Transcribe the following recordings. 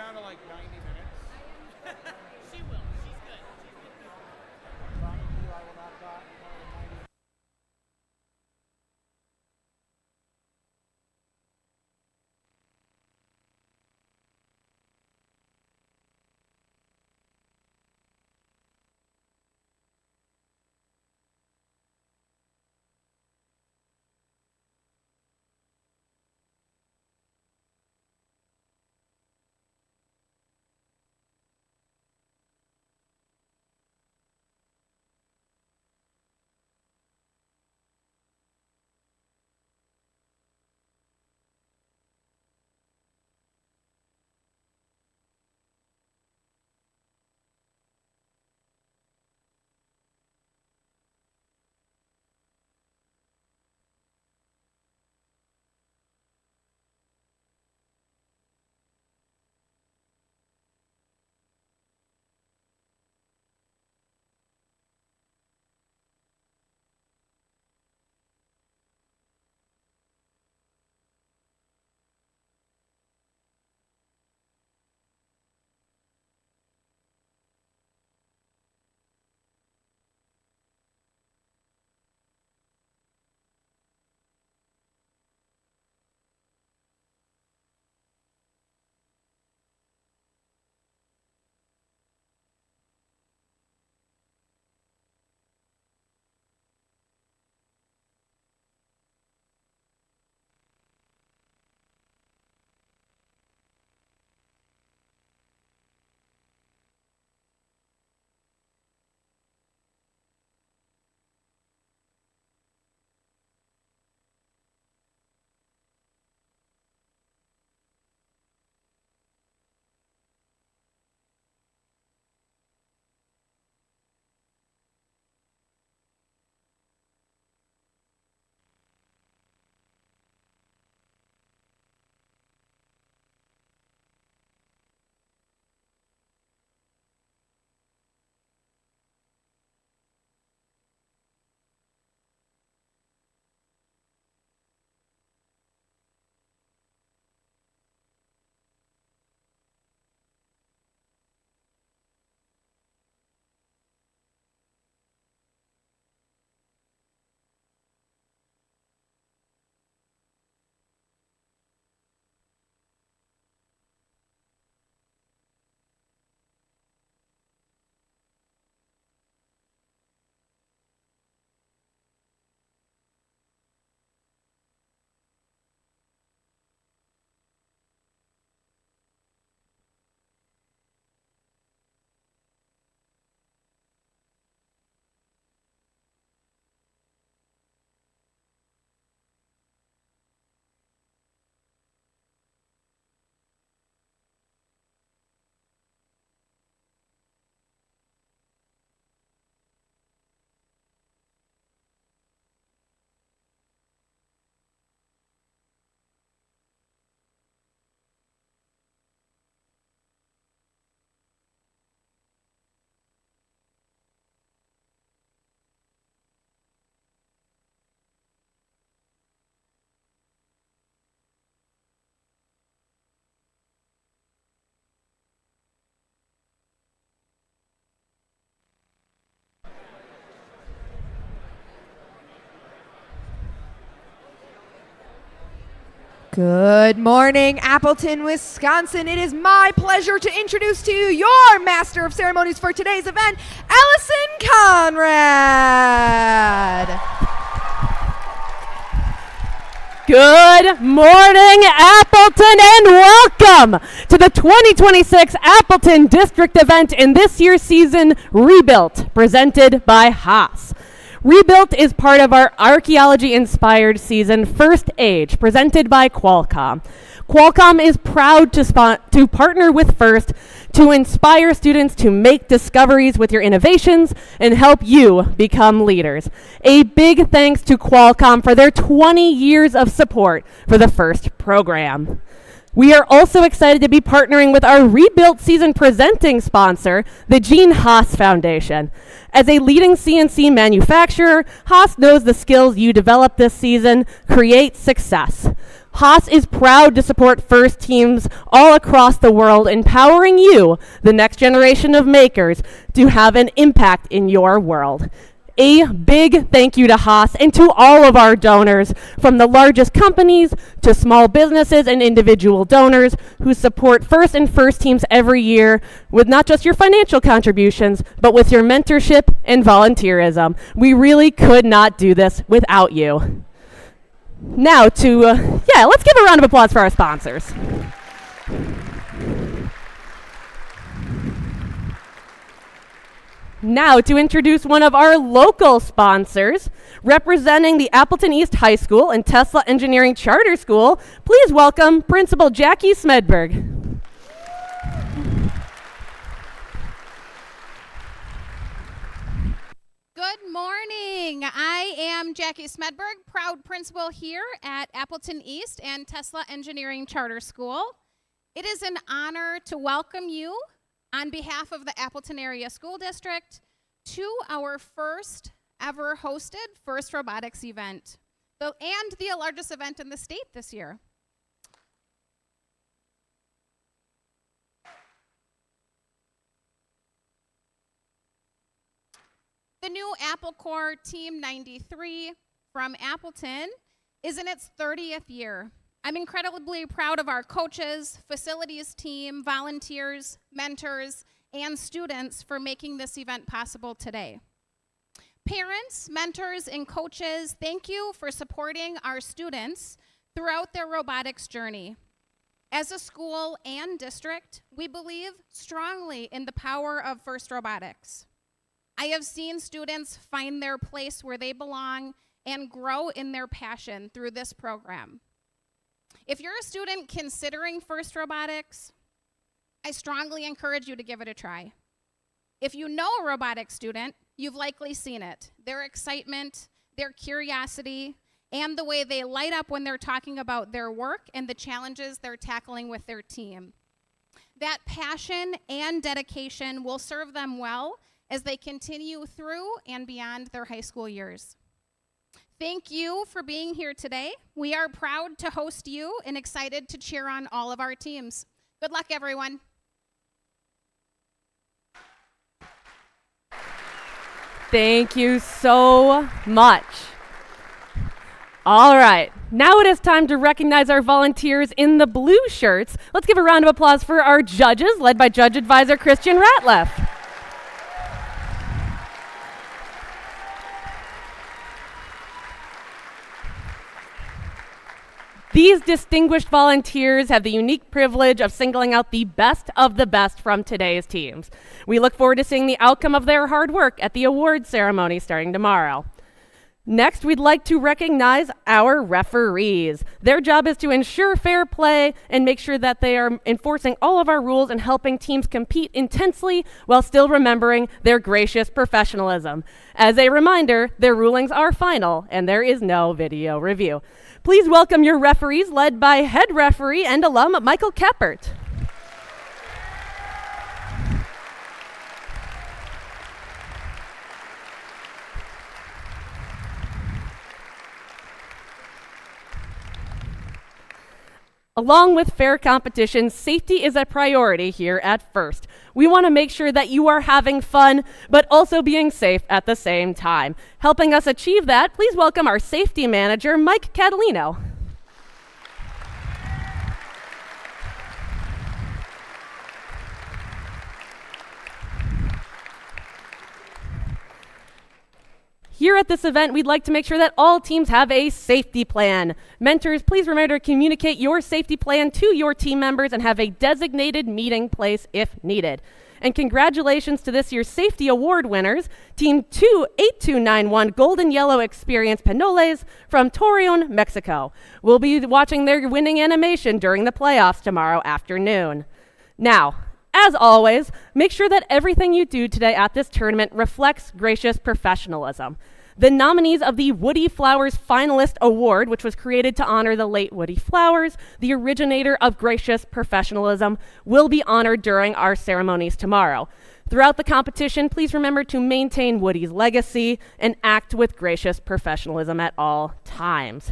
down to like 90 minutes. She will. She's good. I promise you I will not talk more than 90 minutes. Good morning, Appleton, Wisconsin. It is my pleasure to introduce to you your Master of Ceremonies for today's event, Allison Conrad. Good morning, Appleton, and welcome to the 2026 Appleton District event in this year's season, Rebuilt, presented by Haas. Rebuilt is part of our archaeology-inspired season, First Age, presented by Qualcomm. Qualcomm is proud to partner with First to inspire students to make discoveries with your innovations and help you become leaders. A big thanks to Qualcomm for their 20 years of support for the First program. We are also excited to be partnering with our Rebuilt season presenting sponsor, the Gene Haas Foundation. As a leading CNC manufacturer, Haas knows the skills you develop this season create success. Haas is proud to support FIRST teams all across the world, empowering you, the next generation of makers, to have an impact in your world. A big thank you to Haas and to all of our donors, from the largest companies to small businesses and individual donors who support FIRST and FIRST teams every year with not just your financial contributions, but with your mentorship and volunteerism. We really could not do this without you. Now let's give a round of applause for our sponsors. Now to introduce one of our local sponsors, representing the Appleton East High School and Tesla Engineering Charter School, please welcome Principal Jackie Smedberg. Good morning. I am Jackie Smedberg, proud principal here at Appleton East and Tesla Engineering Charter School. It is an honor to welcome you on behalf of the Appleton Area School District to our first ever hosted FIRST Robotics event, and the largest event in the state this year. The new Apple Corps Team 93 from Appleton is in its 30th year. I'm incredibly proud of our coaches, facilities team, volunteers, mentors, and students for making this event possible today. Parents, mentors, and coaches, thank you for supporting our students throughout their robotics journey. As a school and district, we believe strongly in the power of FIRST Robotics. I have seen students find their place where they belong and grow in their passion through this program. If you're a student considering FIRST Robotics, I strongly encourage you to give it a try. If you know a robotics student, you've likely seen it. Their excitement, their curiosity, and the way they light up when they're talking about their work and the challenges they're tackling with their team. That passion and dedication will serve them well as they continue through and beyond their high school years. Thank you for being here today. We are proud to host you and excited to cheer on all of our teams. Good luck, everyone. Thank you so much. All right, now it is time to recognize our volunteers in the blue shirts. Let's give a round of applause for our judges, led by Judge Advisor Christian Ratliff. These distinguished volunteers have the unique privilege of singling out the best from today's teams. We look forward to seeing the outcome of their hard work at the award ceremony starting tomorrow. Next, we'd like to recognize our referees. Their job is to ensure fair play and make sure that they are enforcing all of our rules and helping teams compete intensely while still remembering their gracious professionalism. As a reminder, their rulings are final and there is no video review. Please welcome your referees, led by head referee and alum Michael Keppert. Along with fair competition, safety is a priority here at FIRST. We want to make sure that you are having fun, but also being safe at the same time. Helping us achieve that, please welcome our safety manager, Mike Catalino. Here at this event, we'd like to make sure that all teams have a safety plan. Mentors, please remember to communicate your safety plan to your team members and have a designated meeting place if needed. And congratulations to this year's Safety Award winners, Team 8291 Golden Yellow Experience Penoles from Torreon, Mexico. We'll be watching their winning animation during the playoffs tomorrow afternoon. Now, as always, make sure that everything you do today at this tournament reflects gracious professionalism. The nominees of the Woody Flowers Finalist Award, which was created to honor the late Woody Flowers, the originator of gracious professionalism, will be honored during our ceremonies tomorrow. Throughout the competition, please remember to maintain Woody's legacy and act with gracious professionalism at all times.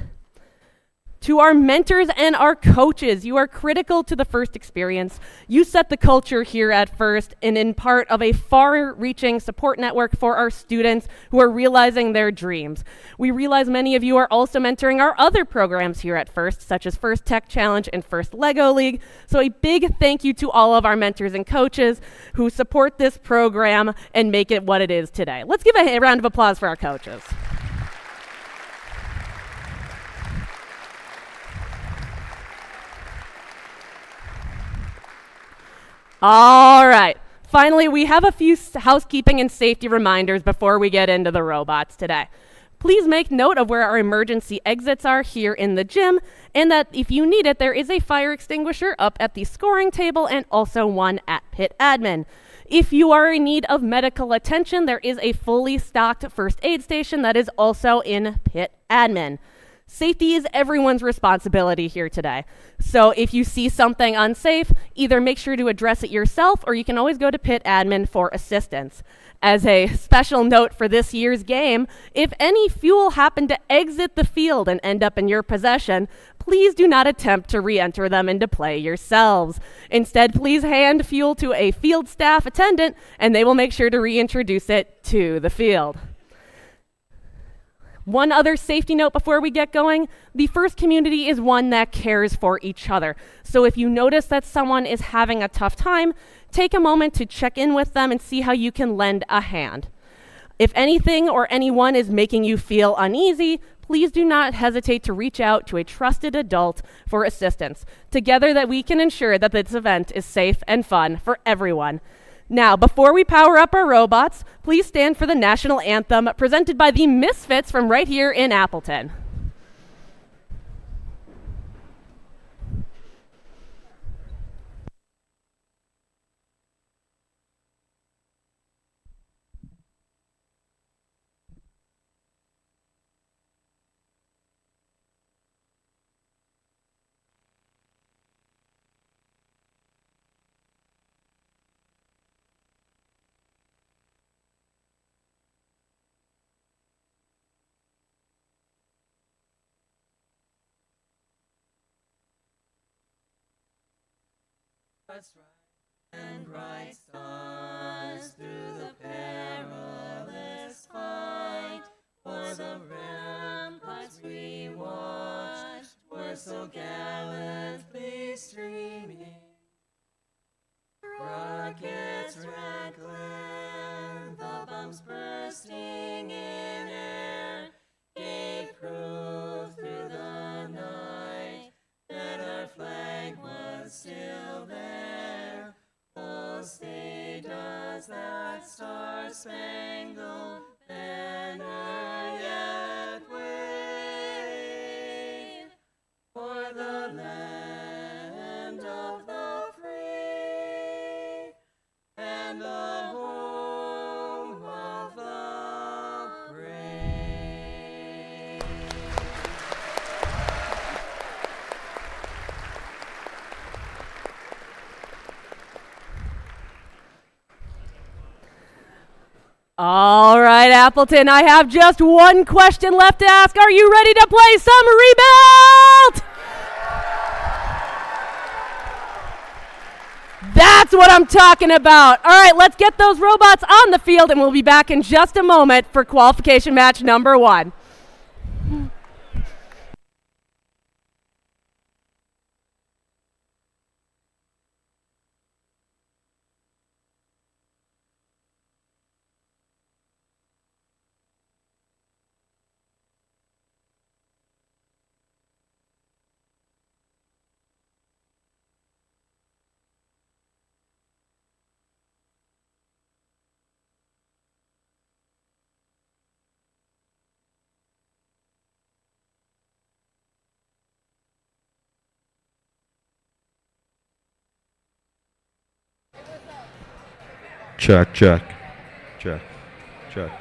To our mentors and our coaches, you are critical to the First experience. You set the culture here at First and in part of a far-reaching support network for our students who are realizing their dreams. We realize many of you are also mentoring our other programs here at First, such as First Tech Challenge and First Lego League. So a big thank you to all of our mentors and coaches who support this program and make it what it is today. Let's give a round of applause for our coaches. All right. Finally, we have a few housekeeping and safety reminders before we get into the robots today. Please make note of where our emergency exits are here in the gym, and that if you need it, there is a fire extinguisher up at the scoring table and also one at pit admin. If you are in need of medical attention, there is a fully stocked first aid station that is also in pit admin. Safety is everyone's responsibility here today. So if you see something unsafe, either make sure to address it yourself or you can always go to pit admin for assistance. As a special note for this year's game, if any fuel happened to exit the field and end up in your possession, please do not attempt to re-enter them into play yourselves. Instead, please hand fuel to a field staff attendant and they will make sure to reintroduce it to the field. One other safety note before we get going, the First community is one that cares for each other. So if you notice that someone is having a tough time, take a moment to check in with them and see how you can lend a hand. If anything or anyone is making you feel uneasy, please do not hesitate to reach out to a trusted adult for assistance. Together that we can ensure that this event is safe and fun for everyone. Now, before we power up our robots, please stand for the national anthem presented by the Misfits from right here in Appleton. What's right and bright stars through the perilous fight. For the ramparts we watched were so gallantly streaming. Rockets rattling, the bombs bursting in air, gave proof through the night that our flag was still there. Oh, stay does that star-spangled banner yet wave for the land of the free and the home of the brave. All right, Appleton, I have just one question left to ask. Are you ready to play some Rebuild? That's what I'm talking about. All right, let's get those robots on the field, and we'll be back in just a moment for qualification match number 1. Check, check, check, check.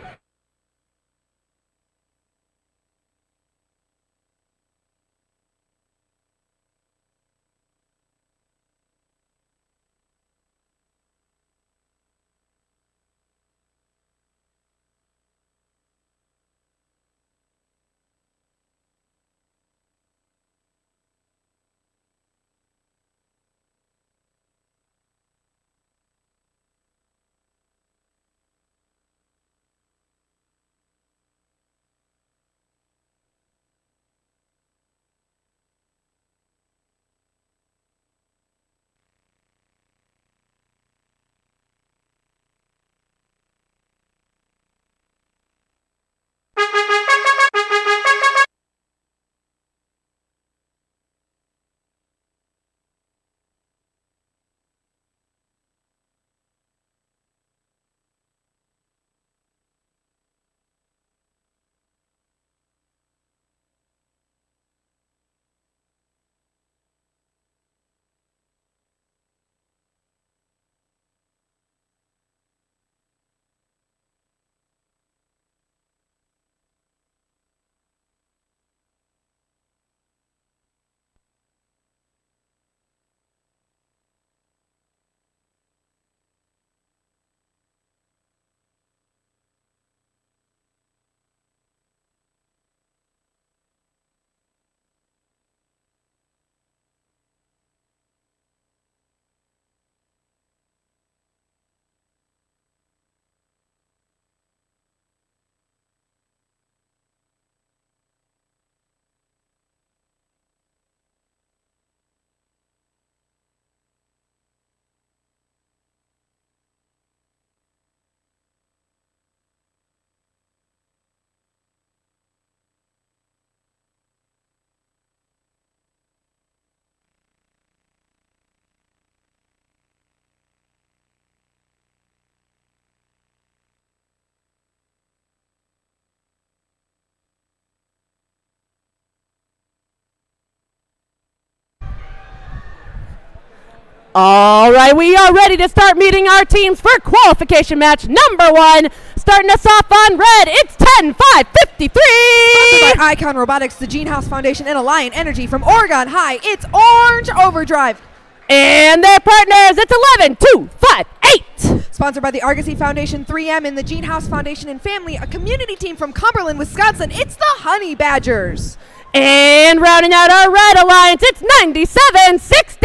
All right, we are ready to start meeting our teams for qualification match number 1. Starting us off on red, it's 10-5-53. Sponsored by Icon Robotics, the Gene House Foundation, and Alliant Energy from Oregon High. It's Orange Overdrive. And their partners, it's 11-2-5-8. Sponsored by the Argosy Foundation, 3M, and the Gene House Foundation and Family, a community team from Cumberland, Wisconsin. It's the Honey Badgers. And rounding out our red alliance, it's 97-60.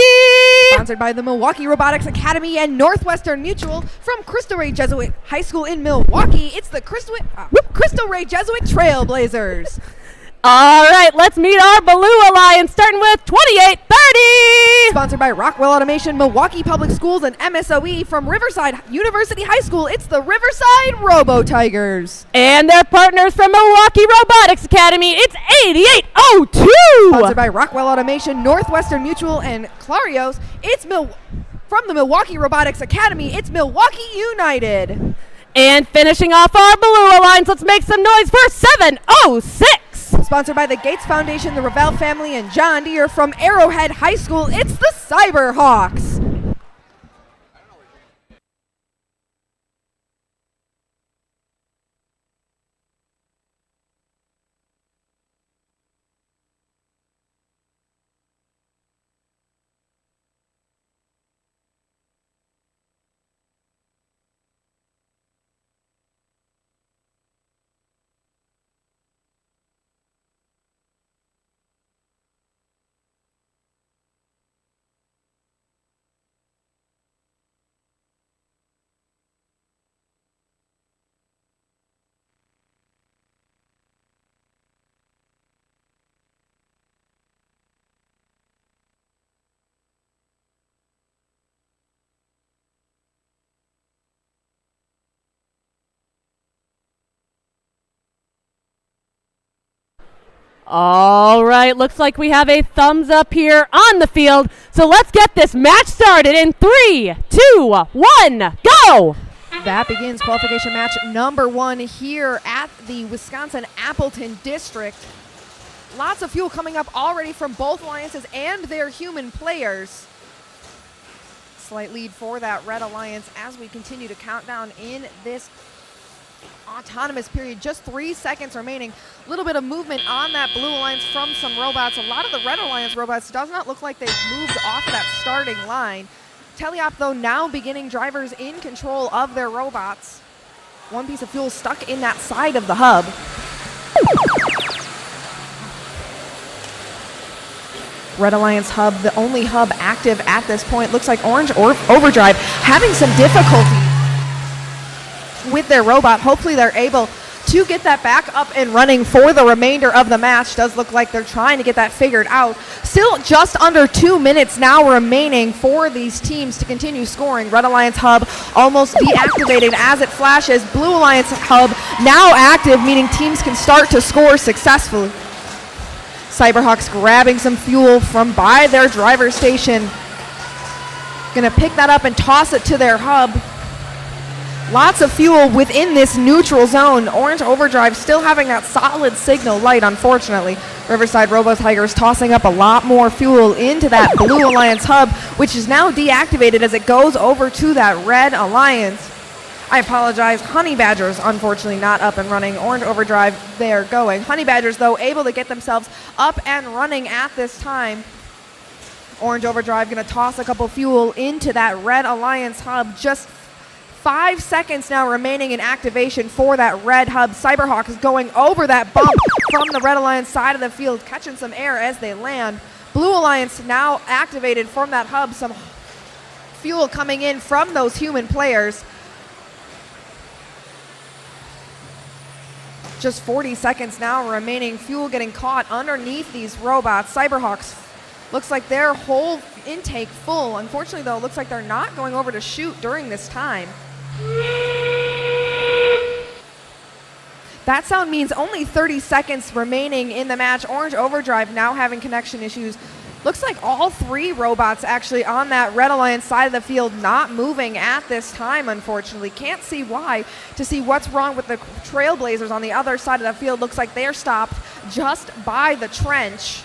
Sponsored by the Milwaukee Robotics Academy and Northwestern Mutual from Cristo Rey Jesuit High School in Milwaukee. It's the Cristo Rey Jesuit Trailblazers. All right, let's meet our blue alliance, starting with 28-30. Sponsored by Rockwell Automation, Milwaukee Public Schools, and MSOE from Riverside University High School. It's the Riverside Robo Tigers. And their partners from Milwaukee Robotics Academy, it's 8802. Sponsored by Rockwell Automation, Northwestern Mutual, and Clarios. It's from the Milwaukee Robotics Academy. It's Milwaukee United. And finishing off our blue alliance, let's make some noise for 706. Sponsored by the Gates Foundation, the Ravel family, and John Deere from Arrowhead High School. It's the Cyberhawks. All right, looks like we have a thumbs up here on the field. So let's get this match started in 3, 2, 1, go! That begins qualification match number 1 here at the Wisconsin Appleton District. Lots of fuel coming up already from both alliances and their human players. Slight lead for that Red Alliance as we continue to count down in this autonomous period. Just 3 seconds remaining. A little bit of movement on that Blue Alliance from some robots. A lot of the Red Alliance robots does not look like they've moved off that starting line. Teleop, though, now beginning drivers in control of their robots. One piece of fuel stuck in that side of the hub. Red Alliance hub, the only hub active at this point. Looks like Orange Overdrive having some difficulty with their robot. Hopefully they're able to get that back up and running for the remainder of the match. Does look like they're trying to get that figured out. Still just under 2 minutes now remaining for these teams to continue scoring. Red Alliance hub almost deactivated as it flashes. Blue Alliance hub now active, meaning teams can start to score successfully. Cyberhawks grabbing some fuel from by their driver station. Gonna pick that up and toss it to their hub. Lots of fuel within this neutral zone. Orange Overdrive still having that solid signal light, unfortunately. Riverside Robo Tigers tossing up a lot more fuel into that Blue Alliance hub, which is now deactivated as it goes over to that Red Alliance. I apologize. Honey Badgers, unfortunately, not up and running. Orange Overdrive, they're going. Honey Badgers, though, able to get themselves up and running at this time. Orange Overdrive going to toss a couple fuel into that Red Alliance hub. Just 5 seconds now remaining in activation for that red hub. Cyberhawk is going over that bump from the Red Alliance side of the field, catching some air as they land. Blue Alliance now activated from that hub. Some fuel coming in from those human players. Just 40 seconds now remaining. Fuel getting caught underneath these robots. Cyberhawks looks like their whole intake full. Unfortunately, though, looks like they're not going over to shoot during this time. That sound means only 30 seconds remaining in the match. Orange Overdrive now having connection issues. Looks like all 3 robots actually on that Red Alliance side of the field not moving at this time, unfortunately. Can't see why. To see what's wrong with the Trailblazers on the other side of the field. Looks like they're stopped just by the trench.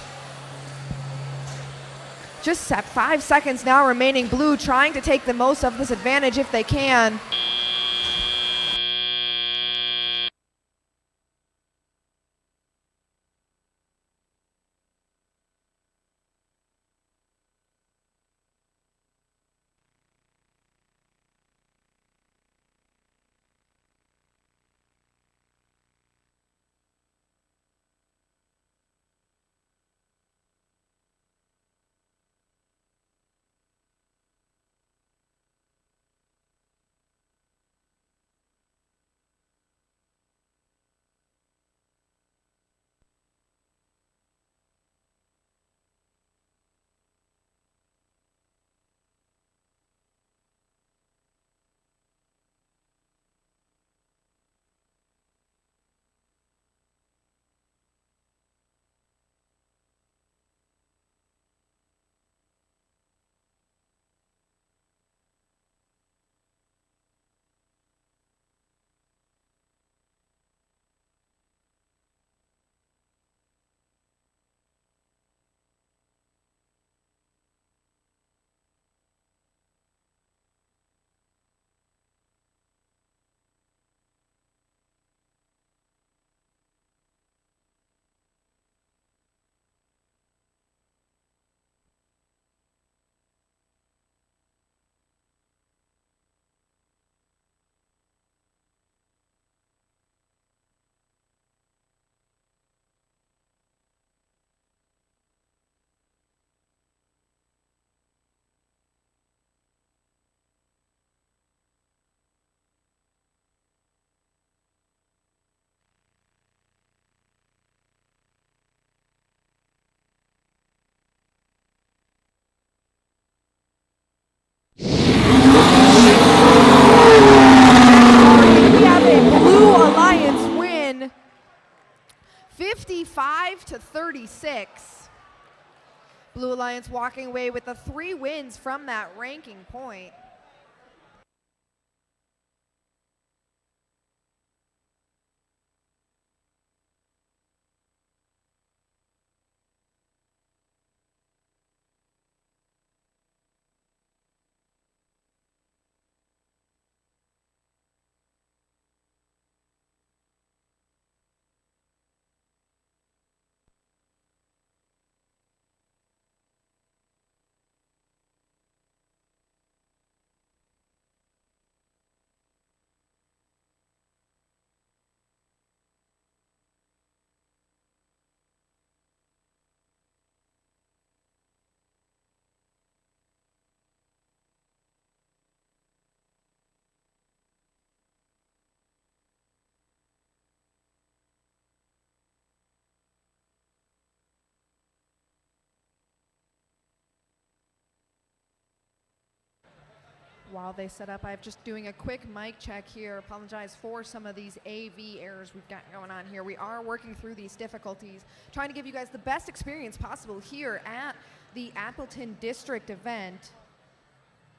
Just 5 seconds now remaining. Blue trying to take the most of this advantage if they can. We have a Blue Alliance win, 55-36. Blue Alliance walking away with the 3 wins from that ranking point. While they set up, I'm just doing a quick mic check here. Apologize for some of these AV errors we've got going on here. We are working through these difficulties, trying to give you guys the best experience possible here at the Appleton District event.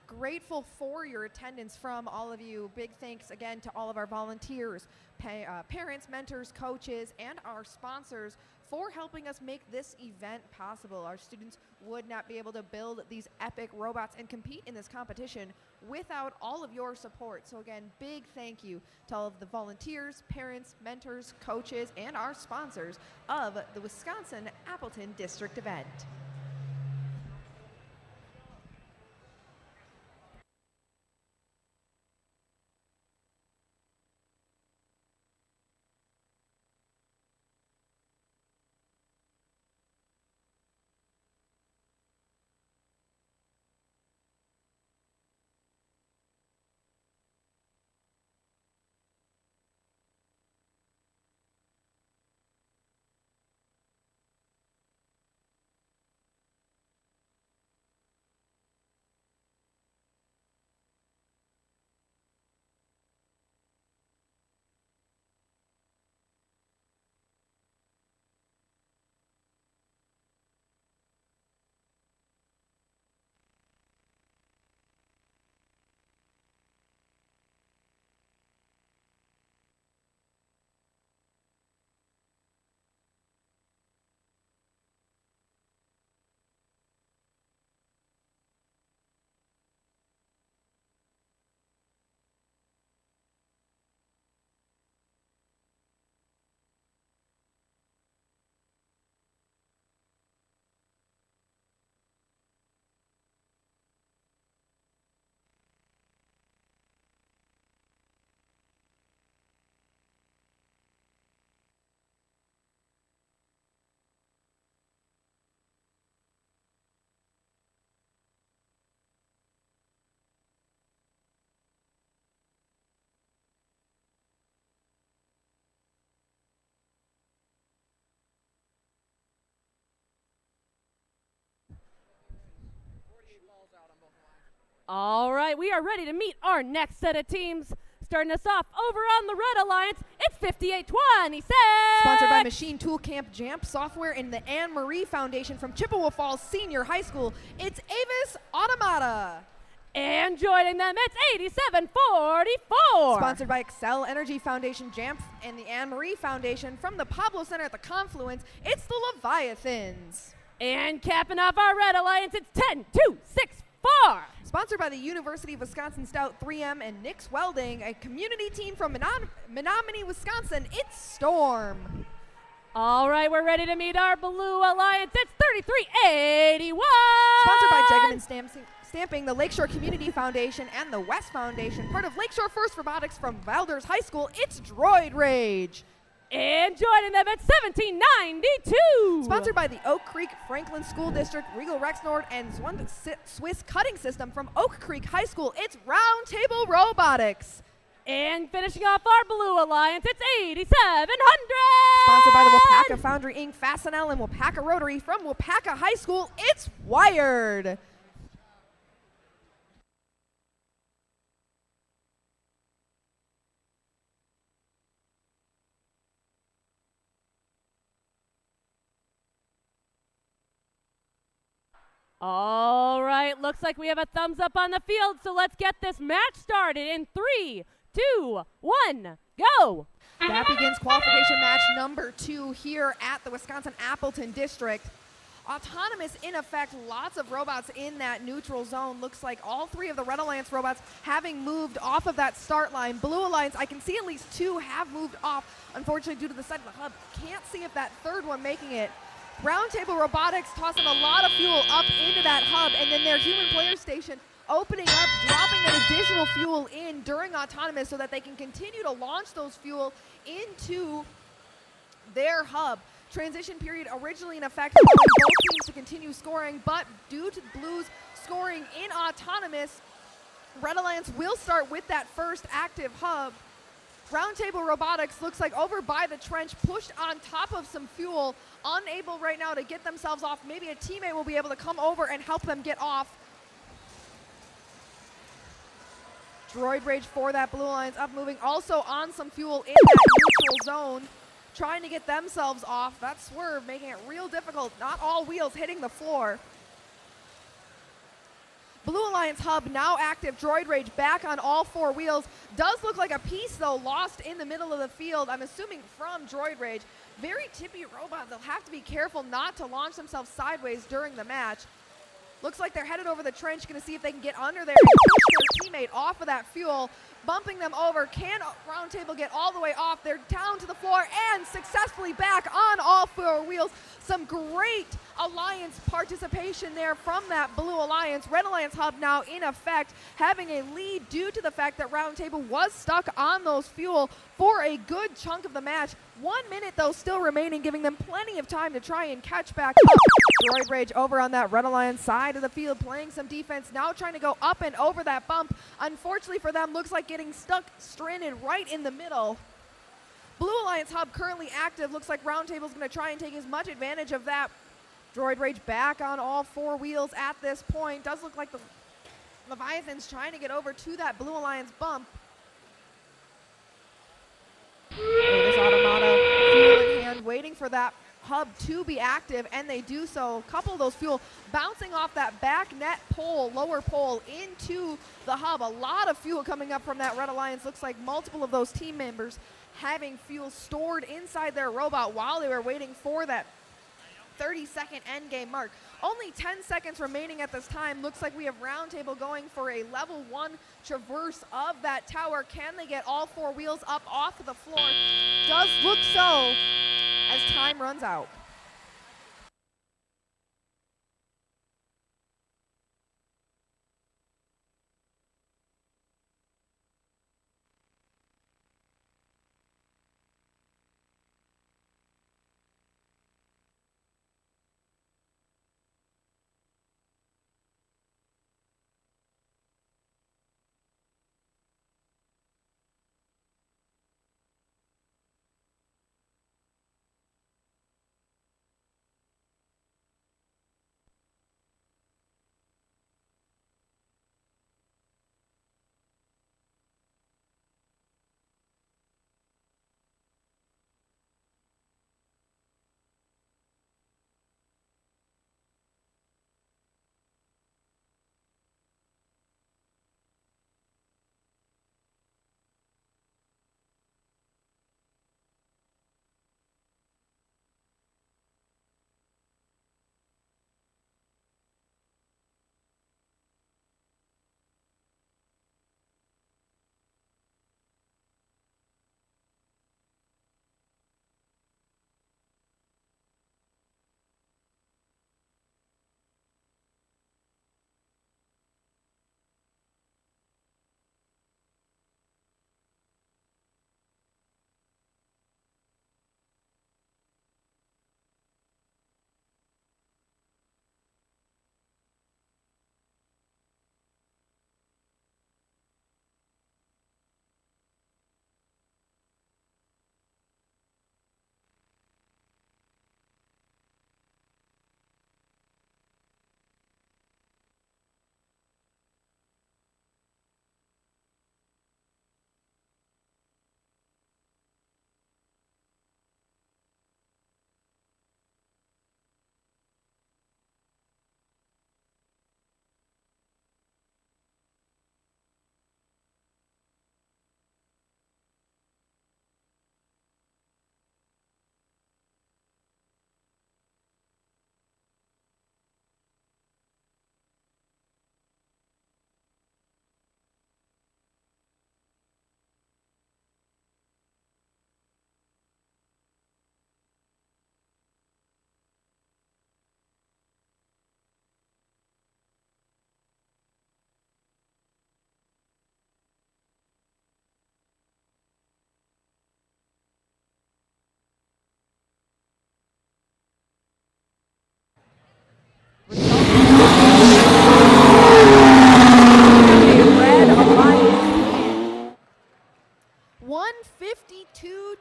Grateful for your attendance from all of you. Big thanks again to all of our volunteers, parents, mentors, coaches, and our sponsors for helping us make this event possible. Our students would not be able to build these epic robots and compete in this competition without all of your support. So again, big thank you to all of the volunteers, parents, mentors, coaches, and our sponsors of the Wisconsin Appleton District event. All right, we are ready to meet our next set of teams. Starting us off over on the Red Alliance, it's 5826. Sponsored by Machine Tool Camp Jamp Software and the Anne Marie Foundation from Chippewa Falls Senior High School. It's Avis Automata. And joining them, it's 8744. Sponsored by Excel Energy Foundation Jamp and the Anne Marie Foundation from the Pablo Center at the Confluence. It's the Leviathans. And capping off our Red Alliance, it's 10264. Sponsored by the University of Wisconsin Stout 3M and Nick's Welding, a community team from Menominee, Wisconsin. It's Storm. All right, we're ready to meet our Blue Alliance. It's 3381. Sponsored by Jegeman Stamping, the Lakeshore Community Foundation, and the West Foundation, part of Lakeshore First Robotics from Valders High School. It's Droid Rage. And joining them at 1792. Sponsored by the Oak Creek Franklin School District, Regal Rexnord, and Swiss Cutting System from Oak Creek High School. It's Roundtable Robotics. And finishing off our Blue Alliance, it's 8700. Sponsored by the Wapaka Foundry Inc., Fastenal, and Wapaka Rotary from Wapaka High School. It's Wired. All right, looks like we have a thumbs up on the field, so let's get this match started in 3, 2, 1, go. That begins qualification match number 2 here at the Wisconsin Appleton District. Autonomous in effect, lots of robots in that neutral zone. Looks like all 3 of the Red Alliance robots having moved off of that start line. Blue Alliance, I can see at least 2 have moved off, unfortunately due to the side of the hub. Can't see if that third one making it. Roundtable Robotics tossing a lot of fuel up into that hub, and then their human player station opening up, dropping that additional fuel in during autonomous so that they can continue to launch those fuel into their hub. Transition period originally in effect, allowing both teams to continue scoring, but due to Blues scoring in autonomous, Red Alliance will start with that first active hub. Roundtable Robotics looks like over by the trench, pushed on top of some fuel, unable right now to get themselves off. Maybe a teammate will be able to come over and help them get off. Droid Rage for that Blue Alliance up, moving also on some fuel in that neutral zone, trying to get themselves off. That swerve making it real difficult. Not all wheels hitting the floor. Blue Alliance hub now active. Droid Rage back on all 4 wheels. Does look like a piece, though, lost in the middle of the field. I'm assuming from Droid Rage. Very tippy robot. They'll have to be careful not to launch themselves sideways during the match. Looks like they're headed over the trench, going to see if they can get under there and push their teammate off of that fuel, bumping them over. Can Roundtable get all the way off? They're down to the floor and successfully back on all 4 wheels. Some great Alliance participation there from that Blue Alliance. Red Alliance hub now in effect, having a lead due to the fact that Roundtable was stuck on those fuel for a good chunk of the match. 1 minute, though, still remaining, giving them plenty of time to try and catch back up. Droid Rage over on that Red Alliance side of the field, playing some defense, now trying to go up and over that bump. Unfortunately for them, looks like getting stuck, stranded right in the middle. Blue Alliance hub currently active. Looks like Roundtable's going to try and take as much advantage of that. Droid Rage back on all 4 wheels at this point. Does look like the Leviathan's trying to get over to that Blue Alliance bump. This Automata, fuel in hand, waiting for that hub to be active, and they do so. Couple of those fuel bouncing off that back net pole, lower pole, into the hub. A lot of fuel coming up from that Red Alliance. Looks like multiple of those team members having fuel stored inside their robot while they were waiting for that 30-second end game mark. Only 10 seconds remaining at this time. Looks like we have Roundtable going for a level 1 traverse of that tower. Can they get all 4 wheels up off of the floor? Does look so as time runs out.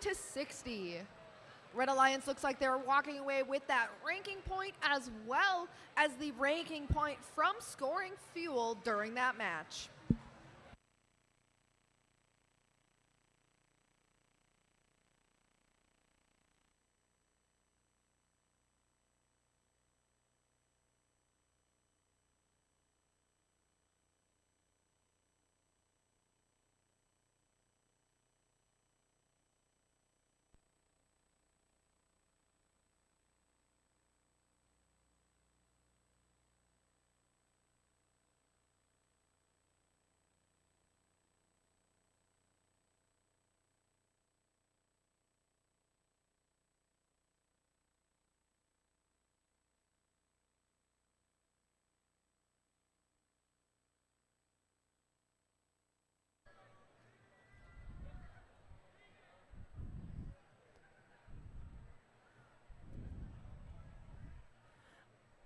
62-60. Red Alliance looks like they're walking away with that ranking point as well as the ranking point from scoring fuel during that match.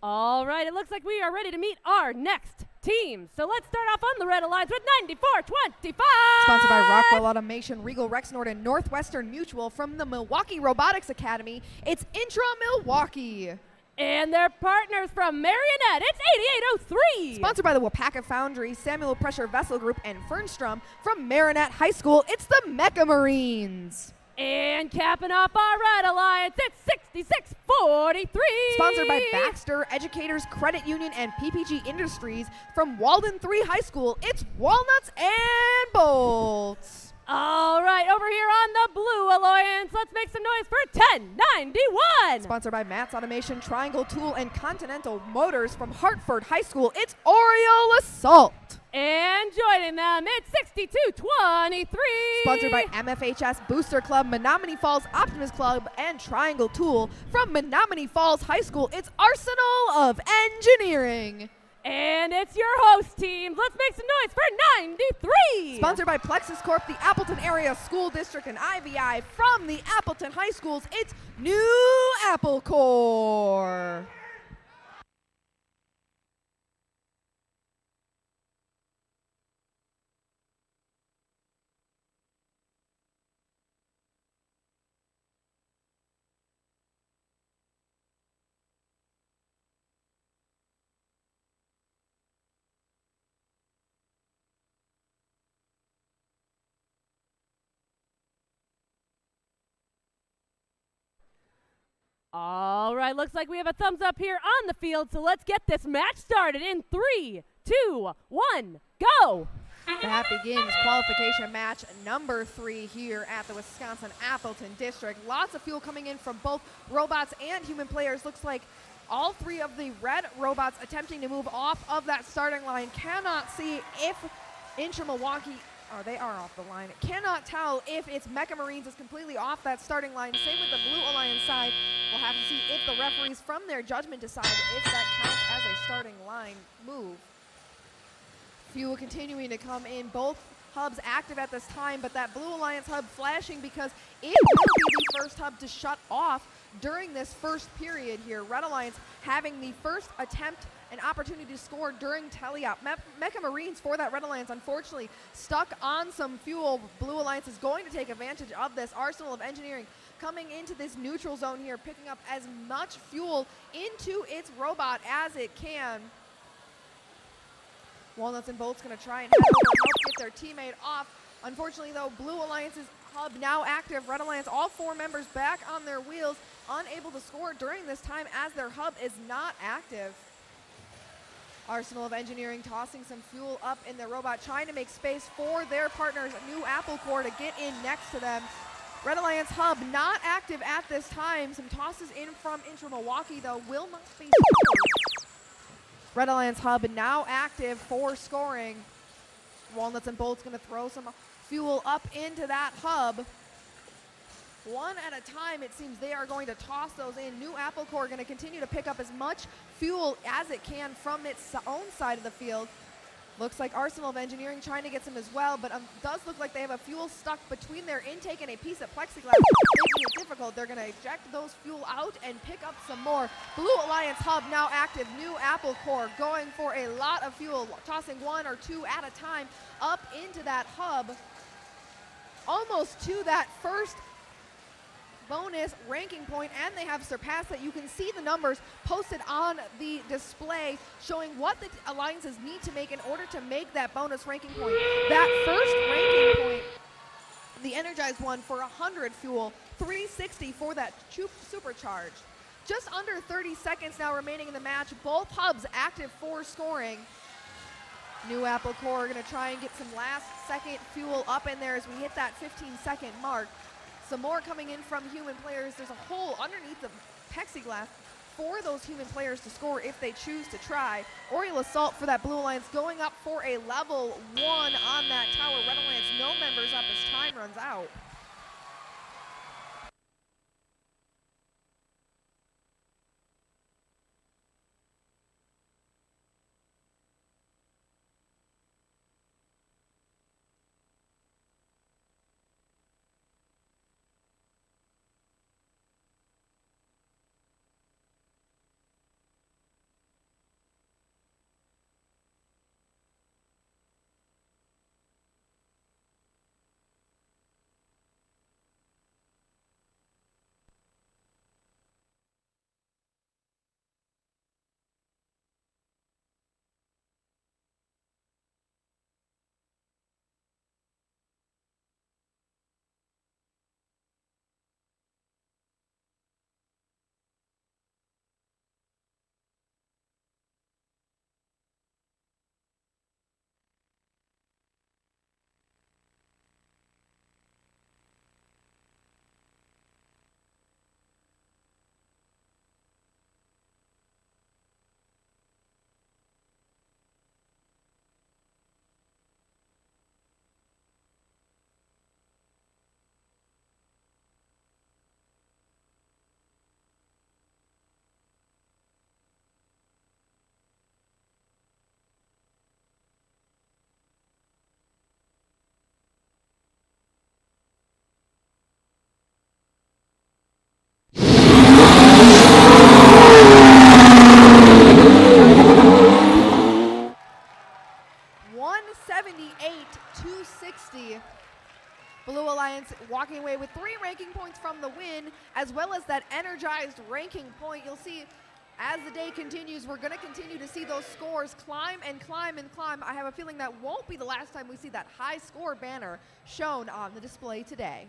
All right, it looks like we are ready to meet our next team. So let's start off on the Red Alliance with 94-25. Sponsored by Rockwell Automation, Regal Rexnord, and Northwestern Mutual from the Milwaukee Robotics Academy. It's Intra Milwaukee. And their partners from Marionette, it's 8803. Sponsored by the Wapaka Foundry, Samuel Pressure Vessel Group, and Fernstrom from Marinette High School. It's the Mecha Marines. And capping off our Red Alliance, it's 6643. Sponsored by Baxter Educators Credit Union and PPG Industries from Walden 3 High School. It's Walnuts and Bolts. All right, over here on the Blue Alliance, let's make some noise for 1091. Sponsored by Matt's Automation, Triangle Tool, and Continental Motors from Hartford High School. It's Oriole Assault. And joining them, it's 6223. Sponsored by MFHS Booster Club, Menominee Falls Optimus Club, and Triangle Tool from Menominee Falls High School. It's Arsenal of Engineering. And it's your host teams. Let's make some noise for 93. Sponsored by Plexus Corp, the Appleton Area School District, and IVI from the Appleton High Schools. It's New Apple Corps. All right, looks like we have a thumbs up here on the field, so let's get this match started in 3, 2, 1, go! That begins qualification match number 3 here at the Wisconsin Appleton District. Lots of fuel coming in from both robots and human players. Looks like all 3 of the red robots attempting to move off of that starting line. Cannot see if Intra Milwaukee, they are off the line. Cannot tell if it's Mecha Marines is completely off that starting line. Same with the Blue Alliance side. We'll have to see if the referees from their judgment decide if that counts as a starting line move. Fuel continuing to come in. Both hubs active at this time, but that Blue Alliance hub flashing because it will be the first hub to shut off during this first period here. Red Alliance having the first attempt an opportunity to score during teleop. Mecha Marines for that Red Alliance unfortunately stuck on some fuel. Blue Alliance is going to take advantage of this. Arsenal of Engineering coming into this neutral zone here, picking up as much fuel into its robot as it can. Walnuts and Bolts going to try and help get their teammate off. Unfortunately though, Blue Alliance's hub now active. Red Alliance, all 4 members back on their wheels, unable to score during this time as their hub is not active. Arsenal of Engineering tossing some fuel up in their robot, trying to make space for their partners, New Apple Corps, to get in next to them. Red Alliance hub not active at this time. Some tosses in from Intra Milwaukee, though, will not be scored. Red Alliance hub now active for scoring. Walnuts and Bolts going to throw some fuel up into that hub. One at a time, it seems they are going to toss those in. New Apple Corps going to continue to pick up as much fuel as it can from its own side of the field. Looks like Arsenal of Engineering trying to get some as well, but does look like they have a fuel stuck between their intake and a piece of plexiglass, making it difficult. They're going to eject those fuel out and pick up some more. Blue Alliance hub now active. New Apple Corps going for a lot of fuel, tossing 1 or 2 at a time up into that hub, almost to that first bonus ranking point, and they have surpassed that. You can see the numbers posted on the display showing what the alliances need to make in order to make that bonus ranking point. That first ranking point, the energized one for 100 fuel, 360 for that supercharge. Just under 30 seconds now remaining in the match. Both hubs active for scoring. New Apple Core going to try and get some last second fuel up in there as we hit that 15-second mark. Some more coming in from human players. There's a hole underneath the plexiglass for those human players to score if they choose to try. Oriole Assault for that Blue Alliance going up for a level 1 on that tower. Red Alliance no members up as time runs out. Blue Alliance walking away with 3 ranking points from the win, as well as that energized ranking point. You'll see as the day continues, we're going to continue to see those scores climb and climb and climb. I have a feeling that won't be the last time we see that high score banner shown on the display today.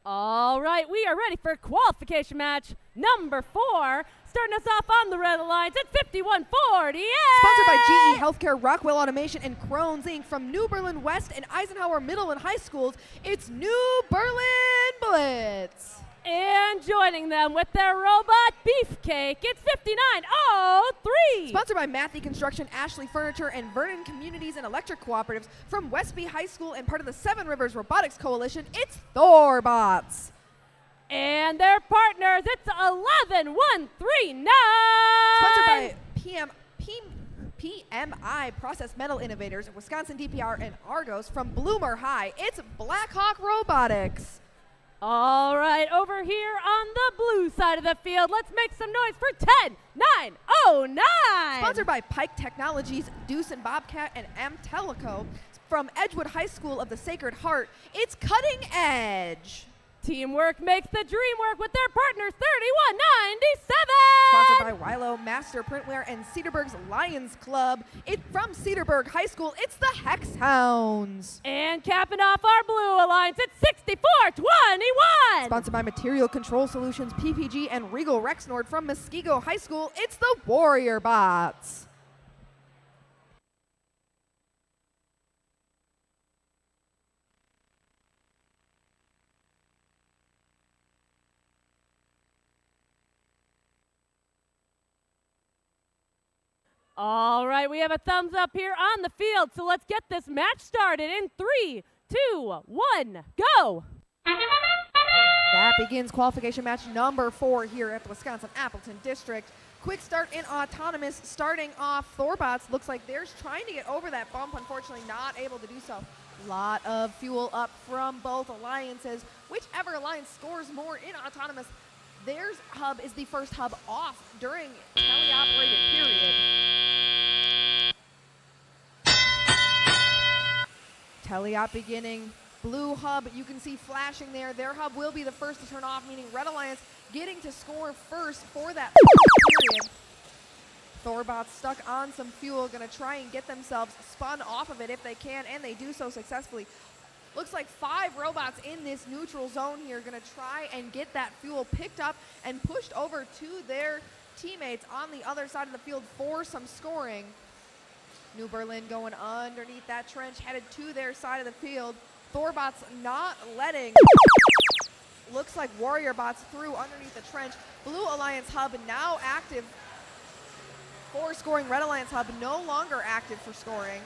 All right, we are ready for qualification match number 4. Starting us off on the Red Alliance at 51:40. Sponsored by GE Healthcare, Rockwell Automation, and Crohn's Inc. From New Berlin West and Eisenhower Middle and High Schools, it's New Berlin Blitz. And joining them with their robot beefcake, it's 59:03. Sponsored by Matthew Construction, Ashley Furniture, and Vernon Communities and Electric Cooperatives. From Westby High School and part of the Seven Rivers Robotics Coalition, it's Thorbots. And their partners, it's 11:139. Sponsored by PMI Process Metal Innovators, Wisconsin DPR, and Argos. From Bloomer High, it's Blackhawk Robotics. All right, over here on the blue side of the field, let's make some noise for 10-9-09. Sponsored by Pike Technologies, Deuce and Bobcat, and Amtelico. From Edgewood High School of the Sacred Heart, it's Cutting Edge. Teamwork makes the dream work with their partners, 31:97. Sponsored by Wilo Master Printwear and Cedarburg's Lions Club. From Cedarburg High School, it's the Hex Hounds. And capping off our blue alliance, it's 64:21. Sponsored by Material Control Solutions, PPG, and Regal Rexnord. From Muskego High School, it's the Warrior Bots. All right, we have a thumbs up here on the field, so let's get this match started in 3, 2, 1, go. That begins qualification match number 4 here at the Wisconsin Appleton District. Quick start in autonomous, starting off Thorbots. Looks like they're trying to get over that bump, unfortunately not able to do so. Lot of fuel up from both alliances. Whichever alliance scores more in autonomous, their hub is the first hub off during teleoperated period. Teleop beginning. Blue hub, you can see flashing there. Their hub will be the first to turn off, meaning Red Alliance getting to score first for that period. Thorbots stuck on some fuel, gonna try and get themselves spun off of it if they can, and they do so successfully. Looks like 5 robots in this neutral zone here, gonna try and get that fuel picked up and pushed over to their teammates on the other side of the field for some scoring. New Berlin going underneath that trench, headed to their side of the field. Thorbots not letting. Looks like Warrior Bots through underneath the trench. Blue Alliance hub now active for scoring. Red Alliance hub no longer active for scoring.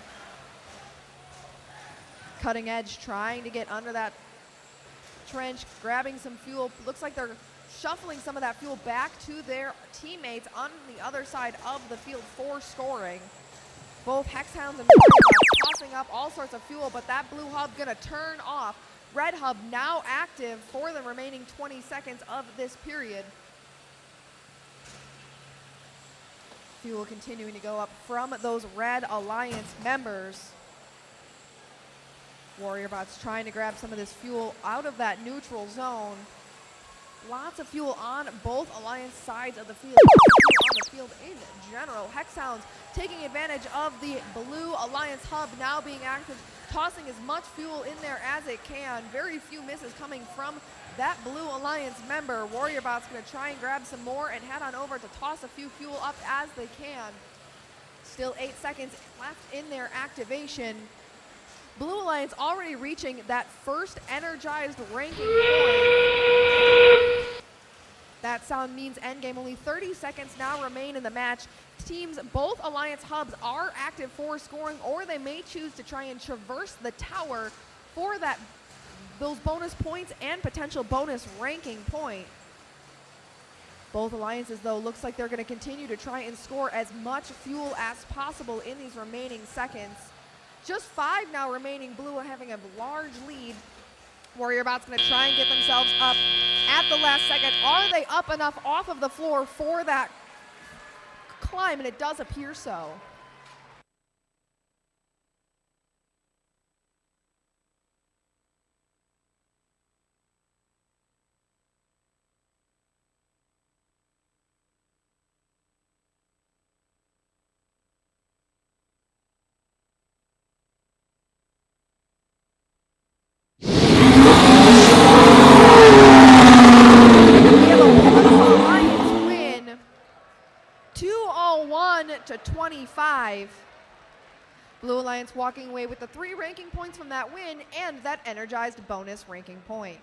Cutting Edge trying to get under that trench, grabbing some fuel. Looks like they're shuffling some of that fuel back to their teammates on the other side of the field for scoring. Both Hex Hounds and Warrior Bots tossing up all sorts of fuel, but that blue hub gonna turn off. Red hub now active for the remaining 20 seconds of this period. Fuel continuing to go up from those Red Alliance members. Warrior Bots trying to grab some of this fuel out of that neutral zone. Lots of fuel on both Alliance sides of the field. On the field in general. Hex Hounds taking advantage of the Blue Alliance hub now being active, tossing as much fuel in there as it can. Very few misses coming from that Blue Alliance member. Warrior Bots going to try and grab some more and head on over to toss a few fuel up as they can. Still 8 seconds left in their activation. Blue Alliance already reaching that first energized ranking point. That sound means endgame. Only 30 seconds now remain in the match. Teams, both Alliance hubs are active for scoring, or they may choose to try and traverse the tower for those bonus points and potential bonus ranking point. Both alliances, though, looks like they're going to continue to try and score as much fuel as possible in these remaining seconds. Just 5 now remaining. Blue having a large lead. Warrior Bots going to try and get themselves up at the last second. Are they up enough off of the floor for that climb? And it does appear so. 21-25. Blue Alliance walking away with the 3 ranking points from that win and that energized bonus ranking point.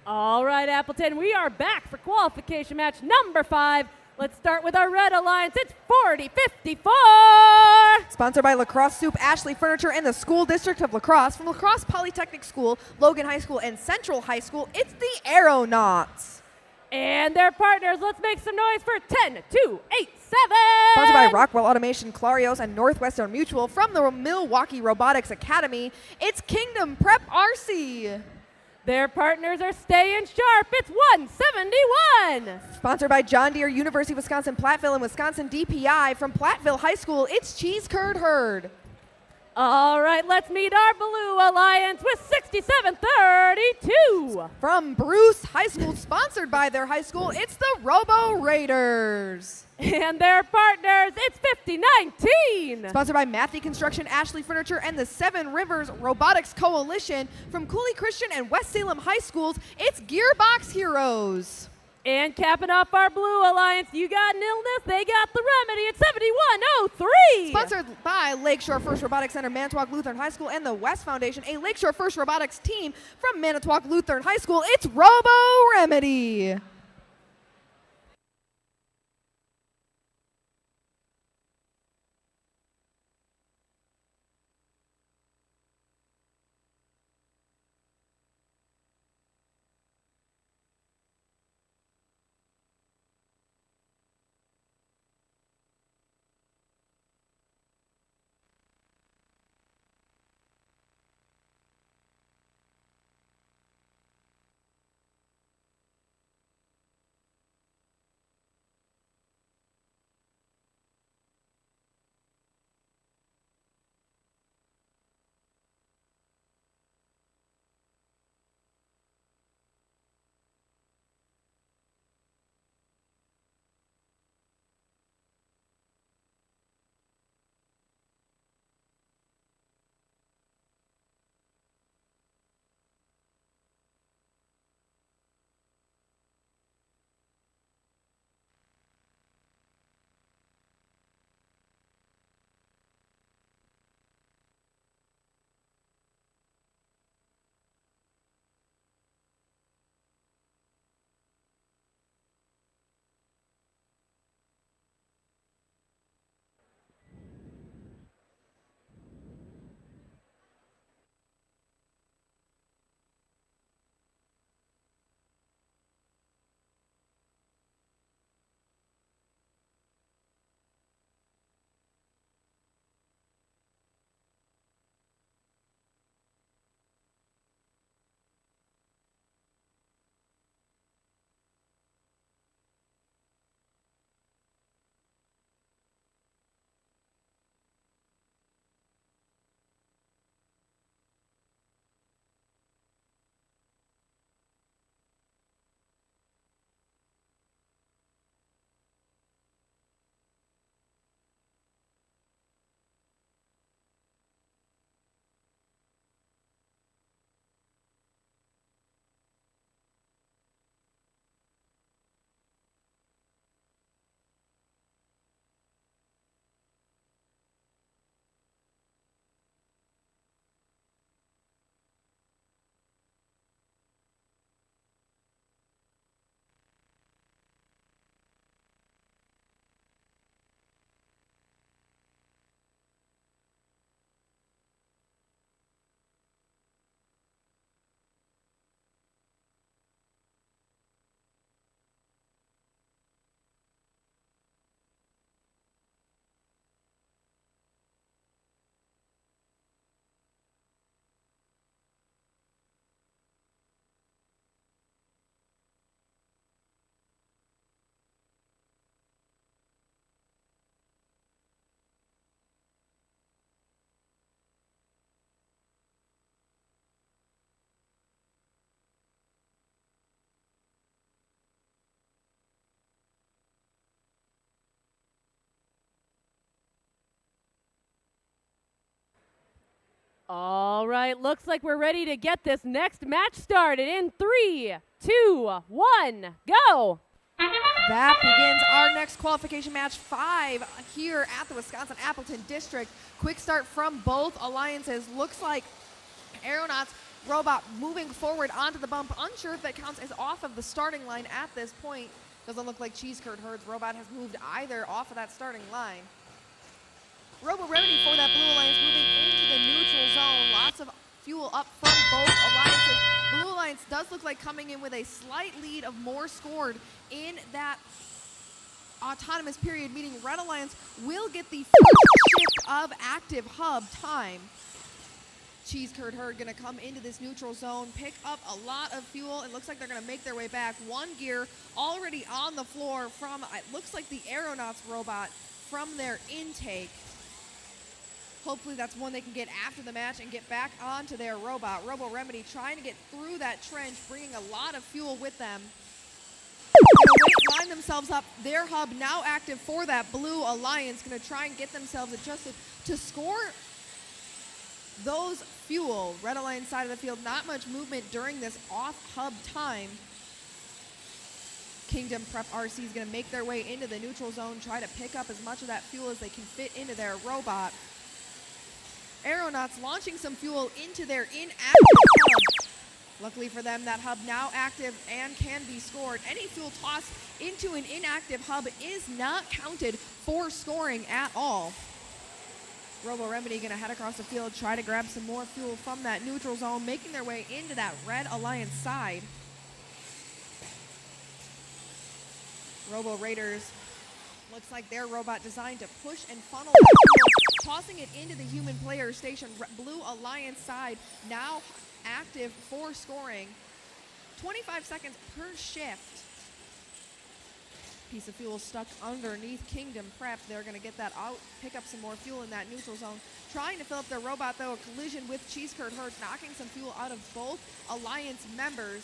All right, Appleton, we are back for qualification match number 5. Let's start with our Red Alliance. It's 40-54. Sponsored by Lacrosse Soup, Ashley Furniture, and the School District of Lacrosse. From Lacrosse Polytechnic School, Logan High School, and Central High School, it's the Aeronauts. And their partners, let's make some noise for 10, 2, 8, 7. Sponsored by Rockwell Automation, Clarios, and Northwestern Mutual from the Milwaukee Robotics Academy, it's Kingdom Prep RC. Their partners are staying sharp. It's 171. Sponsored by John Deere, University of Wisconsin, Platteville, and Wisconsin DPI from Platteville High School, it's Cheese Curd Herd. All right, let's meet our Blue Alliance with 6732. From Bruce High School, sponsored by their high school, it's the Robo Raiders. And their partners, it's 5019. Sponsored by Matthew Construction, Ashley Furniture, and the Seven Rivers Robotics Coalition from Cooley Christian and West Salem High Schools, it's Gearbox Heroes. And capping off our Blue Alliance, you got an illness, they got the remedy. It's 7103. Sponsored by Lakeshore First Robotics Center, Manitowoc Lutheran High School, and the West Foundation, a Lakeshore First Robotics team from Manitowoc Lutheran High School, it's Robo Remedy. All right, looks like we're ready to get this next match started in 3, 2, 1, go. That begins our next qualification match 5 here at the Wisconsin Appleton District. Quick start from both alliances. Looks like Aeronauts robot moving forward onto the bump. Unsure if that counts as off of the starting line at this point. Doesn't look like Cheese Curd Herd's robot has moved either off of that starting line. Robo Remedy for that Blue Alliance moving into the neutral zone. Lots of fuel up from both alliances. Blue Alliance does look like coming in with a slight lead of more scored in that autonomous period, meaning Red Alliance will get the first shift of active hub time. Cheese Curd Herd gonna come into this neutral zone, pick up a lot of fuel. It looks like they're gonna make their way back. One gear already on the floor from, it looks like the Aeronauts robot from their intake. Hopefully that's one they can get after the match and get back onto their robot. Robo Remedy trying to get through that trench, bringing a lot of fuel with them. Gonna line themselves up. Their hub now active for that Blue Alliance. Gonna try and get themselves adjusted to score those fuel. Red Alliance side of the field, not much movement during this off-hub time. Kingdom Prep RC is gonna make their way into the neutral zone, try to pick up as much of that fuel as they can fit into their robot. Aeronauts launching some fuel into their inactive hub. Luckily for them, that hub now active and can be scored. Any fuel tossed into an inactive hub is not counted for scoring at all. Robo Remedy gonna head across the field, try to grab some more fuel from that neutral zone, making their way into that Red Alliance side. Robo Raiders, looks like their robot designed to push and funnel that fuel, tossing it into the human player station. Blue Alliance side now active for scoring. 25 seconds per shift. Piece of fuel stuck underneath Kingdom Prep. They're going to get that out, pick up some more fuel in that neutral zone. Trying to fill up their robot, though, a collision with Cheese Curd Herd, knocking some fuel out of both Alliance members.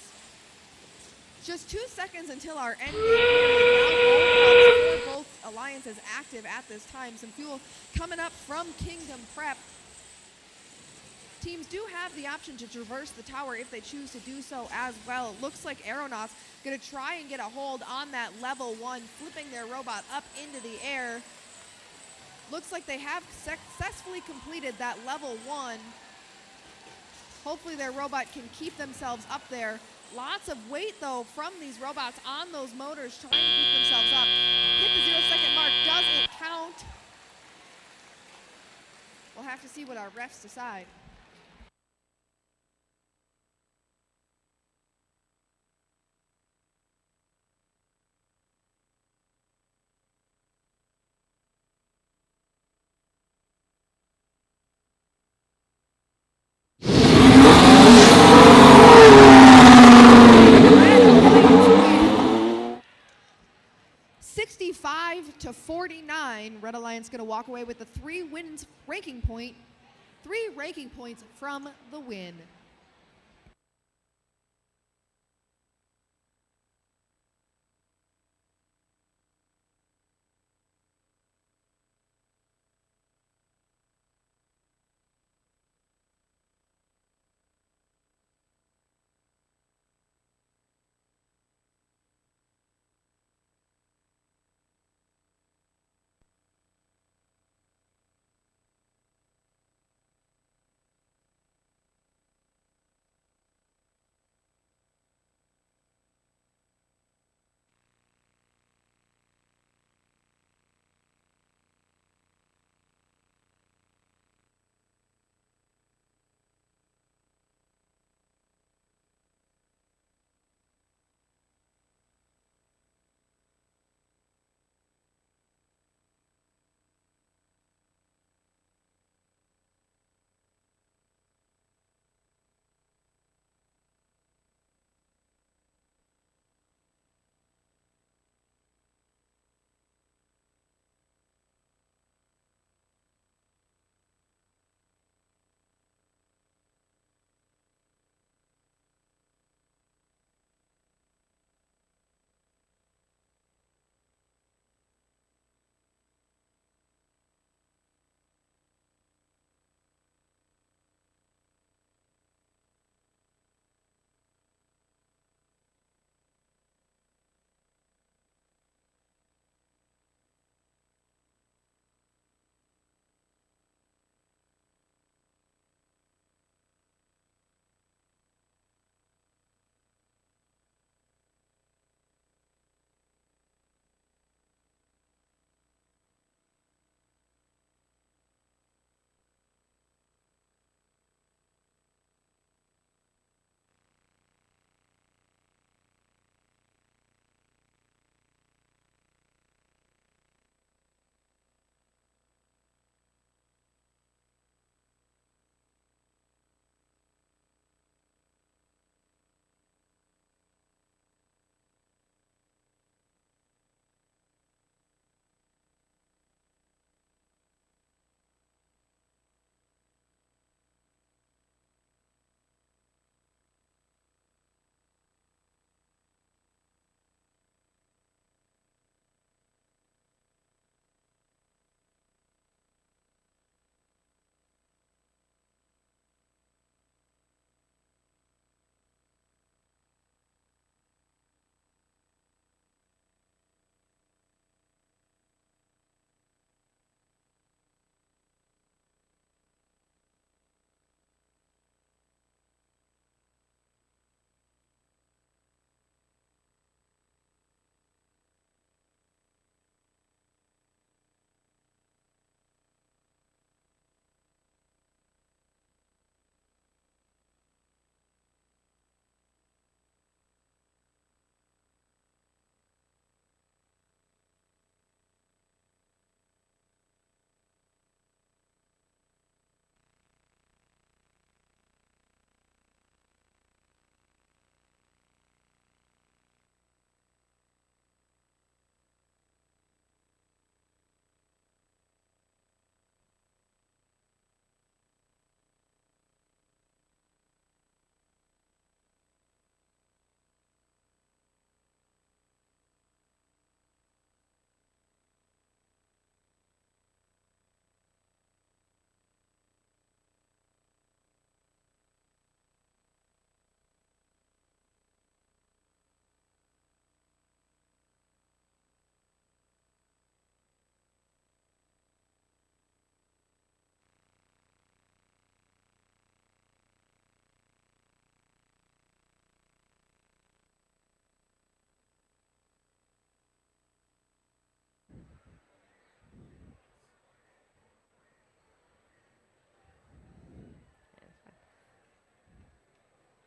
Just 2 seconds until our end game. Now both Alliances active at this time. Some fuel coming up from Kingdom Prep. Teams do have the option to traverse the tower if they choose to do so as well. It looks like Aeronauts going to try and get a hold on that level 1, flipping their robot up into the air. Looks like they have successfully completed that level 1. Hopefully their robot can keep themselves up there. Lots of weight, though, from these robots on those motors trying to keep themselves up. Hit the 0-second mark. Does it count? We'll have to see what our refs decide. To 49, Red Alliance going to walk away with the 3 ranking points from the win.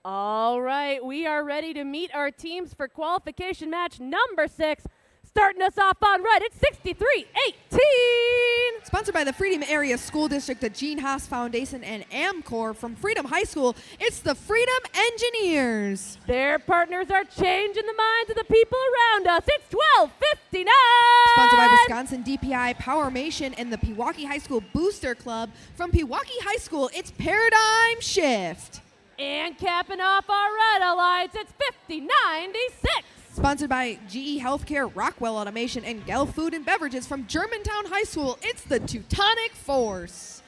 All right, we are ready to meet our teams for qualification match number 6. Starting us off on red, it's 63-18. Sponsored by the Freedom Area School District, the Gene Haas Foundation, and AmCor. From Freedom High School, it's the Freedom Engineers. Their partners are changing the minds of the people around us. It's 12:59. Sponsored by Wisconsin DPI, Powermation, and the Pewaukee High School Booster Club. From Pewaukee High School, it's Paradigm Shift. And capping off our red alliance, it's 50-96. Sponsored by GE Healthcare, Rockwell Automation, and Gell Food and Beverages. From Germantown High School, it's the Teutonic Force.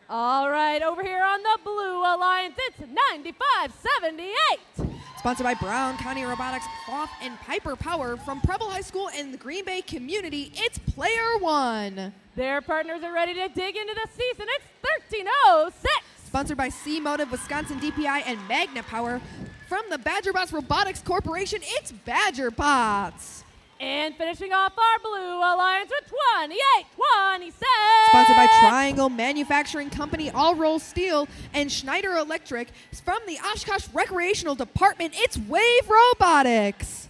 All right, over here on the blue alliance, it's 95-78. Sponsored by Brown County Robotics, Cloth, and Piper Power. From Preble High School and the Green Bay community, it's Player One. Their partners are ready to dig into the season. It's 13-06. Sponsored by C-Motive, Wisconsin DPI, and Magna Power. From the BadgerBots Robotics Corporation, it's BadgerBots. And finishing off our blue alliance with 28-26. Sponsored by Triangle Manufacturing Company, All Roll Steel, and Schneider Electric. From the Oshkosh Recreational Department, it's Wave Robotics.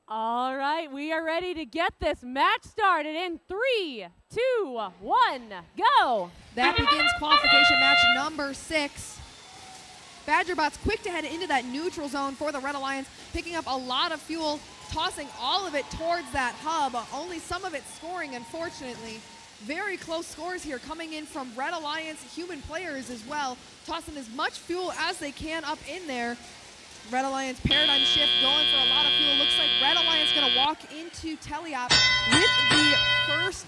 All right, we are ready to get this match started in 3, 2, 1, go. That begins qualification match number 6. BadgerBots quick to head into that neutral zone for the Red Alliance, picking up a lot of fuel, tossing all of it towards that hub. Only some of it scoring, unfortunately. Very close scores here coming in from Red Alliance human players as well, tossing as much fuel as they can up in there. Red Alliance Paradigm Shift going for a lot of fuel. Looks like Red Alliance going to walk into Teleop with the first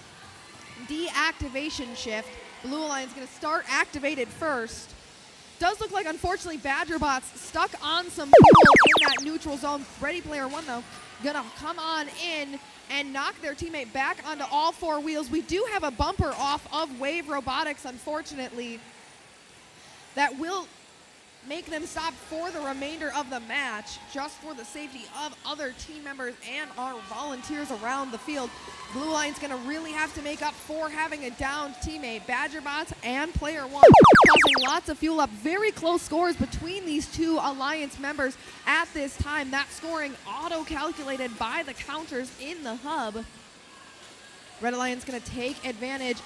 deactivation shift. Blue Alliance going to start activated first. Does look like, unfortunately, BadgerBots stuck on some fuel in that neutral zone. Ready Player One, though, going to come on in and knock their teammate back onto all 4 wheels. We do have a bumper off of Wave Robotics, unfortunately, that will make them stop for the remainder of the match, just for the safety of other team members and our volunteers around the field. Blue Alliance going to really have to make up for having a downed teammate. BadgerBots and Player One causing lots of fuel up. Very close scores between these two Alliance members at this time. That scoring auto-calculated by the counters in the hub. Red Alliance going to take advantage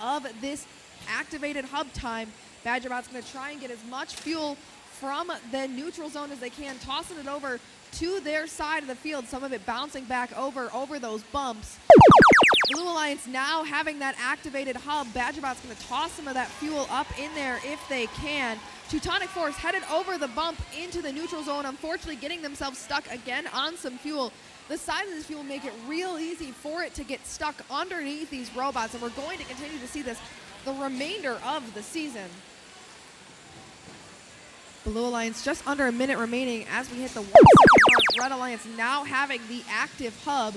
of this activated hub time. BadgerBots going to try and get as much fuel from the neutral zone as they can, tossing it over to their side of the field, some of it bouncing back over those bumps. Blue Alliance now having that activated hub. BadgerBots going to toss some of that fuel up in there if they can. Teutonic Force headed over the bump into the neutral zone, unfortunately getting themselves stuck again on some fuel. The size of this fuel make it real easy for it to get stuck underneath these robots, and we're going to continue to see this the remainder of the season. Blue Alliance just under a minute remaining as we hit the 1 second mark. Red Alliance now having the active hub.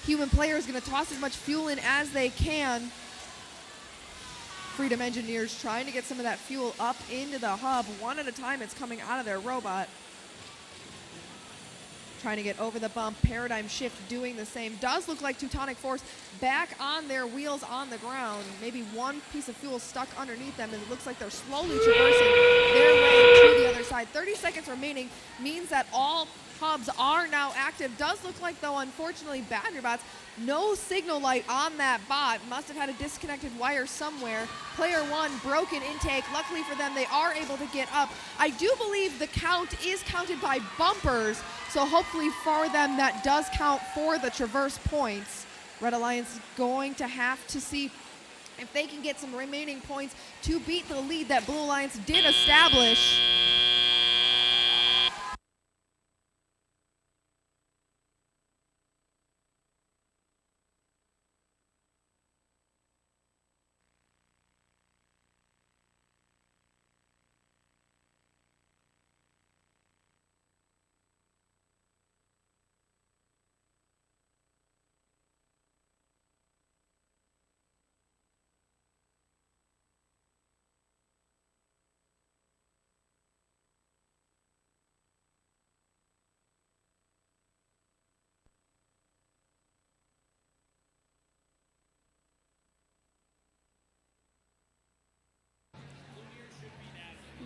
Human player is going to toss as much fuel in as they can. Freedom Engineers trying to get some of that fuel up into the hub. One at a time it's coming out of their robot. Trying to get over the bump. Paradigm Shift doing the same. Does look like Teutonic Force back on their wheels on the ground. Maybe one piece of fuel stuck underneath them, and it looks like they're slowly traversing their way to the other side. 30 seconds remaining means that all hubs are now active. Does look like, though, unfortunately, Badger Bots, no signal light on that bot. Must have had a disconnected wire somewhere. Player one, broken intake. Luckily for them, they are able to get up. I do believe the count is counted by bumpers, so hopefully for them that does count for the traverse points. Red Alliance going to have to see if they can get some remaining points to beat the lead that Blue Alliance did establish.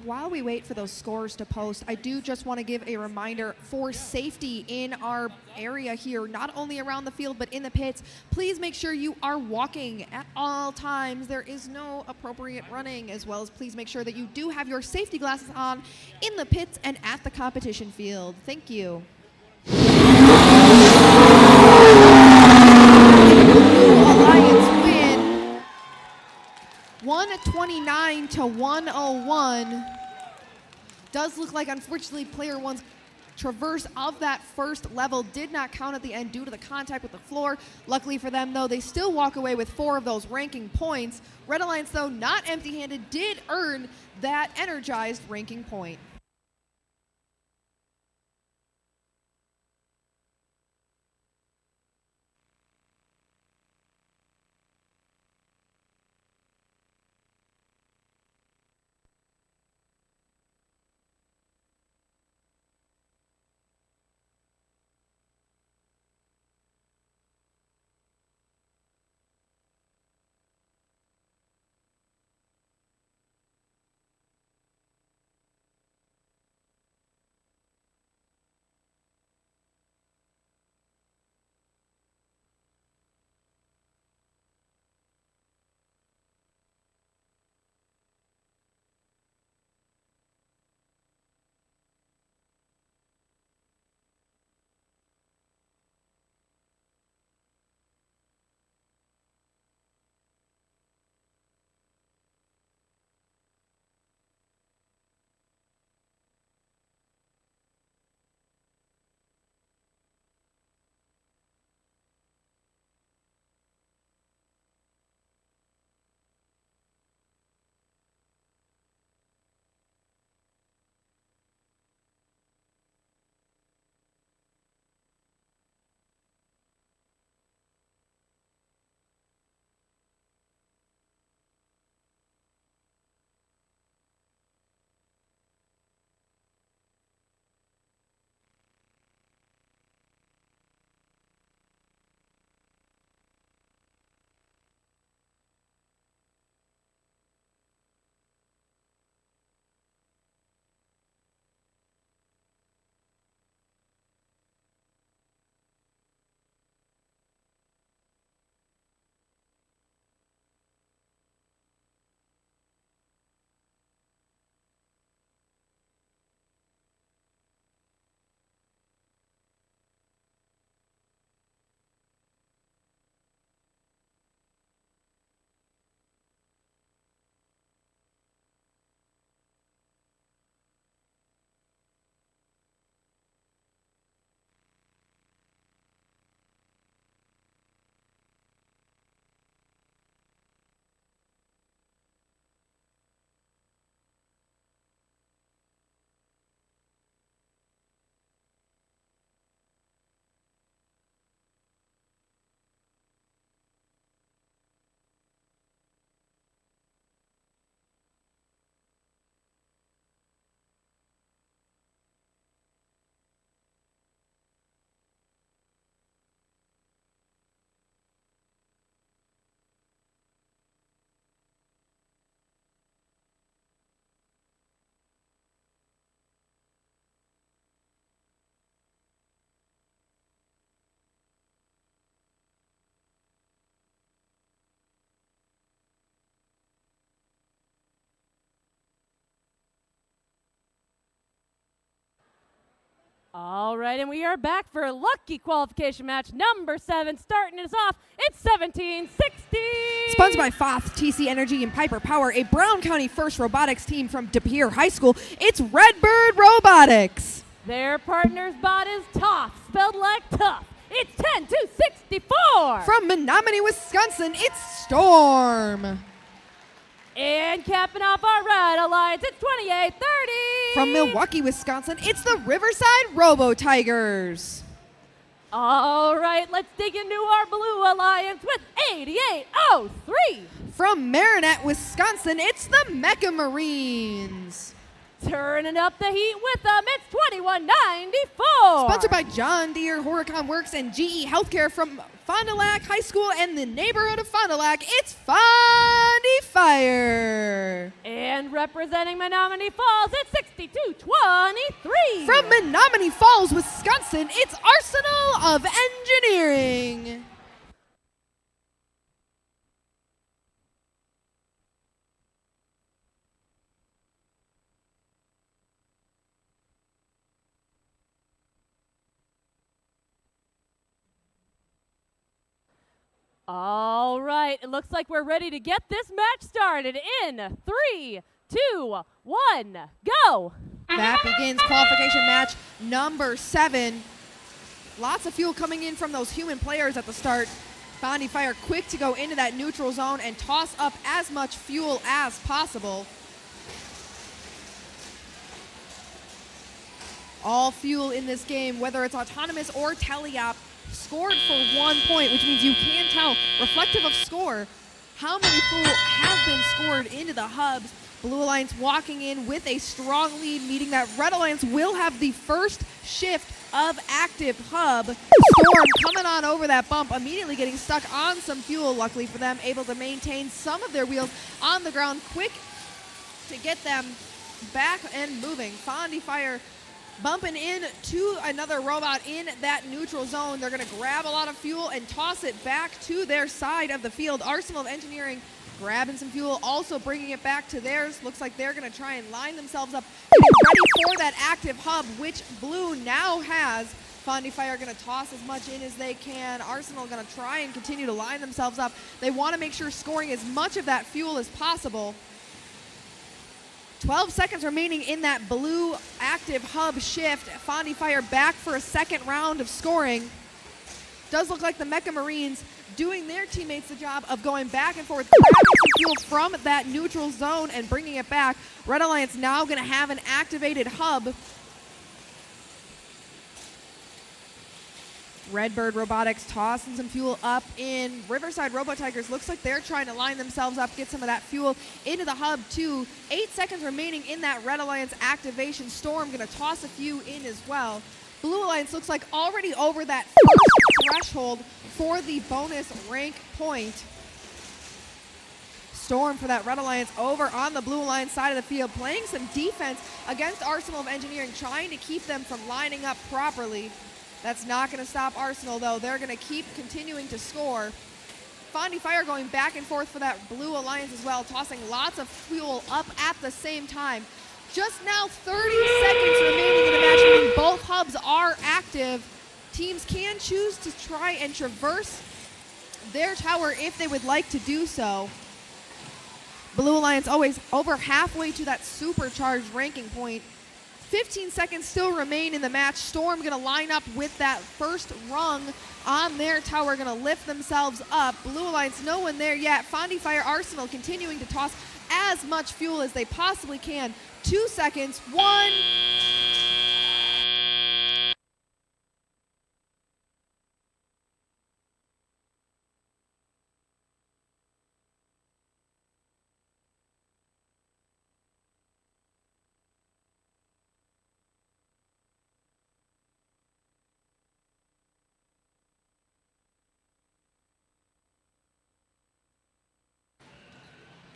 While we wait for those scores to post, I do just want to give a reminder for safety in our area here, not only around the field, but in the pits. Please make sure you are walking at all times. There is no appropriate running, as well as please make sure that you do have your safety glasses on in the pits and at the competition field. Thank you. Alliance win 129 to 101. Does look like, unfortunately, player one's traverse of that first level did not count at the end due to the contact with the floor. Luckily for them, though, they still walk away with 4 of those ranking points. Red Alliance, though, not empty-handed, did earn that energized ranking point. All right, and we are back for lucky qualification match number 7. Starting us off, it's 1760. Sponsored by Foth, TC Energy, and Piper Power, a Brown County First Robotics team from De Pere High School. It's Redbird Robotics. Their partner's bot is tough, spelled like tough. It's 10-2-64. From Menominee, Wisconsin, it's Storm. And capping off our Red Alliance, it's 28-30. From Milwaukee, Wisconsin, it's the Riverside Robo Tigers. All right, let's dig into our Blue Alliance with 8803. From Marinette, Wisconsin, it's the Mecha Marines. Turning up the heat with them, it's 2194. Sponsored by John Deere, Horicon Works, and GE Healthcare from Fond du Lac High School and the neighborhood of Fond du Lac, it's Fondy Fire. And representing Menominee Falls, it's 6223. From Menominee Falls, Wisconsin, it's Arsenal of Engineering. All right, it looks like we're ready to get this match started in 3, 2, 1, go. That begins qualification match number 7. Lots of fuel coming in from those human players at the start. Fondy Fire quick to go into that neutral zone and toss up as much fuel as possible. All fuel in this game, whether it's autonomous or teleop, scored for 1 point, which means you can tell, reflective of score, how many fuel have been scored into the hubs. Blue Alliance walking in with a strong lead, meaning that Red Alliance will have the first shift of active hub. Storm coming on over that bump, immediately getting stuck on some fuel. Luckily for them, able to maintain some of their wheels on the ground, quick to get them back and moving. Fondy Fire bumping into another robot in that neutral zone. They're going to grab a lot of fuel and toss it back to their side of the field. Arsenal of Engineering grabbing some fuel, also bringing it back to theirs. Looks like they're going to try and line themselves up, getting ready for that active hub, which Blue now has. Fondy Fire going to toss as much in as they can. Arsenal going to try and continue to line themselves up. They want to make sure scoring as much of that fuel as possible. 12 seconds remaining in that blue active hub shift. Fondy Fire back for a second round of scoring. Does look like the Mecha Marines doing their teammates the job of going back and forth, grabbing some fuel from that neutral zone and bringing it back. Red Alliance now going to have an activated hub. Redbird Robotics tossing some fuel up in. Riverside Robo Tigers looks like they're trying to line themselves up, get some of that fuel into the hub too. 8 seconds remaining in that Red Alliance activation. Storm going to toss a few in as well. Blue Alliance looks like already over that first threshold for the bonus rank point. Storm for that Red Alliance over on the Blue Alliance side of the field, playing some defense against Arsenal of Engineering, trying to keep them from lining up properly. That's not going to stop Arsenal, though. They're going to keep continuing to score. Fondy Fire going back and forth for that Blue Alliance as well, tossing lots of fuel up at the same time. Just now 30 seconds remaining in the match, meaning both hubs are active. Teams can choose to try and traverse their tower if they would like to do so. Blue Alliance always over halfway to that supercharged ranking point. 15 seconds still remain in the match. Storm going to line up with that first rung on their tower, going to lift themselves up. Blue Alliance no one there yet. Fondy Fire Arsenal continuing to toss as much fuel as they possibly can. 2 seconds, 1.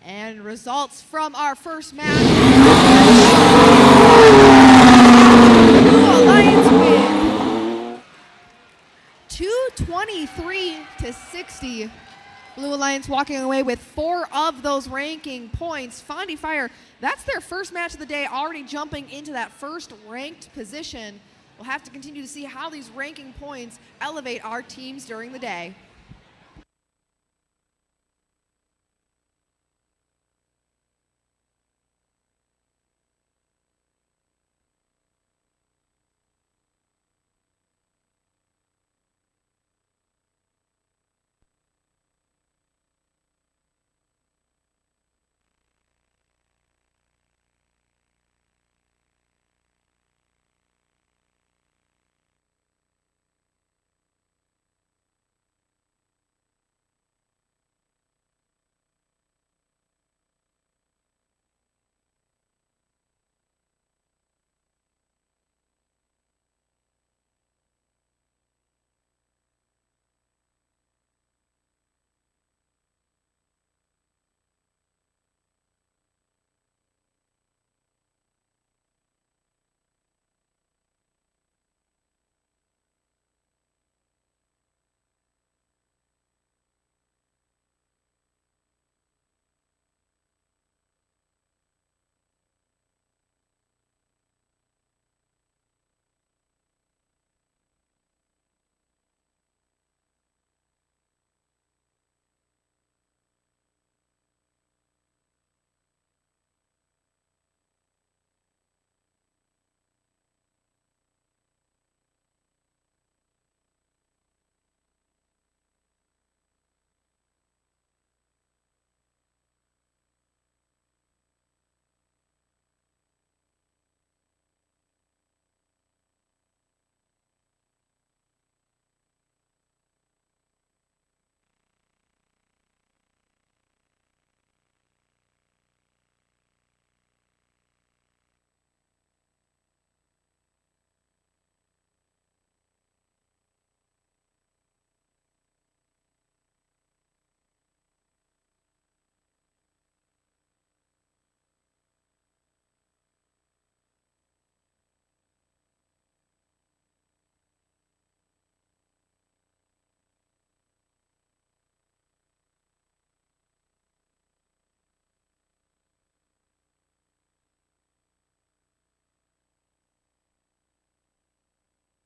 And results from our first match. Blue Alliance win 223-60. Blue Alliance walking away with 4 of those ranking points. Fondy Fire, that's their first match of the day, already jumping into that first ranked position. We'll have to continue to see how these ranking points elevate our teams during the day.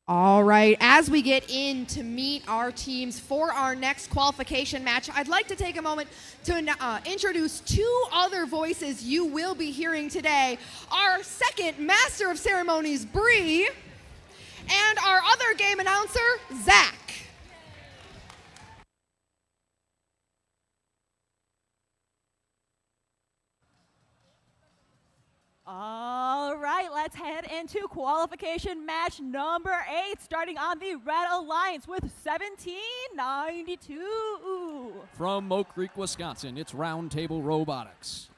All right, as we get in to meet our teams for our next qualification match, I'd like to take a moment to introduce two other voices you will be hearing today. Our second Master of Ceremonies, Bree, and our other game announcer, Zach. All right, let's head into qualification match number 8, starting on the Red Alliance with 1792. From Oak Creek, Wisconsin, it's Roundtable Robotics.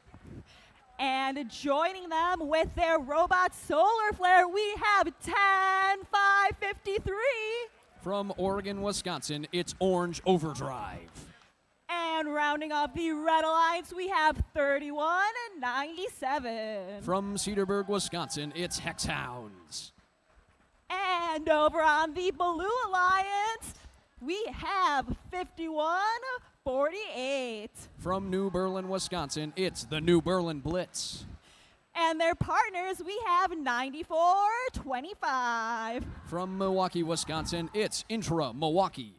And joining them with their robot Solar Flare, we have 10553. From Oregon, Wisconsin, it's Orange Overdrive. And rounding off the Red Alliance, we have 3197. From Cedarburg, Wisconsin, it's Hexhounds. And over on the Blue Alliance, we have 5148. From New Berlin, Wisconsin, it's the New Berlin Blitz. And their partners, we have 9425. From Milwaukee, Wisconsin, it's Intra Milwaukee.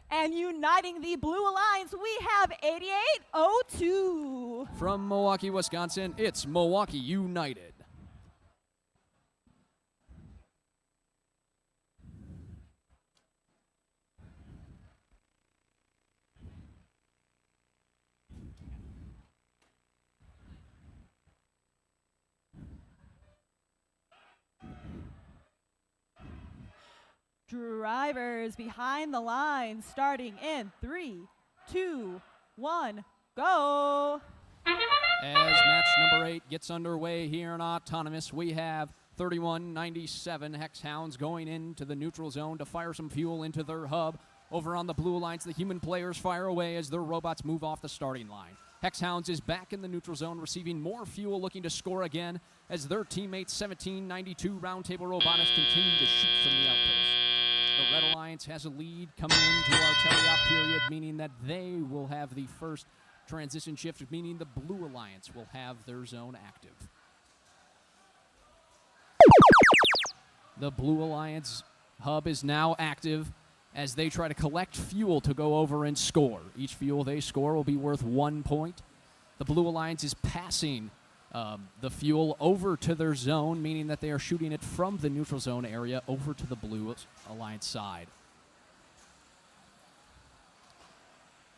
And uniting the Blue Alliance, we have 8802. From Milwaukee, Wisconsin, it's Milwaukee United. Drivers behind the line, starting in 3, 2, 1, go. As match number 8 gets underway here in Autonomous, we have 3197 Hexhounds going into the neutral zone to fire some fuel into their hub. Over on the Blue Alliance, the human players fire away as their robots move off the starting line. Hexhounds is back in the neutral zone, receiving more fuel, looking to score again as their teammates 1792 Roundtable Robotics continue to shoot from the outpost. The Red Alliance has a lead coming into our teleop period, meaning that they will have the first transition shift, meaning the Blue Alliance will have their zone active. The Blue Alliance hub is now active as they try to collect fuel to go over and score. Each fuel they score will be worth 1 point. The Blue Alliance is passing the fuel over to their zone, meaning that they are shooting it from the neutral zone area over to the Blue Alliance side.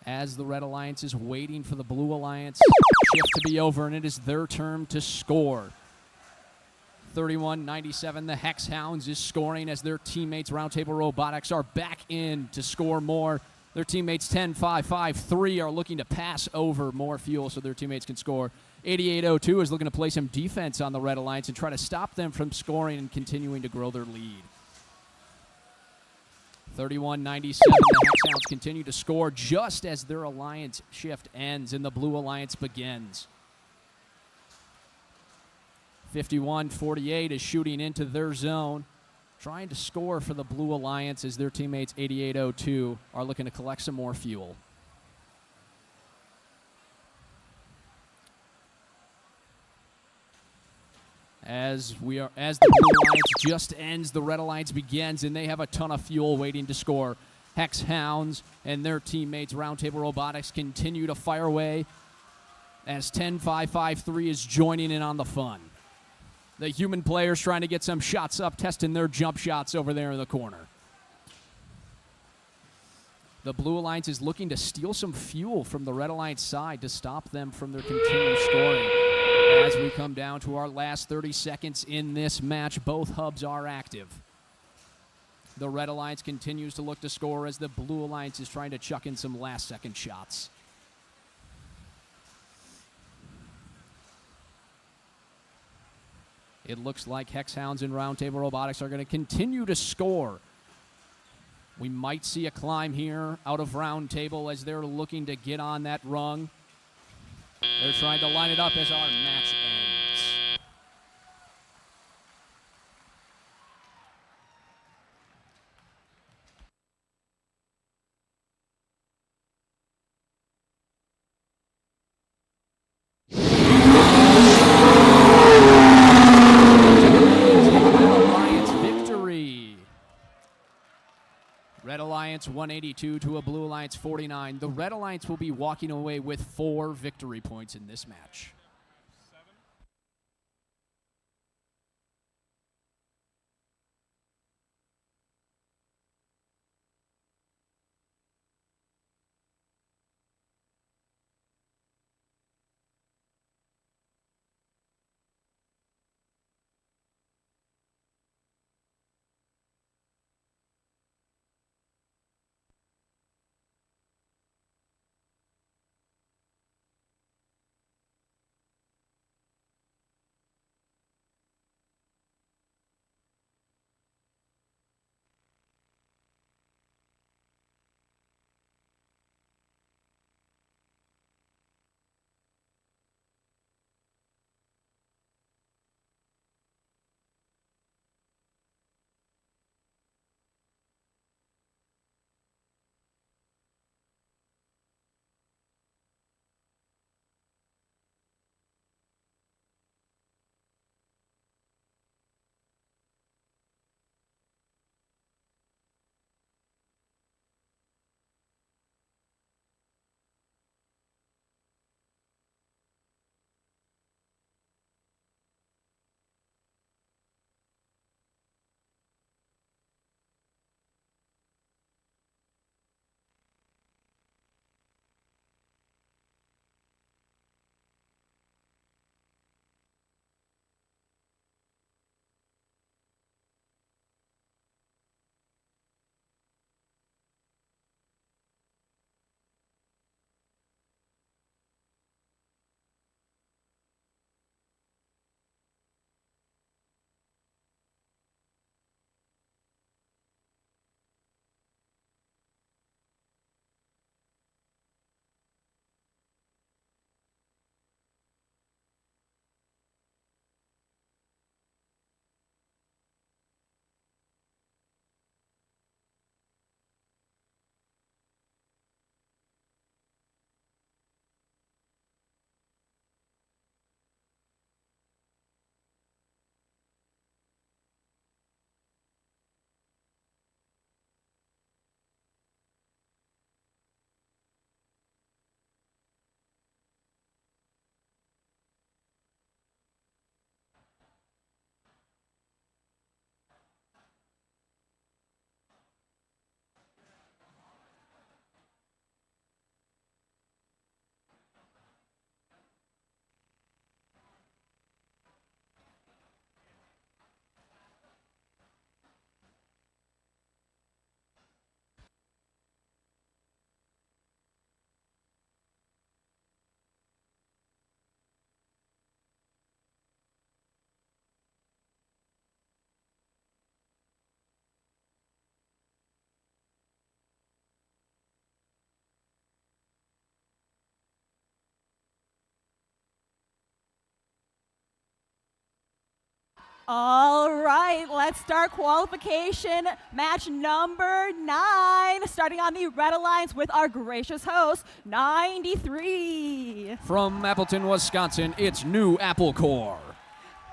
As the Red Alliance is waiting for the Blue Alliance shift to be over, and it is their turn to score. 31-97, the Hex Hounds is scoring as their teammates Roundtable Robotics are back in to score more. Their teammates 10-5-5-3 are looking to pass over more fuel so their teammates can score. 8802 is looking to play some defense on the Red Alliance and try to stop them from scoring and continuing to grow their lead. 31-97, the Hex Hounds continue to score just as their alliance shift ends and the Blue Alliance begins. 51-48 is shooting into their zone, trying to score for the Blue Alliance as their teammates 8802 are looking to collect some more fuel. As the Blue Alliance just ends, the Red Alliance begins, and they have a ton of fuel waiting to score. Hex Hounds and their teammates Roundtable Robotics continue to fire away as 10-5-5-3 is joining in on the fun. The human players trying to get some shots up, testing their jump shots over there in the corner. The Blue Alliance is looking to steal some fuel from the Red Alliance side to stop them from their continued scoring. As we come down to our last 30 seconds in this match, both hubs are active. The Red Alliance continues to look to score as the Blue Alliance is trying to chuck in some last-second shots. It looks like Hex Hounds and Roundtable Robotics are going to continue to score. We might see a climb here out of Roundtable as they're looking to get on that rung. They're trying to line it up as our match ends. Alliance victory. Red Alliance 182 to a Blue Alliance 49. The Red Alliance will be walking away with 4 victory points in this match. All right, let's start qualification match number 9, starting on the Red Alliance with our gracious host, 93. From Appleton, Wisconsin, it's New Apple Core.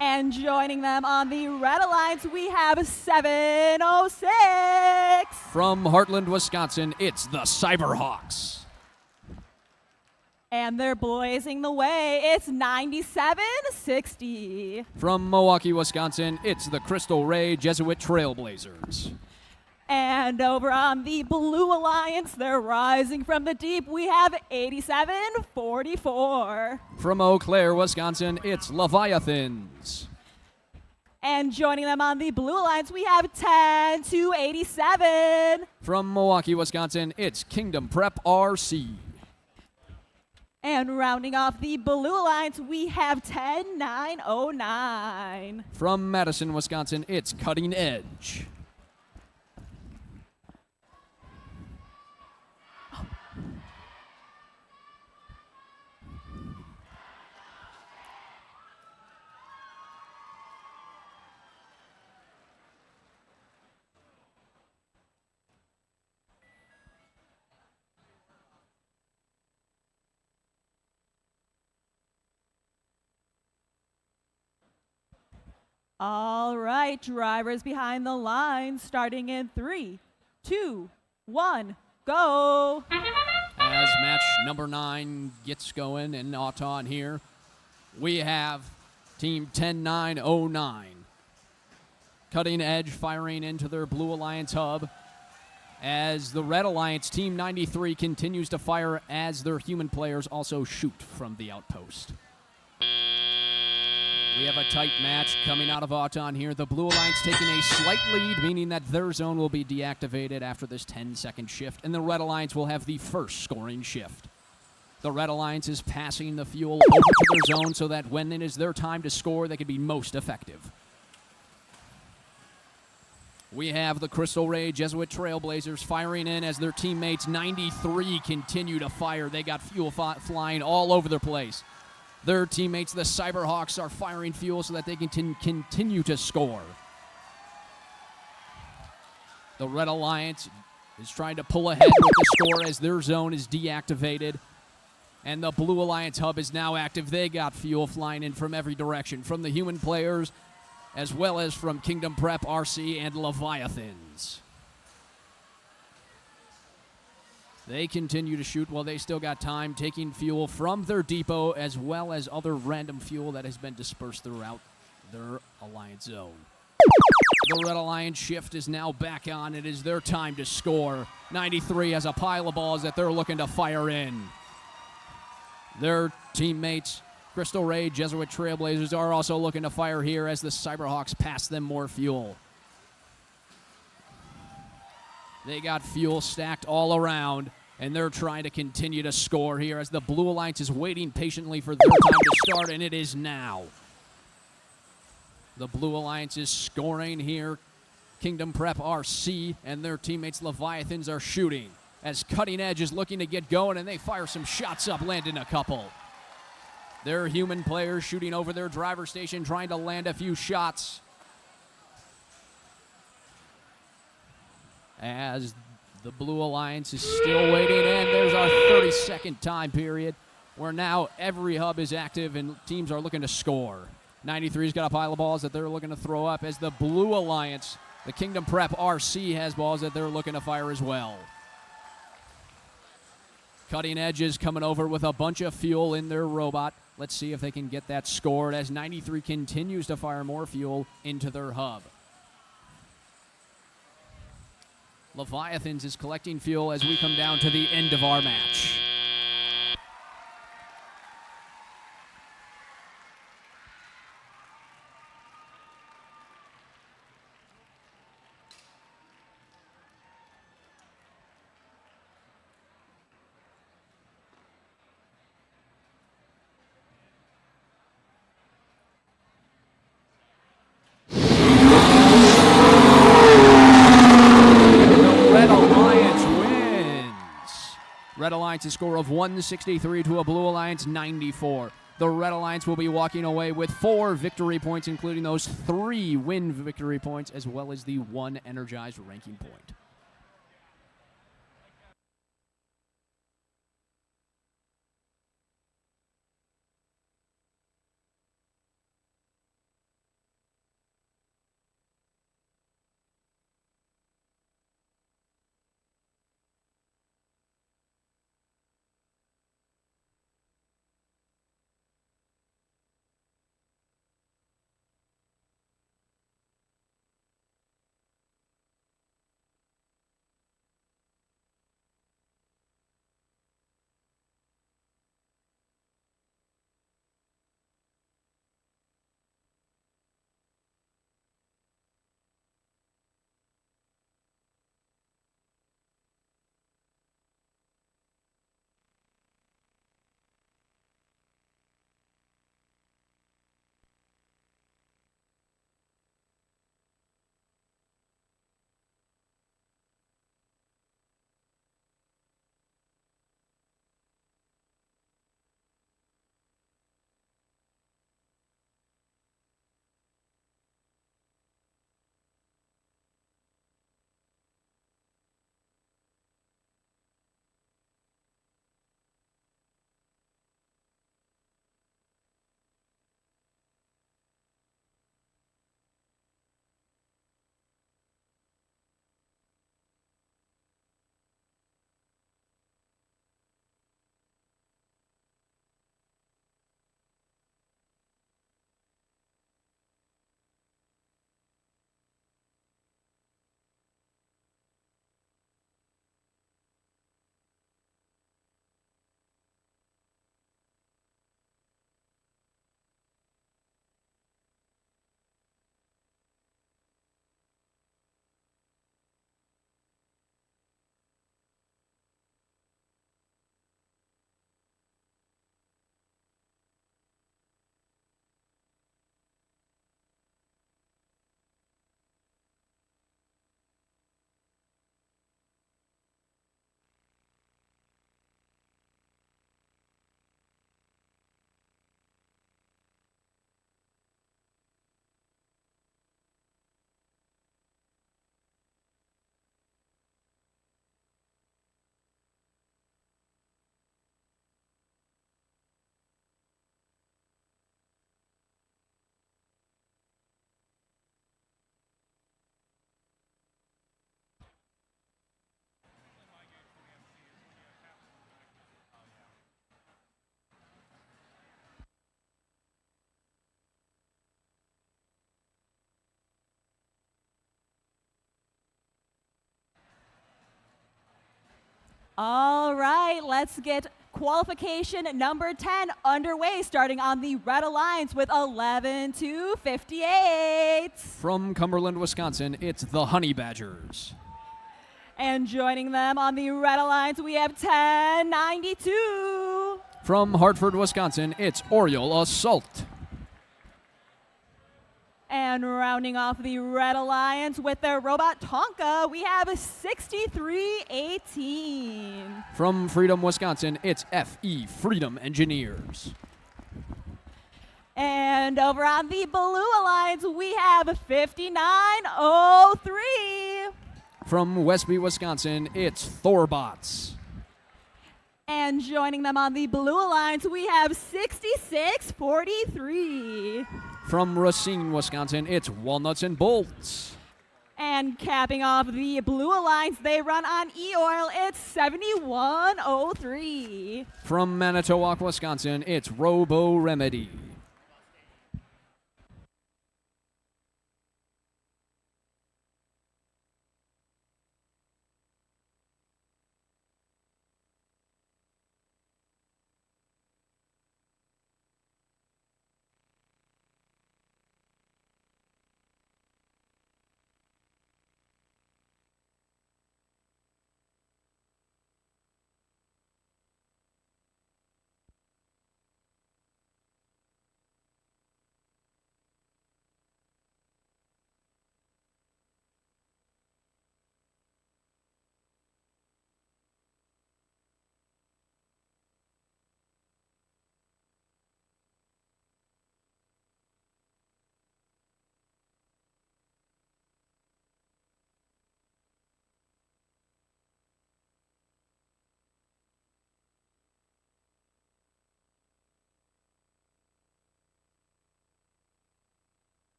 And joining them on the Red Alliance, we have 706. From Heartland, Wisconsin, it's the Cyberhawks. And they're blazing the way. It's 9760. From Milwaukee, Wisconsin, it's the Crystal Ray Jesuit Trailblazers. And over on the Blue Alliance, they're rising from the deep. We have 8744. From Eau Claire, Wisconsin, it's Leviathans. And joining them on the Blue Alliance, we have 10287. From Milwaukee, Wisconsin, it's Kingdom Prep RC. And rounding off the Blue Alliance, we have 10909. From Madison, Wisconsin, it's Cutting Edge. All right, drivers behind the line, starting in 3, 2, 1, go. As match number 9 gets going and Auton here, we have Team 10909. Cutting Edge firing into their Blue Alliance hub as the Red Alliance Team 93 continues to fire as their human players also shoot from the outpost. We have a tight match coming out of Auton here. The Blue Alliance taking a slight lead, meaning that their zone will be deactivated after this 10-second shift, and the Red Alliance will have the first scoring shift. The Red Alliance is passing the fuel over to their zone so that when it is their time to score, they can be most effective. We have the Crystal Ray Jesuit Trailblazers firing in as their teammates 93 continue to fire. They got fuel flying all over the place. Their teammates, the Cyberhawks, are firing fuel so that they can continue to score. The Red Alliance is trying to pull ahead with the score as their zone is deactivated. And the Blue Alliance hub is now active. They got fuel flying in from every direction, from the human players as well as from Kingdom Prep, RC, and Leviathans. They continue to shoot while they still got time, taking fuel from their depot as well as other random fuel that has been dispersed throughout their Alliance zone. The Red Alliance shift is now back on. It is their time to score. 93 has a pile of balls that they're looking to fire in. Their teammates, Crystal Ray, Jesuit Trailblazers, are also looking to fire here as the Cyberhawks pass them more fuel. They got fuel stacked all around, and they're trying to continue to score here as the Blue Alliance is waiting patiently for their time to start, and it is now. The Blue Alliance is scoring here. Kingdom Prep RC and their teammates Leviathans are shooting as Cutting Edge is looking to get going, and they fire some shots up, landing a couple. Their human players shooting over their driver station, trying to land a few shots. As the Blue Alliance is still waiting, and there's our 30-second time period where now every hub is active and teams are looking to score. 93's got a pile of balls that they're looking to throw up as the Blue Alliance, the Kingdom Prep RC, has balls that they're looking to fire as well. Cutting Edge is coming over with a bunch of fuel in their robot. Let's see if they can get that scored as 93 continues to fire more fuel into their hub. Leviathans is collecting fuel as we come down to the end of our match. Red Alliance a score of 163 to a Blue Alliance 94. The Red Alliance will be walking away with 4 victory points, including those 3 win victory points, as well as the 1 energized ranking point. All right, let's get qualification number 10 underway, starting on the Red Alliance with 11 to 58. From Cumberland, Wisconsin, it's the Honey Badgers. And joining them on the Red Alliance, we have 1092. From Hartford, Wisconsin, it's Oriole Assault. And rounding off the Red Alliance with their robot Tonka, we have 6318. From Freedom, Wisconsin, it's FE Freedom Engineers. And over on the Blue Alliance, we have 5903. From Westby, Wisconsin, it's Thorbots. And joining them on the Blue Alliance, we have 6643. From Racine, Wisconsin, it's Walnuts and Bolts. And capping off the Blue Alliance, they run on E-Oil, it's 7103. From Manitowoc, Wisconsin, it's Robo Remedy.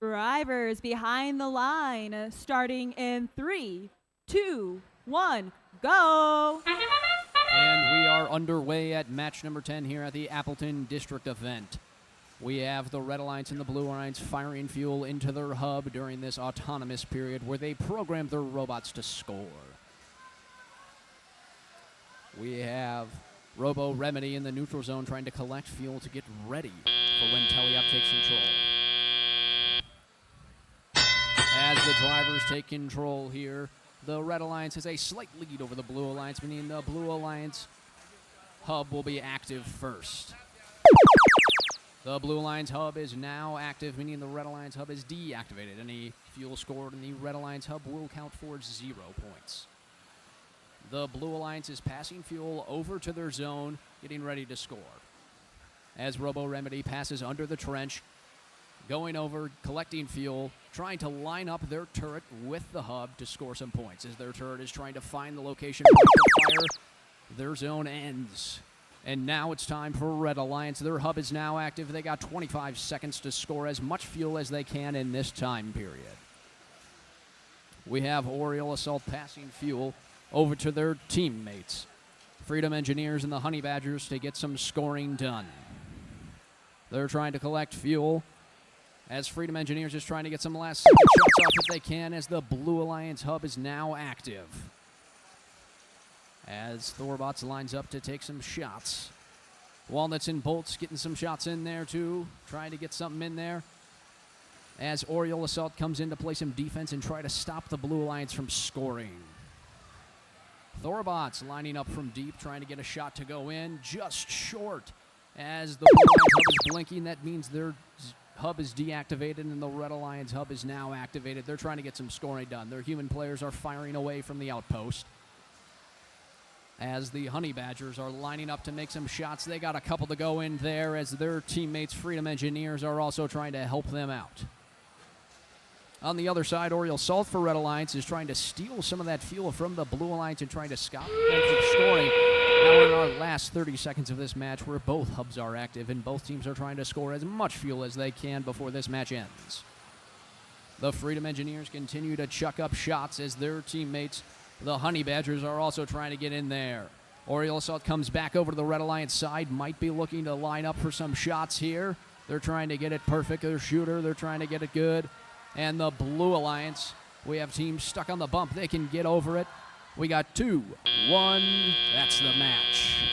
Drivers behind the line, starting in 3, 2, 1, go! And we are underway at match number 10 here at the Appleton District event. We have the Red Alliance and the Blue Alliance firing fuel into their hub during this autonomous period where they program their robots to score. We have Robo Remedy in the neutral zone trying to collect fuel to get ready for when Teleop takes control. As the drivers take control here, the Red Alliance has a slight lead over the Blue Alliance, meaning the Blue Alliance hub will be active first. The Blue Alliance hub is now active, meaning the Red Alliance hub is deactivated. Any fuel scored in the Red Alliance hub will count for 0 points. The Blue Alliance is passing fuel over to their zone, getting ready to score. As Robo Remedy passes under the trench, going over, collecting fuel, trying to line up their turret with the hub to score some points. As their turret is trying to find the location where to fire, their zone ends. And now it's time for Red Alliance. Their hub is now active. They got 25 seconds to score as much fuel as they can in this time period. We have Oriole Assault passing fuel over to their teammates, Freedom Engineers and the Honey Badgers, to get some scoring done. They're trying to collect fuel as Freedom Engineers is trying to get some last second shots off if they can, as the Blue Alliance hub is now active. As Thorbots lines up to take some shots. Walnuts and Bolts getting some shots in there too, trying to get something in there. As Oriole Assault comes in to play some defense and try to stop the Blue Alliance from scoring. Thorbots lining up from deep, trying to get a shot to go in, just short. As the Blue Alliance hub is blinking, that means their hub is deactivated and the Red Alliance hub is now activated. They're trying to get some scoring done. Their human players are firing away from the outpost. As the Honey Badgers are lining up to make some shots, they got a couple to go in there as their teammates, Freedom Engineers, are also trying to help them out. On the other side, Oriole Assault for Red Alliance is trying to steal some of that fuel from the Blue Alliance and trying to stop them from scoring. Now we're in our last 30 seconds of this match where both hubs are active and both teams are trying to score as much fuel as they can before this match ends. The Freedom Engineers continue to chuck up shots as their teammates, the Honey Badgers, are also trying to get in there. Oriole Assault comes back over to the Red Alliance side, might be looking to line up for some shots here. They're trying to get it perfect. Their shooter, they're trying to get it good. And the Blue Alliance, we have teams stuck on the bump. They can get over it. We got 2, 1. That's the match.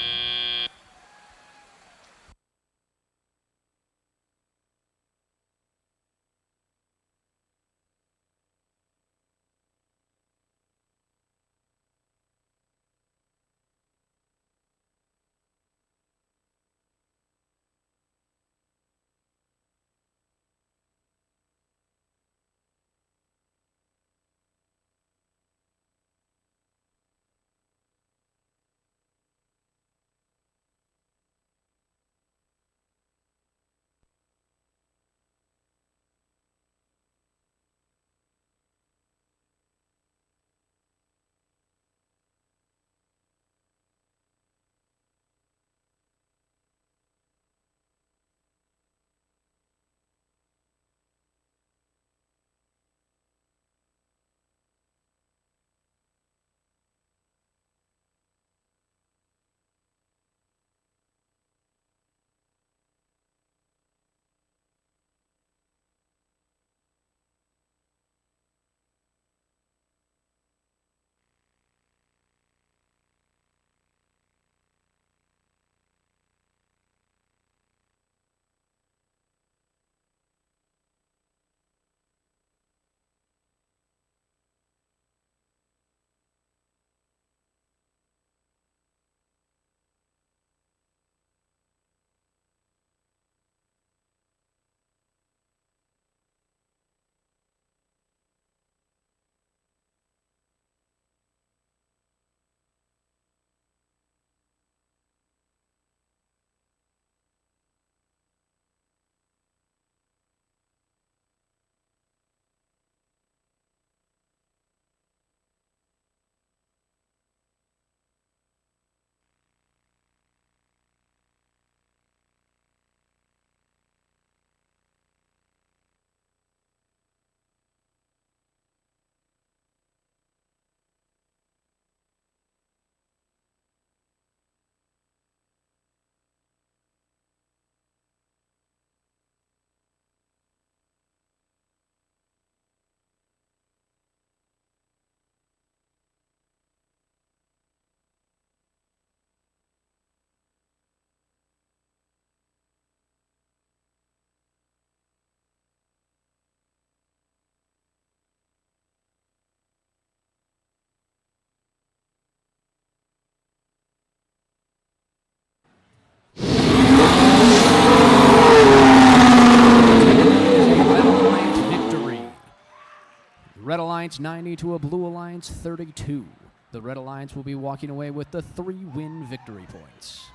Red Alliance 90 to a Blue Alliance 32. The Red Alliance will be walking away with the 3-win victory points.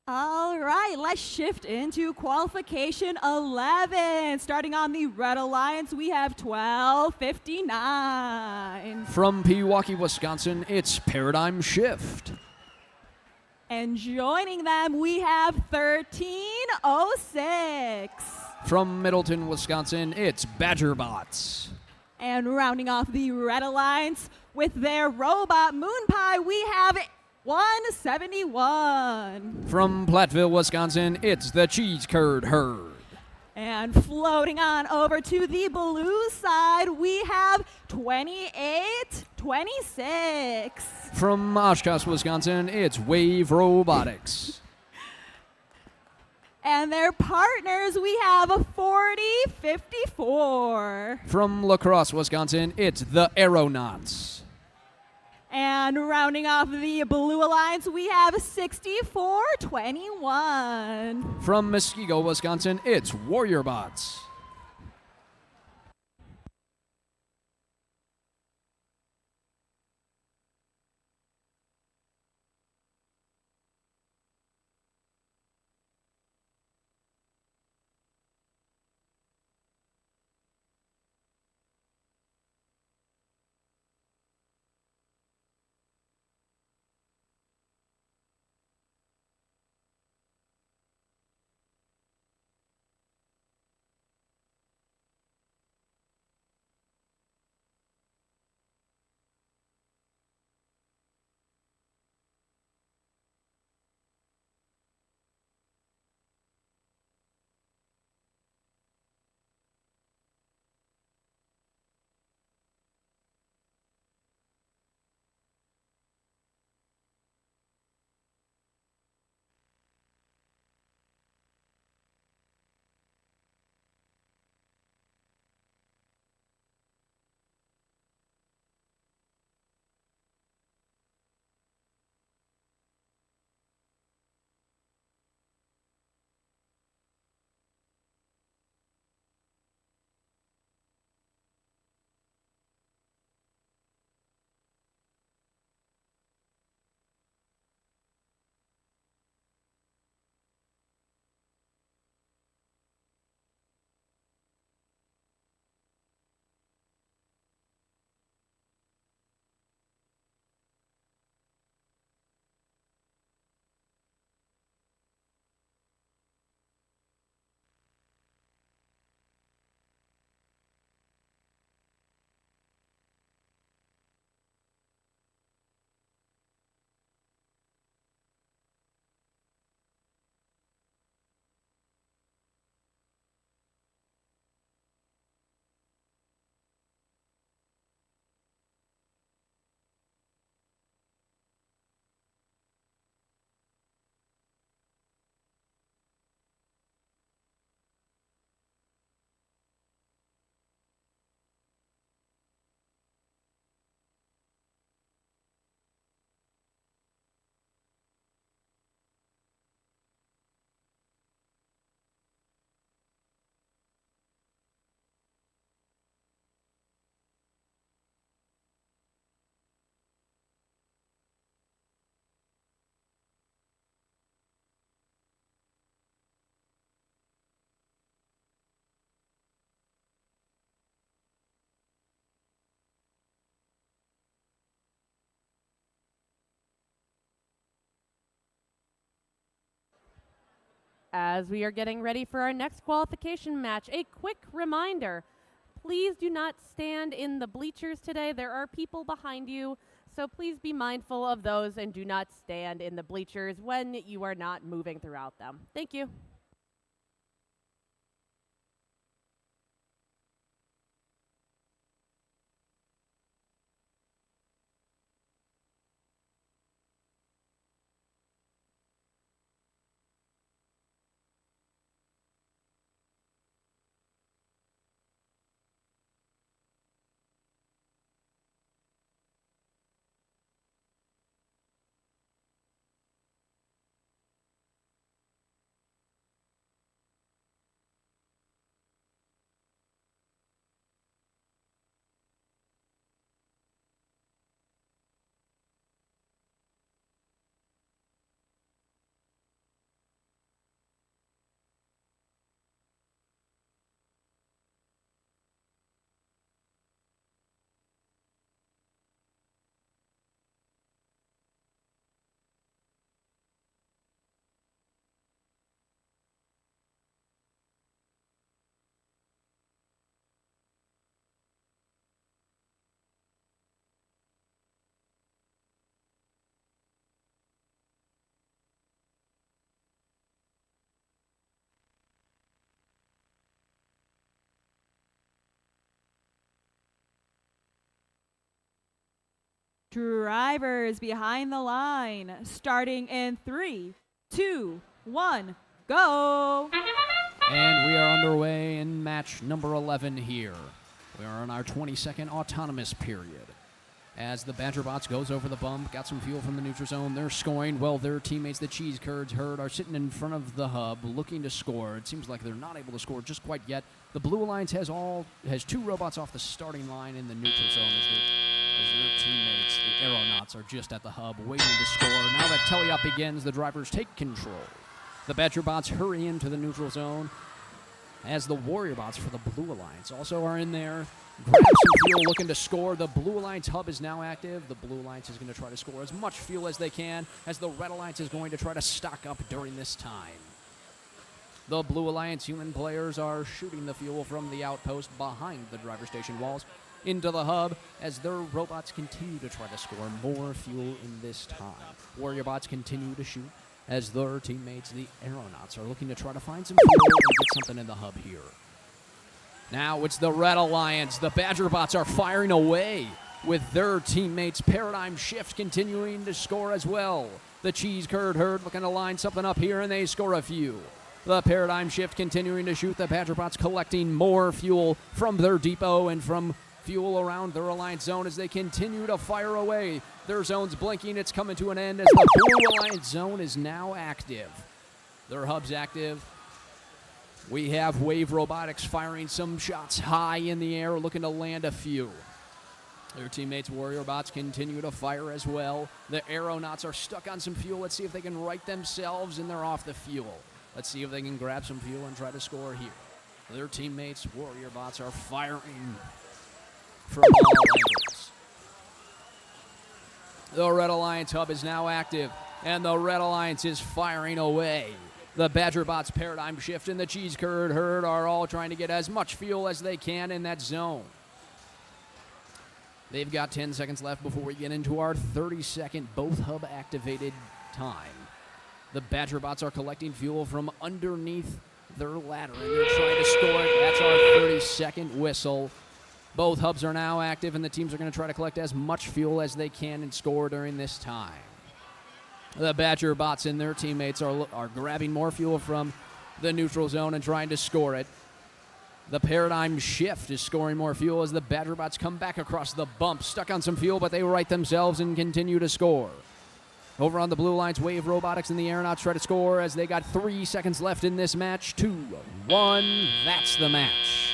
All right, let's shift into qualification 11. Starting on the Red Alliance, we have 12:59. From Pewaukee, Wisconsin, it's Paradigm Shift. And joining them, we have 13:06. From Middleton, Wisconsin, it's Badgerbots. And rounding off the Red Alliance with their robot Moon Pie, we have 171. From Platteville, Wisconsin, it's the Cheese Curd Herd. And floating on over to the blue side, we have 28:26. From Oshkosh, Wisconsin, it's Wave Robotics. And their partners, we have 40:54. From La Crosse, Wisconsin, it's the Aeronauts. And rounding off the Blue Alliance, we have 64:21. From Muskego, Wisconsin, it's Warrior Bots. As we are getting ready for our next qualification match, a quick reminder, please do not stand in the bleachers today. There are people behind you, so please be mindful of those and do not stand in the bleachers when you are not moving throughout them. Thank you. Drivers behind the line, starting in 3, 2, 1, go! And we are underway in match number 11 here. We are in our 22nd autonomous period. As the Badgerbots goes over the bump, got some fuel from the neutral zone. They're scoring. Well, their teammates, the Cheese Curds Herd, are sitting in front of the hub looking to score. It seems like they're not able to score just quite yet. The Blue Alliance has 2 robots off the starting line in the neutral zone as their teammates, the Aeronauts, are just at the hub waiting to score. Now that teleop begins, the drivers take control. The Badgerbots hurry into the neutral zone as the Warrior Bots for the Blue Alliance also are in there. Grab some fuel, looking to score. The Blue Alliance hub is now active. The Blue Alliance is going to try to score as much fuel as they can, as the Red Alliance is going to try to stock up during this time. The Blue Alliance human players are shooting the fuel from the outpost behind the driver station walls into the hub as their robots continue to try to score more fuel in this time. Warrior Bots continue to shoot as their teammates, the Aeronauts, are looking to try to find some fuel and get something in the hub here. Now it's the Red Alliance. The Badgerbots are firing away with their teammates. Paradigm Shift continuing to score as well. The Cheese Curd Herd looking to line something up here, and they score a few. The Paradigm Shift continuing to shoot. The Badgerbots collecting more fuel from their depot and from fuel around their Alliance zone as they continue to fire away. Their zone's blinking. It's coming to an end as the Blue Alliance zone is now active. Their hub's active. We have Wave Robotics firing some shots high in the air, looking to land a few. Their teammates, Warrior Bots, continue to fire as well. The Aeronauts are stuck on some fuel. Let's see if they can right themselves, and they're off the fuel. Let's see if they can grab some fuel and try to score here. Their teammates, Warrior Bots, are firing from all angles. The Red Alliance hub is now active, and the Red Alliance is firing away. The Badgerbots, Paradigm Shift, and the Cheese Curd Herd are all trying to get as much fuel as they can in that zone. They've got 10 seconds left before we get into our 30-second both hub activated time. The Badgerbots are collecting fuel from underneath their ladder, and they're trying to score it. That's our 30-second whistle. Both hubs are now active, and the teams are going to try to collect as much fuel as they can and score during this time. The Badgerbots and their teammates are grabbing more fuel from the neutral zone and trying to score it. The Paradigm Shift is scoring more fuel as the Badgerbots come back across the bump, stuck on some fuel, but they right themselves and continue to score. Over on the Blue Alliance, Wave Robotics and the Aeronauts try to score as they got 3 seconds left in this match. 2, 1, that's the match.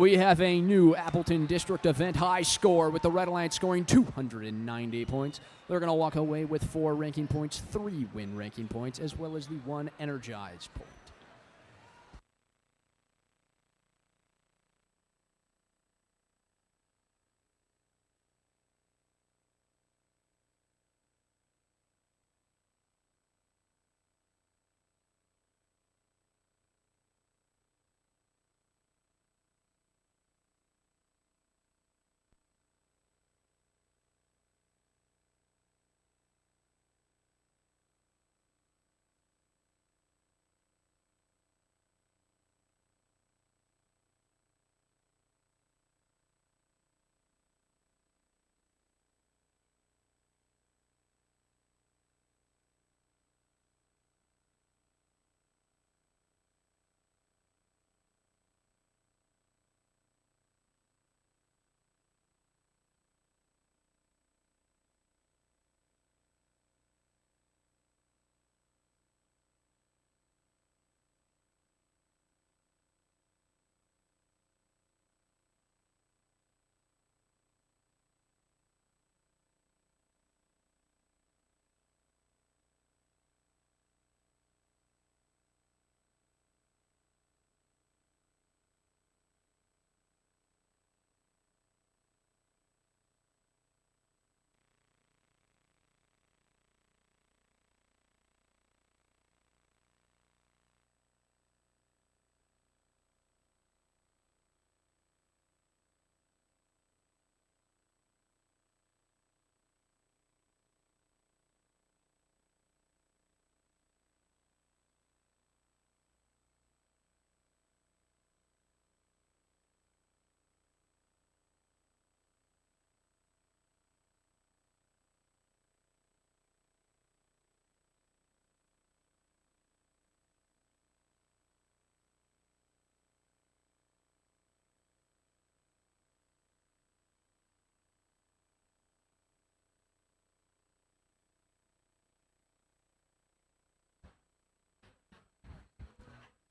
We have a new Appleton District event high score with the Red Alliance scoring 290 points. They're going to walk away with 4 ranking points, 3 win ranking points, as well as the 1 energized point.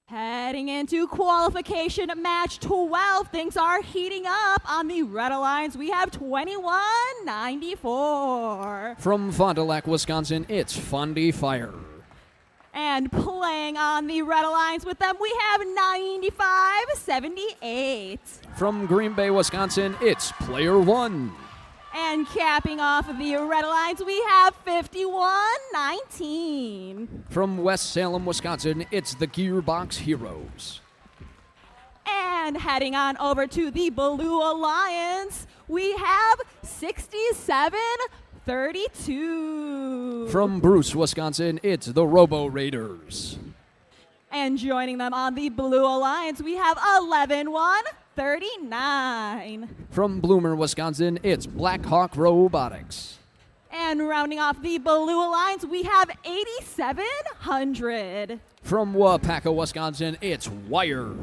Heading into qualification match 12, things are heating up on the Red Alliance. We have 21-94. From Fond du Lac, Wisconsin, it's Fundy Fire. And playing on the Red Alliance with them, we have 95-78. From Green Bay, Wisconsin, it's Player One. And capping off of the Red Alliance, we have 51-19. From West Salem, Wisconsin, it's the Gearbox Heroes. And heading on over to the Blue Alliance, we have 67-32. From Bruce, Wisconsin, it's the Robo Raiders. And joining them on the Blue Alliance, we have 11-1-39. From Bloomer, Wisconsin, it's Black Hawk Robotics. And rounding off the Blue Alliance, we have 8700. From Wapaka, Wisconsin, it's Wire.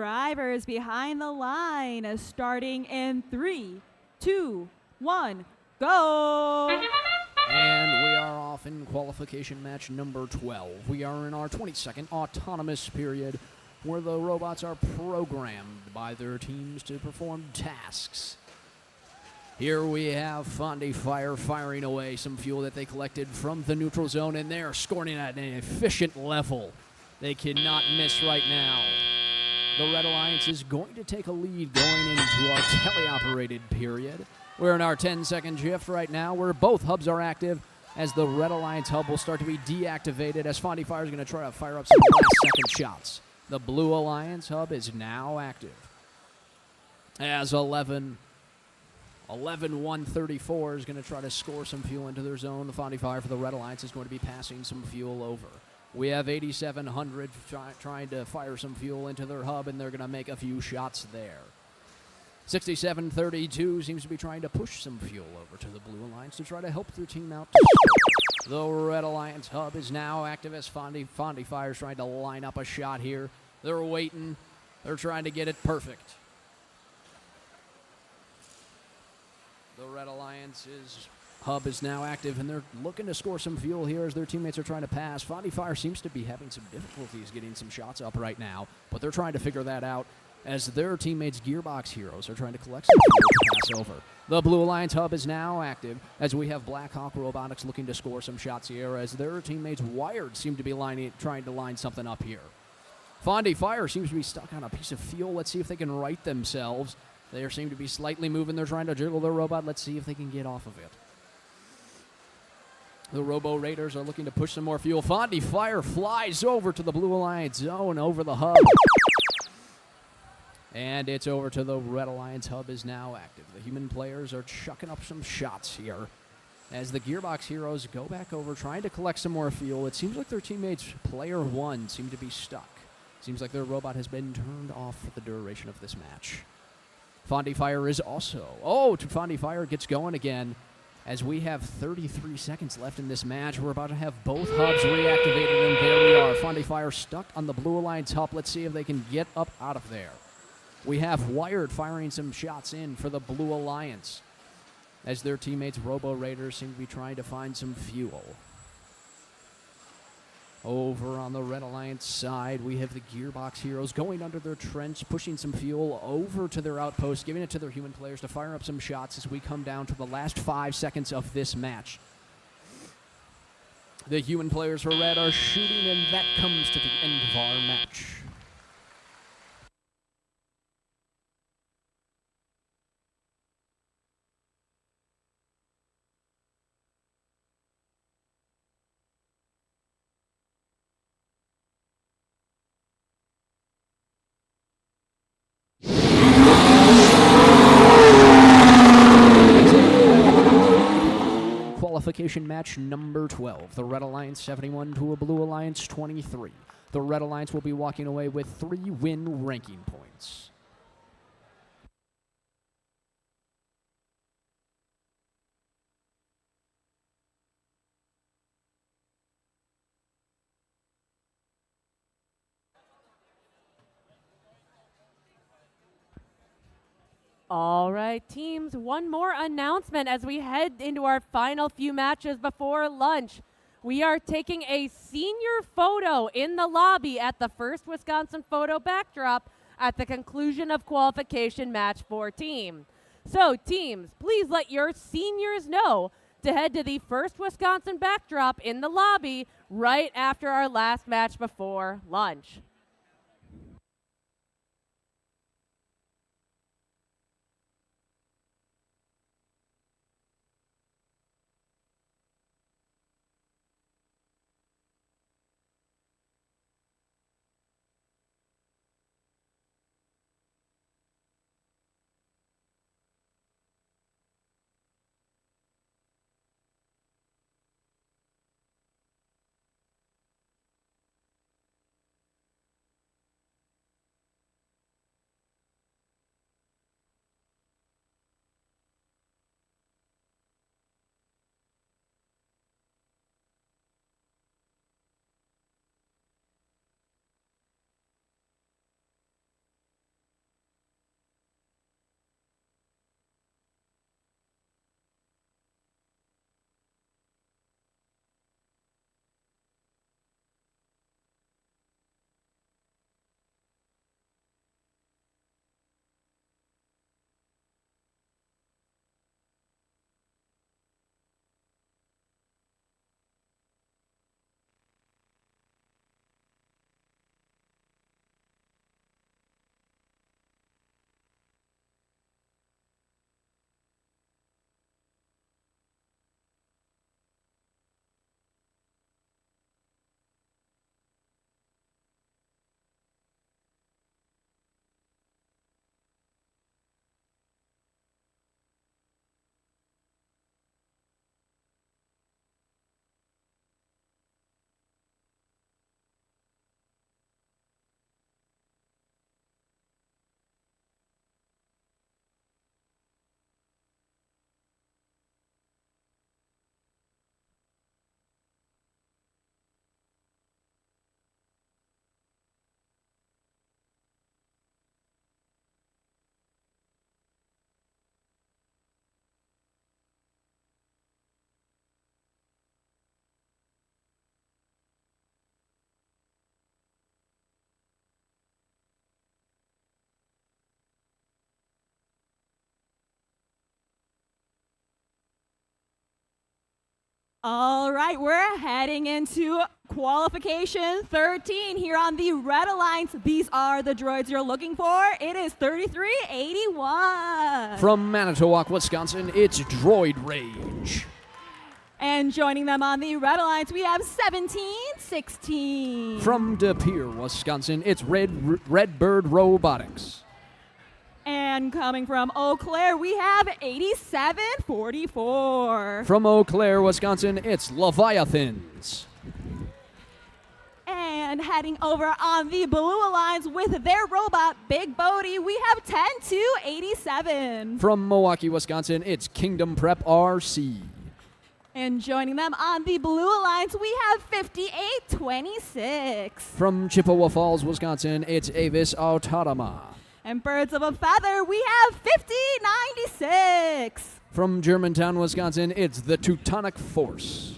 drivers behind the line, starting in 3, 2, 1, go! And we are off in qualification match number 12. We are in our 22nd autonomous period where the robots are programmed by their teams to perform tasks. Here we have Fondy Fire firing away some fuel that they collected from the neutral zone, and they're scoring at an efficient level. They cannot miss right now. The Red Alliance is going to take a lead going into our teleoperated period. We're in our 10-second shift right now where both hubs are active as the Red Alliance hub will start to be deactivated as Fondy Fire is going to try to fire up some last-second shots. The Blue Alliance hub is now active as 11-134 is going to try to score some fuel into their zone. The Fondy Fire for the Red Alliance is going to be passing some fuel over. We have 8700 trying to fire some fuel into their hub, and they're going to make a few shots there. 6732 seems to be trying to push some fuel over to the Blue Alliance to try to help their team out. The Red Alliance hub is now active as Fondy Fire is trying to line up a shot here. They're waiting. They're trying to get it perfect. The Red Alliance's hub is now active, and they're looking to score some fuel here as their teammates are trying to pass. Fondy Fire seems to be having some difficulties getting some shots up right now, but they're trying to figure that out as their teammates' Gearbox Heroes are trying to collect some fuel to pass over. The Blue Alliance hub is now active as we have Black Hawk Robotics looking to score some shots here as their teammates Wired seem to be trying to line something up here. Fondy Fire seems to be stuck on a piece of fuel. Let's see if they can right themselves. They seem to be slightly moving. They're trying to jiggle their robot. Let's see if they can get off of it. The Robo Raiders are looking to push some more fuel. Fondy Fire flies over to the Blue Alliance zone over the hub. And it's over to the Red Alliance hub is now active. The human players are chucking up some shots here as the Gearbox Heroes go back over trying to collect some more fuel. It seems like their teammates, Player 1, seem to be stuck. Seems like their robot has been turned off for the duration of this match. Fondy Fire is also... Fondy Fire gets going again as we have 33 seconds left in this match. We're about to have both hubs reactivated, and there we are. Fondy Fire stuck on the Blue Alliance hub. Let's see if they can get up out of there. We have Wired firing some shots in for the Blue Alliance as their teammates Robo Raiders seem to be trying to find some fuel. Over on the Red Alliance side, we have the Gearbox Heroes going under their trench, pushing some fuel over to their outpost, giving it to their human players to fire up some shots as we come down to the last 5 seconds of this match. The human players for Red are shooting, and that comes to the end of our match. Qualification match number 12. The Red Alliance 71 to a Blue Alliance 23. The Red Alliance will be walking away with 3 win ranking points. All right, teams, one more announcement as we head into our final few matches before lunch. We are taking a senior photo in the lobby at the First Wisconsin Photo Backdrop at the conclusion of qualification match 14. So, teams, please let your seniors know to head to the First Wisconsin Backdrop in the lobby right after our last match before lunch. All right, we're heading into qualification 13 here on the Red Alliance. These are the droids you're looking for. It is 3381. From Manitowoc, Wisconsin, it's Droid Rage. And joining them on the Red Alliance, we have 1716. From De Pere, Wisconsin, it's Redbird Robotics. And coming from Eau Claire, we have 8744. From Eau Claire, Wisconsin, it's Leviathans. And heading over on the Blue Alliance with their robot, Big Bodie, we have 10287. From Milwaukee, Wisconsin, it's Kingdom Prep RC. And joining them on the Blue Alliance, we have 5826. From Chippewa Falls, Wisconsin, it's Avis Autotoma. And Birds of a Feather, we have 5096. From Germantown, Wisconsin, it's the Teutonic Force.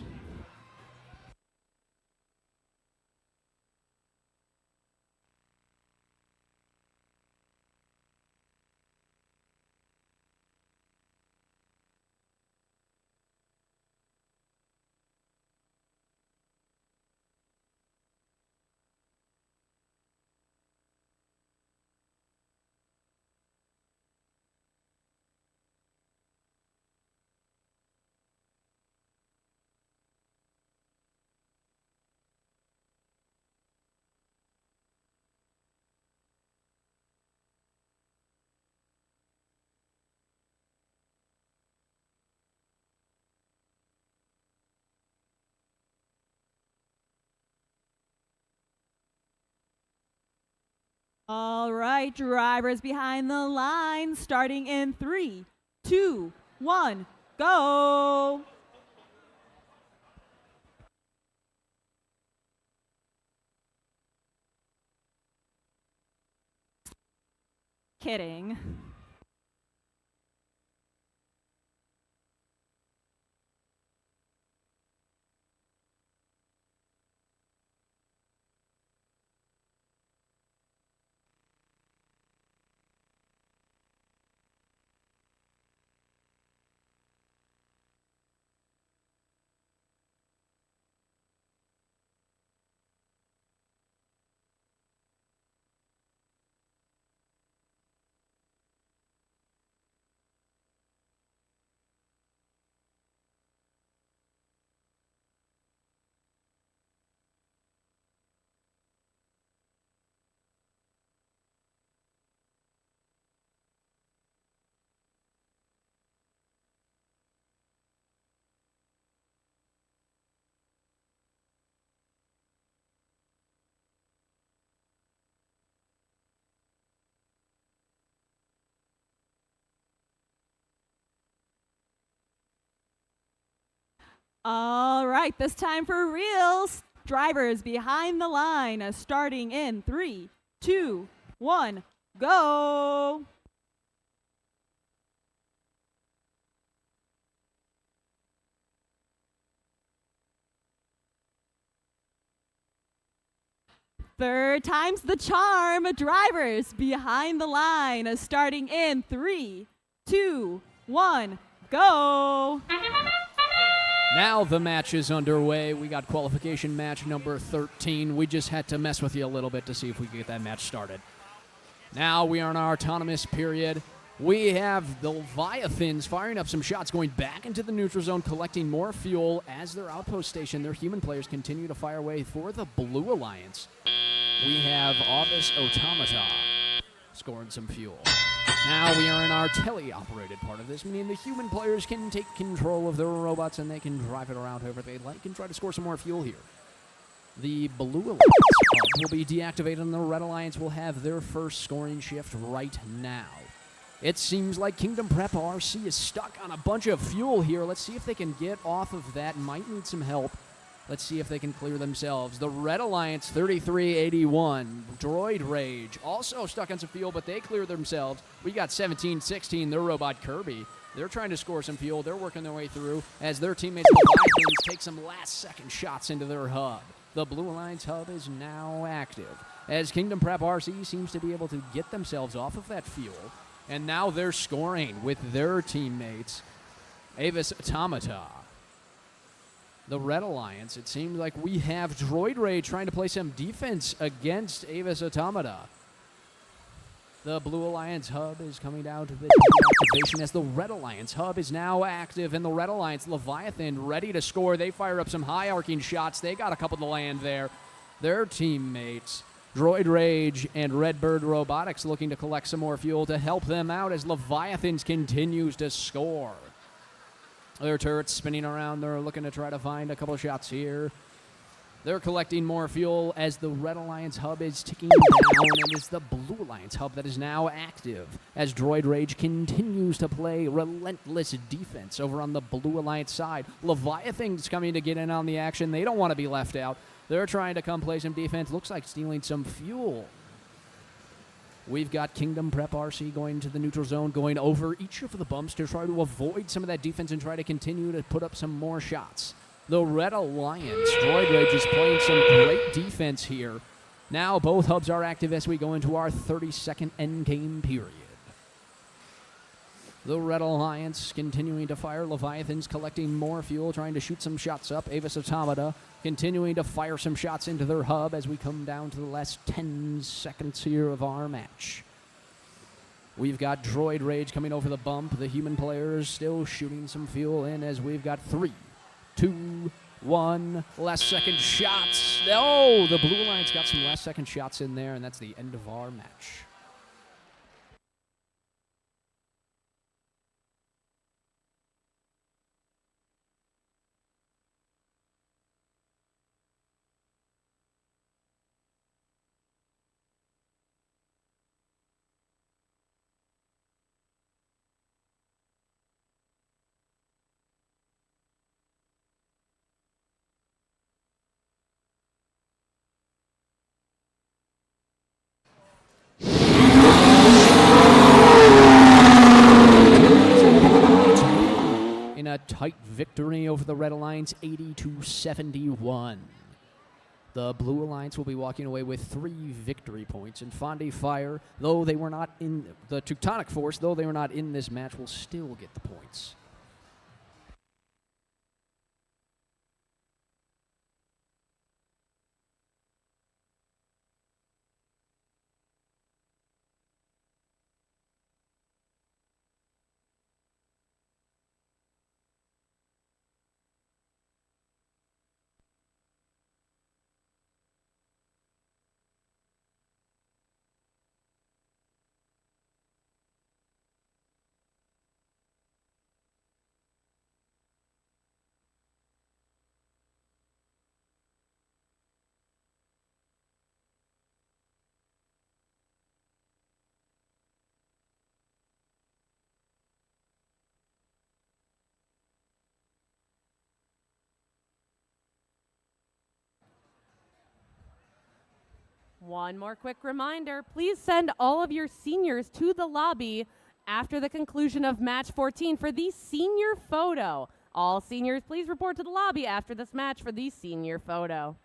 All right, drivers behind the line, starting in 3, 2, 1, go. Kidding. All right, this time for reals. Drivers behind the line, starting in 3, 2, 1, go. Third time's the charm. Drivers behind the line, starting in 3, 2, 1, go. Now the match is underway. We got qualification match number 13. We just had to mess with you a little bit to see if we could get that match started. Now we are in our autonomous period. We have the Leviathans firing up some shots, going back into the neutral zone, collecting more fuel as their outpost station. Their human players continue to fire away for the Blue Alliance. We have Avis Automata scoring some fuel. Now we are in our tele-operated part of this, meaning the human players can take control of their robots and they can drive it around however they like and try to score some more fuel here. The Blue Alliance will be deactivated and the Red Alliance will have their first scoring shift right now. It seems like Kingdom Prep RC is stuck on a bunch of fuel here. Let's see if they can get off of that. Might need some help. Let's see if they can clear themselves. The Red Alliance, 3381. Droid Rage, also stuck on some fuel, but they clear themselves. We got 1716, their robot Kirby. They're trying to score some fuel. They're working their way through as their teammates, the Vikings, take some last-second shots into their hub. The Blue Alliance hub is now active as Kingdom Prep RC seems to be able to get themselves off of that fuel. And now they're scoring with their teammates. Avis Automata the Red Alliance, it seems like we have Droid Ray trying to play some defense against Avis Automata. The Blue Alliance hub is coming down to the activation as the Red Alliance hub is now active, and the Red Alliance Leviathan ready to score. They fire up some high arcing shots. They got a couple to land there. Their teammates, Droid Rage and Redbird Robotics, looking to collect some more fuel to help them out as Leviathans continues to score. Their turrets spinning around. They're looking to try to find a couple of shots here. They're collecting more fuel as the Red Alliance hub is ticking down, and it's the Blue Alliance hub that is now active as Droid Rage continues to play relentless defense over on the Blue Alliance side. Leviathan's coming to get in on the action. They don't want to be left out. They're trying to come play some defense. Looks like stealing some fuel. We've got Kingdom Prep RC going to the neutral zone, going over each of the bumps to try to avoid some of that defense and try to continue to put up some more shots. The Red Alliance, Droid Rage is playing some great defense here. Now both hubs are active as we go into our 30-second endgame period. The Red Alliance continuing to fire. Leviathans collecting more fuel, trying to shoot some shots up. Avis Automata continuing to fire some shots into their hub as we come down to the last 10 seconds here of our match. We've got Droid Rage coming over the bump. The human players still shooting some fuel in as we've got 3, 2, 1. Last second shots. Oh, the Blue Alliance got some last second shots in there, and that's the end of our match. In a tight victory over the Red Alliance, 80-71. The Blue Alliance will be walking away with 3 victory points, and Fondi Fire, though they were not in the Teutonic Force, though they were not in this match, will still get the points. One more quick reminder, please send all of your seniors to the lobby after the conclusion of match 14 for the senior photo. All seniors, please report to the lobby after this match for the senior photo.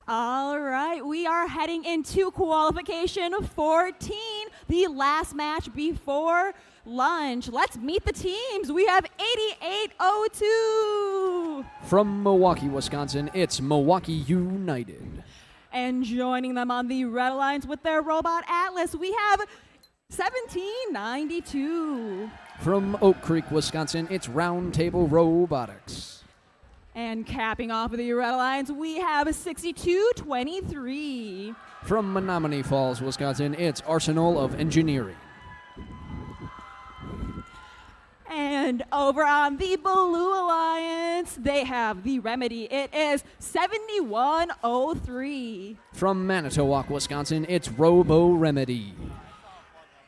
All right, we are heading into qualification 14, the last match before lunch. Let's meet the teams. We have 8802. From Milwaukee, Wisconsin, it's Milwaukee United. And joining them on the Red Alliance with their Robot Atlas, we have 1792. From Oak Creek, Wisconsin, it's Round Table Robotics. And capping off the Red Alliance, we have 6223. From Menominee Falls, Wisconsin, it's Arsenal of Engineering. And over on the Blue Alliance, they have the Remedy. It is 7103. From Manitowoc, Wisconsin, it's Robo Remedy.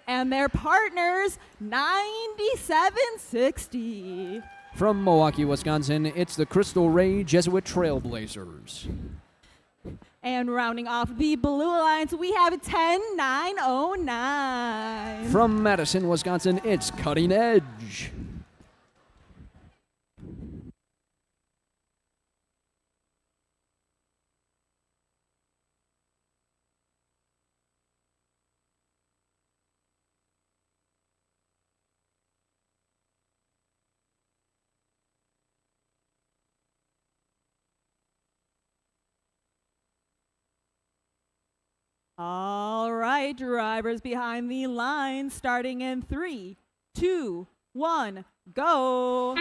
And their partners, 9760. From Milwaukee, Wisconsin, it's the Crystal Ray Jesuit Trailblazers. And rounding off the Blue Alliance, we have 10909. From Madison, Wisconsin, it's Cutting Edge. All right, drivers behind the line, starting in 3, 2, 1, go.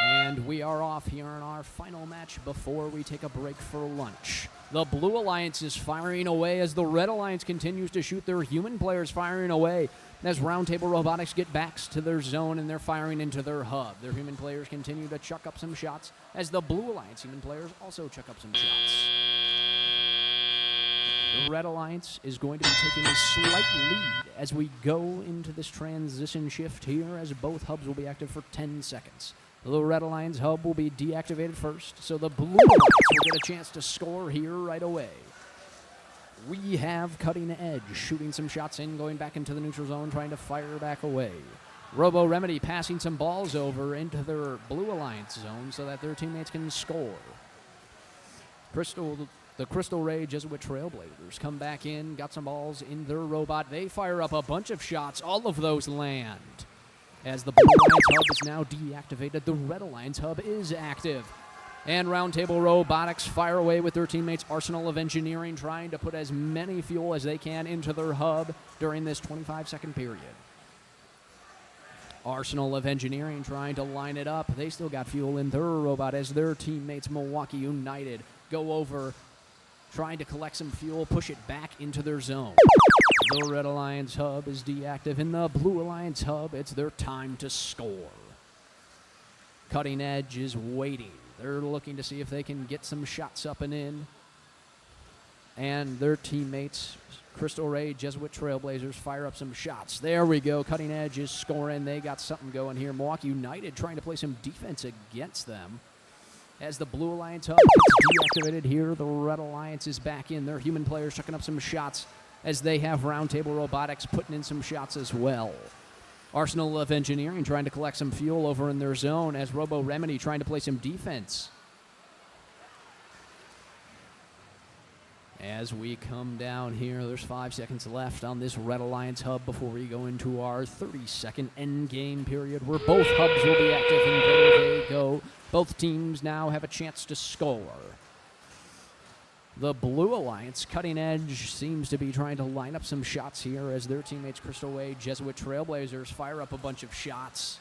And we are off here in our final match before we take a break for lunch. The Blue Alliance is firing away as the Red Alliance continues to shoot their human players firing away. As Roundtable Robotics get back to their zone and they're firing into their hub. Their human players continue to chuck up some shots as the Blue Alliance human players also chuck up some shots. The Red Alliance is going to be taking a slight lead as we go into this transition shift here, as both hubs will be active for 10 seconds. The Red Alliance hub will be deactivated first, so the Blue Alliance will get a chance to score here right away. We have Cutting Edge shooting some shots in, going back into the neutral zone, trying to fire back away. Robo Remedy passing some balls over into their Blue Alliance zone so that their teammates can score. The Crystal Ray Jesuit Trailblazers come back in, got some balls in their robot. They fire up a bunch of shots. All of those land. As the Blue Alliance hub is now deactivated, the Red Alliance hub is active. And Roundtable Robotics fire away with their teammates Arsenal of Engineering, trying to put as many fuel as they can into their hub during this 25-second period. Arsenal of Engineering trying to line it up. They still got fuel in their robot as their teammates Milwaukee United go over, trying to collect some fuel, push it back into their zone. The Red Alliance hub is deactive. In the Blue Alliance hub, it's their time to score. Cutting Edge is waiting. They're looking to see if they can get some shots up and in. And their teammates, Crystal Ray, Jesuit Trailblazers, fire up some shots. There we go. Cutting Edge is scoring. They got something going here. Milwaukee United trying to play some defense against them. As the Blue Alliance hub gets deactivated here, the Red Alliance is back in. Their human players chucking up some shots as they have Roundtable Robotics putting in some shots as well. Arsenal of Engineering trying to collect some fuel over in their zone as Robo Remedy trying to play some defense. As we come down here, there's 5 seconds left on this Red Alliance hub before we go into our 30-second endgame period where both hubs will be active, and there they go. Both teams now have a chance to score. The Blue Alliance, Cutting Edge, seems to be trying to line up some shots here as their teammates Crystal Ray, Jesuit Trailblazers fire up a bunch of shots.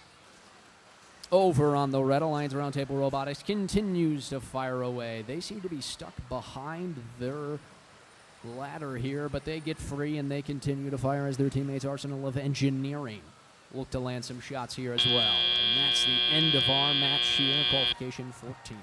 Over on the Red Alliance, Roundtable Robotics continues to fire away. They seem to be stuck behind their ladder here, but they get free and they continue to fire as their teammates Arsenal of Engineering look to land some shots here as well. And that's the end of our match here in qualification 14.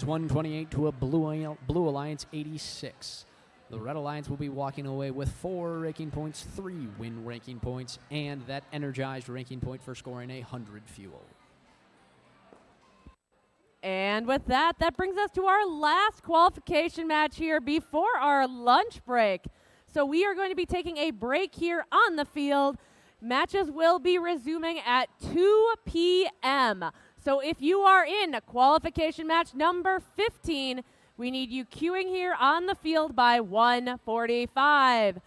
Alliance 128 to a Blue Alliance 86. The Red Alliance will be walking away with 4 ranking points, 3 win ranking points, and that energized ranking point for scoring 100 fuel. And with that, that brings us to our last qualification match here before our lunch break. So we are going to be taking a break here on the field. Matches will be resuming at 2 p.m. So if you are in qualification match number 15, we need you queuing here on the field by 1:45.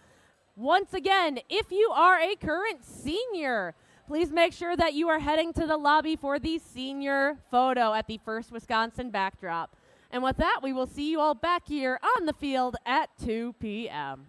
Once again, if you are a current senior, please make sure that you are heading to the lobby for the senior photo at the First Wisconsin backdrop. And with that, we will see you all back here on the field at 2 p.m.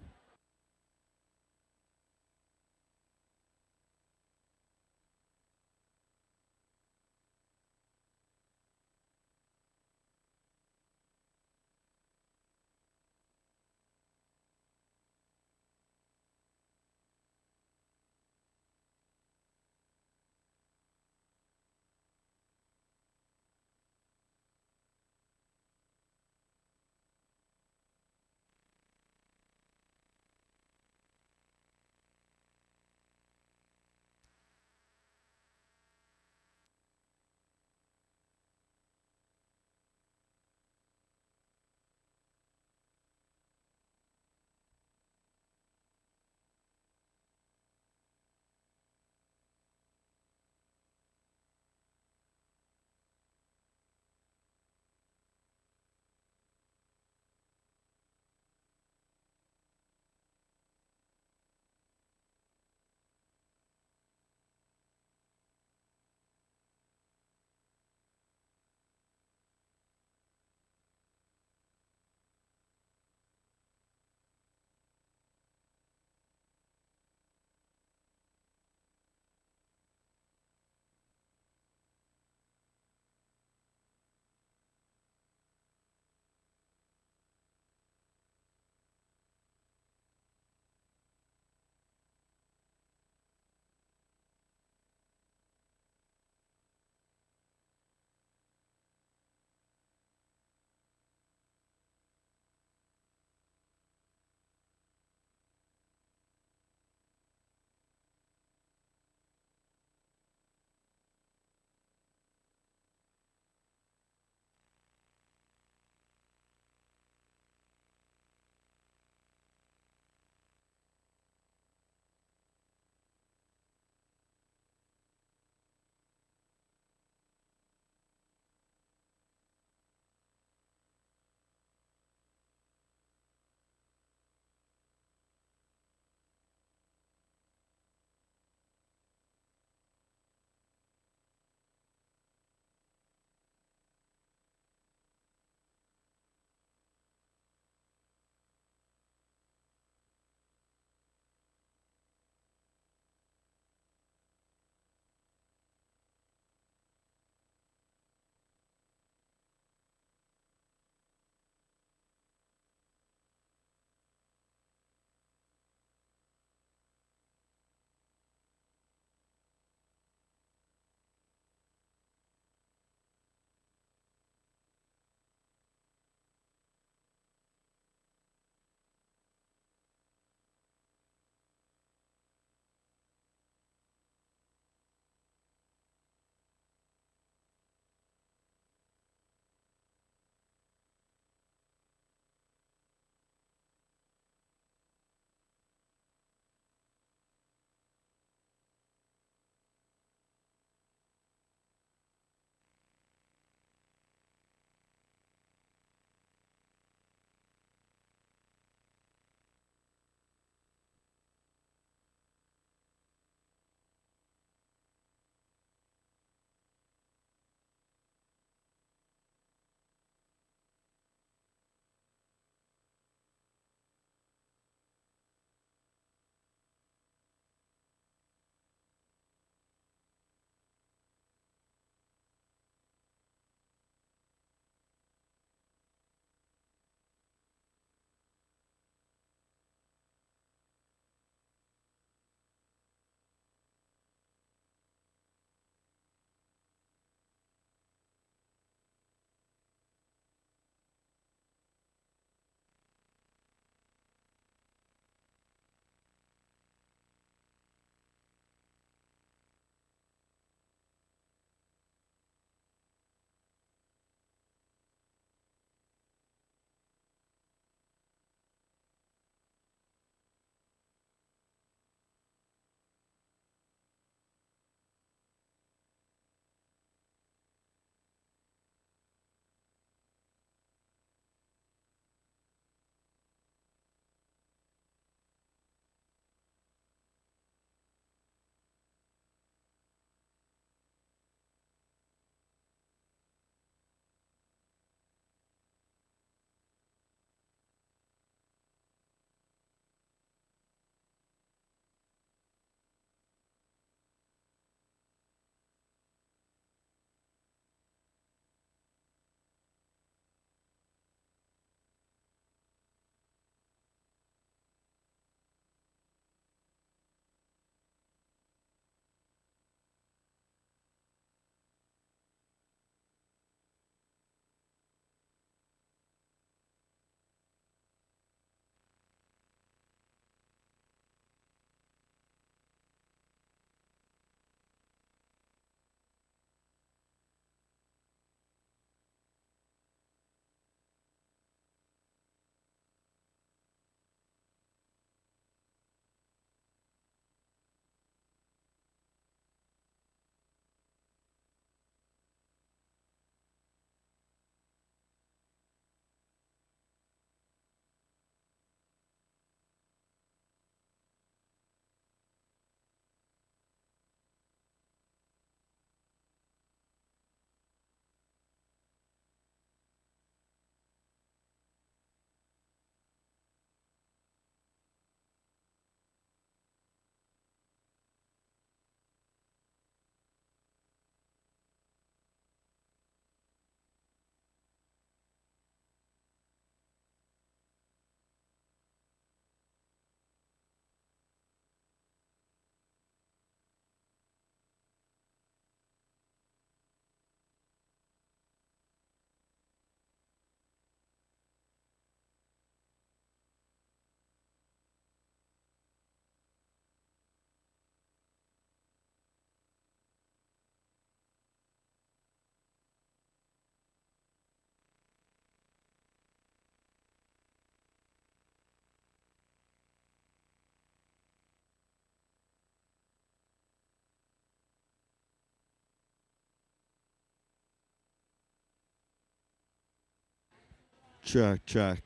Check, check.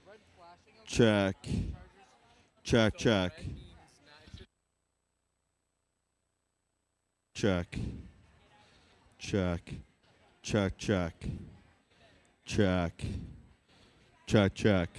Red flashing. Okay. Check. Chargers. Check, So check. red means not- Check. Check. Check, check. Check. Check, check.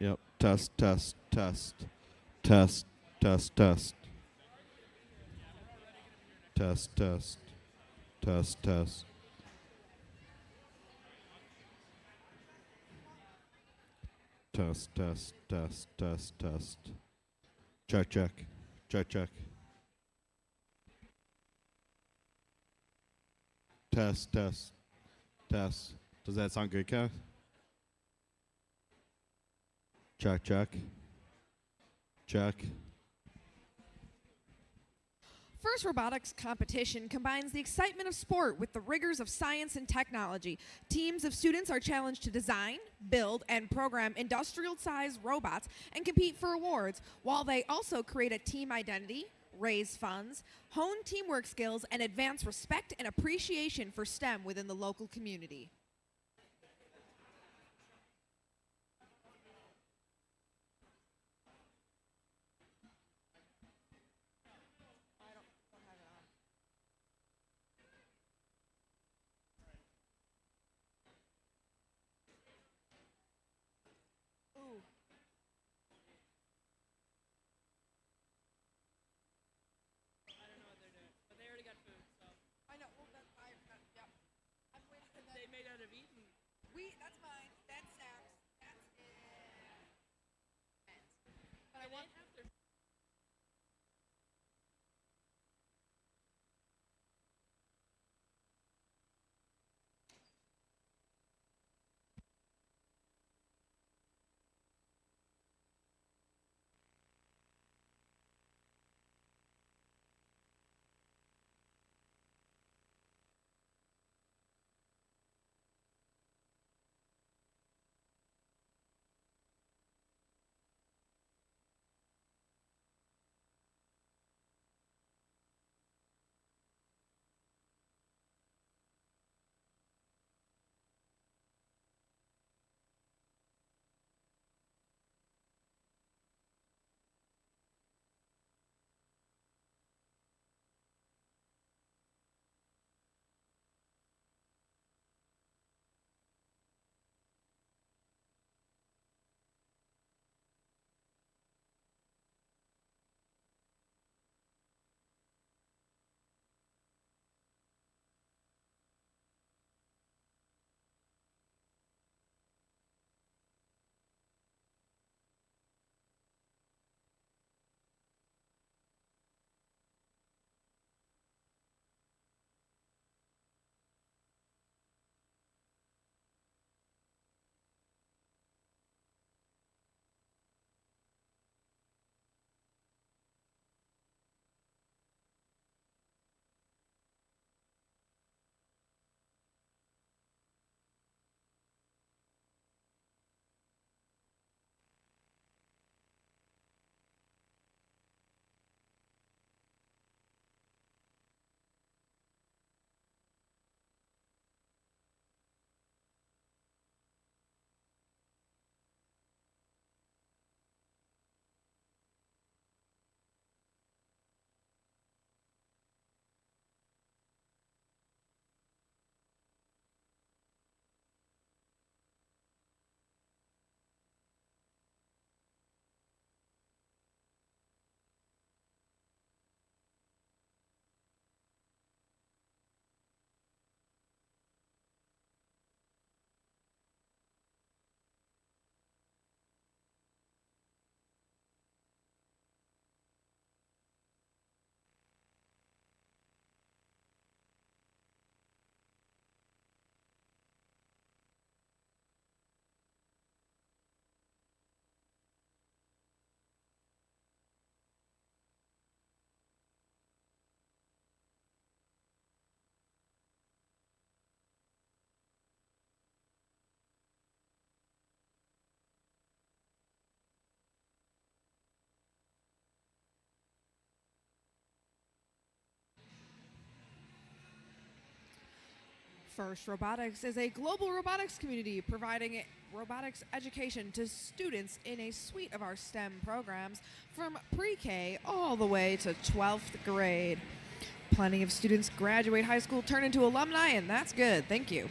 Yep. Test, test, test. Test, test, test. Test, test. Test, test. Test, test, test, test, test. Check, check. Check, check. Test, test, test. Does that sound good, Kev? Check, check. Check. First Robotics competition combines the excitement of sport with the rigors of science and technology. Teams of students are challenged to design, build, and program industrial-sized robots and compete for awards, while they also create a team identity, raise funds, hone teamwork skills, and advance respect and appreciation for STEM within the local community. I know. Well, that's yep. I'm waiting for that. They may not have eaten. That's mine. That's Sam's. That's it. But I want. First Robotics is a global robotics community providing robotics education to students in a suite of our STEM programs from pre-K all the way to 12th grade. Plenty of students graduate high school, turn into alumni, and that's good. Thank you.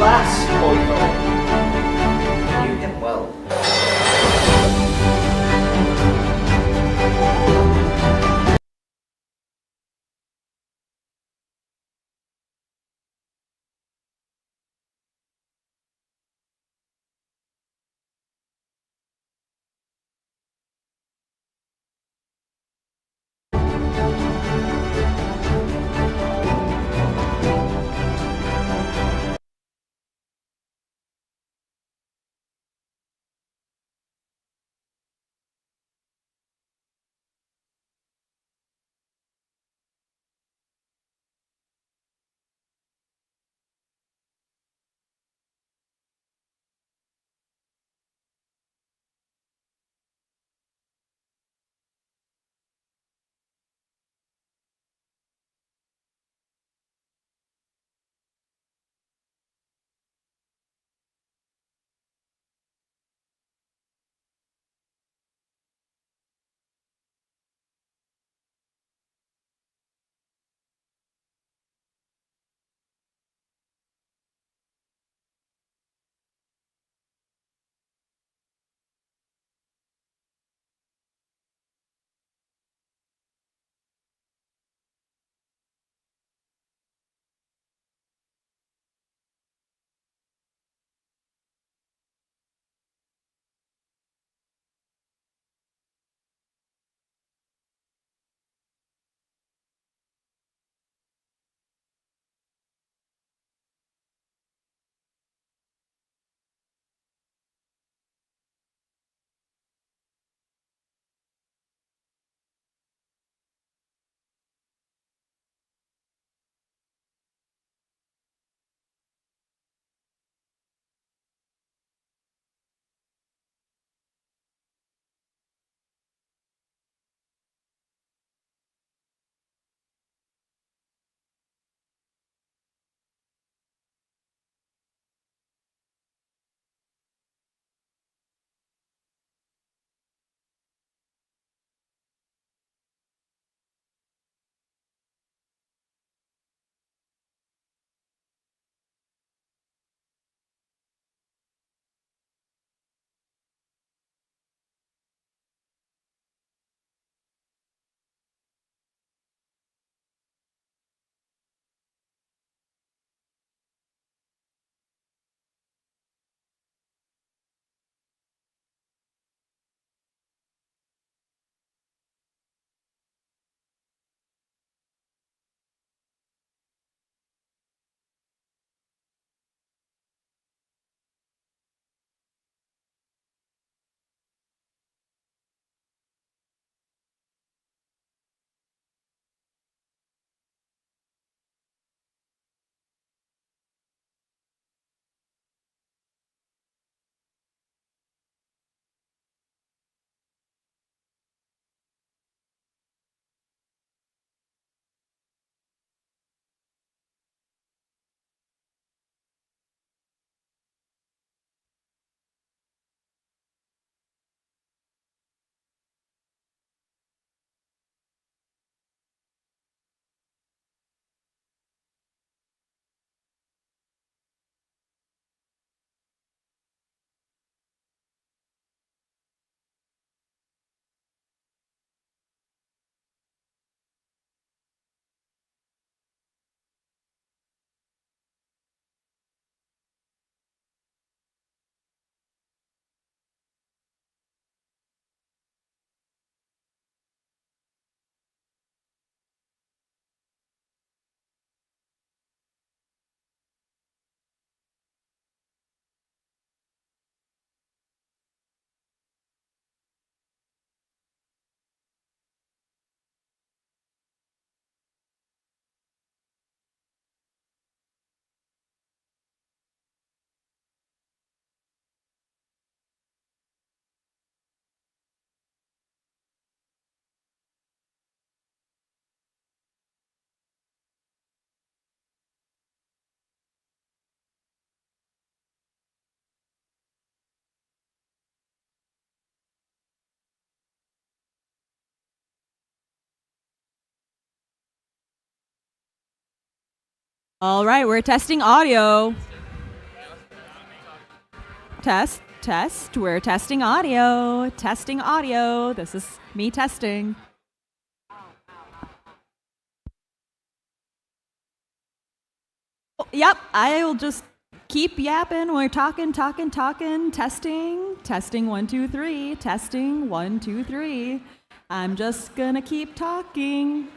class, Oito. You did well. All right, we're testing audio. Test, test. We're testing audio. Testing audio. This is me testing. Yep, I'll just keep yapping. We're talking. Testing. Testing 1, 2, 3. Testing 1, 2, 3. I'm just gonna keep talking.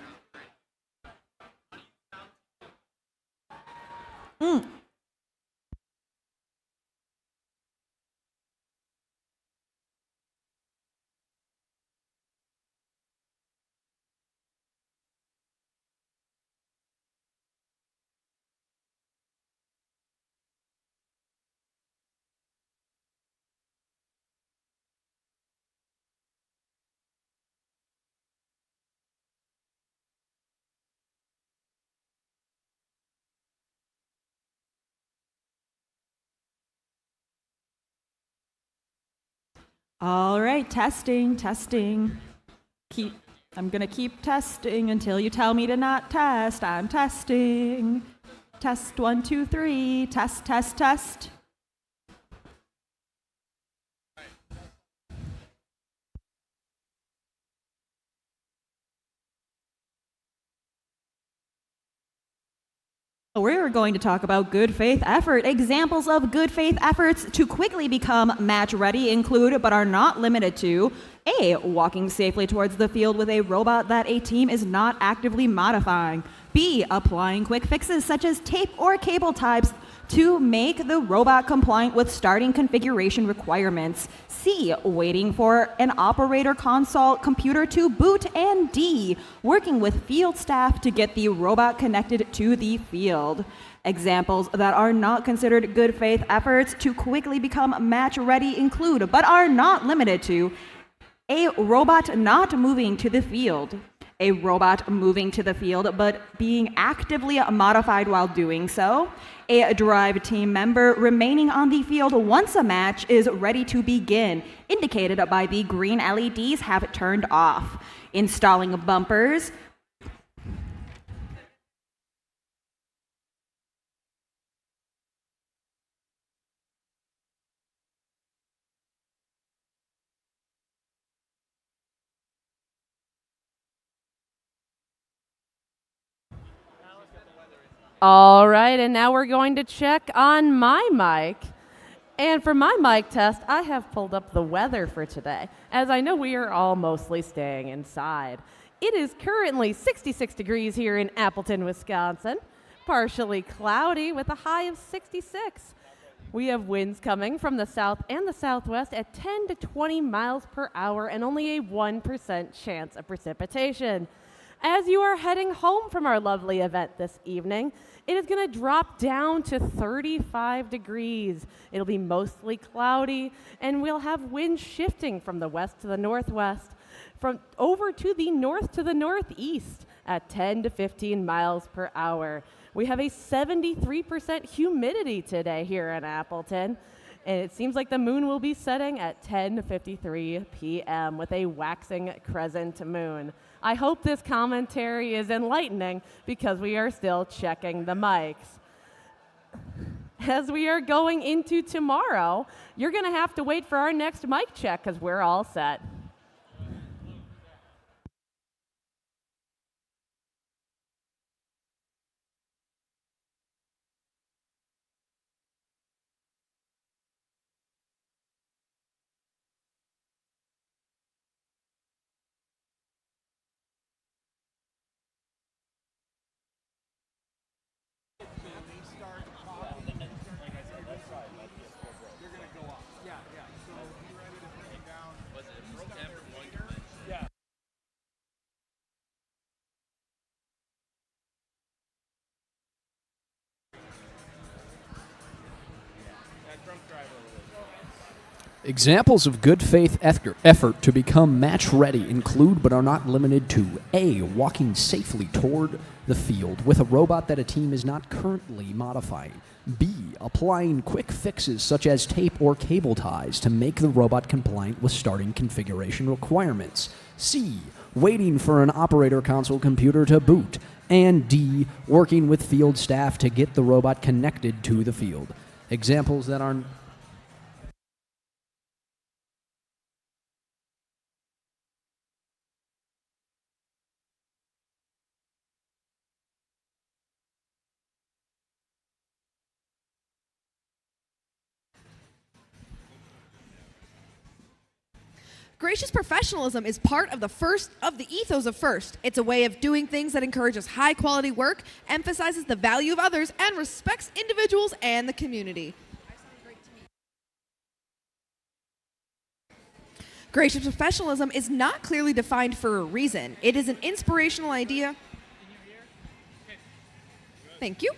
All right, testing. I'm gonna keep testing until you tell me to not test. I'm testing. Test 1, 2, 3. Test. We're going to talk about good faith effort. Examples of good faith efforts to quickly become match ready include, but are not limited to, A, walking safely towards the field with a robot that a team is not actively modifying. B, applying quick fixes such as tape or cable ties to make the robot compliant with starting configuration requirements. C, waiting for an operator console computer to boot. And D, working with field staff to get the robot connected to the field. Examples that are not considered good faith efforts to quickly become match ready include, but are not limited to, a robot not moving to the field, a robot moving to the field but being actively modified while doing so, a drive team member remaining on the field once a match is ready to begin, indicated by the green LEDs have turned off, installing bumpers, All right, and now we're going to check on my mic. And for my mic test, I have pulled up the weather for today, as I know we are all mostly staying inside. It is currently 66 degrees here in Appleton, Wisconsin, partially cloudy with a high of 66. We have winds coming from the south and the southwest at 10 to 20 miles per hour and only a 1% chance of precipitation. As you are heading home from our lovely event this evening, it is going to drop down to 35 degrees. It'll be mostly cloudy, and we'll have winds shifting from the west to the northwest, from over to the north to the northeast at 10 to 15 miles per hour. We have a 73% humidity today here in Appleton, and it seems like the moon will be setting at 10:53 p.m. with a waxing crescent moon. I hope this commentary is enlightening because we are still checking the mics. As we are going into tomorrow, you're going to have to wait for our next mic check because we're all set. Examples of good faith effort to become match ready include, but are not limited to, A, walking safely toward the field with a robot that a team is not currently modifying. B, applying quick fixes such as tape or cable ties to make the robot compliant with starting configuration requirements. C, waiting for an operator console computer to boot. And D, working with field staff to get the robot connected to the field. Examples that are Gracious professionalism is part of the ethos of First. It's a way of doing things that encourages high quality work, emphasizes the value of others, and respects individuals and the community. Gracious professionalism is not clearly defined for a reason. It is an inspirational idea. Thank you.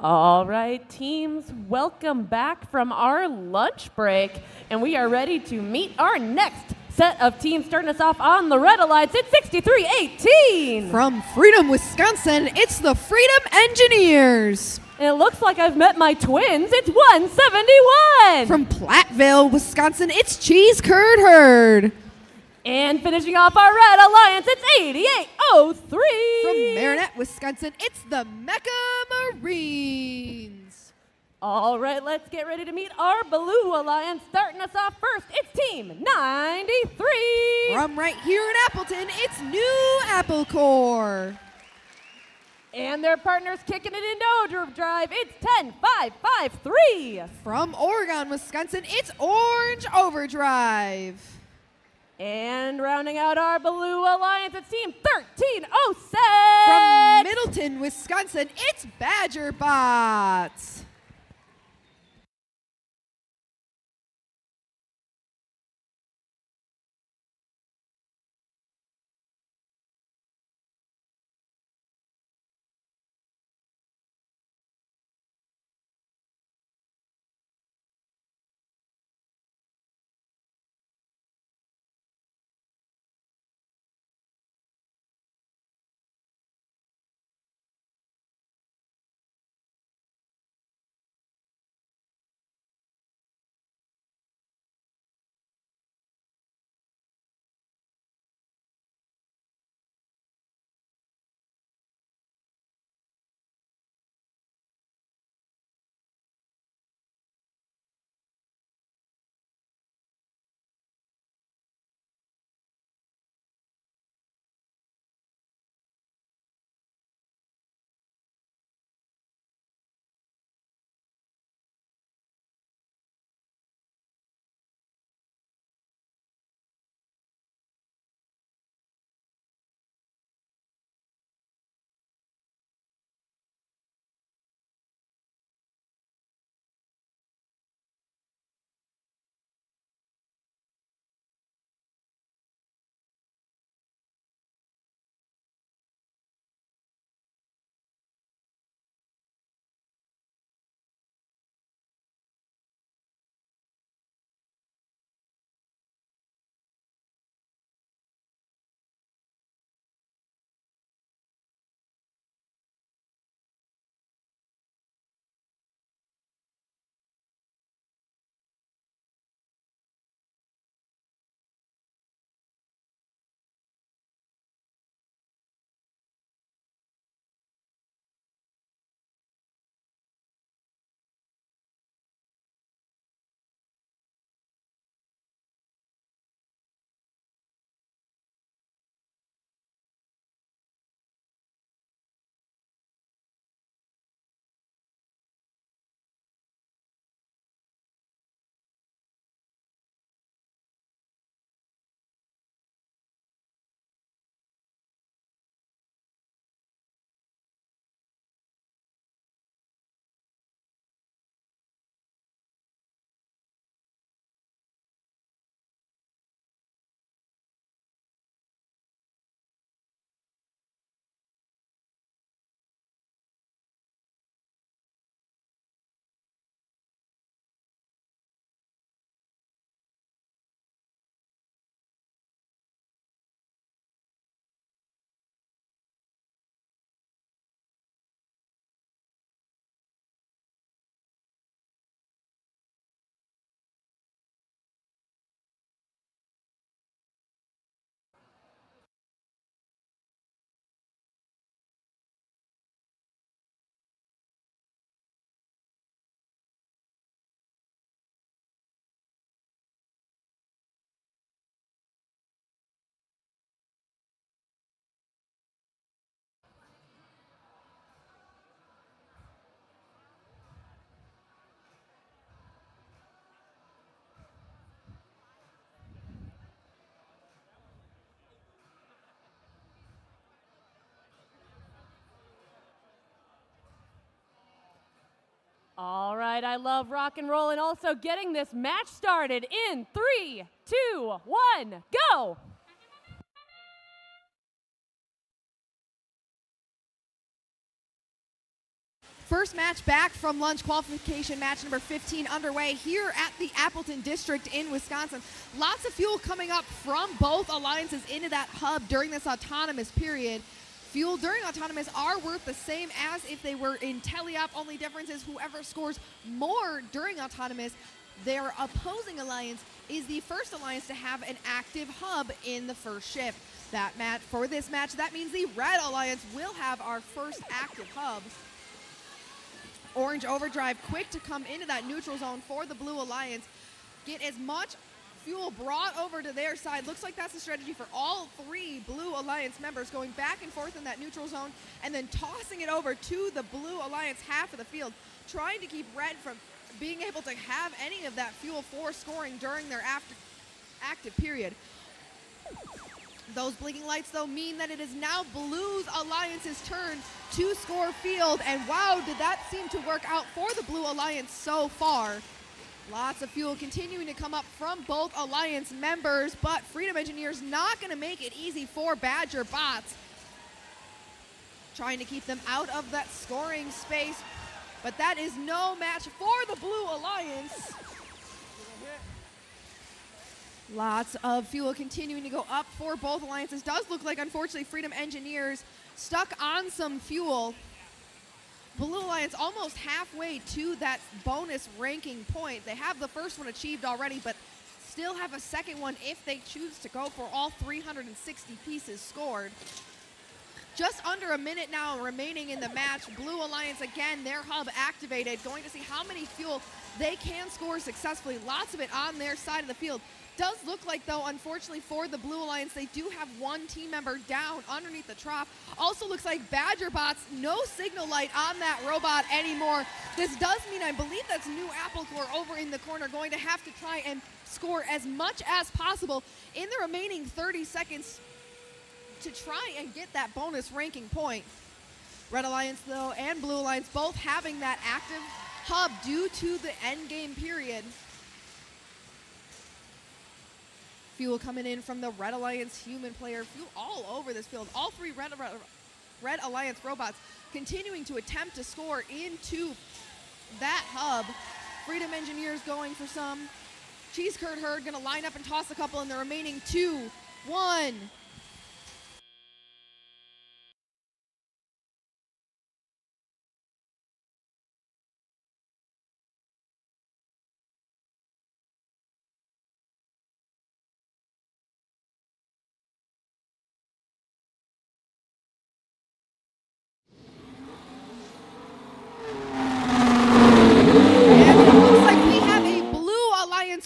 All right, teams, welcome back from our lunch break, and we are ready to meet our next set of teams. Starting us off on the Red Alliance, it's 63-18. From Freedom, Wisconsin, it's the Freedom Engineers. And it looks like I've met my twins. It's 171. From Platteville, Wisconsin, it's Cheese Curd Herd. And finishing off our Red Alliance, it's 8803. From Marinette, Wisconsin, it's the Mecca Marines. All right, let's get ready to meet our Blue Alliance. Starting us off first, it's Team 93. From right here in Appleton, it's New Apple Corps. And their partners kicking it into overdrive, it's 10553. From Oregon, Wisconsin, it's Orange Overdrive. And rounding out our Blue Alliance, it's Team 1306. From Middleton, Wisconsin, it's Badger Bots. All right, I love rock and roll and also getting this match started in 3, 2, 1, go! first match back from lunch, qualification match number 15 underway here at the Appleton District in Wisconsin. Lots of fuel coming up from both alliances into that hub during this autonomous period. Fuel during autonomous are worth the same as if they were in teleop. Only difference is whoever scores more during autonomous, their opposing alliance is the first alliance to have an active hub in the first shift. For this match, that means the Red Alliance will have our first active hub. Orange Overdrive quick to come into that neutral zone for the Blue Alliance. Get as much fuel brought over to their side. Looks like that's the strategy for all three Blue Alliance members, going back and forth in that neutral zone and then tossing it over to the Blue Alliance half of the field, trying to keep Red from being able to have any of that fuel for scoring during their active period. Those blinking lights, though, mean that it is now Blue's Alliance's turn to score field. And wow, did that seem to work out for the Blue Alliance so far. Lots of fuel continuing to come up from both Alliance members, but Freedom Engineers not going to make it easy for Badger Bots. Trying to keep them out of that scoring space, but that is no match for the Blue Alliance. Lots of fuel continuing to go up for both alliances. Does look like, unfortunately, Freedom Engineers stuck on some fuel. Blue Alliance almost halfway to that bonus ranking point. They have the first one achieved already, but still have a second one if they choose to go for all 360 pieces scored. Just under a minute now remaining in the match. Blue Alliance, again, their hub activated. Going to see how many fuel they can score successfully. Lots of it on their side of the field. Does look like, though, unfortunately for the Blue Alliance, they do have one team member down underneath the trough. Also looks like Badger Bots, no signal light on that robot anymore. This does mean, I believe that's new Appleton over in the corner, going to have to try and score as much as possible in the remaining 30 seconds to try and get that bonus ranking point. Red Alliance, though, and Blue Alliance both having that active hub due to the end game period. Fuel coming in from the Red Alliance human player. Fuel all over this field. All three Red Alliance robots continuing to attempt to score into that hub. Freedom Engineers going for some. Cheese Curd Herd going to line up and toss a couple in the remaining 2, 1.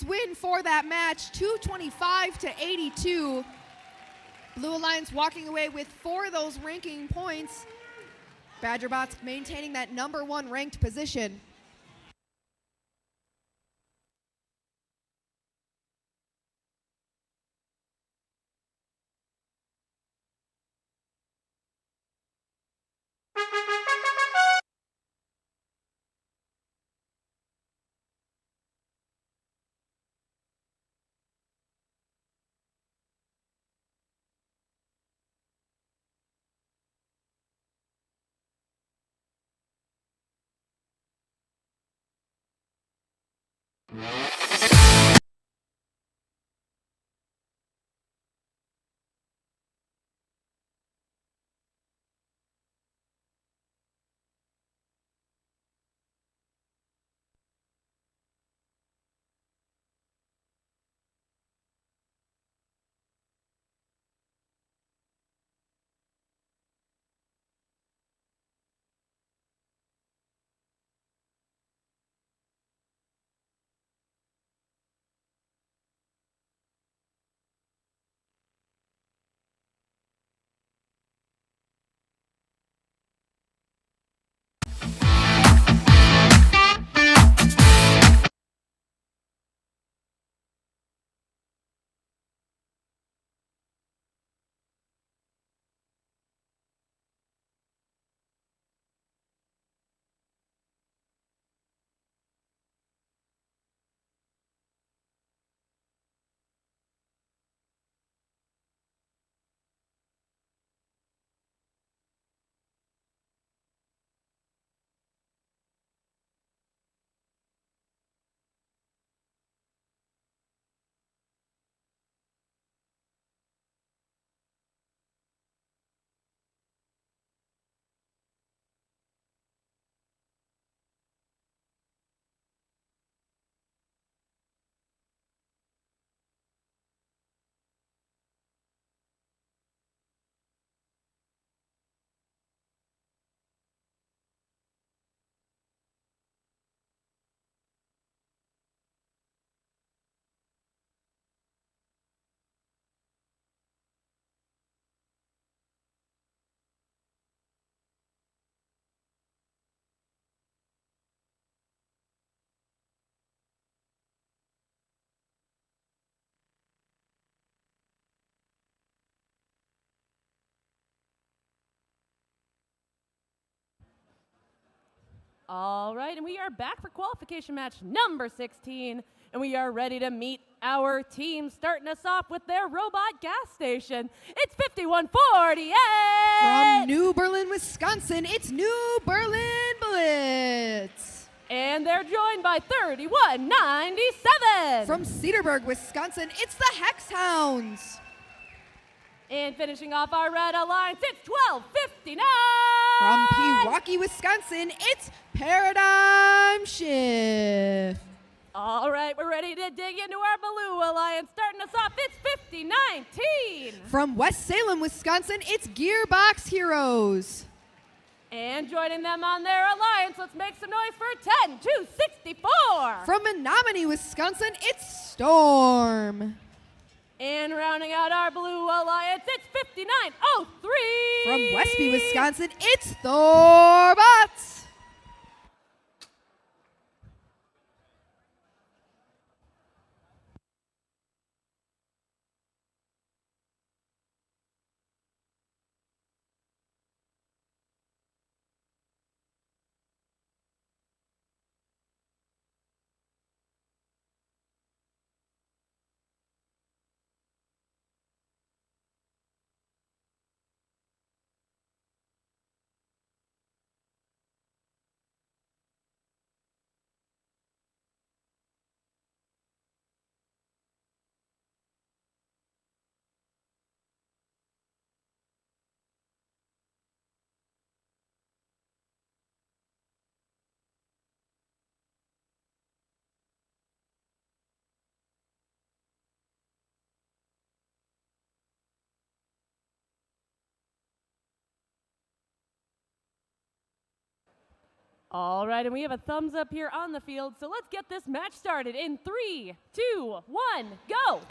Win for that match, 225 to 82. Blue Alliance walking away with 4 of those ranking points. Badger Bots maintaining that number 1 ranked position. All right, and we are back for qualification match number 16, and we are ready to meet our team, starting us off with their robot gas station. It's 5148! From New Berlin, Wisconsin, it's New Berlin Blitz. And they're joined by 3197! From Cedarburg, Wisconsin, it's the Hex Hounds. And finishing off our Red Alliance, it's 1259! From Pewaukee, Wisconsin, it's Paradigm Shift. All right, we're ready to dig into our Blue Alliance. Starting us off, it's 5019. From West Salem, Wisconsin, it's Gearbox Heroes. And joining them on their alliance, let's make some noise for 10264. From Menominee, Wisconsin, it's Storm. And rounding out our Blue Alliance, it's 5903. From Westby, Wisconsin, it's Thorbots. All right, and we have a thumbs up here on the field, so let's get this match started in 3, 2, 1, go!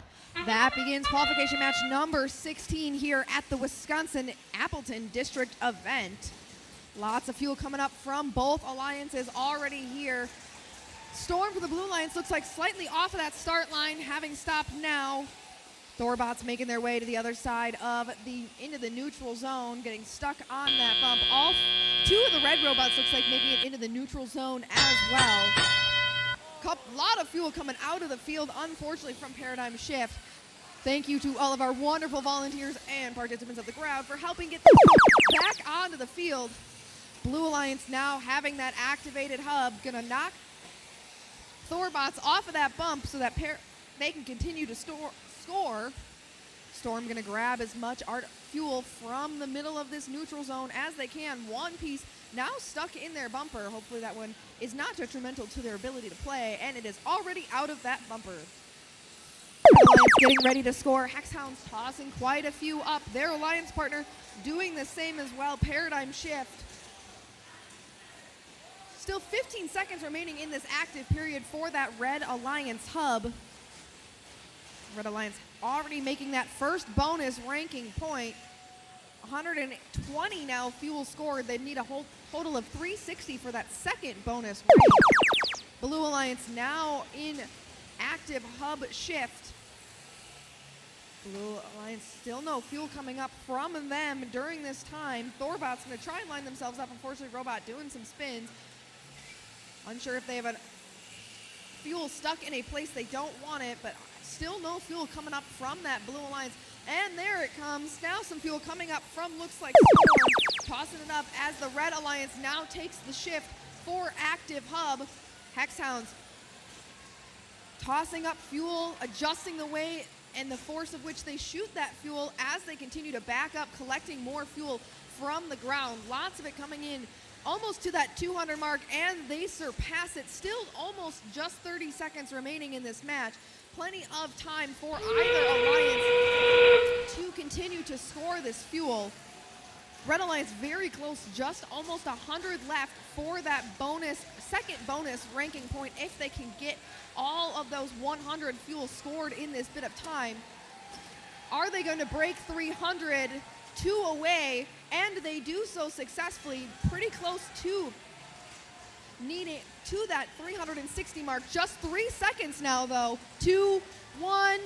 That begins qualification match number 16 here at the Wisconsin Appleton District event. Lots of fuel coming up from both alliances already here. Storm for the Blue Alliance looks like slightly off of that start line, having stopped now. Thorbots making their way to the other side of into the neutral zone, getting stuck on that bump. All two of the red robots looks like making it into the neutral zone as well. Lot of fuel coming out of the field, unfortunately, from Paradigm Shift. Thank you to all of our wonderful volunteers and participants of the crowd for helping get the fuel back onto the field. Blue Alliance now having that activated hub, gonna knock Thorbots off of that bump so that they can continue to score. Storm going to grab as much fuel from the middle of this neutral zone as they can. One piece now stuck in their bumper. Hopefully that one is not detrimental to their ability to play, and it is already out of that bumper. Alliance getting ready to score. Hex Hounds tossing quite a few up. Their alliance partner doing the same as well. Paradigm Shift. Still 15 seconds remaining in this active period for that Red Alliance hub. Red Alliance already making that first bonus ranking point. 120 now fuel scored. They need a whole total of 360 for that second bonus rank. Blue Alliance now in active hub shift. Blue Alliance still no fuel coming up from them during this time. Thorbot's going to try and line themselves up. Unfortunately, Robot doing some spins. Unsure if they have a fuel stuck in a place they don't want it, but still no fuel coming up from that Blue Alliance. And there it comes. Now some fuel coming up from looks like Storm, tossing it up as the Red Alliance now takes the shift for active hub. Hex Hounds tossing up fuel, adjusting the way and the force of which they shoot that fuel as they continue to back up, collecting more fuel from the ground. Lots of it coming in almost to that 200 mark, and they surpass it. Still almost just 30 seconds remaining in this match. Plenty of time for either alliance to continue to score this fuel. Red Alliance very close, just almost 100 left for that second bonus ranking point if they can get all of those 100 fuel scored in this bit of time. Are they going to break 300? 2 away, and they do so successfully, pretty close to needing to that 360 mark. Just 3 seconds now, though. 2, 1.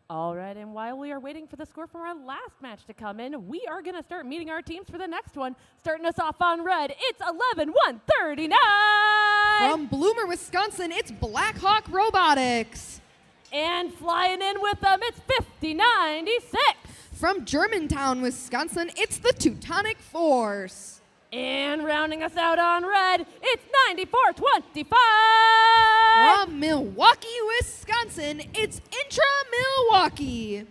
All right, and while we are waiting for the score from our last match to come in, we are going to start meeting our teams for the next one. Starting us off on red, it's 11-139. From Bloomer, Wisconsin, it's Blackhawk Robotics. And flying in with them, it's 5096. From Germantown, Wisconsin, it's the Teutonic Force. And rounding us out on red, it's 9425. From Milwaukee, Wisconsin, it's Intra Milwaukee.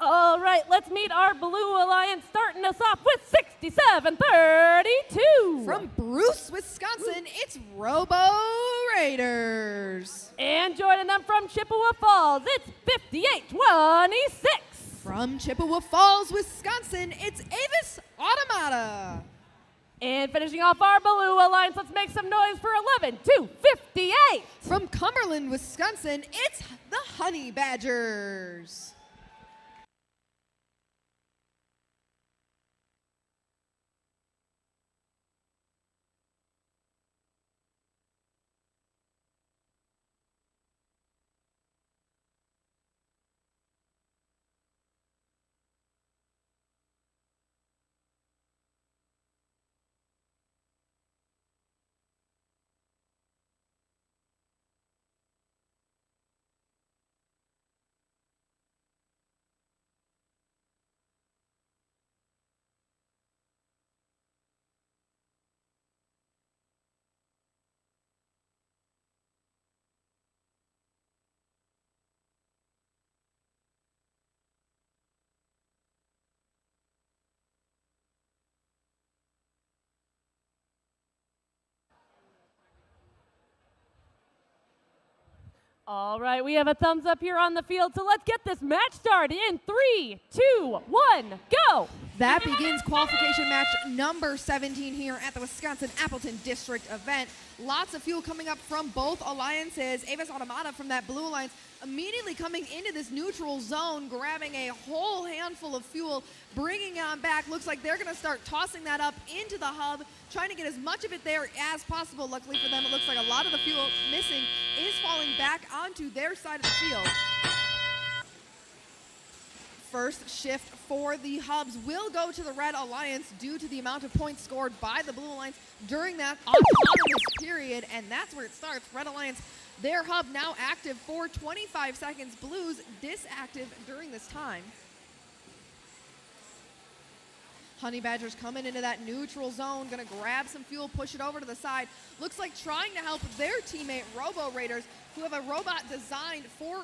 All right, let's meet our Blue Alliance, starting us off with 6732. From Bruce, Wisconsin, it's Robo Raiders. And joining them from Chippewa Falls, it's 5826. From Chippewa Falls, Wisconsin, it's Avis Automata. And finishing off our Blue Alliance, let's make some noise for 11258. From Cumberland, Wisconsin, it's the Honey Badgers. All right, we have a thumbs up here on the field, so let's get this match started in 3, 2, 1, go. That begins qualification match number 17 here at the Wisconsin Appleton District event. Lots of fuel coming up from both alliances. Avis Automata from that Blue Alliance immediately coming into this neutral zone, grabbing a whole handful of fuel, bringing it on back. Looks like they're going to start tossing that up into the hub, trying to get as much of it there as possible. Luckily for them, it looks like a lot of the fuel missing is falling back onto their side of the field. First shift for the hubs will go to the Red Alliance due to the amount of points scored by the Blue Alliance during that autonomous period, and that's where it starts. Red Alliance, their hub now active for 25 seconds. Blues disactive during this time. Honey Badgers coming into that neutral zone, gonna grab some fuel, push it over to the side. Looks like trying to help their teammate Robo Raiders, who have a robot designed for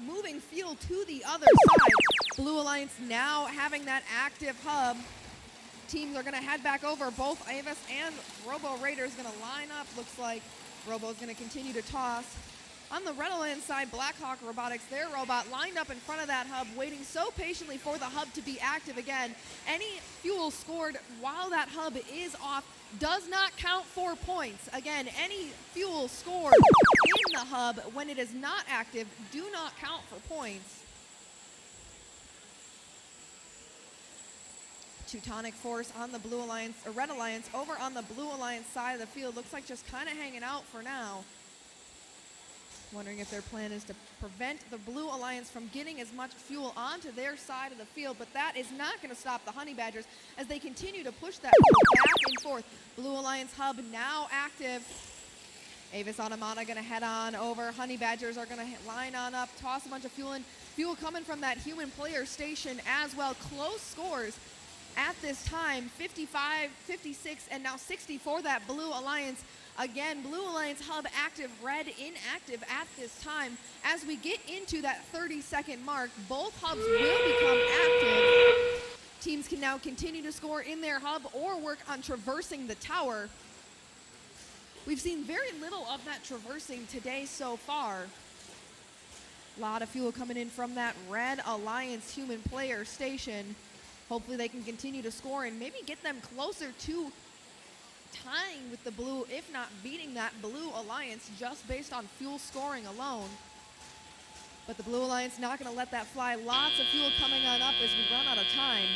moving fuel to the other side. Blue Alliance now having that active hub. Teams are gonna head back over. Both Avis and Robo Raiders gonna line up. Looks like Robo's gonna continue to toss. On the Red Alliance side, Blackhawk Robotics, their robot lined up in front of that hub, waiting so patiently for the hub to be active again. Any fuel scored while that hub is off does not count for points. Again, any fuel scored in the hub when it is not active do not count for points. Teutonic Force on the Blue Alliance, or Red Alliance over on the Blue Alliance side of the field. Looks like just kind of hanging out for now. Wondering if their plan is to prevent the Blue Alliance from getting as much fuel onto their side of the field, but that is not going to stop the Honey Badgers as they continue to push that fuel back and forth. Blue Alliance hub now active. Avis Automata going to head on over. Honey Badgers are going to line on up, toss a bunch of fuel in. Fuel coming from that human player station as well. Close scores at this time, 55, 56, and now 60 for that Blue Alliance. Again, Blue Alliance hub active, Red inactive at this time. As we get into that 30-second mark, both hubs will become active. Teams can now continue to score in their hub or work on traversing the tower. We've seen very little of that traversing today so far. A lot of fuel coming in from that Red Alliance human player station. Hopefully they can continue to score and maybe get them closer to tying with the Blue, if not beating that Blue Alliance just based on fuel scoring alone. But the Blue Alliance not going to let that fly. Lots of fuel coming on up as we run out of time.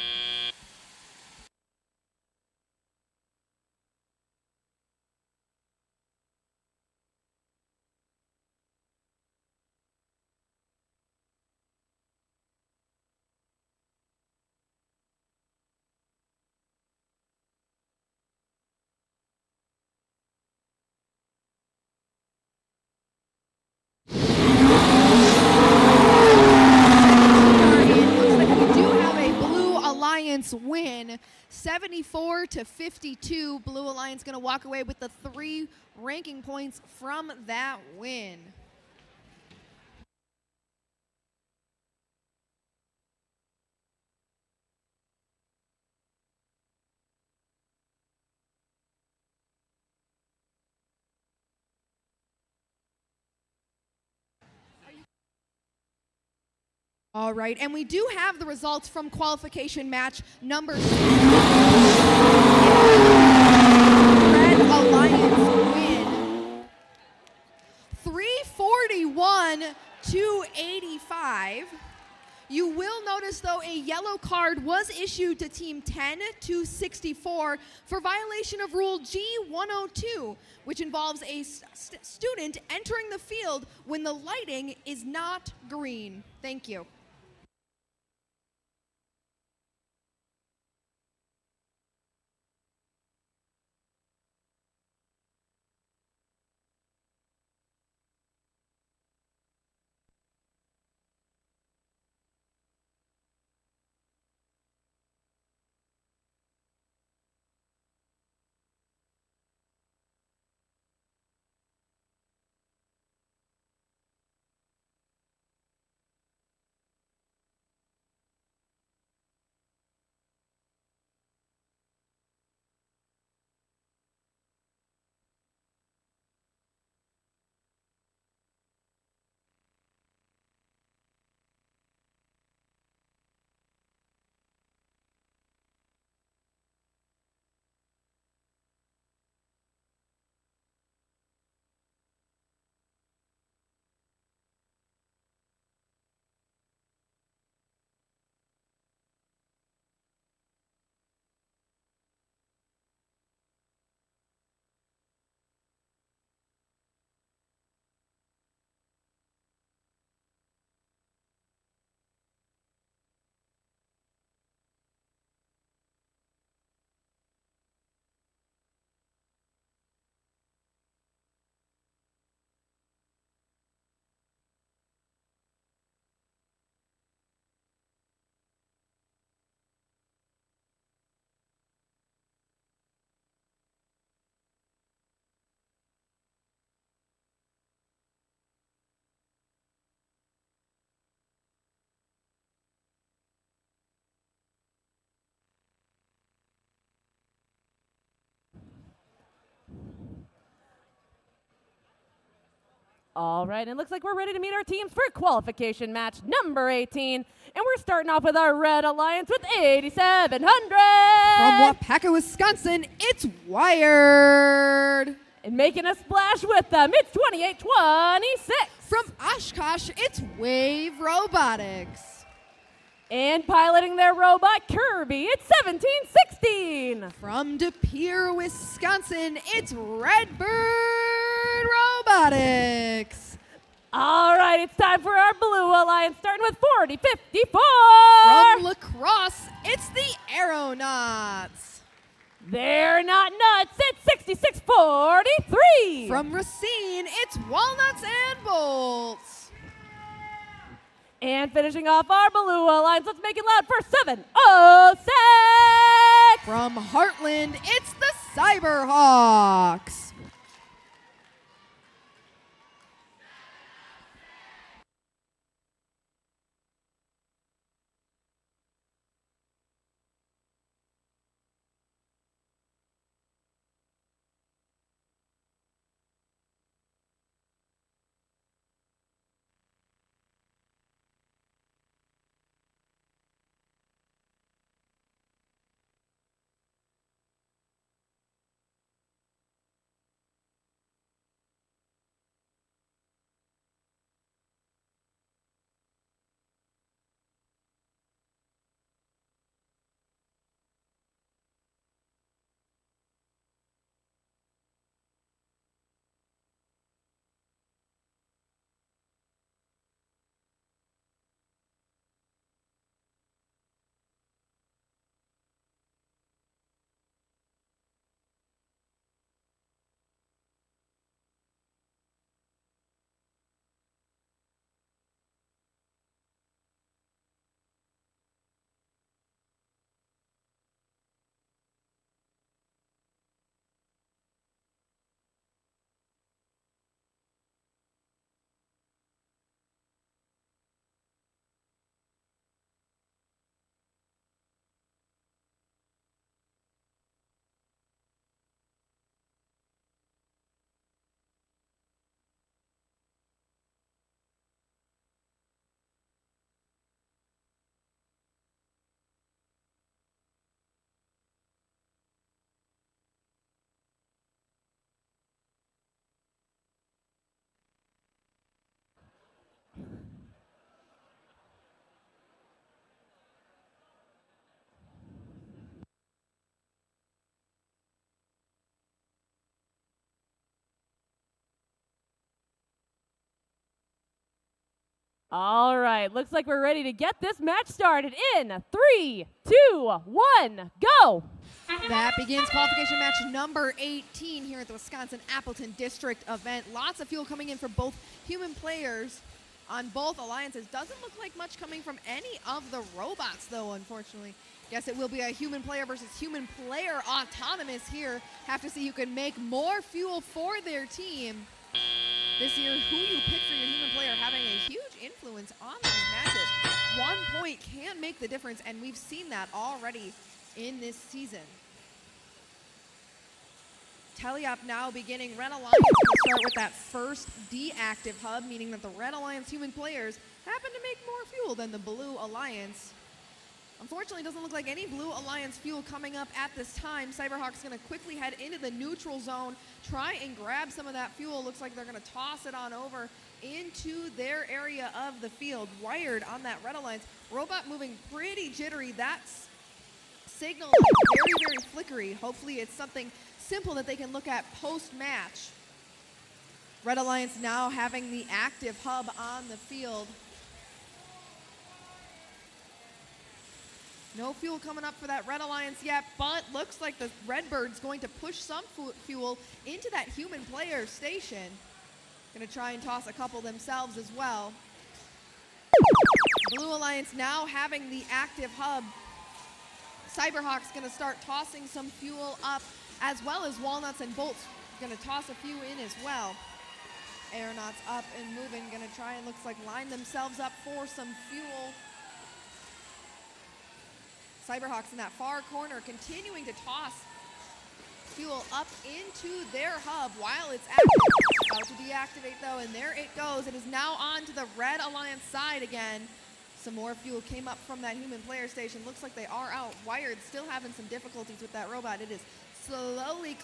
74-52. Blue Alliance going to walk away with the 3 ranking points from that win. All right, and we do have the results from qualification match number 6. Red Alliance win 341-85. You will notice, though, a yellow card was issued to Team 10-64 for violation of Rule G102, which involves a student entering the field when the lighting is not green. Thank you. All right, and it looks like we're ready to meet our teams for qualification match number 18. And we're starting off with our Red Alliance with 8,700. From Wapaka, Wisconsin, it's Wired. And making a splash with them, it's 2826. From Oshkosh, it's Wave Robotics. And piloting their robot, Kirby, it's 1716. From De Pere, Wisconsin, it's Redbird Robotics. All right, it's time for our Blue Alliance, starting with 4054. From La Crosse, it's the Aeronauts. They're not nuts, it's 6643. From Racine, it's Walnuts and Bolts. And finishing off our Blue Alliance, let's make it loud for 706. From Heartland, it's the Cyberhawks. All right, looks like we're ready to get this match started in 3, 2, 1, go! That begins qualification match number 18 here at the Wisconsin Appleton District event. Lots of fuel coming in for both human players on both alliances. Doesn't look like much coming from any of the robots, though, unfortunately. Guess it will be a human player versus human player autonomous here. Have to see who can make more fuel for their team. This year, who you pick for your human player having a huge influence on these matches. 1 point can make the difference, and we've seen that already in this season. Teleop now beginning. Red Alliance will start with that first deactive hub, meaning that the Red Alliance human players happen to make more fuel than the Blue Alliance. Unfortunately, it doesn't look like any Blue Alliance fuel coming up at this time. Cyberhawk's going to quickly head into the neutral zone, try and grab some of that fuel. Looks like they're going to toss it on over into their area of the field. Wired on that Red Alliance. Robot moving pretty jittery. That's signal very, very flickery. Hopefully it's something simple that they can look at post-match. Red Alliance now having the active hub on the field. No fuel coming up for that Red Alliance yet, but looks like the Redbird's going to push some fuel into that human player station. Gonna try and toss a couple themselves as well. Blue Alliance now having the active hub. Cyberhawk's gonna start tossing some fuel up, as well as Walnuts and Bolts gonna toss a few in as well. Aeronauts up and moving, gonna try and looks like line themselves up for some fuel. Cyberhawks in that far corner continuing to toss fuel up into their hub while it's active. About to deactivate though, and there it goes. It is now on to the Red Alliance side again. Some more fuel came up from that human player station. Looks like they are out. Wired still having some difficulties with that robot. It is slowly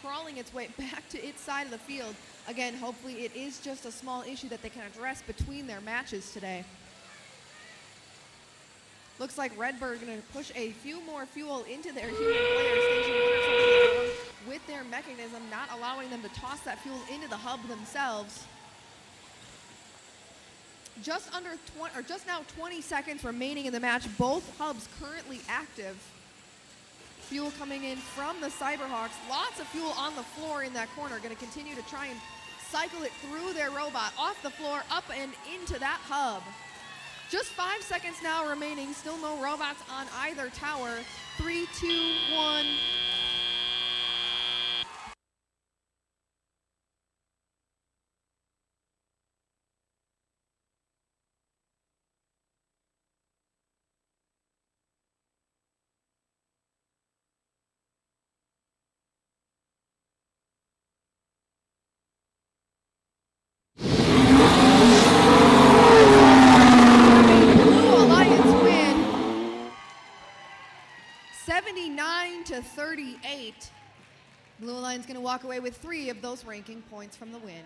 crawling its way back to its side of the field. Again, hopefully it is just a small issue that they can address between their matches today. Looks like Redbird gonna push a few more fuel into their human player station. What are something wrong with their mechanism, not allowing them to toss that fuel into the hub themselves. Just now 20 seconds remaining in the match. Both hubs currently active. Fuel coming in from the Cyberhawks. Lots of fuel on the floor in that corner. Gonna continue to try and cycle it through their robot, off the floor, up and into that hub. Just 5 seconds now remaining. Still no robots on either tower. 3, 2, 1. Blue Alliance win 79-38. Blue Alliance going to walk away with 3 of those ranking points from the win.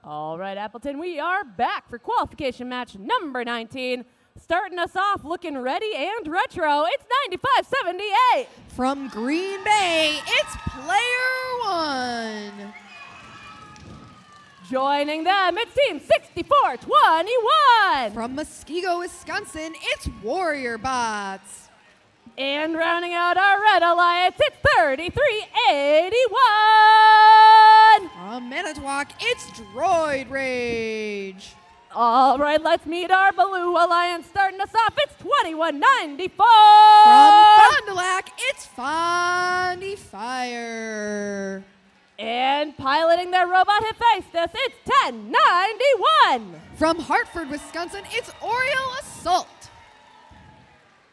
All right, Appleton, we are back for qualification match number 19. Starting us off looking ready and retro, it's 95-78. From Green Bay, it's player one. Joining them, it's team 64-21. From Muskego, Wisconsin, it's Warrior Bots. And rounding out our Red Alliance, it's 33-81. From Manitowoc, it's Droid Rage. All right, let's meet our Blue Alliance. Starting us off, it's 21-94. From Fond du Lac, it's Fondy Fire. And piloting their robot Hephaestus, it's 10-91. From Hartford, Wisconsin, it's Oriole Assault.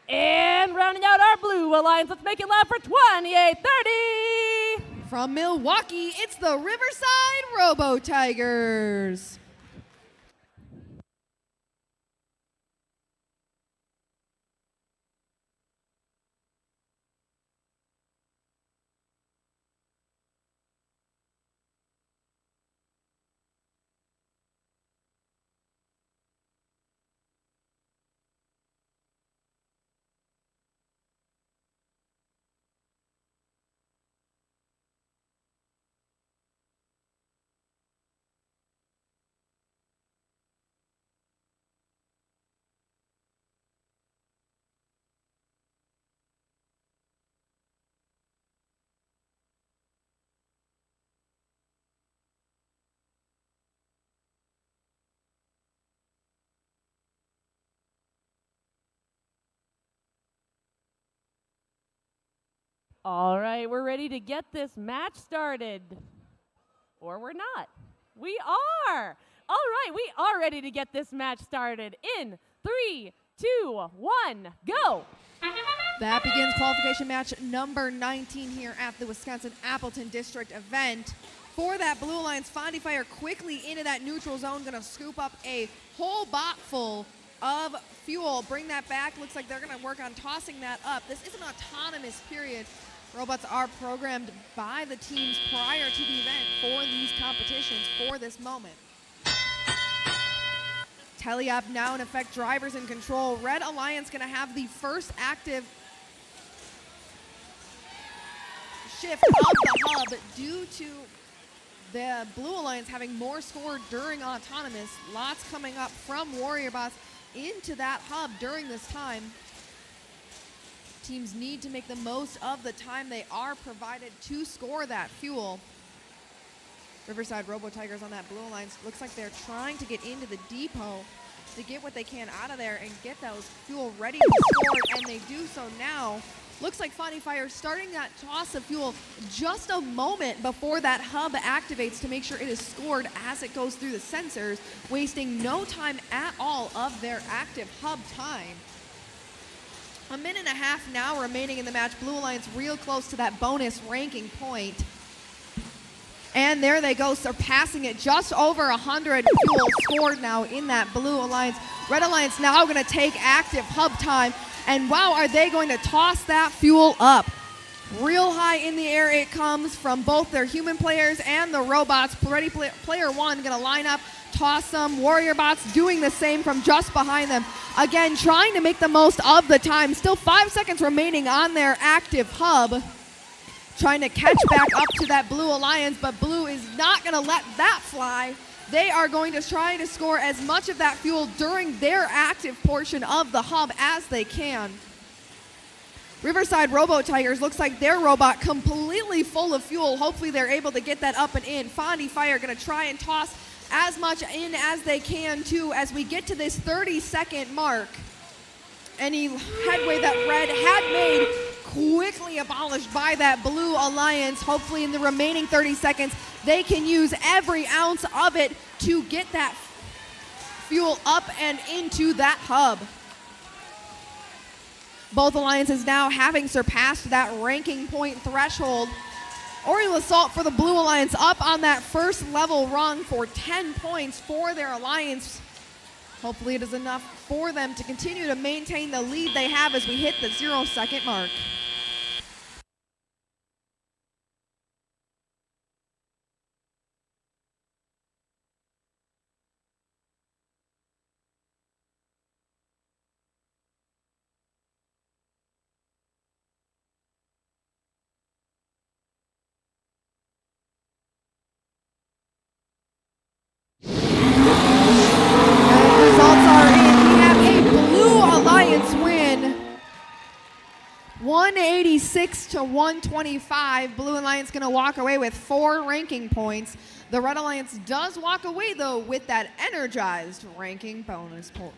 And rounding out our Blue Alliance, let's make it loud for 28-30. From Milwaukee, it's the Riverside Robo Tigers. All right, we're ready to get this match started. Or we're not. We are. All right, we are ready to get this match started in 3, 2, 1, go. That begins qualification match number 19 here at the Wisconsin Appleton District event. For that Blue Alliance, Fondy Fire quickly into that neutral zone, gonna scoop up a whole bot full of fuel. Bring that back. Looks like they're gonna work on tossing that up. This is an autonomous period. Robots are programmed by the teams prior to the event for these competitions, for this moment. Teleop now in effect, drivers in control. Red Alliance gonna have the first active shift of the hub due to the Blue Alliance having more scored during autonomous. Lots coming up from Warrior Bots into that hub during this time. Teams need to make the most of the time they are provided to score that fuel. Riverside Robo Tigers on that Blue Alliance. Looks like they're trying to get into the depot to get what they can out of there and get those fuel ready to be scored, and they do so now. Looks like Fondy Fire starting that toss of fuel just a moment before that hub activates to make sure it is scored as it goes through the sensors, wasting no time at all of their active hub time. A minute and a half now remaining in the match. Blue Alliance real close to that bonus ranking point. And there they go, surpassing it. Just over 100 fuel scored now in that Blue Alliance. Red Alliance now gonna take active hub time. And wow, are they going to toss that fuel up. Real high in the air it comes from both their human players and the robots. Ready player one gonna line up, toss some. Warrior Bots doing the same from just behind them. Again, trying to make the most of the time. Still 5 seconds remaining on their active hub. Trying to catch back up to that Blue Alliance, but Blue is not gonna let that fly. They are going to try to score as much of that fuel during their active portion of the hub as they can. Riverside Robo Tigers looks like their robot completely full of fuel. Hopefully they're able to get that up and in. Fondy Fire gonna try and toss as much in as they can too as we get to this 30-second mark. Any headway that Red had made quickly abolished by that Blue Alliance. Hopefully in the remaining 30 seconds, they can use every ounce of it to get that fuel up and into that hub. Both alliances now having surpassed that ranking point threshold. Oriole Assault for the Blue Alliance up on that first level rung for 10 points for their alliance. Hopefully it is enough for them to continue to maintain the lead they have as we hit the 0-second mark. 186 to 125. Blue Alliance going to walk away with 4 ranking points. The Red Alliance does walk away, though, with that energized ranking bonus point.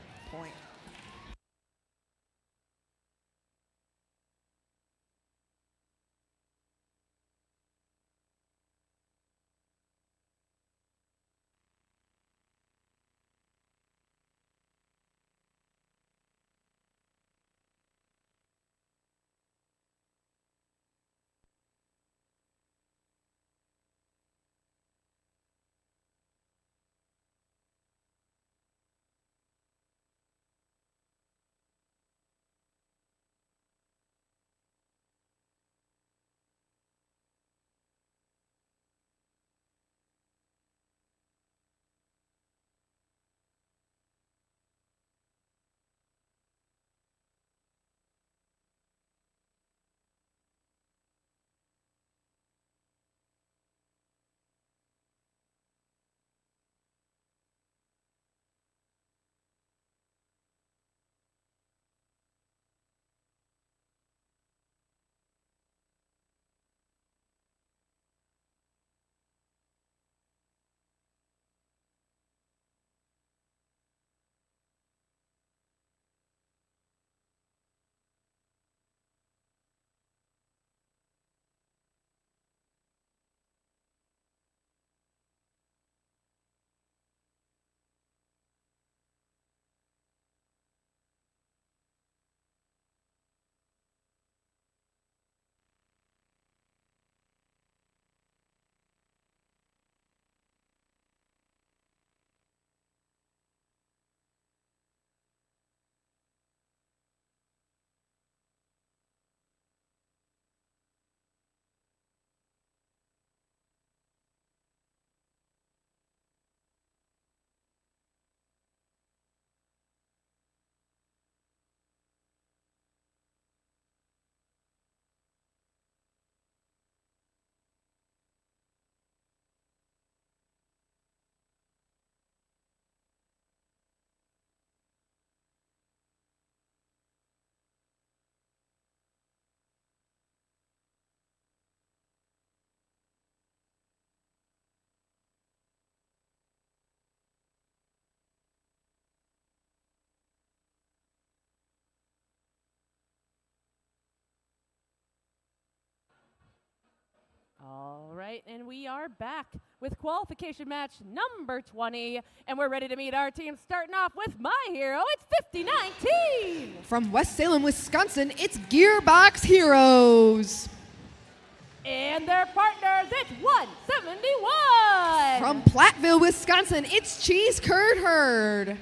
All right, and we are back with qualification match number 20, and we're ready to meet our team, starting off with my hero. It's 5019. From West Salem, Wisconsin, it's Gearbox Heroes. And their partners, it's 171. From Platteville, Wisconsin, it's Cheese Curd Herd.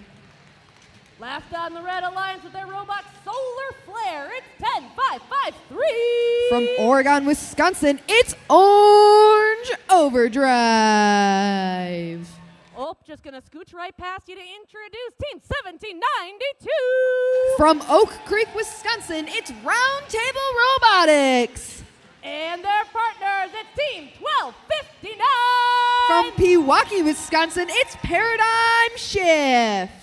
Last on the Red Alliance with their robot Solar Flare, it's 10553. From Oregon, Wisconsin, it's Orange Overdrive. Oh, just gonna scooch right past you to introduce Team 1792. From Oak Creek, Wisconsin, it's Roundtable Robotics. And their partners, it's Team 1259. From Pewaukee, Wisconsin, it's Paradigm Shift.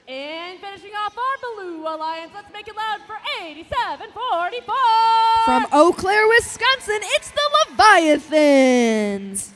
And finishing off our Blue Alliance, let's make it loud for 8744. From Eau Claire, Wisconsin, it's the Leviathans.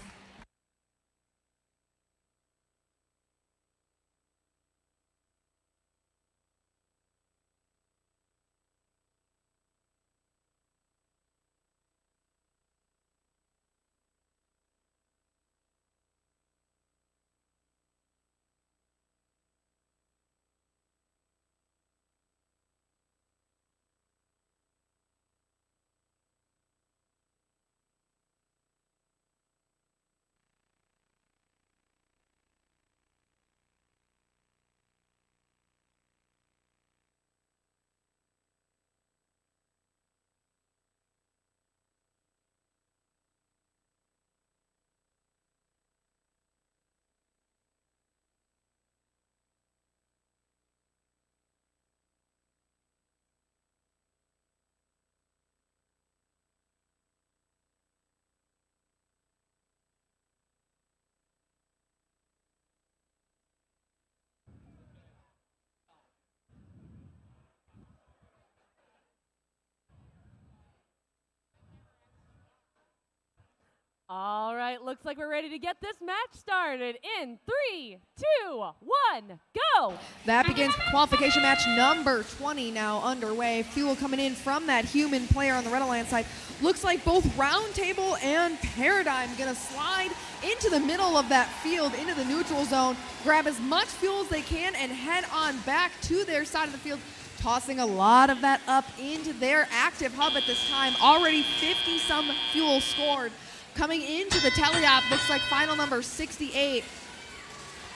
All right, looks like we're ready to get this match started in 3, 2, 1, go! That begins qualification match number 20 now underway. Fuel coming in from that human player on the Red Alliance side. Looks like both Roundtable and Paradigm gonna slide into the middle of that field, into the neutral zone, grab as much fuel as they can and head on back to their side of the field, tossing a lot of that up into their active hub at this time. Already 50-some fuel scored. Coming into the teleop, looks like final number 68.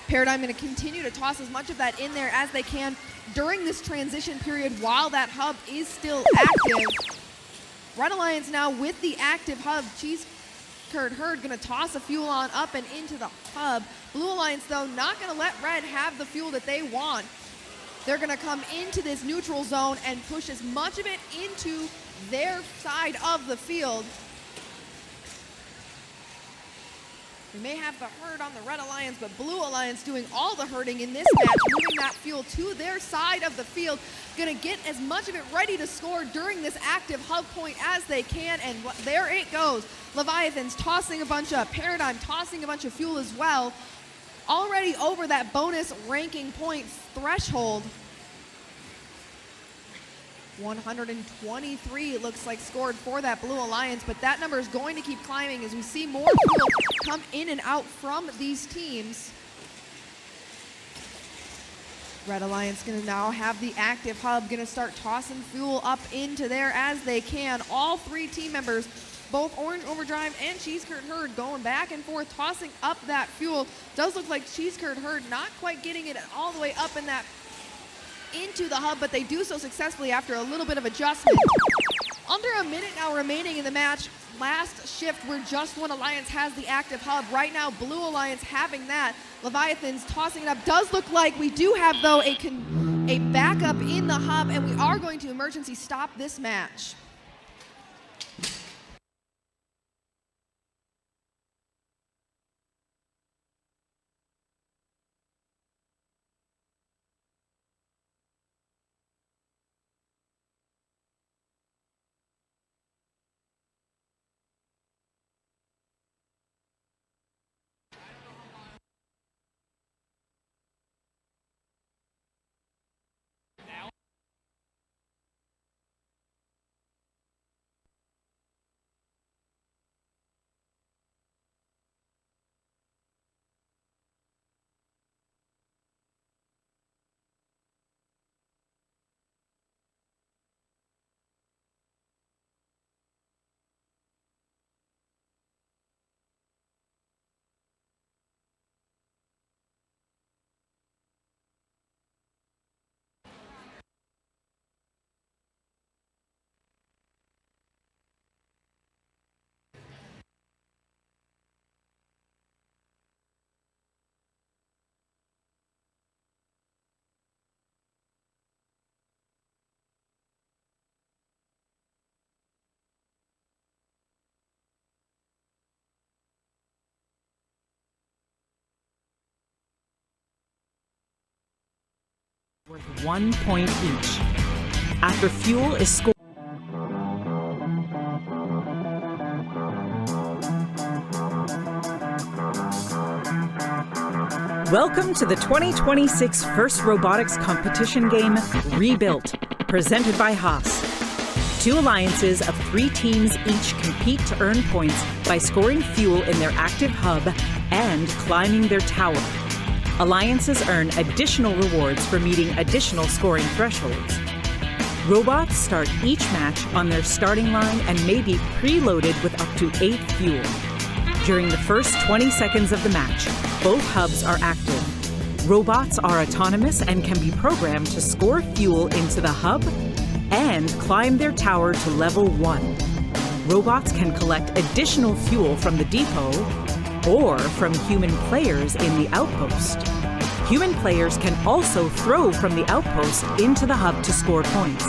Paradigm going to continue to toss as much of that in there as they can during this transition period while that hub is still active. Red Alliance now with the active hub. Cheesecurd Herd going to toss a fuel on up and into the hub. Blue Alliance, though, not going to let Red have the fuel that they want. They're going to come into this neutral zone and push as much of it into their side of the field. We may have the herd on the Red Alliance, but Blue Alliance doing all the herding in this match, moving that fuel to their side of the field. Gonna get as much of it ready to score during this active hub point as they can, and there it goes. Leviathan's tossing a bunch of, Paradigm tossing a bunch of fuel as well. Already over that bonus ranking point threshold. 123 it looks like scored for that Blue Alliance, but that number is going to keep climbing as we see more fuel come in and out from these teams. Red Alliance gonna now have the active hub, gonna start tossing fuel up into there as they can. All three team members, both Orange Overdrive and Cheesecurd Herd, going back and forth, tossing up that fuel. Does look like Cheesecurd Herd not quite getting it all the way up in that into the hub, but they do so successfully after a little bit of adjustment. Under a minute now remaining in the match. Last shift where just one Alliance has the active hub. Right now, Blue Alliance having that. Leviathan's tossing it up. Does look like we do have, though, a backup in the hub, and we are going to emergency stop this match. Worth 1 point each. After fuel is scored. Welcome to the 2026 First Robotics Competition game, Rebuilt, presented by Haas. 2 alliances of 3 teams each compete to earn points by scoring fuel in their active hub and climbing their tower. Alliances earn additional rewards for meeting additional scoring thresholds. Robots start each match on their starting line and may be preloaded with up to 8 fuel. During the first 20 seconds of the match, both hubs are active. Robots are autonomous and can be programmed to score fuel into the hub and climb their tower to level 1. Robots can collect additional fuel from the depot or from human players in the outpost. Human players can also throw from the outpost into the hub to score points.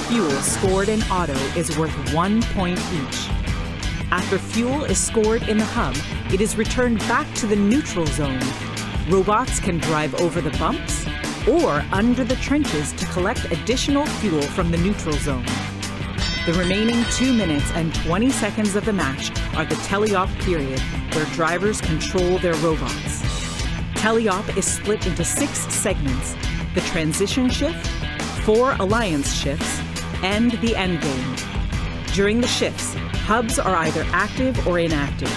Fuel scored in auto is worth 1 point each. After fuel is scored in the hub, it is returned back to the neutral zone. Robots can drive over the bumps or under the trenches to collect additional fuel from the neutral zone. The remaining 2 minutes and 20 seconds of the match are the teleop period, where drivers control their robots. Teleop is split into 6 segments: the transition shift, 4 alliance shifts, and the endgame. During the shifts, hubs are either active or inactive.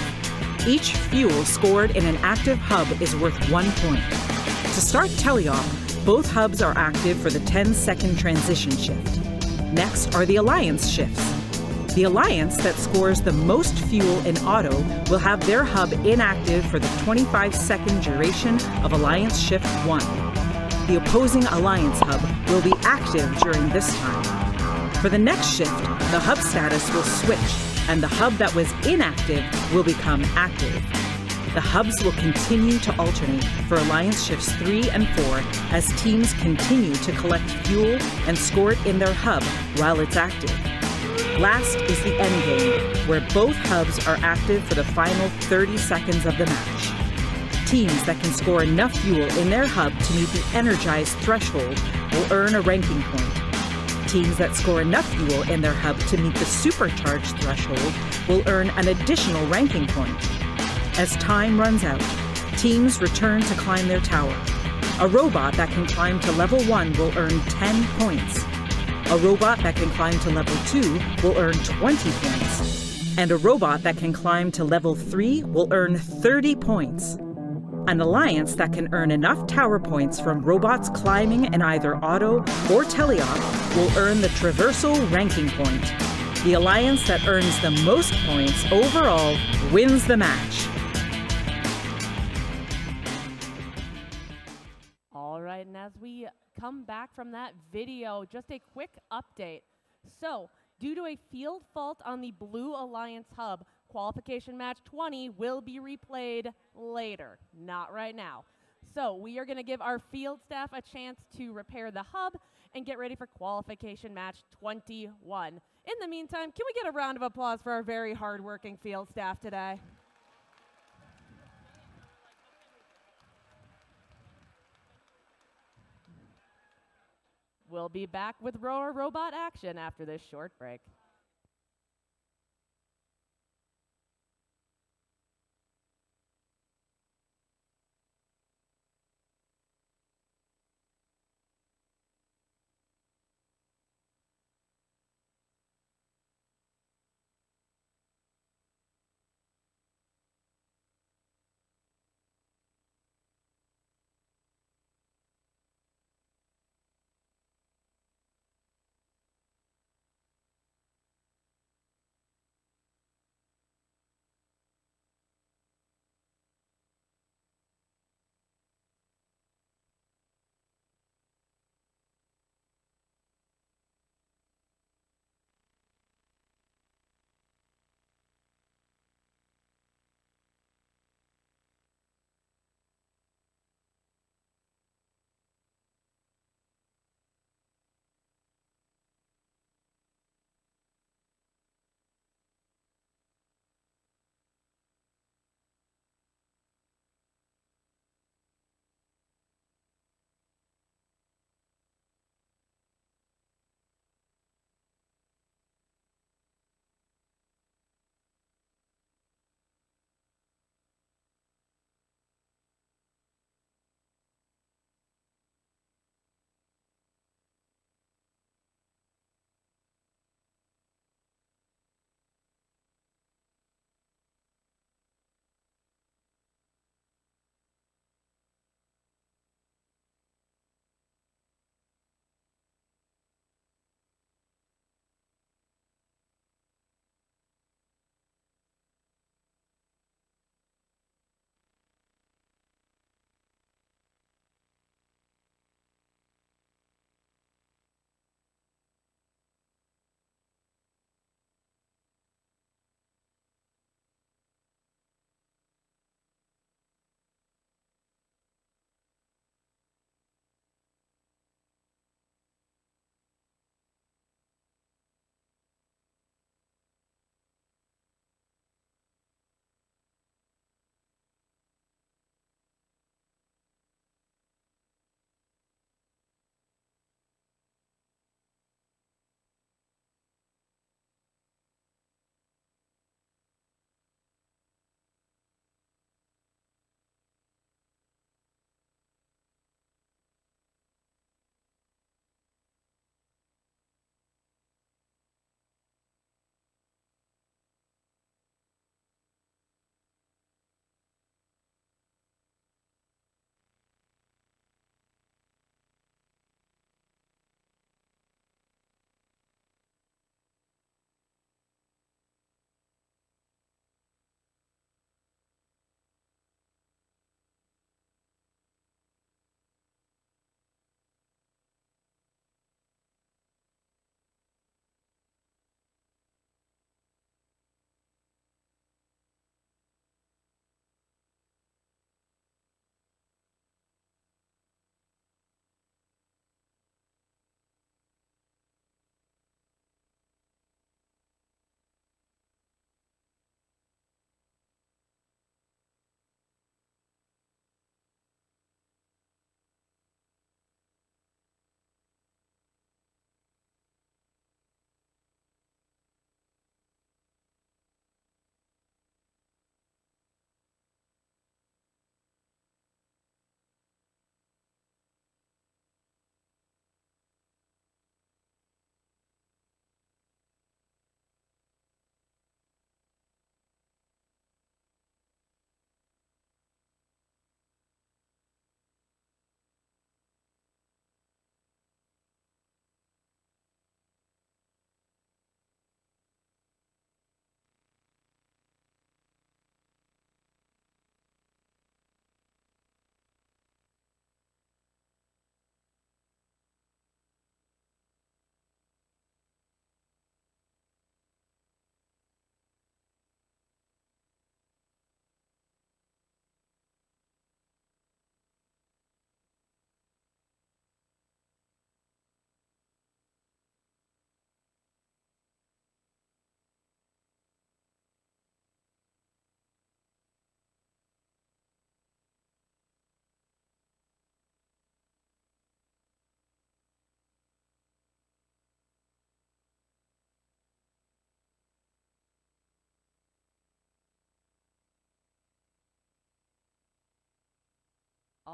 Each fuel scored in an active hub is worth 1 point. To start teleop, both hubs are active for the 10-second transition shift. Next are the alliance shifts. The alliance that scores the most fuel in auto will have their hub inactive for the 25-second duration of alliance shift 1. The opposing alliance hub will be active during this time. For the next shift, the hub status will switch, and the hub that was inactive will become active. The hubs will continue to alternate for alliance shifts 3 and 4 as teams continue to collect fuel and score it in their hub while it's active. Last is the endgame, where both hubs are active for the final 30 seconds of the match. Teams that can score enough fuel in their hub to meet the energized threshold will earn a ranking point. Teams that score enough fuel in their hub to meet the supercharged threshold will earn an additional ranking point. As time runs out, teams return to climb their tower. A robot that can climb to level 1 will earn 10 points. A robot that can climb to level 2 will earn 20 points. And a robot that can climb to level 3 will earn 30 points. An alliance that can earn enough tower points from robots climbing in either auto or teleop will earn the traversal ranking point. The alliance that earns the most points overall wins the match. All right, and as we come back from that video, just a quick update. So, due to a field fault on the Blue Alliance hub, qualification match 20 will be replayed later, not right now. So, we are going to give our field staff a chance to repair the hub and get ready for qualification match 21. In the meantime, can we get a round of applause for our very hardworking field staff today? We'll be back with rower robot action after this short break.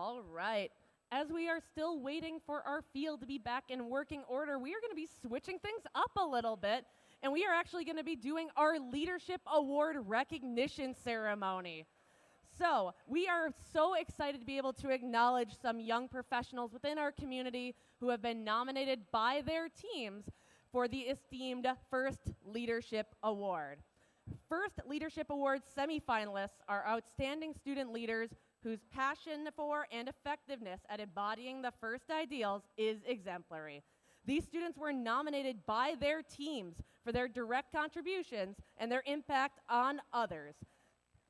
All right. As we are still waiting for our field to be back in working order, we are going to be switching things up a little bit, and we are actually going to be doing our Leadership Award recognition ceremony. So, we are so excited to be able to acknowledge some young professionals within our community who have been nominated by their teams for the esteemed First Leadership Award. First Leadership Award semifinalists are outstanding student leaders whose passion for and effectiveness at embodying the first ideals is exemplary. These students were nominated by their teams for their direct contributions and their impact on others.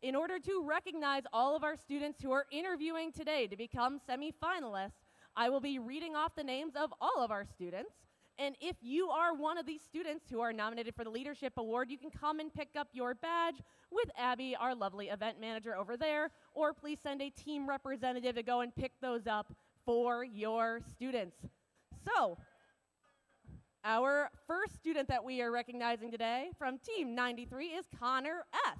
In order to recognize all of our students who are interviewing today to become semifinalists, I will be reading off the names of all of our students. And if you are one of these students who are nominated for the Leadership Award, you can come and pick up your badge with Abby, our lovely event manager over there, or please send a team representative to go and pick those up for your students. So, our first student that we are recognizing today from Team 93 is Connor S.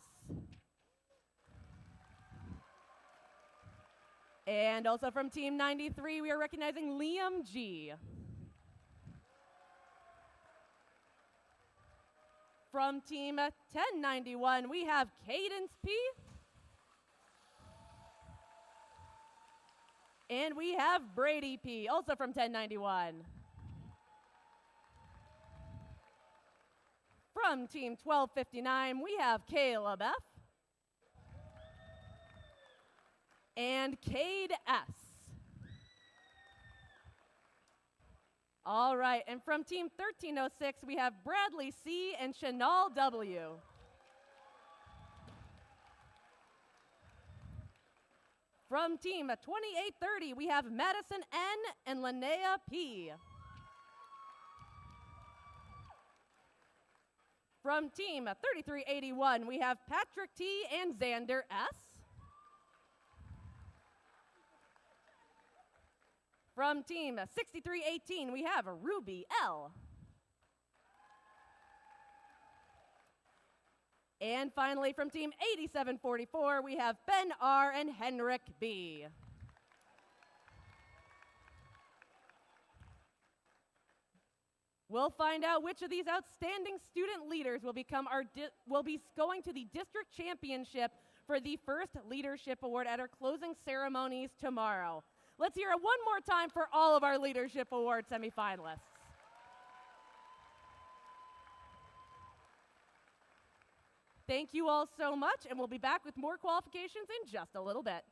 And also from Team 93, we are recognizing Liam G. From Team 1091, we have Cadence P. And we have Brady P., also from 1091. From Team 1259, we have Caleb F. And Cade S. All right, and from Team 1306, we have Bradley C. and Chanel W. From Team 2830, we have Madison N. and Linnea P. From Team 3381, we have Patrick T. and Xander S. From Team 6318, we have Ruby L. And finally, from Team 8744, we have Ben R. and Henrik B. We'll find out which of these outstanding student leaders will become will be going to the district championship for the First Leadership Award at our closing ceremonies tomorrow. Let's hear it one more time for all of our Leadership Award semifinalists. Thank you all so much, and we'll be back with more qualifications in just a little bit.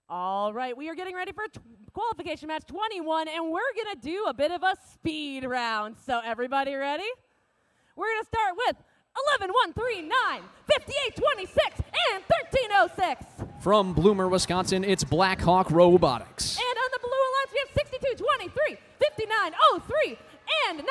All right, we are getting ready for qualification match 21, and we're going to do a bit of a speed round. So everybody ready? We're going to start with 11-1-3-9, 58-26, and 13-06. From Bloomer, Wisconsin, it's Blackhawk Robotics. And on the Blue Alliance, we have 62-23, 59-03, and 94-25.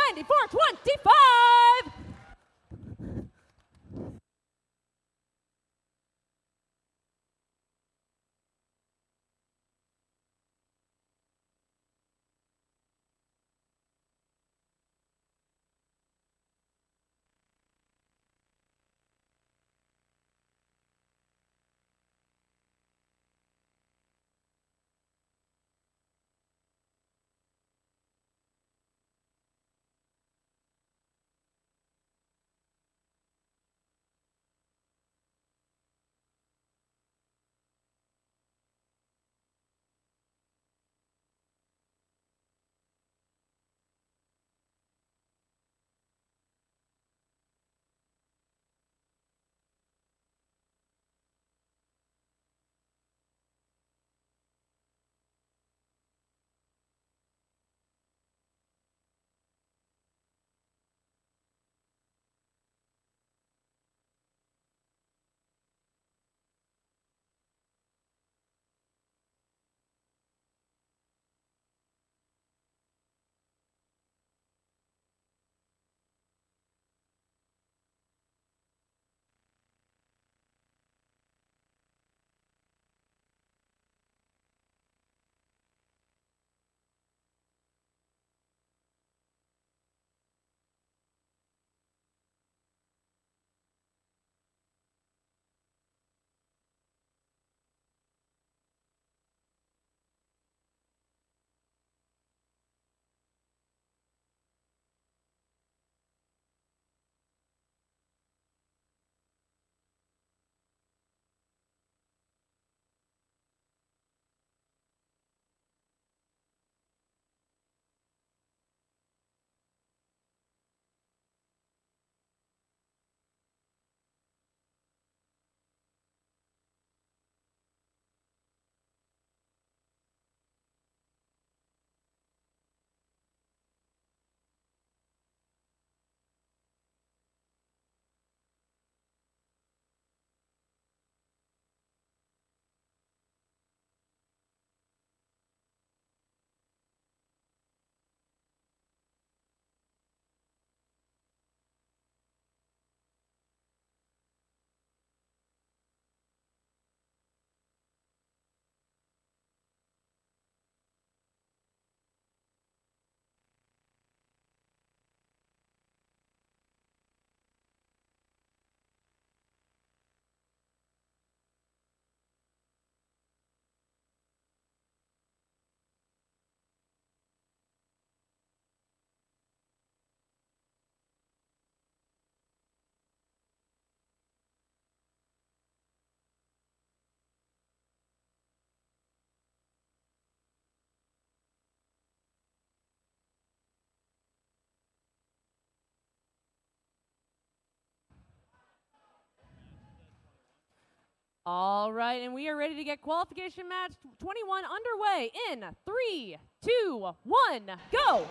All right, and we are ready to get qualification match 21 underway in 3, 2, 1, go.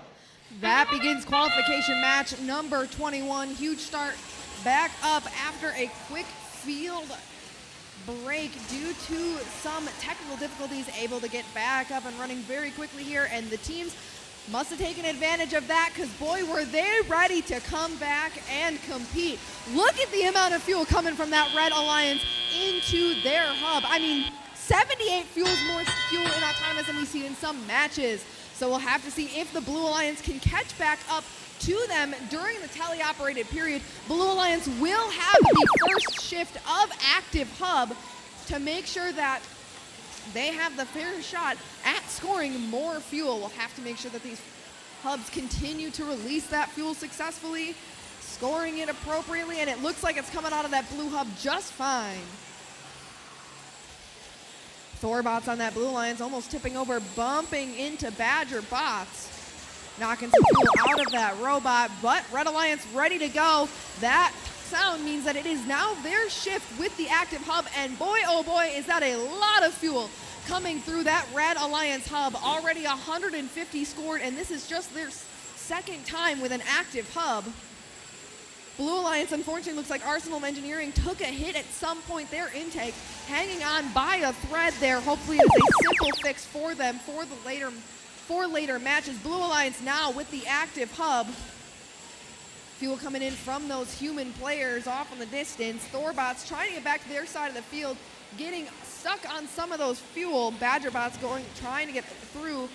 That begins qualification match number 21. Huge start back up after a quick field break due to some technical difficulties, able to get back up and running very quickly here, and the teams must have taken advantage of that because, boy, were they ready to come back and compete. Look at the amount of fuel coming from that Red Alliance into their hub. I mean, 78 more fuel in autonomous than we see in some matches. So we'll have to see if the Blue Alliance can catch back up to them during the teleoperated period. Blue Alliance will have the first shift of active hub to make sure that they have the fair shot at scoring more fuel. We'll have to make sure that these hubs continue to release that fuel successfully, scoring it appropriately, and it looks like it's coming out of that blue hub just fine. Thorbots on that Blue Alliance almost tipping over, bumping into Badger bots, knocking some fuel out of that robot, but Red Alliance ready to go. That sound means that it is now their shift with the active hub, and boy, oh boy, is that a lot of fuel coming through that Red Alliance hub. Already 150 scored, and this is just their second time with an active hub. Blue Alliance, unfortunately, looks like Arsenal Engineering took a hit at some point. Their intake hanging on by a thread there. Hopefully it's a simple fix for them for later matches. Blue Alliance now with the active hub. Fuel coming in from those human players off in the distance. Thorbots trying to get back to their side of the field, getting stuck on some of those fuel. Badgerbots trying to get through.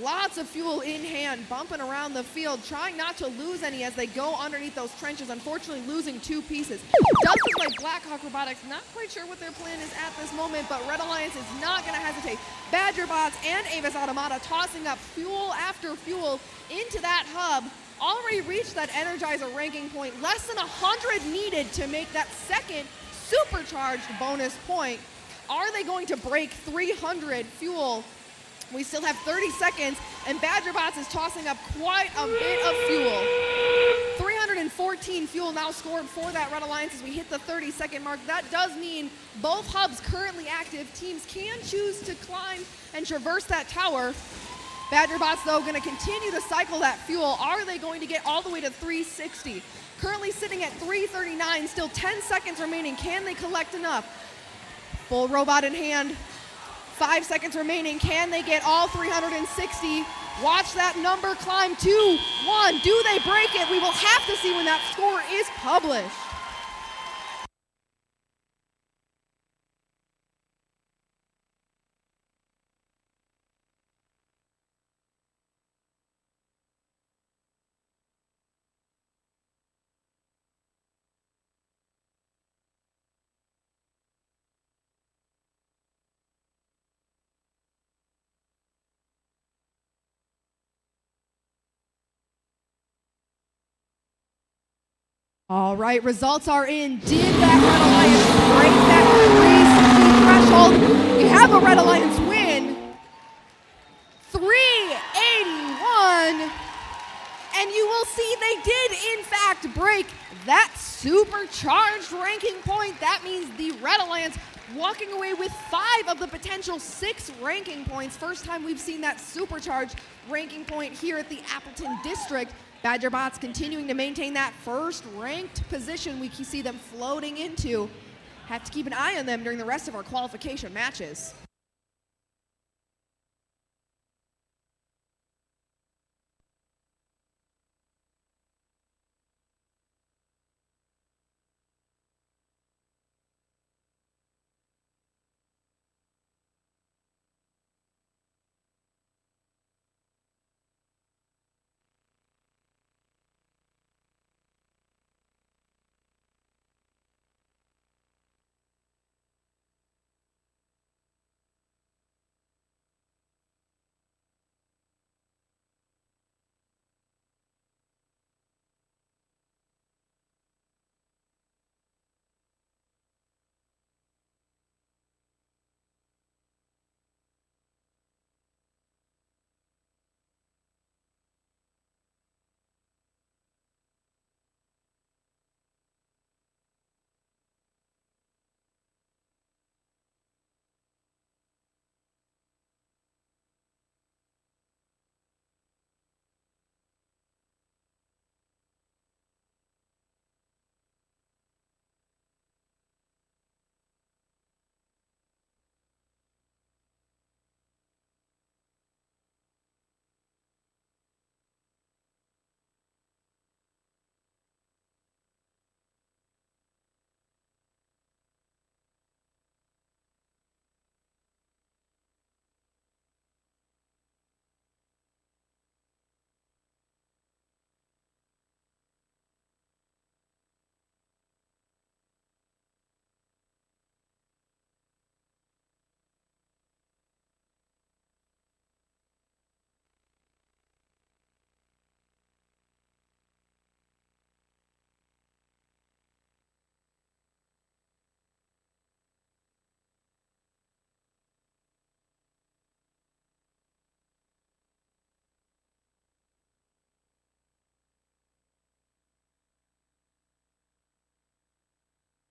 Lots of fuel in hand, bumping around the field, trying not to lose any as they go underneath those trenches, unfortunately losing 2 pieces. Does look like Blackhawk Robotics, not quite sure what their plan is at this moment, but Red Alliance is not going to hesitate. Badgerbots and Avis Automata tossing up fuel after fuel into that hub. Already reached that Energizer ranking point, less than 100 needed to make that second supercharged bonus point. Are they going to break 300 fuel? We still have 30 seconds, and Badgerbots is tossing up quite a bit of fuel. 314 fuel now scored for that Red Alliance as we hit the 30-second mark. That does mean both hubs currently active. Teams can choose to climb and traverse that tower. Badgerbots, though, going to continue to cycle that fuel. Are they going to get all the way to 360? Currently sitting at 339, still 10 seconds remaining. Can they collect enough? Full robot in hand. 5 seconds remaining. Can they get all 360? Watch that number climb. 2, 1. Do they break it? We will have to see when that score is published. All right, results are in. Did that Red Alliance break that 360 threshold? We have a Red Alliance win. 381. And you will see they did, in fact, break that supercharged ranking point. That means the Red Alliance walking away with 5 of the potential 6 ranking points. First time we've seen that supercharged ranking point here at the Appleton District. Badgerbots continuing to maintain that first ranked position we see them floating into. Have to keep an eye on them during the rest of our qualification matches.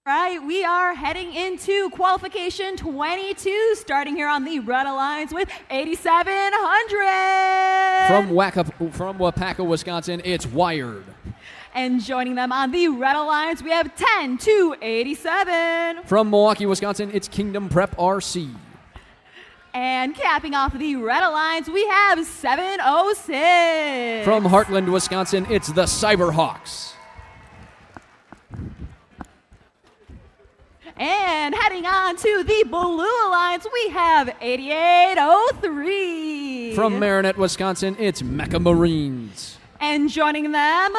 Right, we are heading into qualification 22, starting here on the Red Alliance with 8,700. From Wapaka, Wisconsin, it's Wired. And joining them on the Red Alliance, we have 10,287. From Milwaukee, Wisconsin, it's Kingdom Prep RC. And capping off the Red Alliance, we have 706. From Heartland, Wisconsin, it's the Cyberhawks. And heading on to the Blue Alliance, we have 8803. From Marinette, Wisconsin, it's Mecha Marines. And joining them,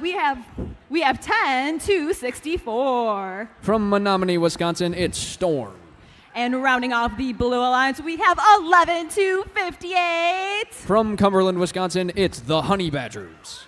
we have 10,264. From Menominee, Wisconsin, it's Storm. And rounding off the Blue Alliance, we have 11,258. From Cumberland, Wisconsin, it's the Honey Badgers.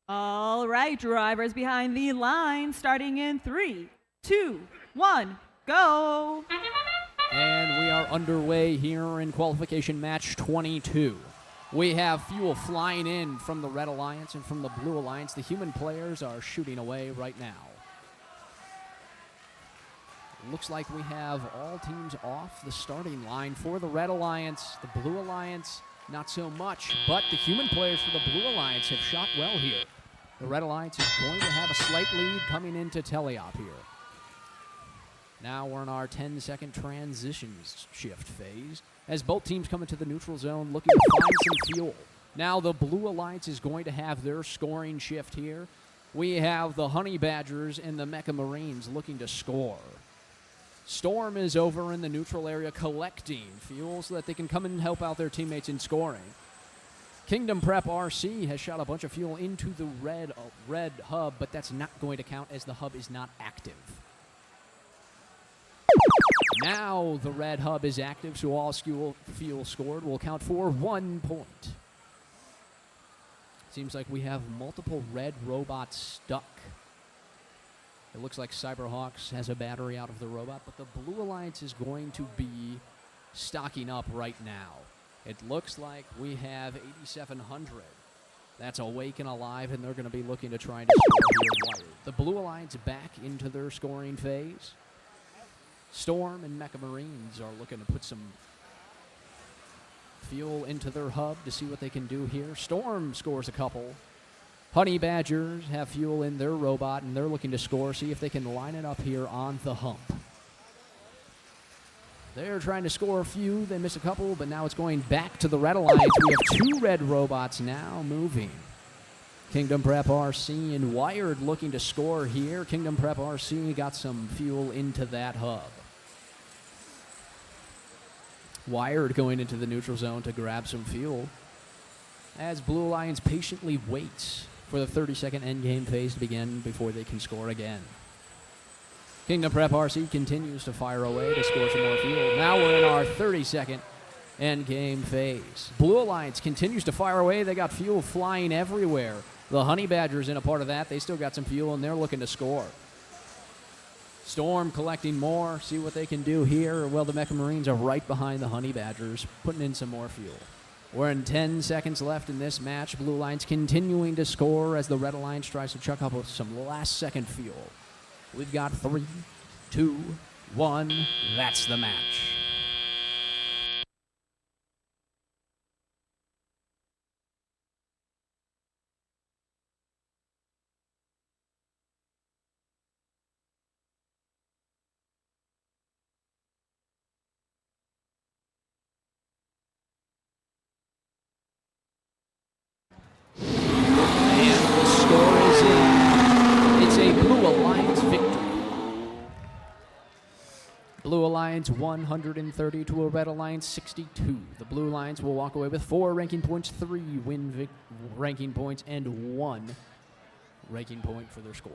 All right, drivers behind the line, starting in 3, 2, 1, go. And we are underway here in qualification match 22. We have fuel flying in from the Red Alliance and from the Blue Alliance. The human players are shooting away right now. Looks like we have all teams off the starting line for the Red Alliance. The Blue Alliance, not so much, but the human players for the Blue Alliance have shot well here. The Red Alliance is going to have a slight lead coming into teleop here. Now we're in our 10-second transition shift phase as both teams come into the neutral zone looking to find some fuel. Now the Blue Alliance is going to have their scoring shift here. We have the Honey Badgers and the Mecha Marines looking to score. Storm is over in the neutral area collecting fuel so that they can come and help out their teammates in scoring. Kingdom Prep RC has shot a bunch of fuel into the red hub, but that's not going to count as the hub is not active. Now the red hub is active, so all fuel scored will count for 1 point. Seems like we have multiple red robots stuck. It looks like Cyberhawks has a battery out of the robot, but the Blue Alliance is going to be stocking up right now. It looks like we have 8,700. That's awake and alive, and they're going to be looking to try to score here wired. The Blue Alliance back into their scoring phase. Storm and Mecha Marines are looking to put some fuel into their hub to see what they can do here. Storm scores a couple. Honey Badgers have fuel in their robot, and they're looking to score, see if they can line it up here on the hump. They're trying to score a few. They miss a couple, but now it's going back to the Red Alliance. We have 2 red robots now moving. Kingdom Prep RC and Wired looking to score here. Kingdom Prep RC got some fuel into that hub. Wired going into the neutral zone to grab some fuel as Blue Alliance patiently waits for the 30-second endgame phase to begin before they can score again. Kingdom Prep RC continues to fire away to score some more fuel. Now we're in our 30-second endgame phase. Blue Alliance continues to fire away. They got fuel flying everywhere. The Honey Badgers in a part of that. They still got some fuel, and they're looking to score. Storm collecting more. See what they can do here. Well, the Mecha Marines are right behind the Honey Badgers, putting in some more fuel. We're in 10 seconds left in this match. Blue Alliance continuing to score as the Red Alliance tries to chuck up with some last-second fuel. We've got 3, 2, 1. That's the match. Blue Alliance 130 to a Red Alliance 62. The Blue Alliance will walk away with 4 ranking points, 3 ranking points, and 1 ranking point for their score.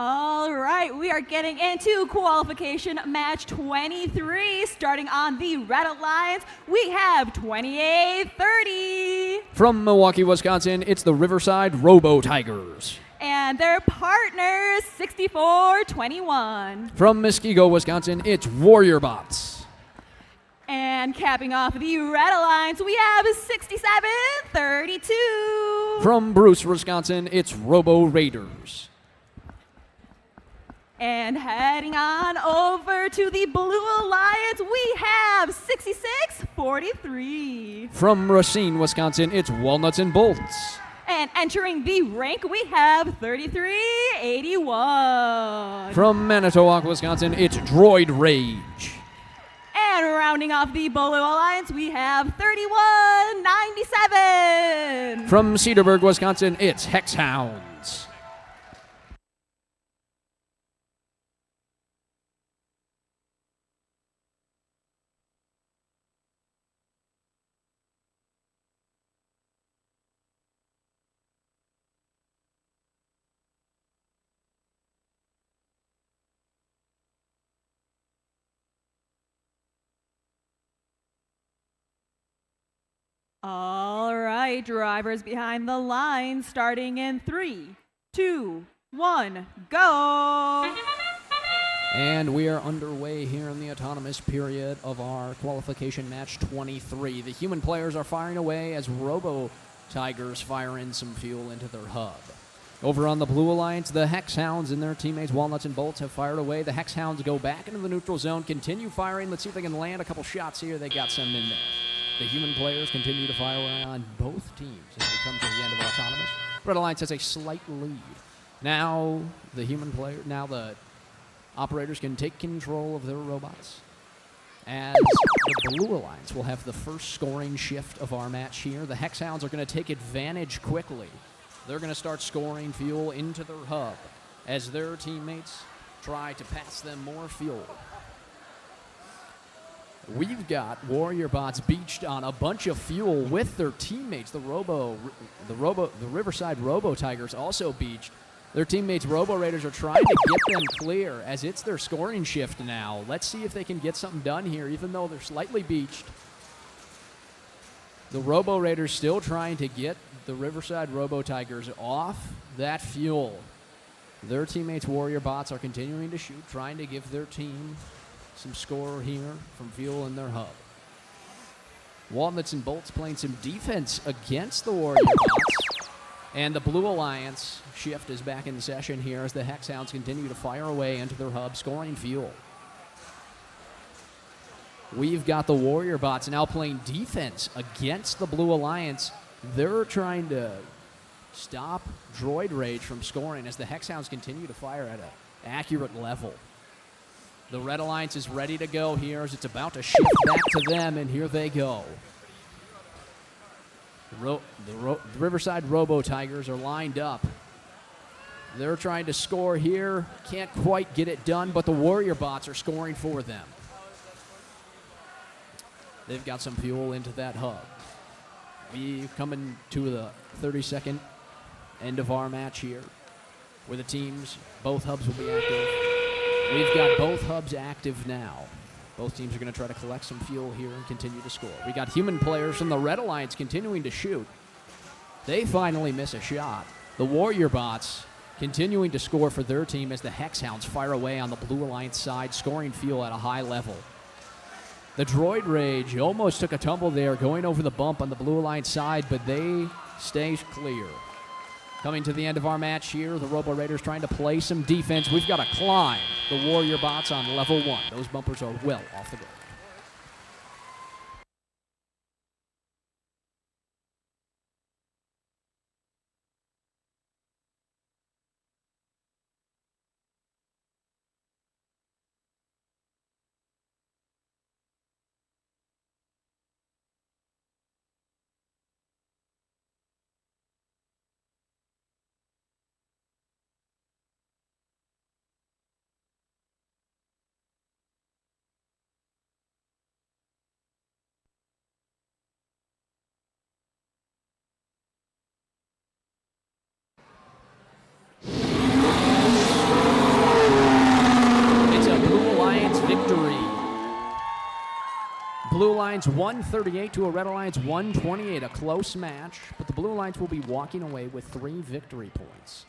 All right, we are getting into qualification match 23. Starting on the Red Alliance, we have 28-30. From Milwaukee, Wisconsin, it's the Riverside Robo Tigers. And their partners, 64-21. From Muskego, Wisconsin, it's Warrior Bots. And capping off the Red Alliance, we have 67-32. From Bruce, Wisconsin, it's Robo Raiders. And heading on over to the Blue Alliance, we have 66-43. From Racine, Wisconsin, it's Walnuts and Bolts. And entering the rank, we have 33-81. From Manitowoc, Wisconsin, it's Droid Rage. And rounding off the Blue Alliance, we have 31-97. From Cedarburg, Wisconsin, it's Hex Hounds. All right, drivers behind the line, starting in 3, 2, 1, go! And we are underway here in the autonomous period of our qualification match 23. The human players are firing away as Robo Tigers fire in some fuel into their hub. Over on the Blue Alliance, the Hex Hounds and their teammates Walnuts and Bolts have fired away. The Hex Hounds go back into the neutral zone, continue firing. Let's see if they can land a couple shots here. They got some in there. The human players continue to fire away on both teams as we come to the end of autonomous. Red Alliance has a slight lead. Now the operators can take control of their robots. As the Blue Alliance will have the first scoring shift of our match here. The Hex Hounds are going to take advantage quickly. They're going to start scoring fuel into their hub as their teammates try to pass them more fuel. We've got Warrior Bots beached on a bunch of fuel with their teammates. The Riverside Robo Tigers also beached Their teammates, Robo Raiders, are trying to get them clear as it's their scoring shift now. Let's see if they can get something done here, even though they're slightly beached. The Robo Raiders still trying to get the Riverside Robo Tigers off that fuel. Their teammates, Warrior Bots, are continuing to shoot, trying to give their team some score here from fuel in their hub. Walnuts and Bolts playing some defense against the Warrior Bots. And the Blue Alliance shift is back in session here as the Hexhounds continue to fire away into their hub, scoring fuel. We've got the Warrior Bots now playing defense against the Blue Alliance. They're trying to stop Droid Rage from scoring as the Hexhounds continue to fire at an accurate level. The Red Alliance is ready to go here as it's about to shift back to them, and here they go. The Riverside Robo Tigers are lined up. They're trying to score here. Can't quite get it done, but the Warrior Bots are scoring for them. They've got some fuel into that hub. We coming to the 32nd end of our match here, where the teams, both hubs will be active. We've got both hubs active now. Both teams are going to try to collect some fuel here and continue to score. We got human players from the Red Alliance continuing to shoot. They finally miss a shot. The Warrior Bots continuing to score for their team as the Hexhounds fire away on the Blue Alliance side, scoring fuel at a high level. The Droid Rage almost took a tumble there, going over the bump on the Blue Alliance side, but they stay clear. Coming to the end of our match here, the Robo Raiders trying to play some defense. We've got to climb the Warrior Bots on level 1. Those bumpers are well off the ground. Blue Alliance 138 to a Red Alliance 128, a close match, but the Blue Alliance will be walking away with 3 victory points.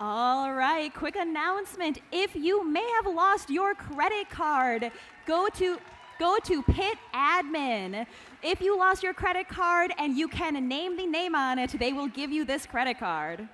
All right, quick announcement. If you may have lost your credit card, go to Pit Admin. If you lost your credit card and you can name the name on it, they will give you this credit card.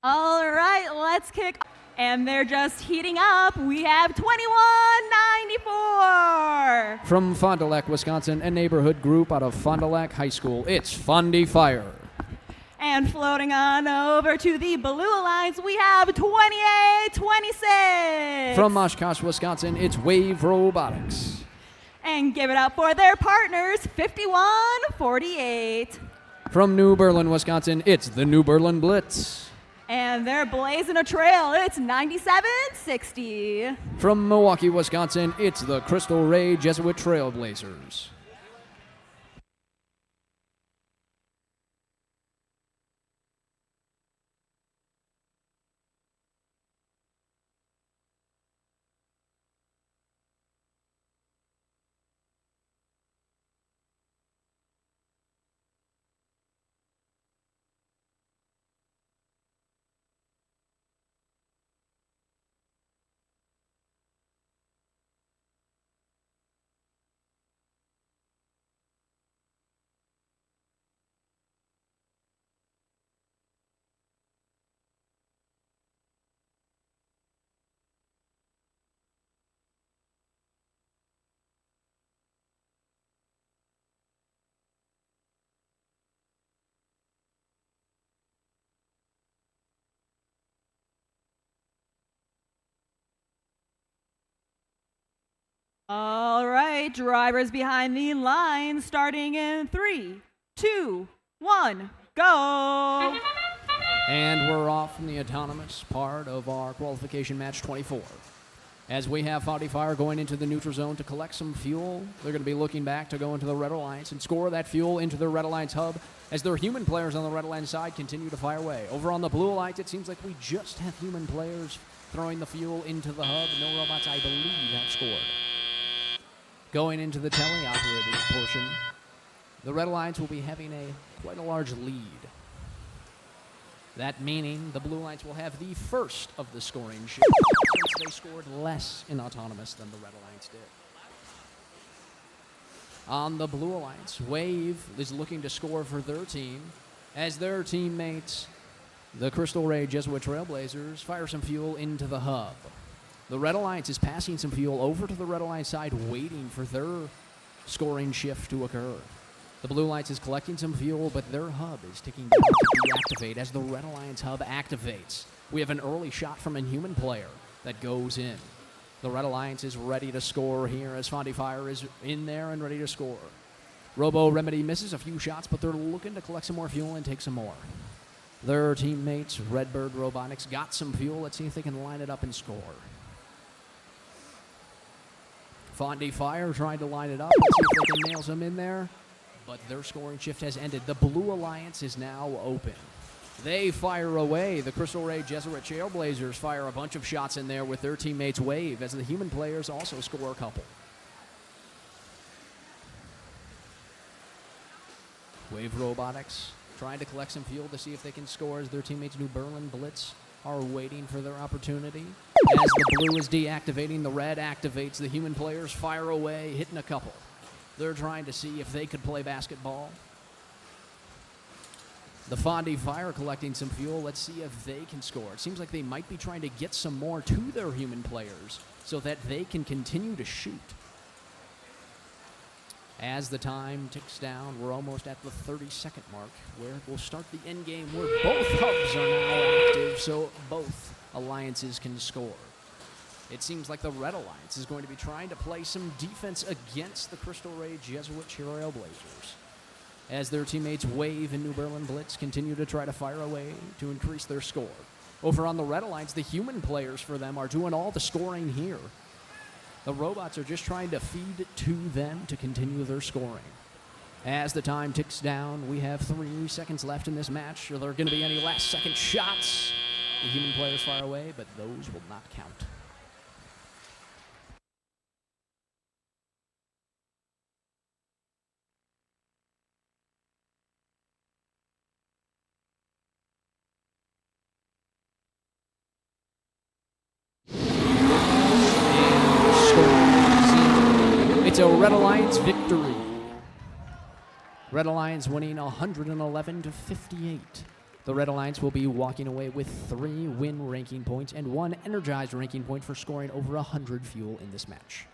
All right, let's kick. And they're just heating up. We have 2194. From Fond du Lac, Wisconsin, a neighborhood group out of Fond du Lac High School, it's Fundy Fire. And floating on over to the Blue Alliance, we have 2826. From Oshkosh, Wisconsin, it's Wave Robotics. And give it up for their partners, 5148. From New Berlin, Wisconsin, it's the New Berlin Blitz. And they're blazing a trail. It's 9760. From Milwaukee, Wisconsin, it's the Crystal Ray Jesuit Trailblazers. All right, drivers behind the line, starting in 3, 2, 1, go. And we're off from the autonomous part of our qualification match 24. As we have Fundy Fire going into the neutral zone to collect some fuel, they're going to be looking back to go into the Red Alliance and score that fuel into the Red Alliance hub as their human players on the Red Alliance side continue to fire away. Over on the Blue Alliance, it seems like we just have human players throwing the fuel into the hub. No robots, I believe, have scored. Going into the teleoperated portion, the Red Alliance will be having quite a large lead. That meaning the Blue Alliance will have the first of the scoring shifts since they scored less in autonomous than the Red Alliance did. On the Blue Alliance, Wave is looking to score for their team as their teammates, the Crystal Ray Jesuit Trailblazers, fire some fuel into the hub. The Red Alliance is passing some fuel over to the Red Alliance side, waiting for their scoring shift to occur. The Blue Alliance is collecting some fuel, but their hub is ticking down to deactivate as the Red Alliance hub activates. We have an early shot from a human player that goes in. The Red Alliance is ready to score here as Fundy Fire is in there and ready to score. Robo Remedy misses a few shots, but they're looking to collect some more fuel and take some more. Their teammates, Redbird Robotics, got some fuel. Let's see if they can line it up and score. Fundy Fire trying to line it up. Let's see if they can nail some in there. But their scoring shift has ended. The Blue Alliance is now open. They fire away. The Crystal Ray Jesuit Trailblazers fire a bunch of shots in there with their teammates Wave, as the human players also score a couple. Wave Robotics trying to collect some fuel to see if they can score as their teammates New Berlin Blitz are waiting for their opportunity. As the blue is deactivating, the red activates. The human players fire away, hitting a couple. They're trying to see if they could play basketball. The Fundy Fire collecting some fuel. Let's see if they can score. It seems like they might be trying to get some more to their human players so that they can continue to shoot. As the time ticks down, we're almost at the 30-second mark where we'll start the end game where both hubs are now active so both alliances can score. It seems like the Red Alliance is going to be trying to play some defense against the Crystal Ray Jesuit Trailblazers as their teammates Wave and New Berlin Blitz continue to try to fire away to increase their score. Over on the Red Alliance, the human players for them are doing all the scoring here. The robots are just trying to feed to them to continue their scoring. As the time ticks down, we have 3 seconds left in this match. Are there going to be any last-second shots? The human players fire away, but those will not count. It's a Red Alliance victory. Red Alliance winning 111-58. The Red Alliance will be walking away with 3 win ranking points and 1 energized ranking point for scoring over 100 fuel in this match.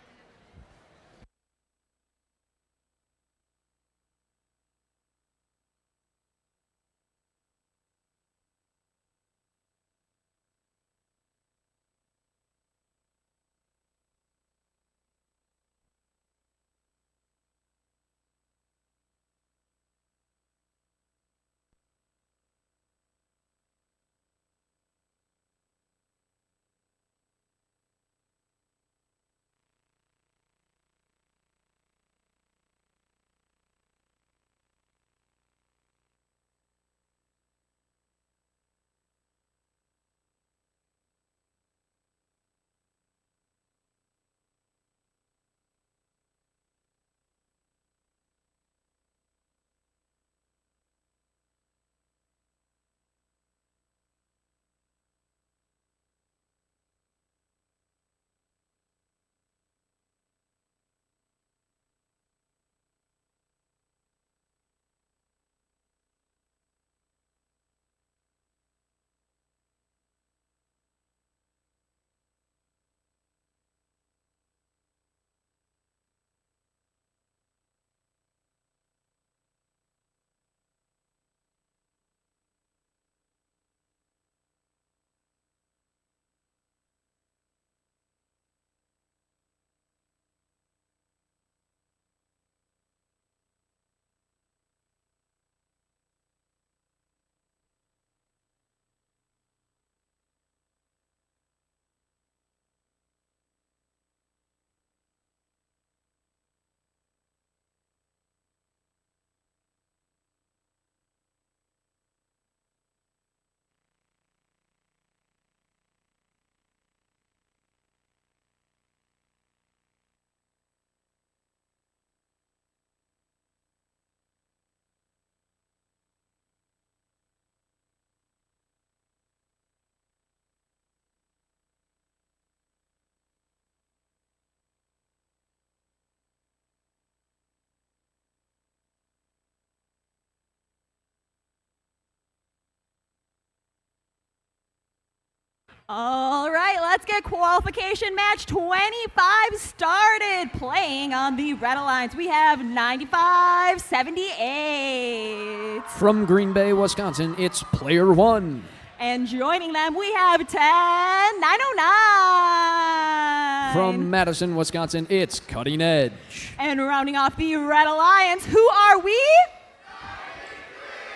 All right, let's get qualification match 25 started. Playing on the Red Alliance, we have 95-78. From Green Bay, Wisconsin, it's player 1. And joining them, we have 10-909. From Madison, Wisconsin, it's Cutting Edge. And rounding off the Red Alliance, who are we?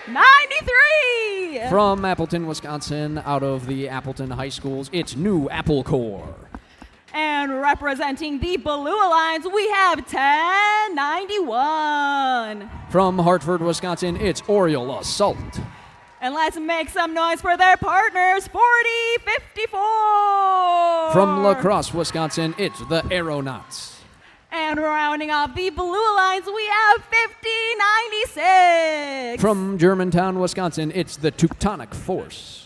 93! From Appleton, Wisconsin, out of the Appleton High Schools, it's New Apple Core. And representing the Blue Alliance, we have 1091. From Hartford, Wisconsin, it's Oriole Assault. And let's make some noise for their partners, 4054. From La Crosse, Wisconsin, it's the Aeronauts. And rounding off the Blue Alliance, we have 5096. From Germantown, Wisconsin, it's the Teutonic Force.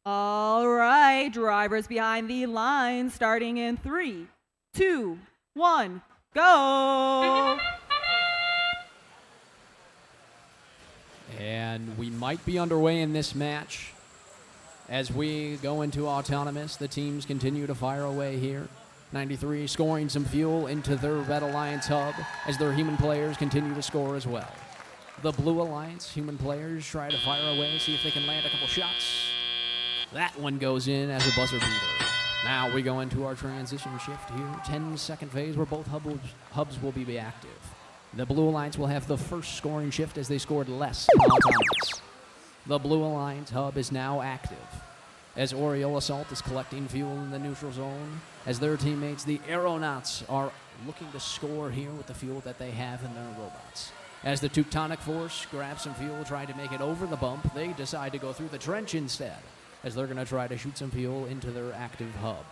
All right, drivers behind the line, starting in 3, 2, 1, go! And we might be underway in this match. As we go into autonomous, the teams continue to fire away here. 93 scoring some fuel into their Red Alliance hub as their human players continue to score as well. The Blue Alliance human players try to fire away, see if they can land a couple shots. That one goes in as a buzzer beater. Now we go into our transition shift here. 10-second phase where both hubs will be active. The Blue Alliance will have the first scoring shift as they scored less in autonomous. The Blue Alliance hub is now active as Oriole Assault is collecting fuel in the neutral zone as their teammates, the Aeronauts, are looking to score here with the fuel that they have in their robots. As the Teutonic Force grabs some fuel, trying to make it over the bump, they decide to go through the trench instead, as they're going to try to shoot some fuel into their active hub.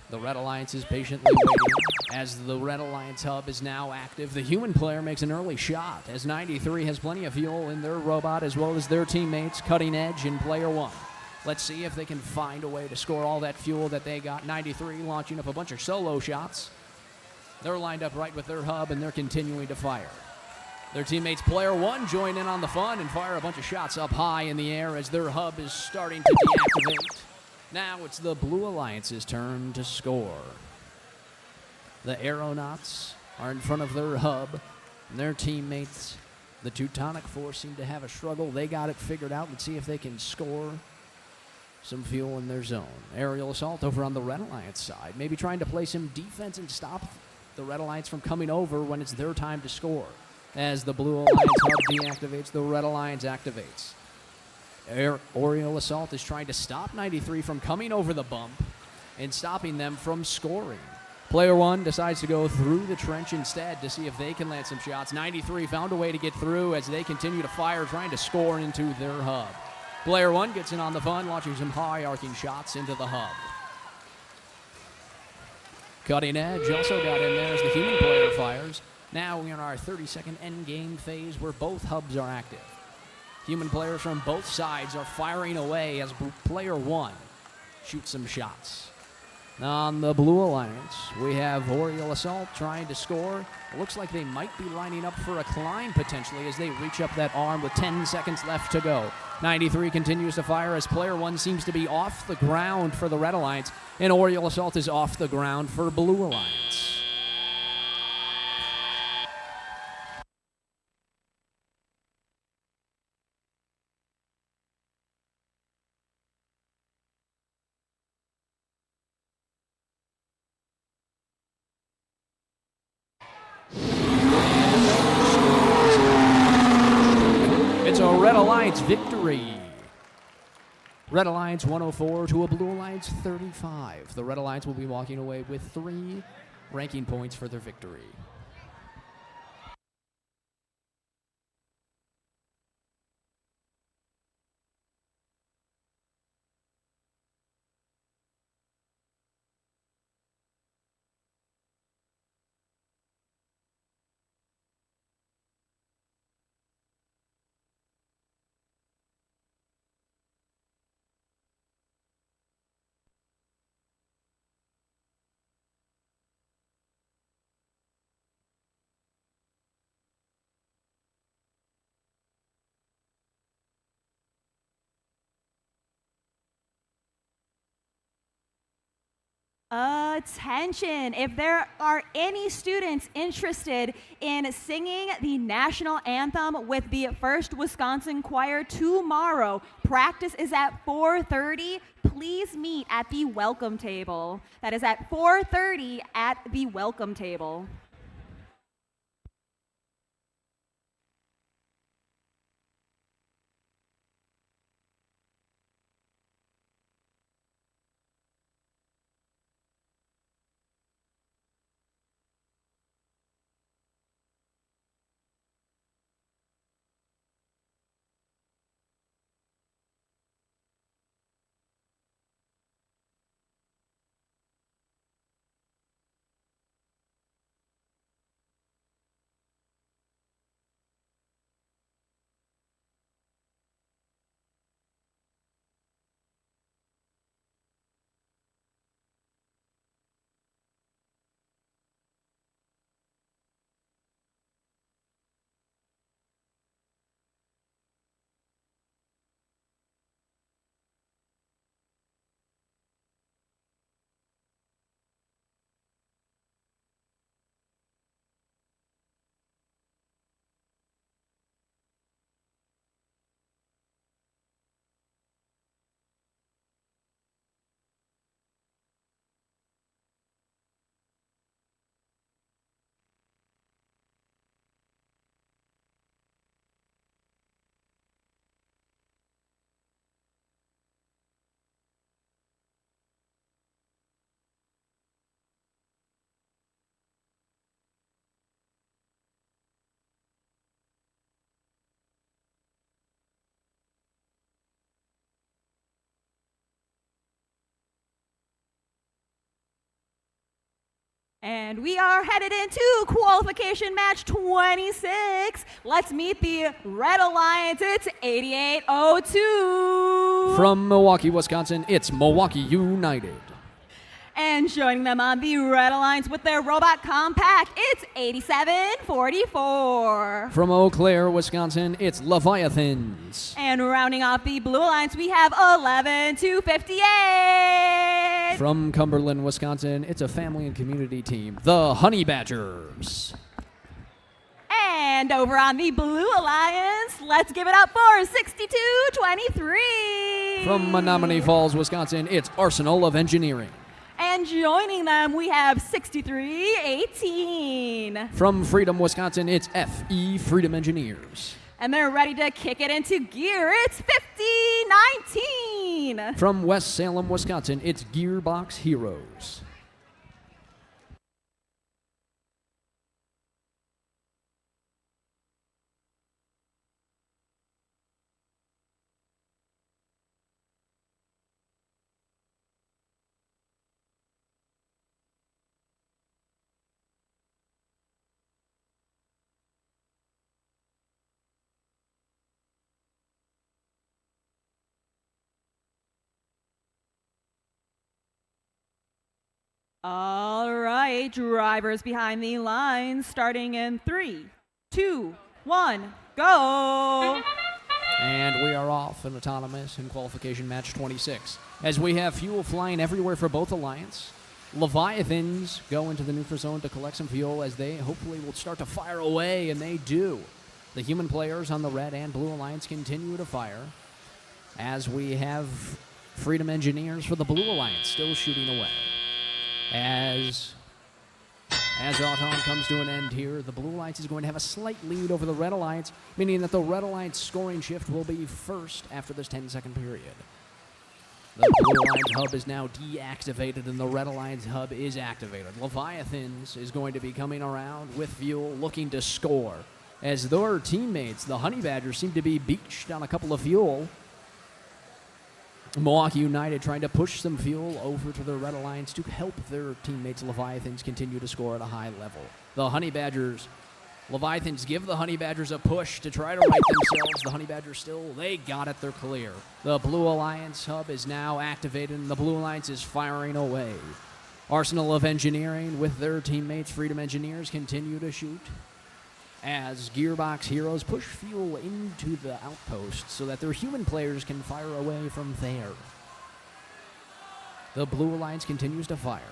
The Red Alliance is patiently waiting. As the Red Alliance hub is now active, the human player makes an early shot, as 93 has plenty of fuel in their robot as well as their teammates, Cutting Edge in player one. Let's see if they can find a way to score all that fuel that they got. 93 launching up a bunch of solo shots. They're lined up right with their hub, and they're continuing to fire. Their teammates, player one, join in on the fun and fire a bunch of shots up high in the air as their hub is starting to deactivate. Now it's the Blue Alliance's turn to score. The Aeronauts are in front of their hub, and their teammates, the Teutonic Force, seem to have a struggle. They got it figured out. Let's see if they can score some fuel in their zone. Aerial assault over on the Red Alliance side, maybe trying to play some defense and stop the Red Alliance from coming over when it's their time to score. As the Blue Alliance hub deactivates, the Red Alliance activates. Aerial assault is trying to stop 93 from coming over the bump and stopping them from scoring. Player one decides to go through the trench instead to see if they can land some shots. 93 found a way to get through as they continue to fire, trying to score into their hub. Player one gets in on the fun, launching some high arcing shots into the hub. Cutting Edge also got in there as the human player fires. Now we're in our 30-second endgame phase where both hubs are active. Human players from both sides are firing away as player one shoots some shots. On the Blue Alliance, we have Aerial Assault trying to score. It looks like they might be lining up for a climb potentially as they reach up that arm with 10 seconds left to go. 93 continues to fire as player one seems to be off the ground for the Red Alliance, and Aerial Assault is off the ground for Blue Alliance. It's a Red Alliance victory. Red Alliance 104 to a Blue Alliance 35. The Red Alliance will be walking away with 3 ranking points for their victory. Attention! If there are any students interested in singing the national anthem with the 1st Wisconsin Choir tomorrow, practice is at 4:30. Please meet at the welcome table. That is at 4:30 at the welcome table. And we are headed into qualification match 26. Let's meet the Red Alliance. It's 8802. From Milwaukee, Wisconsin, it's Milwaukee United. And joining them on the Red Alliance with their robot compact, it's 8744. From Eau Claire, Wisconsin, it's Leviathans. And rounding off the Blue Alliance, we have 11258. From Cumberland, Wisconsin, it's a family and community team, the Honey Badgers. And over on the Blue Alliance, let's give it up for 6223. From Menominee Falls, Wisconsin, it's Arsenal of Engineering. And joining them, we have 6318. From Freedom, Wisconsin, it's FE Freedom Engineers. And they're ready to kick it into gear. It's 5019. From West Salem, Wisconsin, it's Gearbox Heroes. All right, drivers behind the lines, starting in 3, 2, 1, go. And we are off in autonomous in qualification match 26. As we have fuel flying everywhere for both alliance, Leviathans go into the neutral zone to collect some fuel as they hopefully will start to fire away, and they do. The human players on the red and blue alliance continue to fire as we have Freedom Engineers for the blue alliance still shooting away. As Autumn comes to an end here, the Blue Alliance is going to have a slight lead over the Red Alliance, meaning that the Red Alliance scoring shift will be first after this 10-second period. The Blue Alliance hub is now deactivated and the Red Alliance hub is activated. Leviathans is going to be coming around with fuel, looking to score. As their teammates, the Honey Badgers, seem to be beached on a couple of fuel. Milwaukee United trying to push some fuel over to the Red Alliance to help their teammates Leviathans continue to score at a high level. The Honey Badgers, Leviathans give the Honey Badgers a push to try to right themselves. The Honey Badgers still, they got it, they're clear. The Blue Alliance hub is now activated and the Blue Alliance is firing away. Arsenal of Engineering with their teammates Freedom Engineers continue to shoot as Gearbox Heroes push fuel into the outpost so that their human players can fire away from there. The Blue Alliance continues to fire.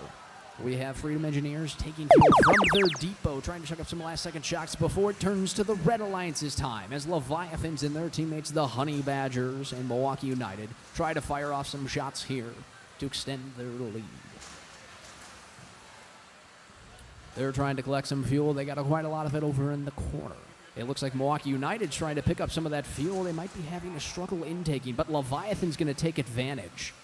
We have Freedom Engineers taking fuel from their depot, trying to chuck up some last-second shots before it turns to the Red Alliance's time as Leviathans and their teammates, the Honey Badgers and Milwaukee United, try to fire off some shots here to extend their lead. They're trying to collect some fuel. They got quite a lot of it over in the corner. It looks like Milwaukee United's trying to pick up some of that fuel. They might be having a struggle intaking, but Leviathan's going to take advantage.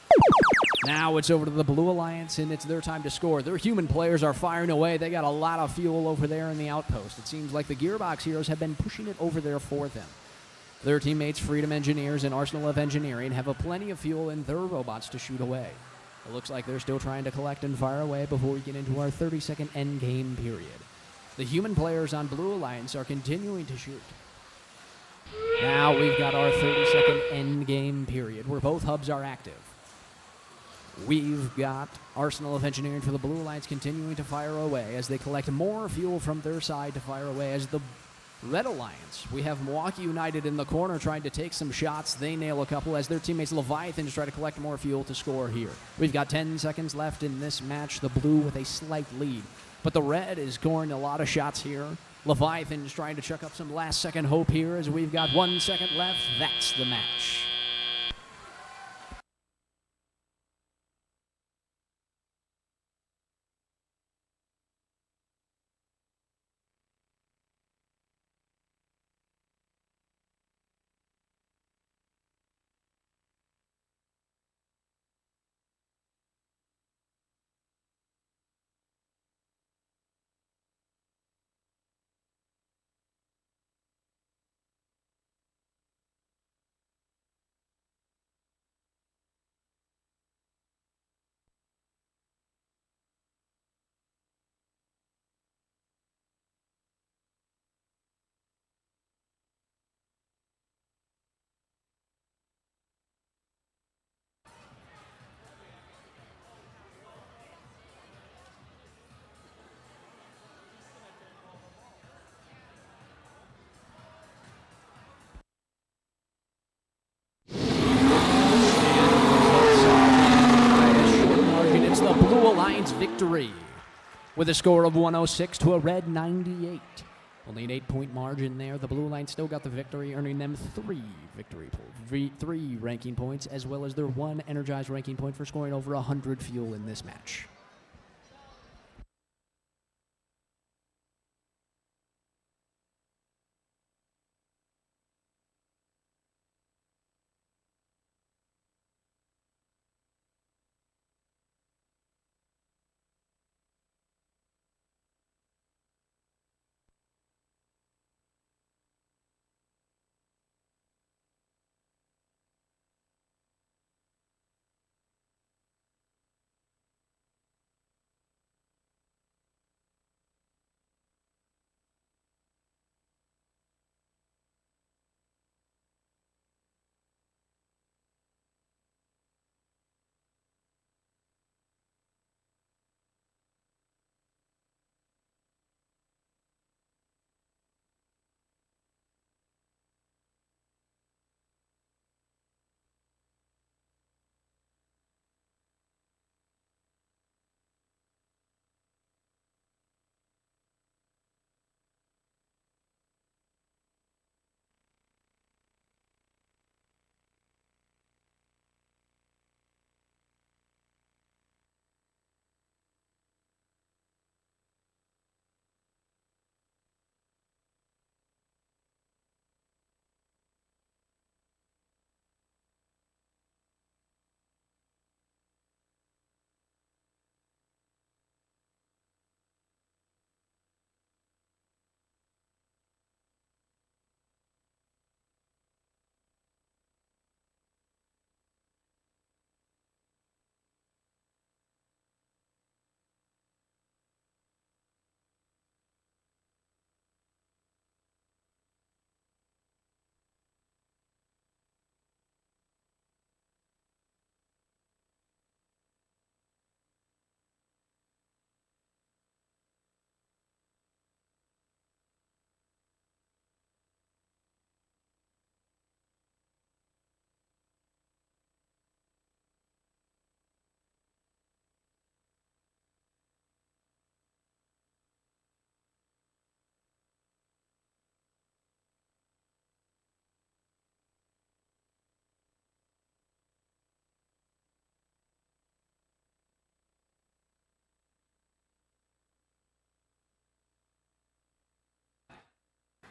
Now it's over to the Blue Alliance, and it's their time to score. Their human players are firing away. They got a lot of fuel over there in the outpost. It seems like the Gearbox Heroes have been pushing it over there for them. Their teammates, Freedom Engineers and Arsenal of Engineering, have plenty of fuel in their robots to shoot away. It looks like they're still trying to collect and fire away before we get into our 30-second endgame period. The human players on Blue Alliance are continuing to shoot. Now we've got our 30-second endgame period where both hubs are active. We've got Arsenal of Engineering for the Blue Alliance continuing to fire away as they collect more fuel from their side to fire away as the Red Alliance. We have Milwaukee United in the corner trying to take some shots. They nail a couple as their teammates Leviathans try to collect more fuel to score here. We've got 10 seconds left in this match. The blue with a slight lead. But the red is scoring a lot of shots here. Leviathans trying to chuck up some last-second hope here as we've got 1 second left. That's the match. victory with a score of 106 to a red 98. Only an 8-point margin there. The Blue Lions still got the victory, earning them 3 three ranking points, as well as their 1 energized ranking point for scoring over 100 fuel in this match.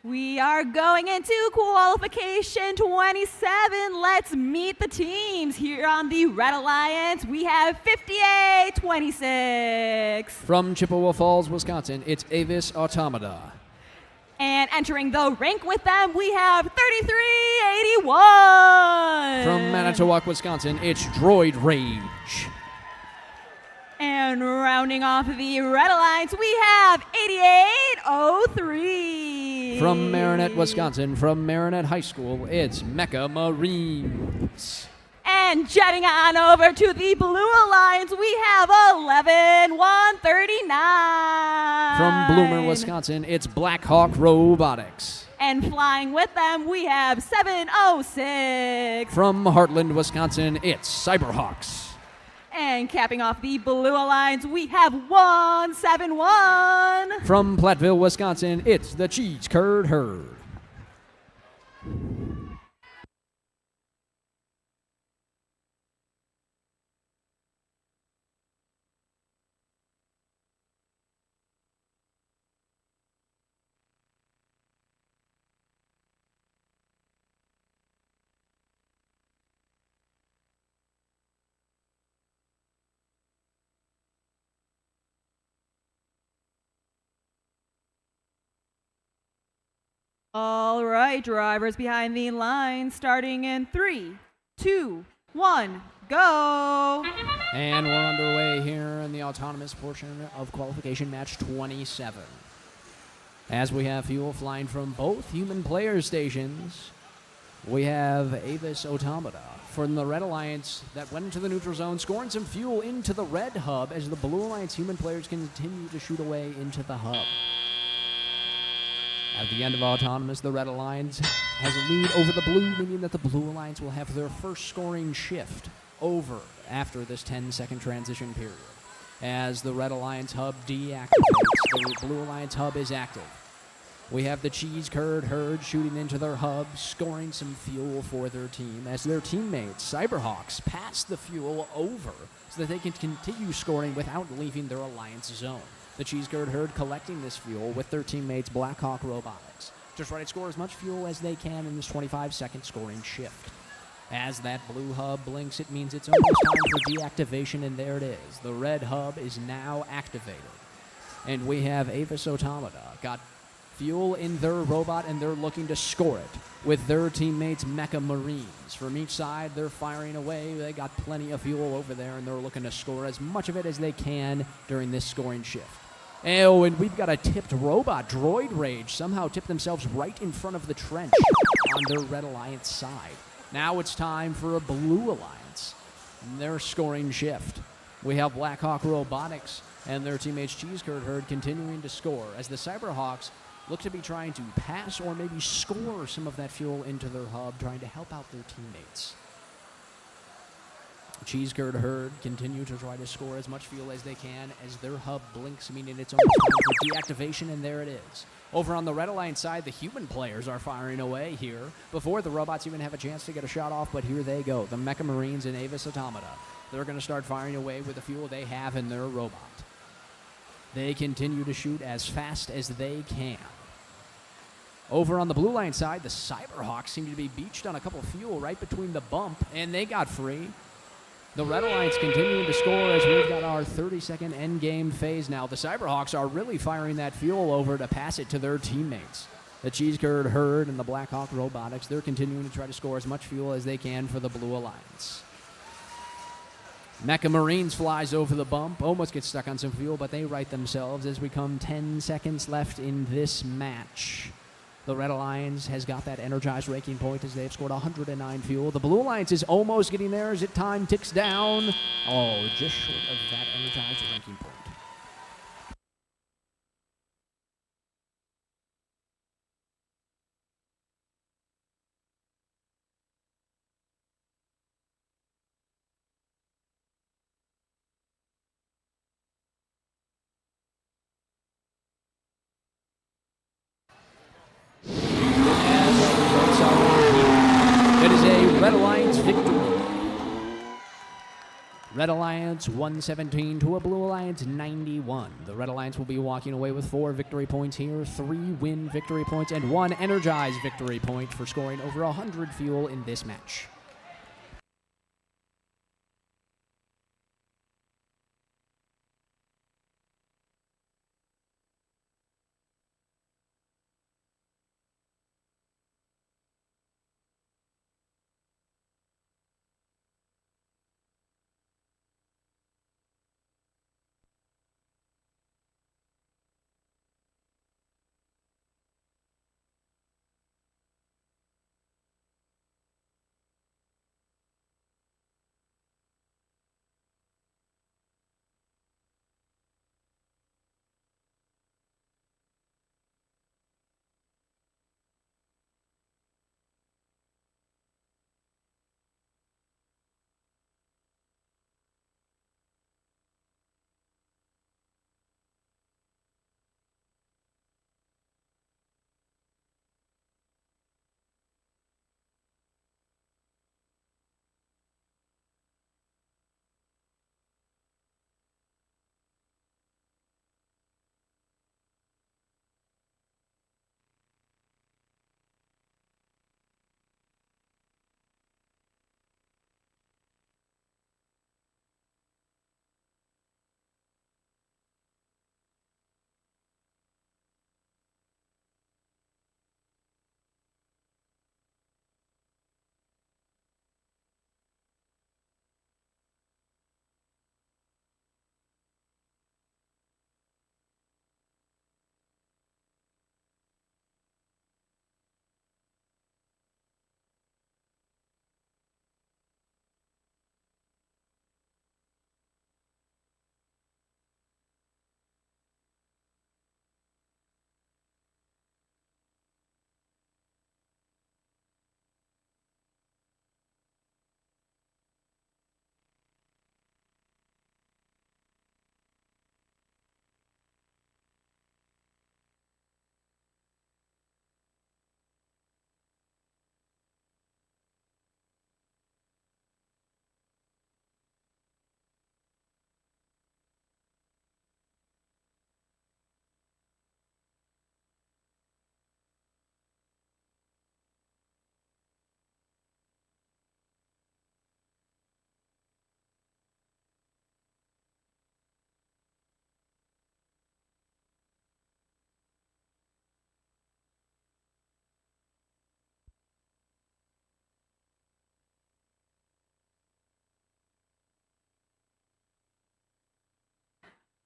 We are going into qualification 27. Let's meet the teams here on the Red Alliance. We have 58-26. From Chippewa Falls, Wisconsin, it's Avis Automata. And entering the rink with them, we have 3381. From Manitowoc, Wisconsin, it's Droid Rage. And rounding off the Red Alliance, we have 8803. From Marinette, Wisconsin, from Marinette High School, it's Mecha Marines. And jetting on over to the Blue Alliance, we have 11139. From Bloomer, Wisconsin, it's Black Hawk Robotics. And flying with them, we have 706. From Heartland, Wisconsin, it's Cyberhawks. And capping off the Blue Alliance, we have 171. From Platteville, Wisconsin, it's the Cheese Curd Herd. All right, drivers behind the line, starting in 3, 2, 1, go. And we're underway here in the autonomous portion of qualification match 27. As we have fuel flying from both human player stations, we have Avis Automata from the Red Alliance that went into the neutral zone, scoring some fuel into the Red Hub as the Blue Alliance human players continue to shoot away into the hub. At the end of Autonomous, the Red Alliance has a lead over the Blue, meaning that the Blue Alliance will have their first scoring shift over after this 10-second transition period. as the Red Alliance hub deactivates. The Blue Alliance hub is active. We have the Cheese Curd Herd shooting into their hub, scoring some fuel for their team as their teammates, Cyberhawks, pass the fuel over so that they can continue scoring without leaving their Alliance zone. The Cheese Curd Herd collecting this fuel with their teammates, Blackhawk Robotics, to try to score as much fuel as they can in this 25-second scoring shift. As that blue hub blinks, it means it's almost time for deactivation, and there it is. The red hub is now activated. And we have Avis Automata got fuel in their robot, and they're looking to score it with their teammates Mecha Marines. From each side, they're firing away. They got plenty of fuel over there, and they're looking to score as much of it as they can during this scoring shift. Oh, and we've got a tipped robot. Droid Rage somehow tipped themselves right in front of the trench on their Red Alliance side. Now it's time for a Blue Alliance. Their scoring shift. We have Blackhawk Robotics and their teammates Cheese Curd Herd continuing to score as the Cyberhawks look to be trying to pass or maybe score some of that fuel into their hub, trying to help out their teammates. Cheese Curd Herd continue to try to score as much fuel as they can as their hub blinks, meaning it's almost time for deactivation, and there it is. Over on the Red Alliance side, the human players are firing away here before the robots even have a chance to get a shot off, but here they go. The Mecha Marines and Avis Automata. They're going to start firing away with the fuel they have in their robot. They continue to shoot as fast as they can. Over on the Blue Line side, the Cyberhawks seem to be beached on a couple of fuel right between the bump, and they got free. The Red Alliance continuing to score as we've got our 30-second endgame phase now. The Cyberhawks are really firing that fuel over to pass it to their teammates. The Cheese Curd Herd and the Blackhawk Robotics, they're continuing to try to score as much fuel as they can for the Blue Alliance. Mecha Marines flies over the bump, almost gets stuck on some fuel, but they right themselves as we come 10 seconds left in this match. The Red Alliance has got that energized ranking point as they've scored 109 fuel. The Blue Alliance is almost getting there as time ticks down. Oh, just short of that energized ranking point. It is a Red Alliance victory. Red Alliance 117 to a Blue Alliance 91. The Red Alliance will be walking away with 4 victory points here, 3 win victory points, and 1 energized victory point for scoring over 100 fuel in this match.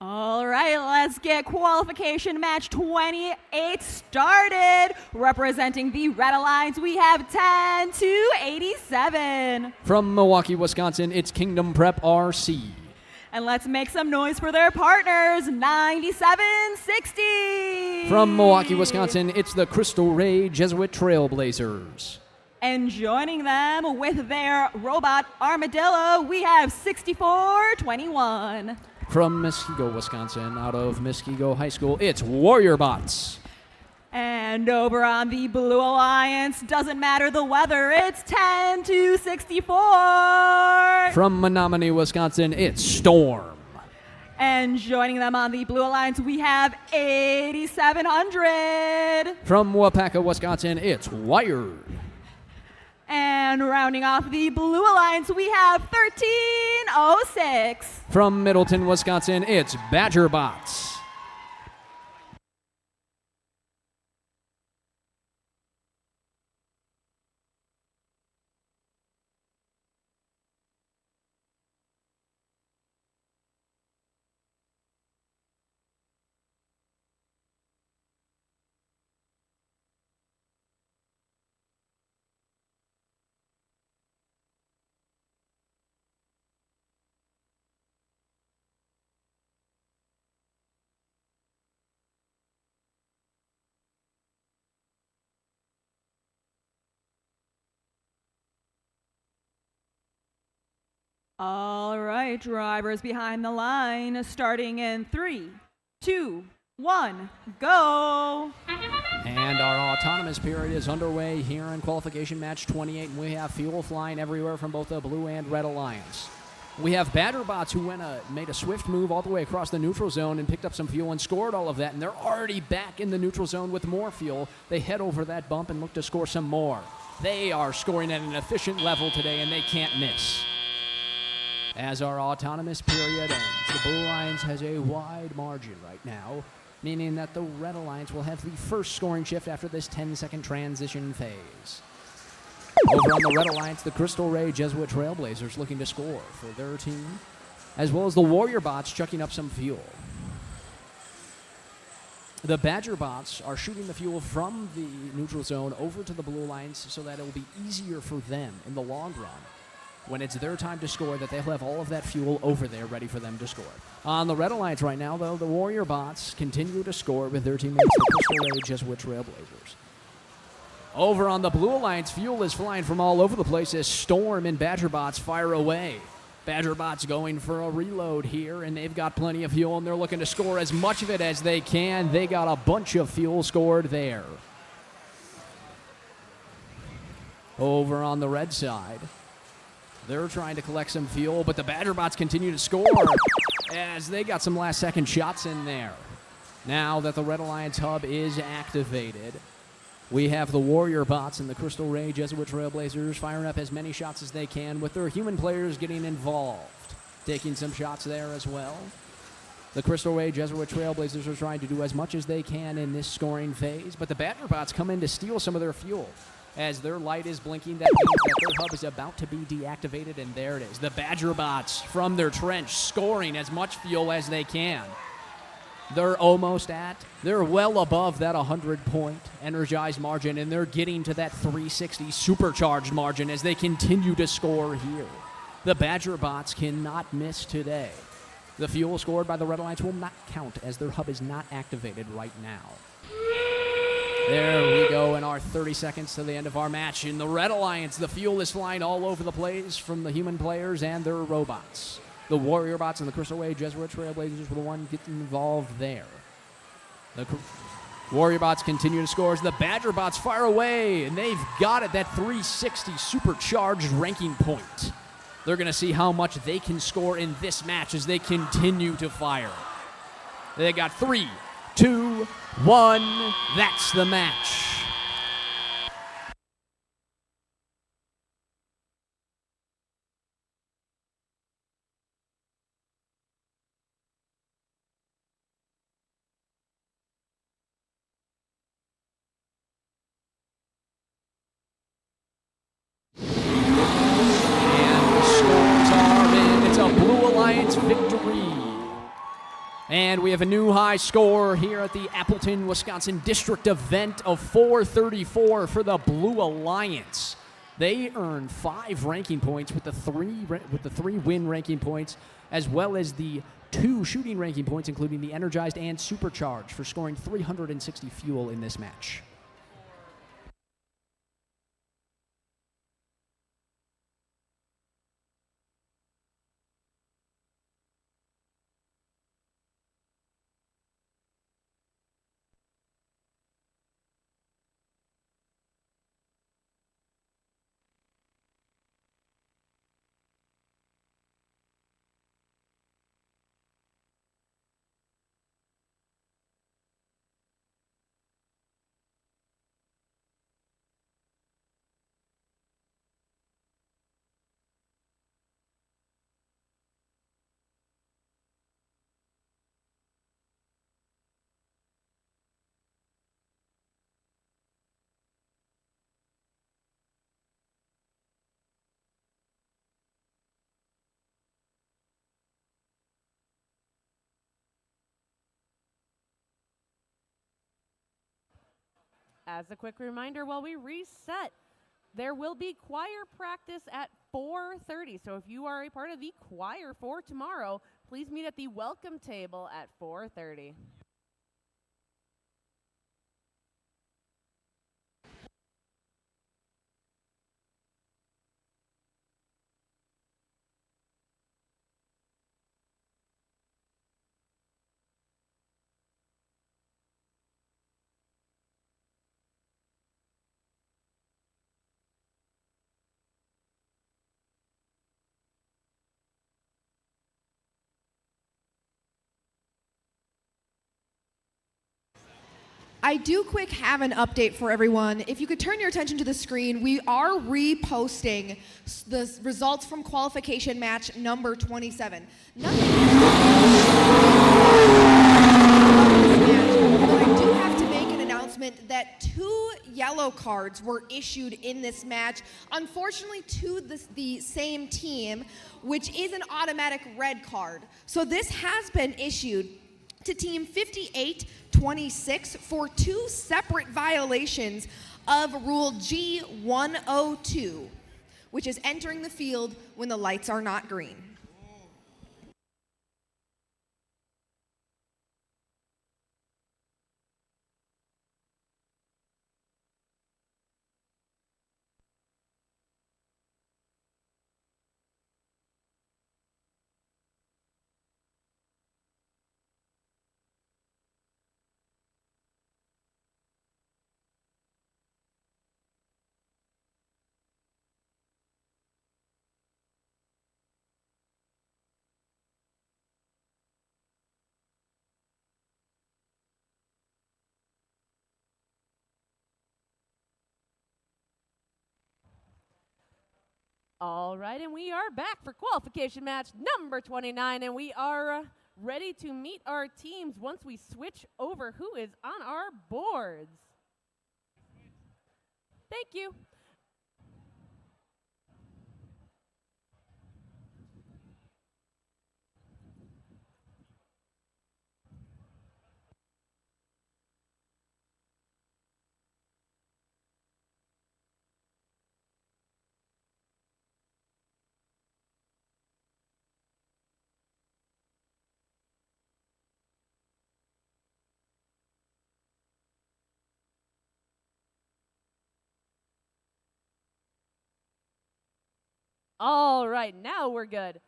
All right, let's get qualification match 28 started. Representing the Red Alliance, we have 10 to 87. From Milwaukee, Wisconsin, it's Kingdom Prep RC. And let's make some noise for their partners, 97-60. From Milwaukee, Wisconsin, it's the Crystal Ray Jesuit Trailblazers. And joining them with their robot Armadillo, we have 64-21. From Muskego, Wisconsin, out of Muskego High School, it's Warrior Bots. And over on the Blue Alliance, doesn't matter the weather, it's 10 to 64. From Menominee, Wisconsin, it's Storm. And joining them on the Blue Alliance, we have 8700. From Wapaka, Wisconsin, it's Wired. And rounding off the Blue Alliance, we have 1306. From Middleton, Wisconsin, it's Badger Bots. All right, drivers behind the line, starting in 3, 2, 1, go. And our autonomous period is underway here in qualification match 28, and we have fuel flying everywhere from both the Blue and Red Alliance. We have Badger Bots who made a swift move all the way across the neutral zone and picked up some fuel and scored all of that, and they're already back in the neutral zone with more fuel. They head over that bump and look to score some more. They are scoring at an efficient level today, and they can't miss. As our autonomous period ends, the Blue Alliance has a wide margin right now, meaning that the Red Alliance will have the first scoring shift after this 10-second transition phase. Over on the Red Alliance, the Crystal Ray Jesuit Trailblazers looking to score for their team, as well as the Warrior Bots chucking up some fuel. The Badger Bots are shooting the fuel from the neutral zone over to the Blue Alliance so that it will be easier for them in the long run. When it's their time to score, that they'll have all of that fuel over there ready for them to score. On the Red Alliance right now, though, the Warrior Bots continue to score with their teammates, the Crystal Ray Jesuit Trailblazers. Over on the Blue Alliance, fuel is flying from all over the place as Storm and Badger Bots fire away. Badger Bots going for a reload here, and they've got plenty of fuel, and they're looking to score as much of it as they can. They got a bunch of fuel scored there. Over on the Red side, they're trying to collect some fuel, but the Badger Bots continue to score as they got some last-second shots in there. Now that the Red Alliance hub is activated, we have the Warrior Bots and the Crystal Ray Jesuit Trailblazers firing up as many shots as they can, with their human players getting involved, taking some shots there as well. The Crystal Ray Jesuit Trailblazers are trying to do as much as they can in this scoring phase, but the Badger Bots come in to steal some of their fuel. As their light is blinking, that means that their hub is about to be deactivated, and there it is. The Badger Bots from their trench scoring as much fuel as they can. They're they're well above that 100-point energized margin, and they're getting to that 360 supercharged margin as they continue to score here. The Badger Bots cannot miss today. The fuel scored by the Red Alliance will not count as their hub is not activated right now. There we go in our 30 seconds to the end of our match. In the Red Alliance, the fuel is flying all over the place from the human players and their robots. The Warrior Bots and the Crystal Ray Jesuit Trailblazers were the one getting involved there. The Warrior Bots continue to score as the Badger Bots fire away, and they've got it, that 360 supercharged ranking point. They're going to see how much they can score in this match as they continue to fire. They got 3, 2, 1. That's the match. And the scores are in. It's a Blue Alliance victory. And we have a new high score here at the Appleton, Wisconsin district event of 434 for the Blue Alliance. They earned 5 ranking points with the three win ranking points, as well as the 2 shooting ranking points, including the energized and supercharged, for scoring 360 fuel in this match. As a quick reminder, while we reset, there will be choir practice at 4:30. So if you are a part of the choir for tomorrow, please meet at the welcome table at 4:30. I do quick have an update for everyone. If you could turn your attention to the screen, we are reposting the results from qualification match number 27. Nothing but I do have to make an announcement that 2 yellow cards were issued in this match, unfortunately to the same team, which is an automatic red card. So this has been issued to Team 5826 for 2 separate violations of Rule G102, which is entering the field when the lights are not green. All right, and we are back for qualification match number 29, and we are ready to meet our teams once we switch over who is on our boards. Thank you. All right, now we're good.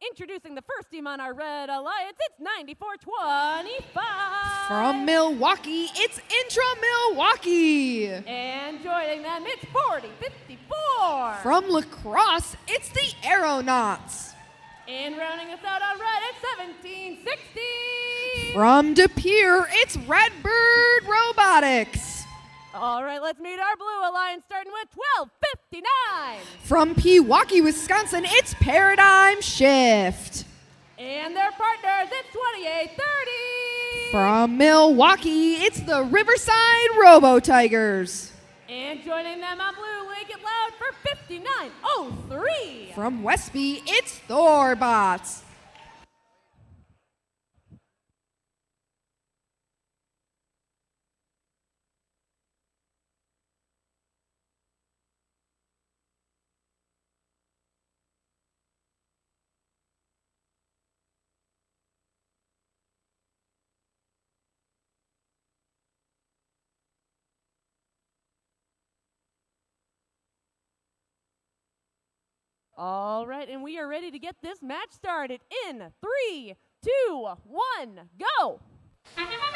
Introducing the first team on our Red Alliance, it's 9425. From Milwaukee, it's Intra Milwaukee. And joining them, it's 4054. From La Crosse, it's the Aeronauts. And rounding us out on red, it's 1760. From De Pere, it's Redbird Robotics. All right, let's meet our Blue Alliance, starting with 1259. From Pewaukee, Wisconsin, it's Paradigm Shift. And their partners, it's 2830. From Milwaukee, it's the Riverside Robo Tigers. And joining them on blue, make it loud for 5903. From Westby, it's Thorbots. All right, and we are ready to get this match started in 3, 2, 1, go!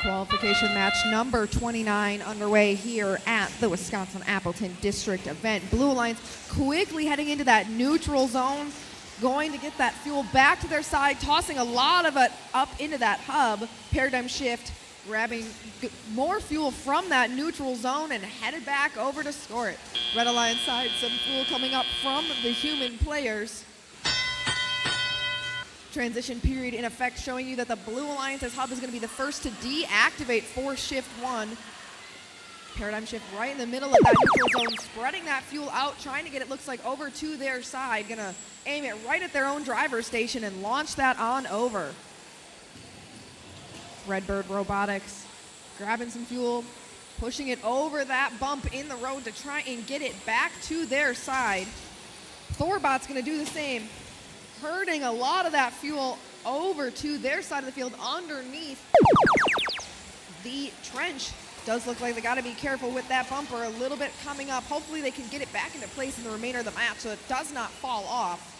Qualification match number 29 underway here at the Wisconsin Appleton District event. Blue Alliance quickly heading into that neutral zone, going to get that fuel back to their side, tossing a lot of it up into that hub. Paradigm Shift grabbing more fuel from that neutral zone and headed back over to score it. Red Alliance side, some fuel coming up from the human players. Transition period in effect, showing you that the Blue Alliance's hub is going to be the first to deactivate for Shift 1. Paradigm Shift right in the middle of that neutral zone, spreading that fuel out, trying to get it, looks like, over to their side. Going to aim it right at their own driver station and launch that on over. Redbird Robotics grabbing some fuel, pushing it over that bump in the road to try and get it back to their side. Thorbot's going to do the same, herding a lot of that fuel over to their side of the field underneath the trench. Does look like they got to be careful with that bumper a little bit coming up. Hopefully they can get it back into place in the remainder of the match so it does not fall off.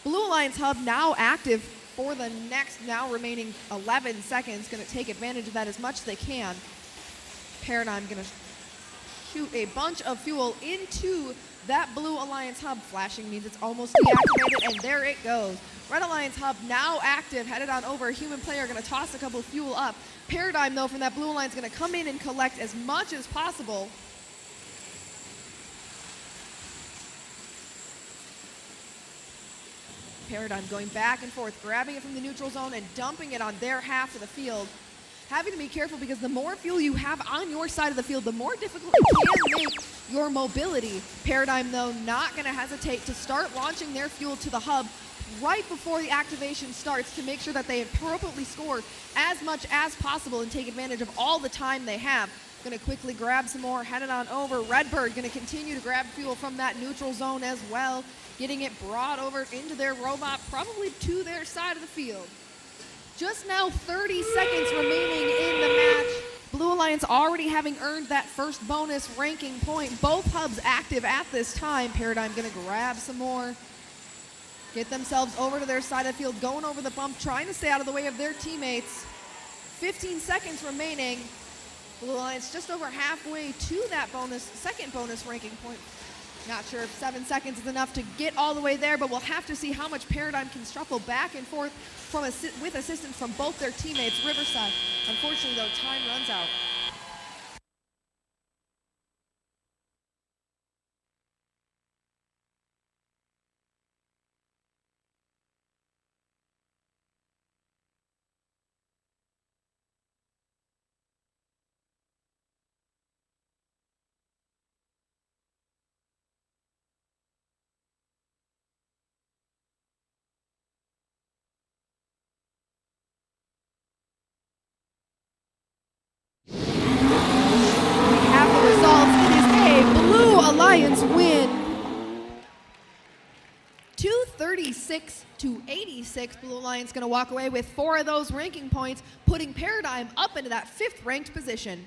Blue Alliance hub now active for the next now remaining 11 seconds. Going to take advantage of that as much as they can. Paradigm going to shoot a bunch of fuel into that Blue Alliance hub. Flashing means it's almost deactivated, and there it goes. Red Alliance hub now active, headed on over. Human player going to toss a couple of fuel up. Paradigm, though, from that Blue Alliance going to come in and collect as much as possible. Paradigm going back and forth, grabbing it from the neutral zone and dumping it on their half of the field. Having to be careful because the more fuel you have on your side of the field, the more difficult it can make your mobility. Paradigm, though, not going to hesitate to start launching their fuel to the hub right before the activation starts to make sure that they appropriately score as much as possible and take advantage of all the time they have. Going to quickly grab some more, headed on over. Redbird going to continue to grab fuel from that neutral zone as well, getting it brought over into their robot, probably to their side of the field. Just now 30 seconds remaining in the match. Blue Alliance already having earned that first bonus ranking point. Both hubs active at this time. Paradigm going to grab some more, get themselves over to their side of the field, going over the bump, trying to stay out of the way of their teammates. 15 seconds remaining. Blue Alliance just over halfway to that second bonus ranking point. Not sure if 7 seconds is enough to get all the way there, but we'll have to see how much Paradigm can shuffle back and forth with assistance from both their teammates. Riverside, unfortunately, though, time runs out. Alliance win 236 to 86. Blue Alliance going to walk away with 4 of those ranking points, putting Paradigm up into that 5th ranked position.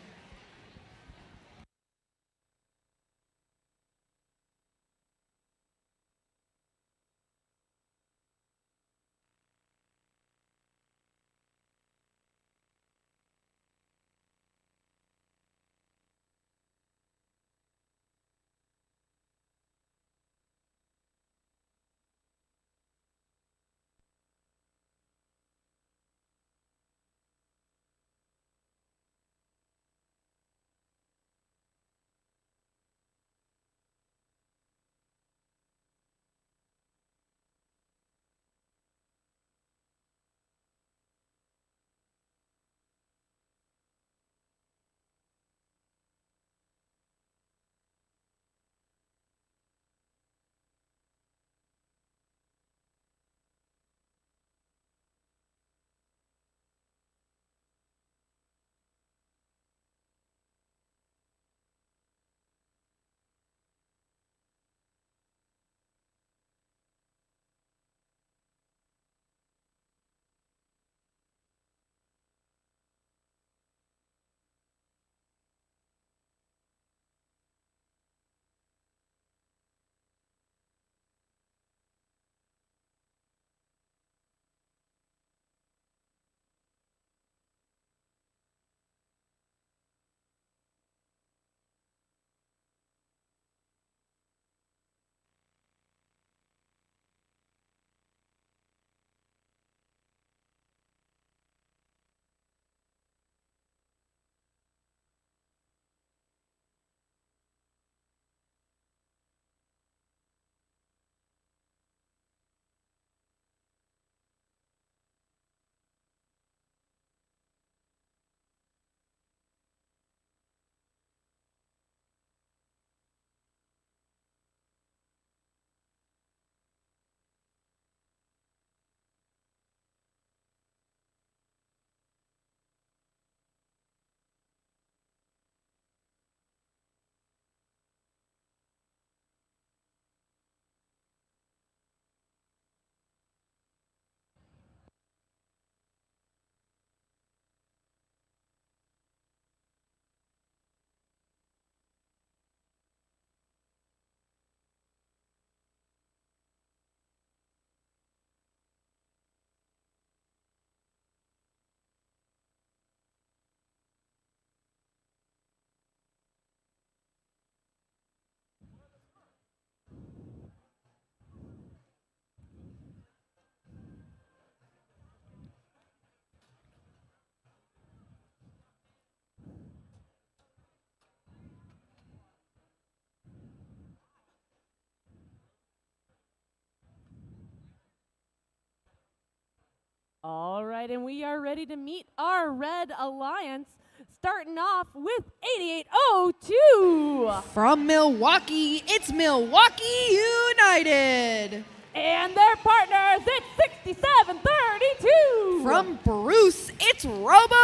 All right, and we are ready to meet our Red Alliance, starting off with 8802. From Milwaukee, it's Milwaukee United. And their partners, it's 6732. From Bruce, it's Robo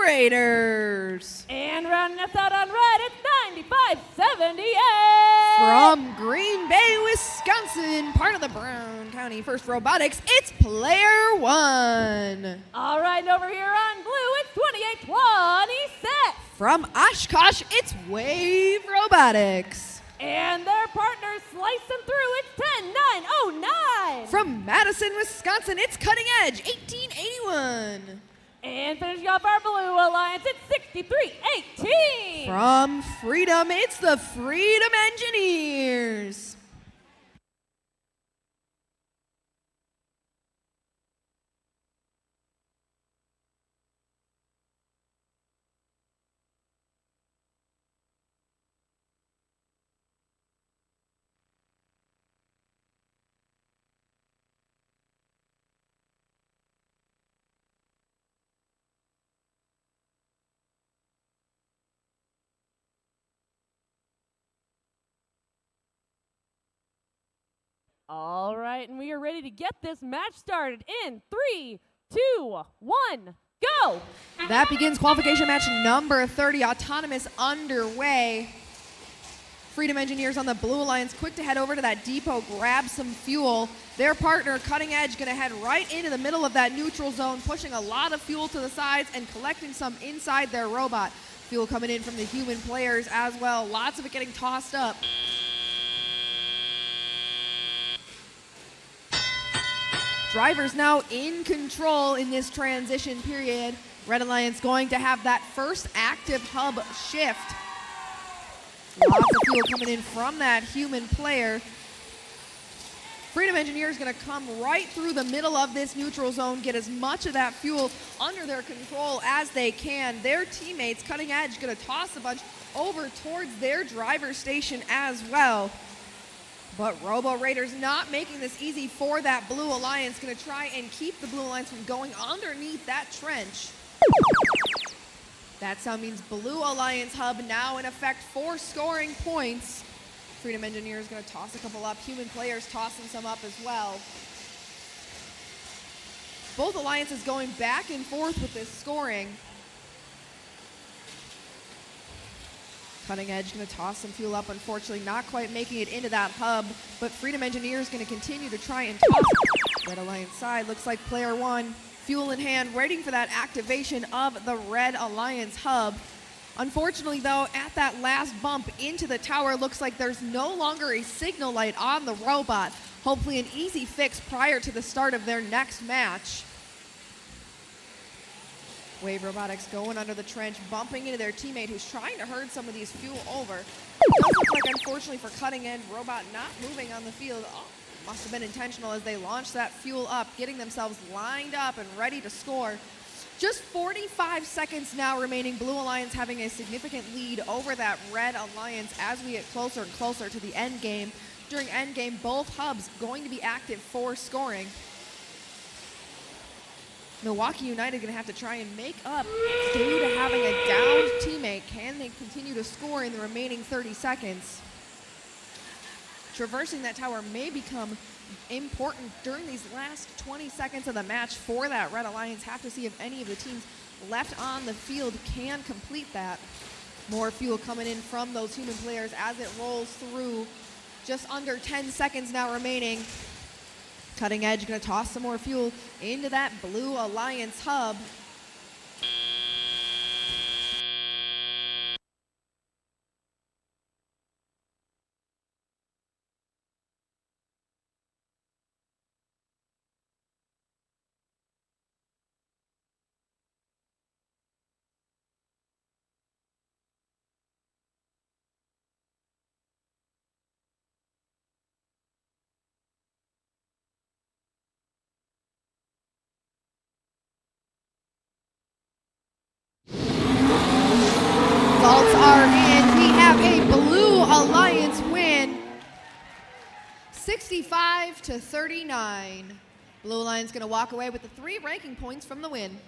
Raiders. And rounding us out on red, it's 9578. From Green Bay, Wisconsin, part of the Brown County First Robotics, it's Player One. All right, and over here on blue, it's 2826. From Oshkosh, it's Wave Robotics. And their partners slicing through, it's 10909. From Madison, Wisconsin, it's Cutting Edge, 1881. And finishing off our blue alliance, it's 6318. From Freedom, it's the Freedom Engineers. All right, and we are ready to get this match started in 3, 2, 1, go! That begins qualification match number 30, Autonomous underway. Freedom Engineers on the Blue Alliance quick to head over to that depot, grab some fuel. Their partner, Cutting Edge, gonna head right into the middle of that neutral zone, pushing a lot of fuel to the sides and collecting some inside their robot. Fuel coming in from the human players as well, lots of it getting tossed up. Drivers now in control in this transition period. Red Alliance going to have that first active hub shift. Lots of fuel coming in from that human player. Freedom Engineers going to come right through the middle of this neutral zone, get as much of that fuel under their control as they can. Their teammates, Cutting Edge, going to toss a bunch over towards their driver station as well. But Robo Raiders not making this easy for that Blue Alliance. Going to try and keep the Blue Alliance from going underneath that trench. That sound means Blue Alliance hub now in effect for scoring points. Freedom Engineers going to toss a couple up. Human players tossing some up as well. Both alliances going back and forth with this scoring. Cutting Edge going to toss some fuel up, unfortunately not quite making it into that hub, but Freedom Engineers going to continue to try and toss. Red Alliance side looks like Player One, fuel in hand, waiting for that activation of the Red Alliance hub. Unfortunately though, at that last bump into the tower, looks like there's no longer a signal light on the robot. Hopefully an easy fix prior to the start of their next match. Wave Robotics going under the trench, bumping into their teammate who's trying to herd some of these fuel over. It does look like, unfortunately for Cutting Edge, robot not moving on the field. Oh, must have been intentional as they launched that fuel up, getting themselves lined up and ready to score. Just 45 seconds now remaining. Blue Alliance having a significant lead over that Red Alliance as we get closer and closer to the end game. During end game, both hubs going to be active for scoring. Milwaukee United going to have to try and make up due to having a downed teammate. Can they continue to score in the remaining 30 seconds? Traversing that tower may become important during these last 20 seconds of the match for that Red Alliance. Have to see if any of the teams left on the field can complete that. More fuel coming in from those human players as it rolls through. Just under 10 seconds now remaining. Cutting Edge going to toss some more fuel into that Blue Alliance hub. Results are in. We have a Blue Alliance win, 65-39. Blue Alliance going to walk away with the 3 ranking points from the win.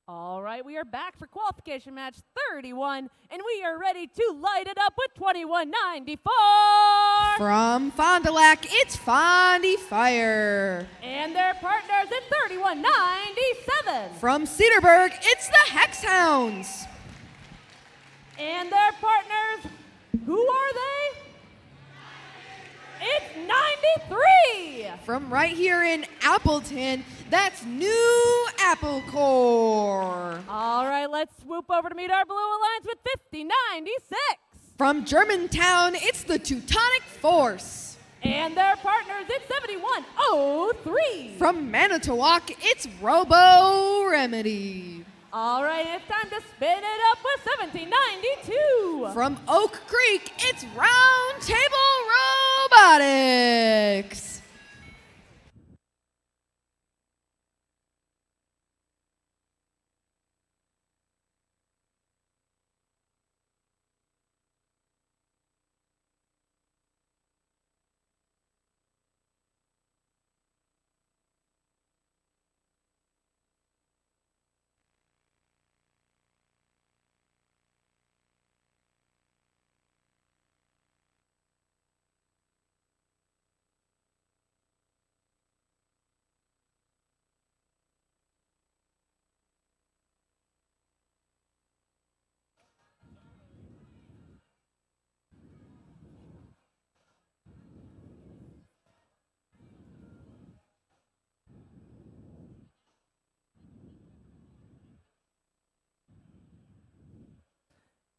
All right, we are back for qualification match 31, and we are ready to light it up with 2194. From Fond du Lac, it's Fondy Fire. And their partners at 3197. From Cedarburg, it's the Hex Hounds. And their partners, who are they? It's 93. From right here in Appleton, that's New Apple Core. All right, let's swoop over to meet our Blue Alliance with 5096. From Germantown, it's the Teutonic Force. And their partners at 7103. From Manitowoc, it's Robo Remedy. All right, it's time to spin it up with 1792. From Oak Creek, it's Round Table Robotics.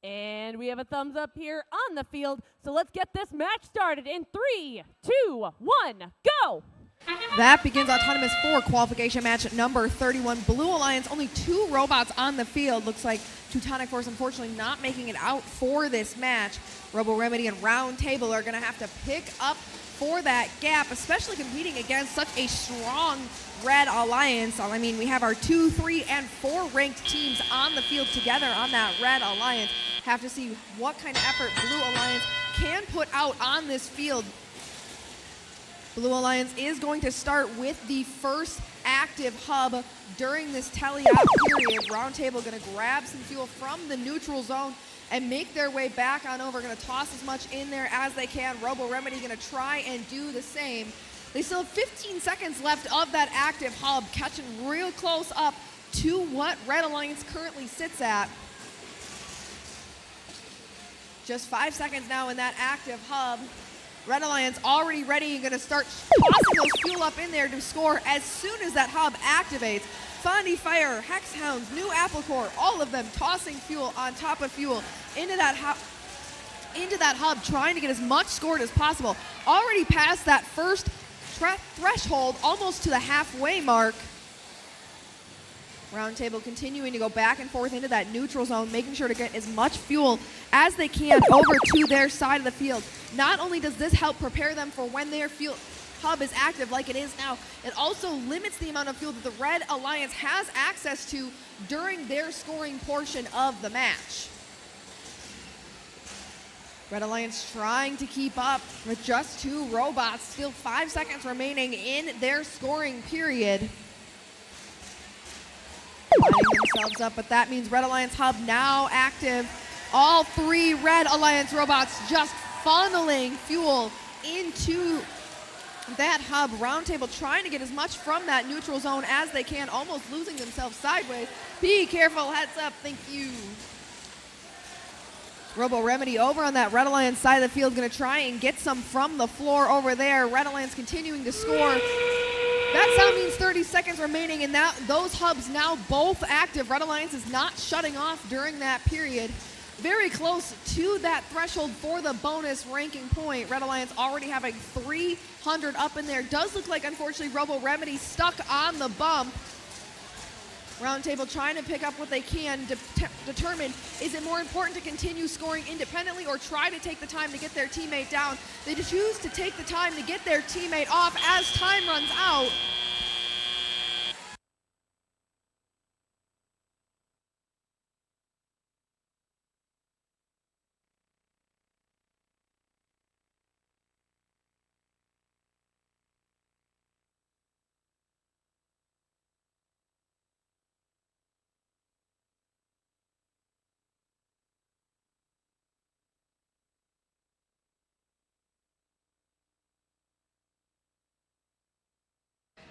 And we have a thumbs up here on the field. So let's get this match started in 3, 2, 1, go! That begins Autonomous 4 qualification match number 31. Blue Alliance, only 2 robots on the field. Looks like Teutonic Force unfortunately not making it out for this match. Robo Remedy and Round Table are going to have to pick up for that gap, especially competing against such a strong Red Alliance. I mean, we have our 2, 3, and 4 ranked teams on the field together on that Red Alliance. Have to see what kind of effort Blue Alliance can put out on this field. Blue Alliance is going to start with the first active hub during this tele-out period. Roundtable going to grab some fuel from the neutral zone and make their way back on over. Going to toss as much in there as they can. Robo Remedy going to try and do the same. They still have 15 seconds left of that active hub, catching real close up to what Red Alliance currently sits at. Just 5 seconds now in that active hub. Red Alliance already ready and gonna start tossing those fuel up in there to score as soon as that hub activates. Fondy Fire, Hex Hounds, New Apple Core, all of them tossing fuel on top of fuel into that hub, trying to get as much scored as possible. Already past that first threshold, almost to the halfway mark. Roundtable continuing to go back and forth into that neutral zone, making sure to get as much fuel as they can over to their side of the field. Not only does this help prepare them for when their fuel hub is active like it is now, it also limits the amount of fuel that the Red Alliance has access to during their scoring portion of the match. Red Alliance trying to keep up with just 2 robots, still 5 seconds remaining in their scoring period. Lining themselves up, but that means Red Alliance hub now active. All 3 Red Alliance robots just funneling fuel into that hub. Roundtable trying to get as much from that neutral zone as they can, almost losing themselves sideways. Be careful, heads up, thank you. Robo Remedy over on that Red Alliance side of the field, gonna try and get some from the floor over there. Red Alliance continuing to score. That sound means 30 seconds remaining, and those hubs now both active. Red Alliance is not shutting off during that period. Very close to that threshold for the bonus ranking point. Red Alliance already having 300 up in there. Does look like, unfortunately, Robo Remedy stuck on the bump. Roundtable trying to pick up what they can, determine, is it more important to continue scoring independently or try to take the time to get their teammate down? They choose to take the time to get their teammate off as time runs out.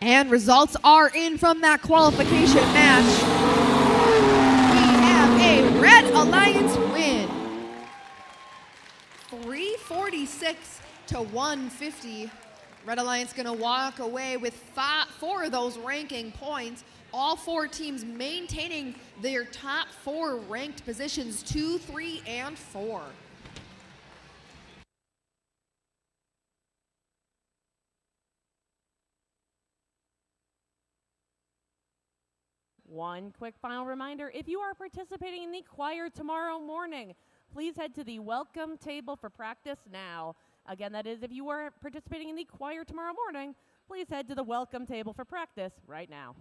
And results are in from that qualification match. We have a Red Alliance win. 346 to 150. Red Alliance gonna walk away with 4 of those ranking points. All 4 teams maintaining their top 4 ranked positions, 2, 3, and 4. One quick final reminder, if you are participating in the choir tomorrow morning, please head to the welcome table for practice now. Again, that is if you are participating in the choir tomorrow morning, please head to the welcome table for practice right now.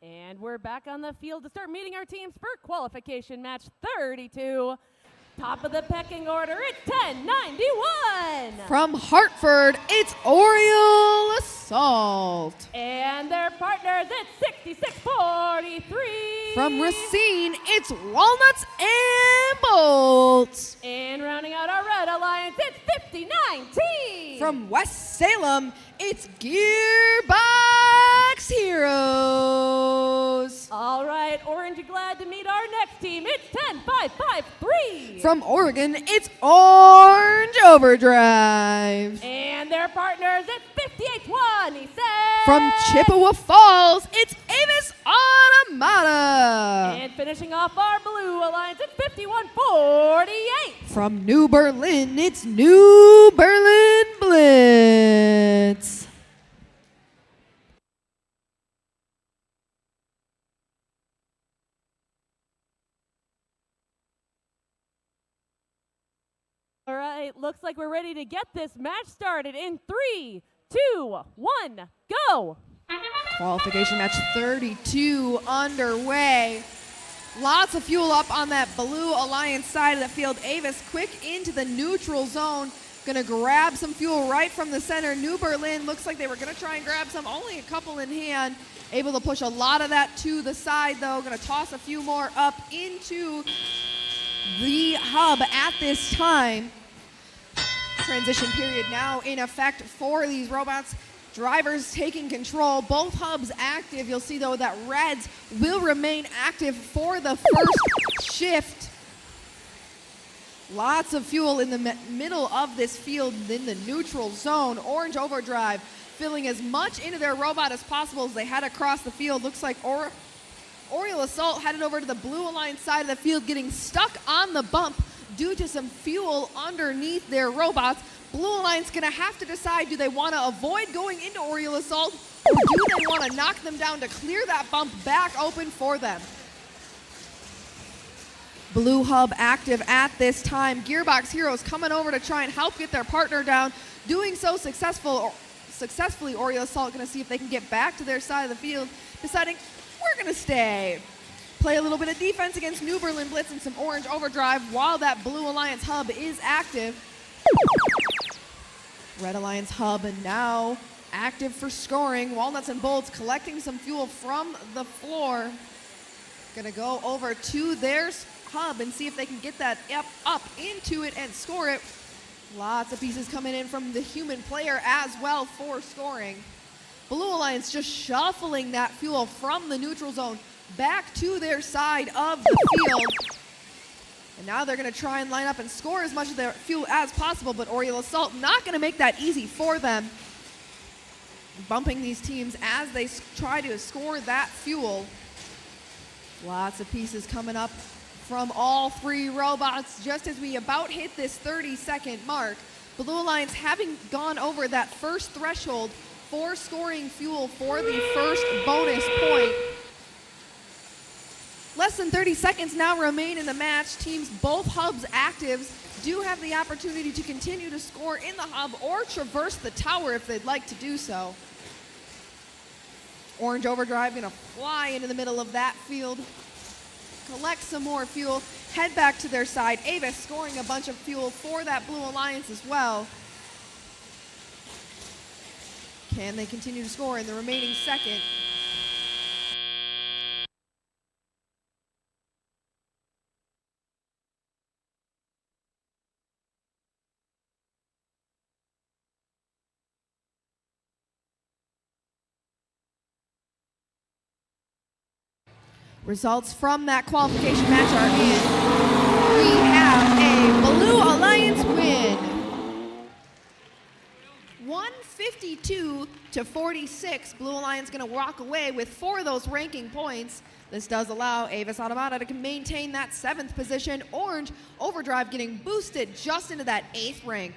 And we're back on the field to start meeting our teams for qualification match 32. Top of the pecking order, it's 1091. From Hartford, it's Oriole Assault. And their partners, it's 6643. From Racine, it's Walnuts and Bolts. And rounding out our Red Alliance, it's 5019. From West Salem, it's Gearbox Heroes. All right, Orange, glad to meet our next team. It's 10553. From Oregon, it's Orange Overdrive. And their partners, it's 5827. From Chippewa Falls, it's Avis Automata. And finishing off our Blue Alliance, it's 5148. From New Berlin, it's New Berlin Blitz. All right, looks like we're ready to get this match started in 3, 2, 1, go. Qualification match 32 underway. Lots of fuel up on that Blue Alliance side of the field. Avis quick into the neutral zone. Gonna grab some fuel right from the center. New Berlin looks like they were gonna try and grab some, only a couple in hand. Able to push a lot of that to the side though. Gonna toss a few more up into the hub at this time. Transition period now in effect for these robots. Drivers taking control, both hubs active. You'll see though that Reds will remain active for the first shift. Lots of fuel in the middle of this field in the neutral zone. Orange Overdrive filling as much into their robot as possible as they head across the field. Looks like Oriole Assault headed over to the Blue Alliance side of the field, getting stuck on the bump due to some fuel underneath their robots. Blue Alliance gonna have to decide, do they wanna avoid going into Oriole Assault, or do they wanna knock them down to clear that bump back open for them? Blue Hub active at this time. Gearbox Heroes coming over to try and help get their partner down. Doing so successfully, Oriole Assault gonna see if they can get back to their side of the field, deciding we're gonna stay. Play a little bit of defense against New Berlin Blitz and some Orange Overdrive while that Blue Alliance hub is active. Red Alliance hub and now active for scoring. Walnuts and Bolts collecting some fuel from the floor. Gonna go over to their hub and see if they can get that up into it and score it. Lots of pieces coming in from the human player as well for scoring. Blue Alliance just shuffling that fuel from the neutral zone back to their side of the field. And now they're gonna try and line up and score as much of their fuel as possible, but Oriole Assault not gonna make that easy for them. Bumping these teams as they try to score that fuel. Lots of pieces coming up from all three robots just as we about hit this 30-second mark. Blue Alliance having gone over that first threshold for scoring fuel for the first bonus point. Less than 30 seconds now remain in the match. Teams, both hubs actives, do have the opportunity to continue to score in the hub or traverse the tower if they'd like to do so. Orange Overdrive gonna fly into the middle of that field, collect some more fuel, head back to their side. Avis scoring a bunch of fuel for that Blue Alliance as well. Can they continue to score in the remaining second? Results from that qualification match are in. We have a Blue Alliance win. 152-46. Blue Alliance going to walk away with 4 of those ranking points. This does allow Avis Automata to maintain that 7th position. Orange Overdrive getting boosted just into that 8th rank.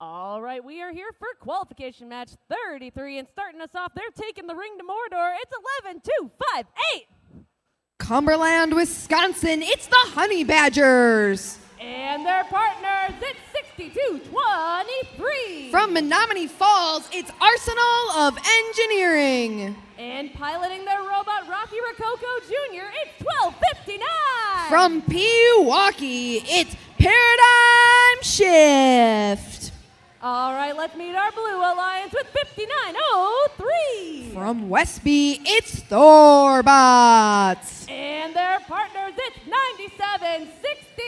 All right, we are here for qualification match 33, and starting us off, they're taking the ring to Mordor. It's 11, 2, 5, 8. Cumberland, Wisconsin, it's the Honey Badgers. And their partners, it's 62-23. From Menominee Falls, it's Arsenal of Engineering. And piloting their robot, Rocky Rococo Jr., it's 12:59. From Pewaukee, it's Paradigm Shift. All right, let's meet our Blue Alliance with 59:03. From Westby, it's Thorbots. And their partners, it's 97:60.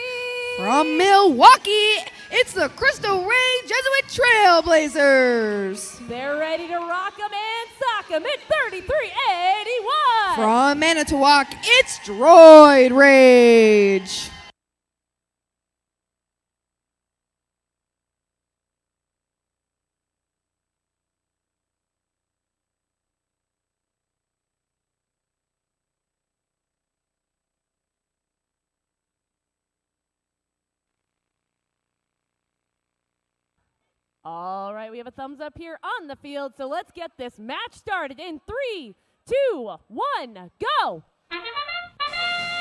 From Milwaukee, it's the Cristo Rey Jesuit Trailblazers. They're ready to rock 'em and sock 'em. It's 33:81. From Manitowoc, it's Droid Rage. All right, we have a thumbs up here on the field, so let's get this match started in 3, 2, 1, go!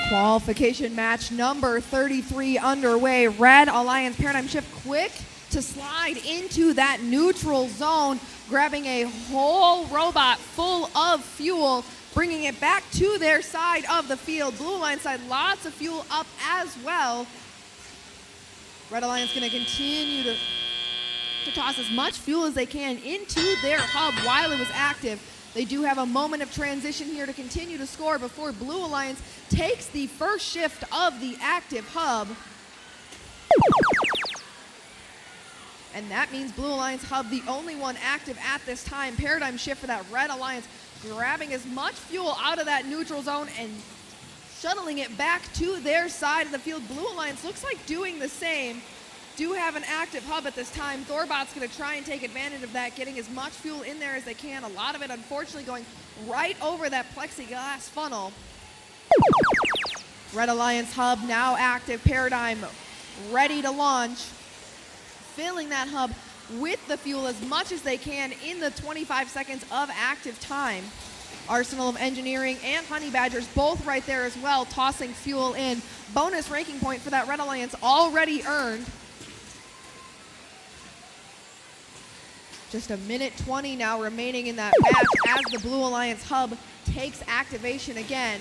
Qualification match number 33 underway. Red Alliance Paradigm Shift quick to slide into that neutral zone, grabbing a whole robot full of fuel, bringing it back to their side of the field. Blue Alliance side, lots of fuel up as well. Red Alliance going to continue to toss as much fuel as they can into their hub while it was active. They do have a moment of transition here to continue to score before Blue Alliance takes the first shift of the active hub. And that means Blue Alliance hub, the only one active at this time. Paradigm shift for that Red Alliance, grabbing as much fuel out of that neutral zone and shuttling it back to their side of the field. Blue Alliance looks like doing the same. Do have an active hub at this time. Thorbot's going to try and take advantage of that, getting as much fuel in there as they can. A lot of it, unfortunately, going right over that plexiglass funnel. Red Alliance hub now active. Paradigm ready to launch. Filling that hub with the fuel as much as they can in the 25 seconds of active time. Arsenal of Engineering and Honey Badgers both right there as well, tossing fuel in. Bonus ranking point for that Red Alliance already earned. Just a minute 20 now remaining in that match as the Blue Alliance hub takes activation again.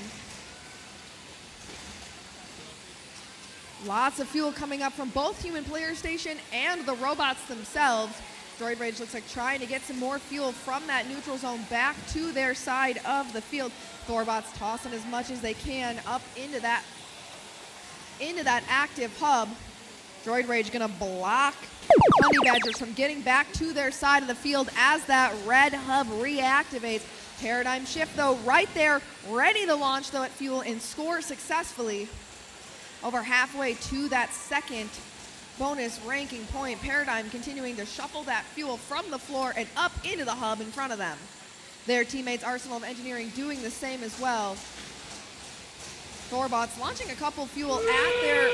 Lots of fuel coming up from both Human Player Station and the robots themselves. Droid Rage looks like trying to get some more fuel from that neutral zone back to their side of the field. Thorbots tossing as much as they can up into that active hub. Droid Rage gonna block Honey Badgers from getting back to their side of the field as that red hub reactivates. Paradigm shift though right there, ready to launch though at fuel and score successfully. Over halfway to that second bonus ranking point. Paradigm continuing to shuffle that fuel from the floor and up into the hub in front of them. Their teammates Arsenal of Engineering doing the same as well. Thorbots launching a couple fuel at their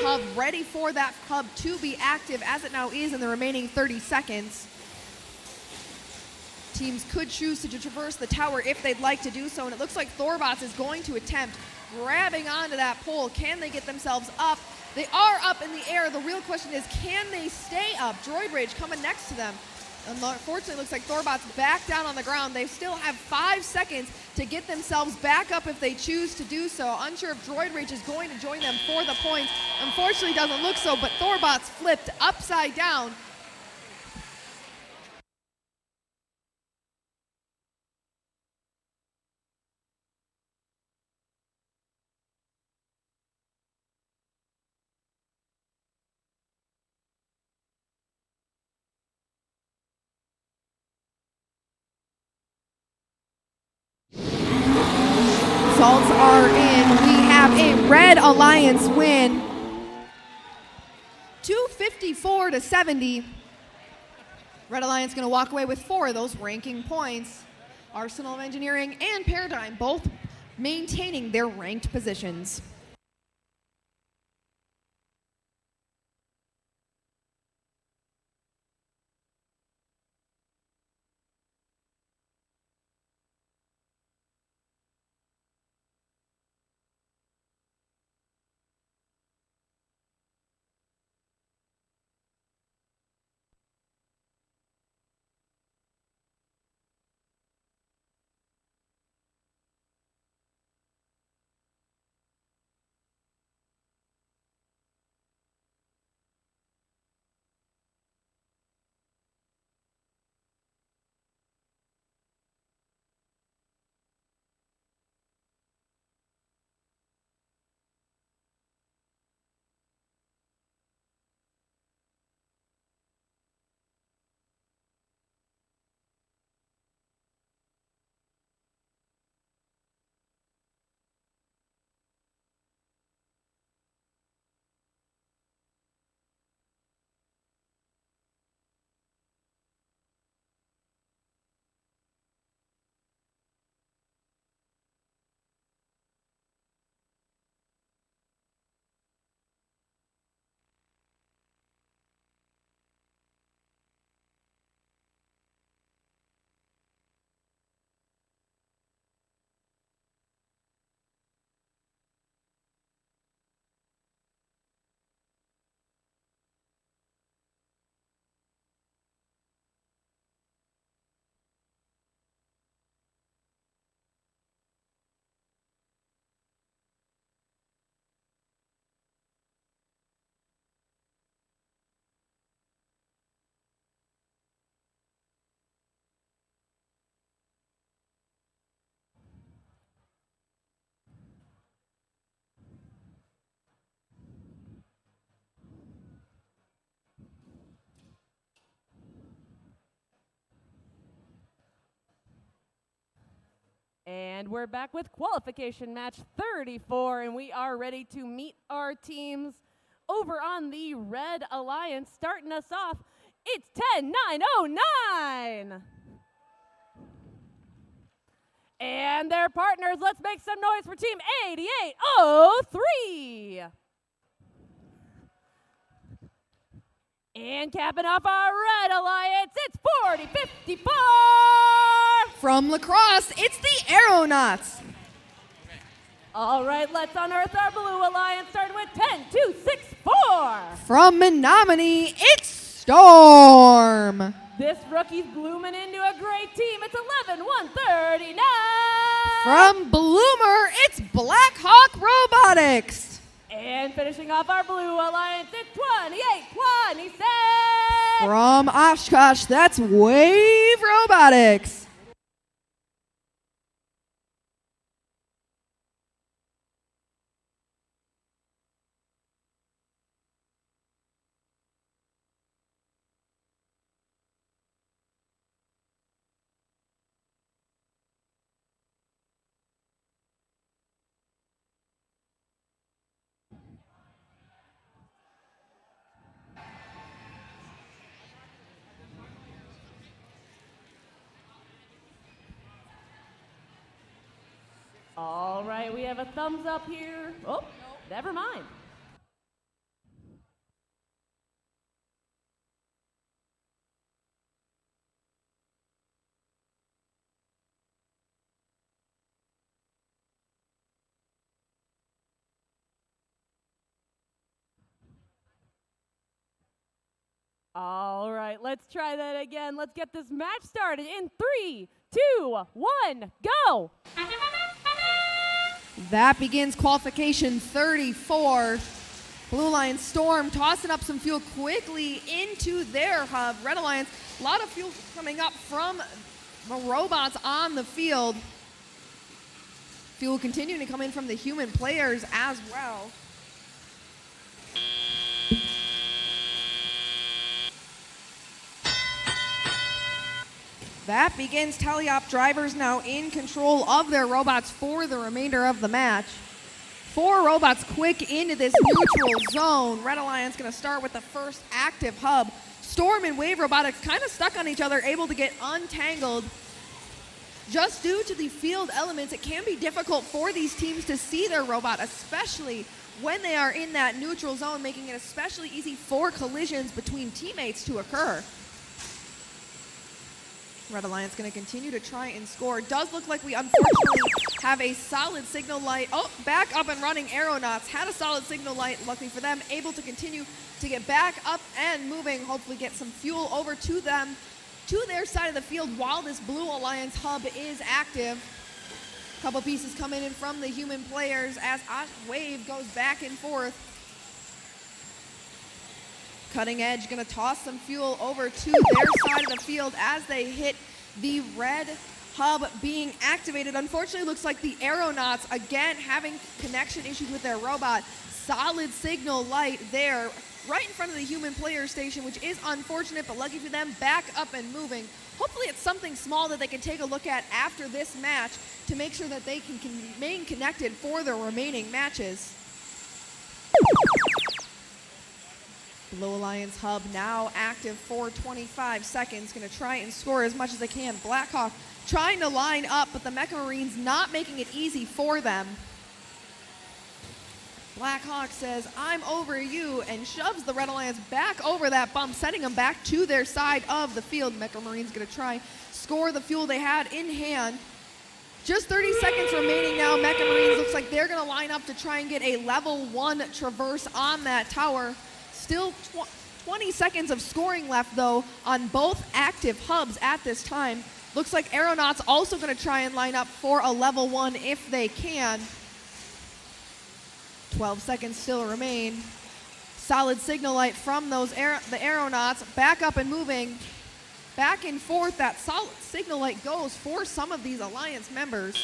hub, ready for that hub to be active as it now is in the remaining 30 seconds. Teams could choose to traverse the tower if they'd like to do so, and it looks like Thorbots is going to attempt grabbing onto that pole. Can they get themselves up? They are up in the air. The real question is, can they stay up? Droid Rage coming next to them. Unfortunately, it looks like Thorbot's back down on the ground. They still have 5 seconds to get themselves back up if they choose to do so. Unsure if Droid Rage is going to join them for the points. Unfortunately, doesn't look so, but Thorbot's flipped upside down. Results are in. We have a Red Alliance win, 254-70. Red Alliance going to walk away with 4 of those ranking points. Arsenal of Engineering and Paradigm both maintaining their ranked positions. we're back with qualification match 34, and we are ready to meet our teams over on the Red Alliance. Starting us off, it's 10-9-09. And their partners, let's make some noise for Team 8803. And capping off our Red Alliance, it's 40-54. From lacrosse, it's the Aeronauts. All right, let's unearth our Blue Alliance, starting with 10-2-6-4. From Menominee, it's Storm. This rookie's blooming into a great team. It's 11-1-39. From Bloomer, it's Black Hawk Robotics. And finishing off our Blue Alliance, it's 28-27. From Oshkosh, that's Wave Robotics. All right, we have a thumbs up here. Oh, never mind. All right, let's try that again. Let's get this match started in 3, 2, 1, go. That begins qualification 34. Blue Alliance Storm tossing up some fuel quickly into their hub. Red Alliance, a lot of fuel coming up from the robots on the field. Fuel continuing to come in from the human players as well. That begins teleop drivers now in control of their robots for the remainder of the match. 4 robots quick into this neutral zone. Red Alliance going to start with the first active hub. Storm and Wave Robotics kind of stuck on each other, able to get untangled. Just due to the field elements, it can be difficult for these teams to see their robot, especially when they are in that neutral zone, making it especially easy for collisions between teammates to occur. Red Alliance going to continue to try and score. Does look like we unfortunately have a solid signal light. Oh, back up and running. Aeronauts had a solid signal light. Luckily for them, able to continue to get back up and moving. Hopefully get some fuel over to them, to their side of the field while this Blue Alliance hub is active. A couple pieces coming in from the human players as Wave goes back and forth. Cutting Edge going to toss some fuel over to their side of the field as they hit the red hub being activated. Unfortunately, looks like the Aeronauts, again, having connection issues with their robot. Solid signal light there right in front of the human player station, which is unfortunate, but lucky for them, back up and moving. Hopefully it's something small that they can take a look at after this match to make sure that they can remain connected for the remaining matches. Blue Alliance hub now active for 25 seconds. Going to try and score as much as they can. Blackhawk trying to line up, but the Mecha Marines not making it easy for them. Blackhawk says, I'm over you, and shoves the Red Alliance back over that bump, sending them back to their side of the field. Mecha Marines going to try score the fuel they had in hand. Just 30 seconds remaining now. Mecha Marines looks like they're going to line up to try and get a level 1 traverse on that tower. Still 20 seconds of scoring left, though, on both active hubs at this time. Looks like Aeronauts also going to try and line up for a level 1 if they can. 12 seconds still remain. Solid signal light from those the Aeronauts. Back up and moving. Back and forth, that solid signal light goes for some of these Alliance members.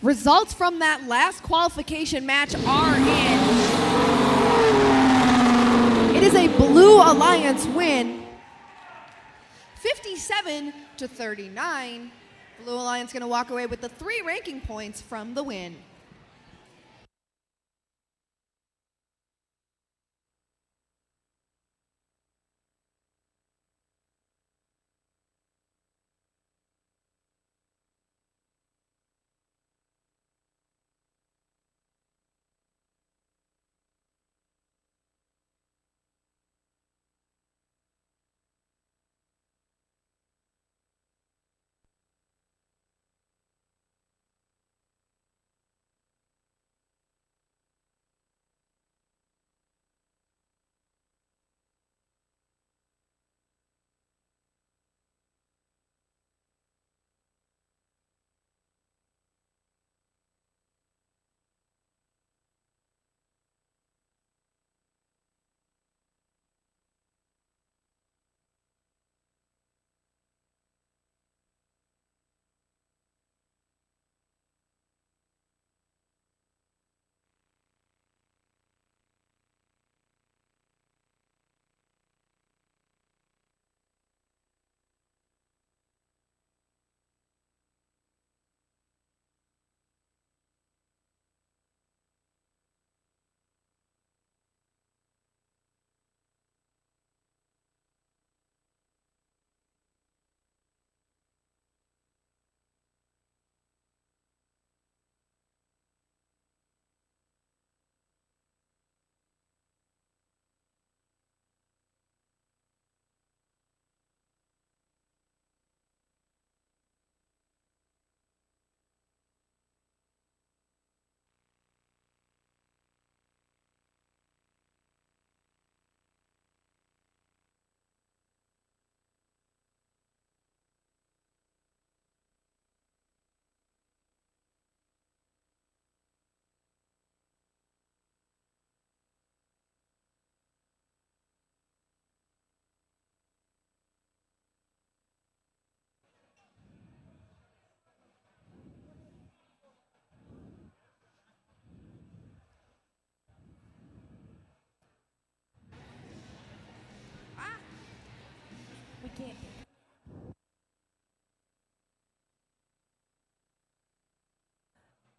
Results from that last qualification match are in. It is a Blue Alliance win, 57-39. Blue Alliance going to walk away with the 3 ranking points from the win.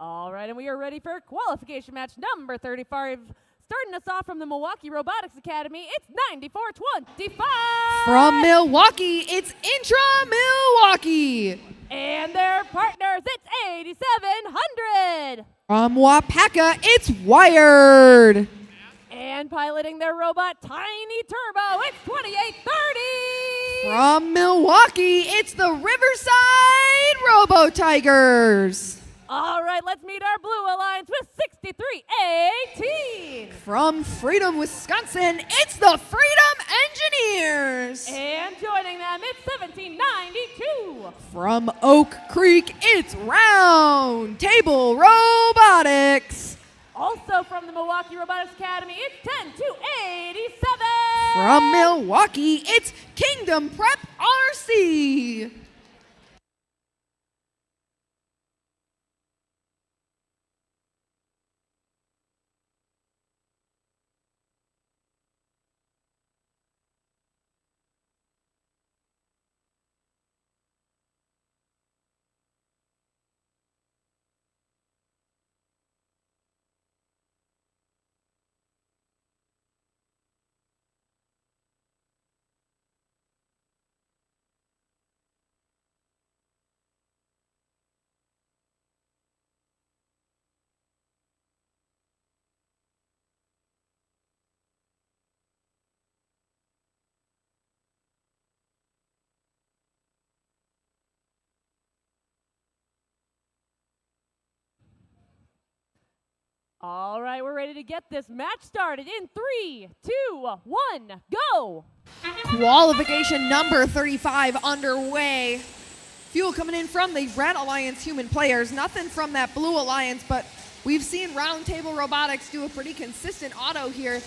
All right, and we are ready for qualification match number 35. Starting us off from the Milwaukee Robotics Academy, it's 94-25. From Milwaukee, it's Intra Milwaukee. And their partners, it's 8700. From Wapaka, it's Wired. And piloting their robot, Tiny Turbo, it's 2830. From Milwaukee, it's the Riverside Robo Tigers. All right, let's meet our Blue Alliance with 6318. From Freedom, Wisconsin, it's the Freedom Engineers. And joining them, it's 1792. From Oak Creek, it's Round Table Robotics. Also from the Milwaukee Robotics Academy, it's 10287. From Milwaukee, it's Kingdom Prep RC. All right, we're ready to get this match started in 3, 2, 1, go. Qualification number 35 underway. Fuel coming in from the Red Alliance human players. Nothing from that Blue Alliance, but we've seen Round Table Robotics do a pretty consistent auto here.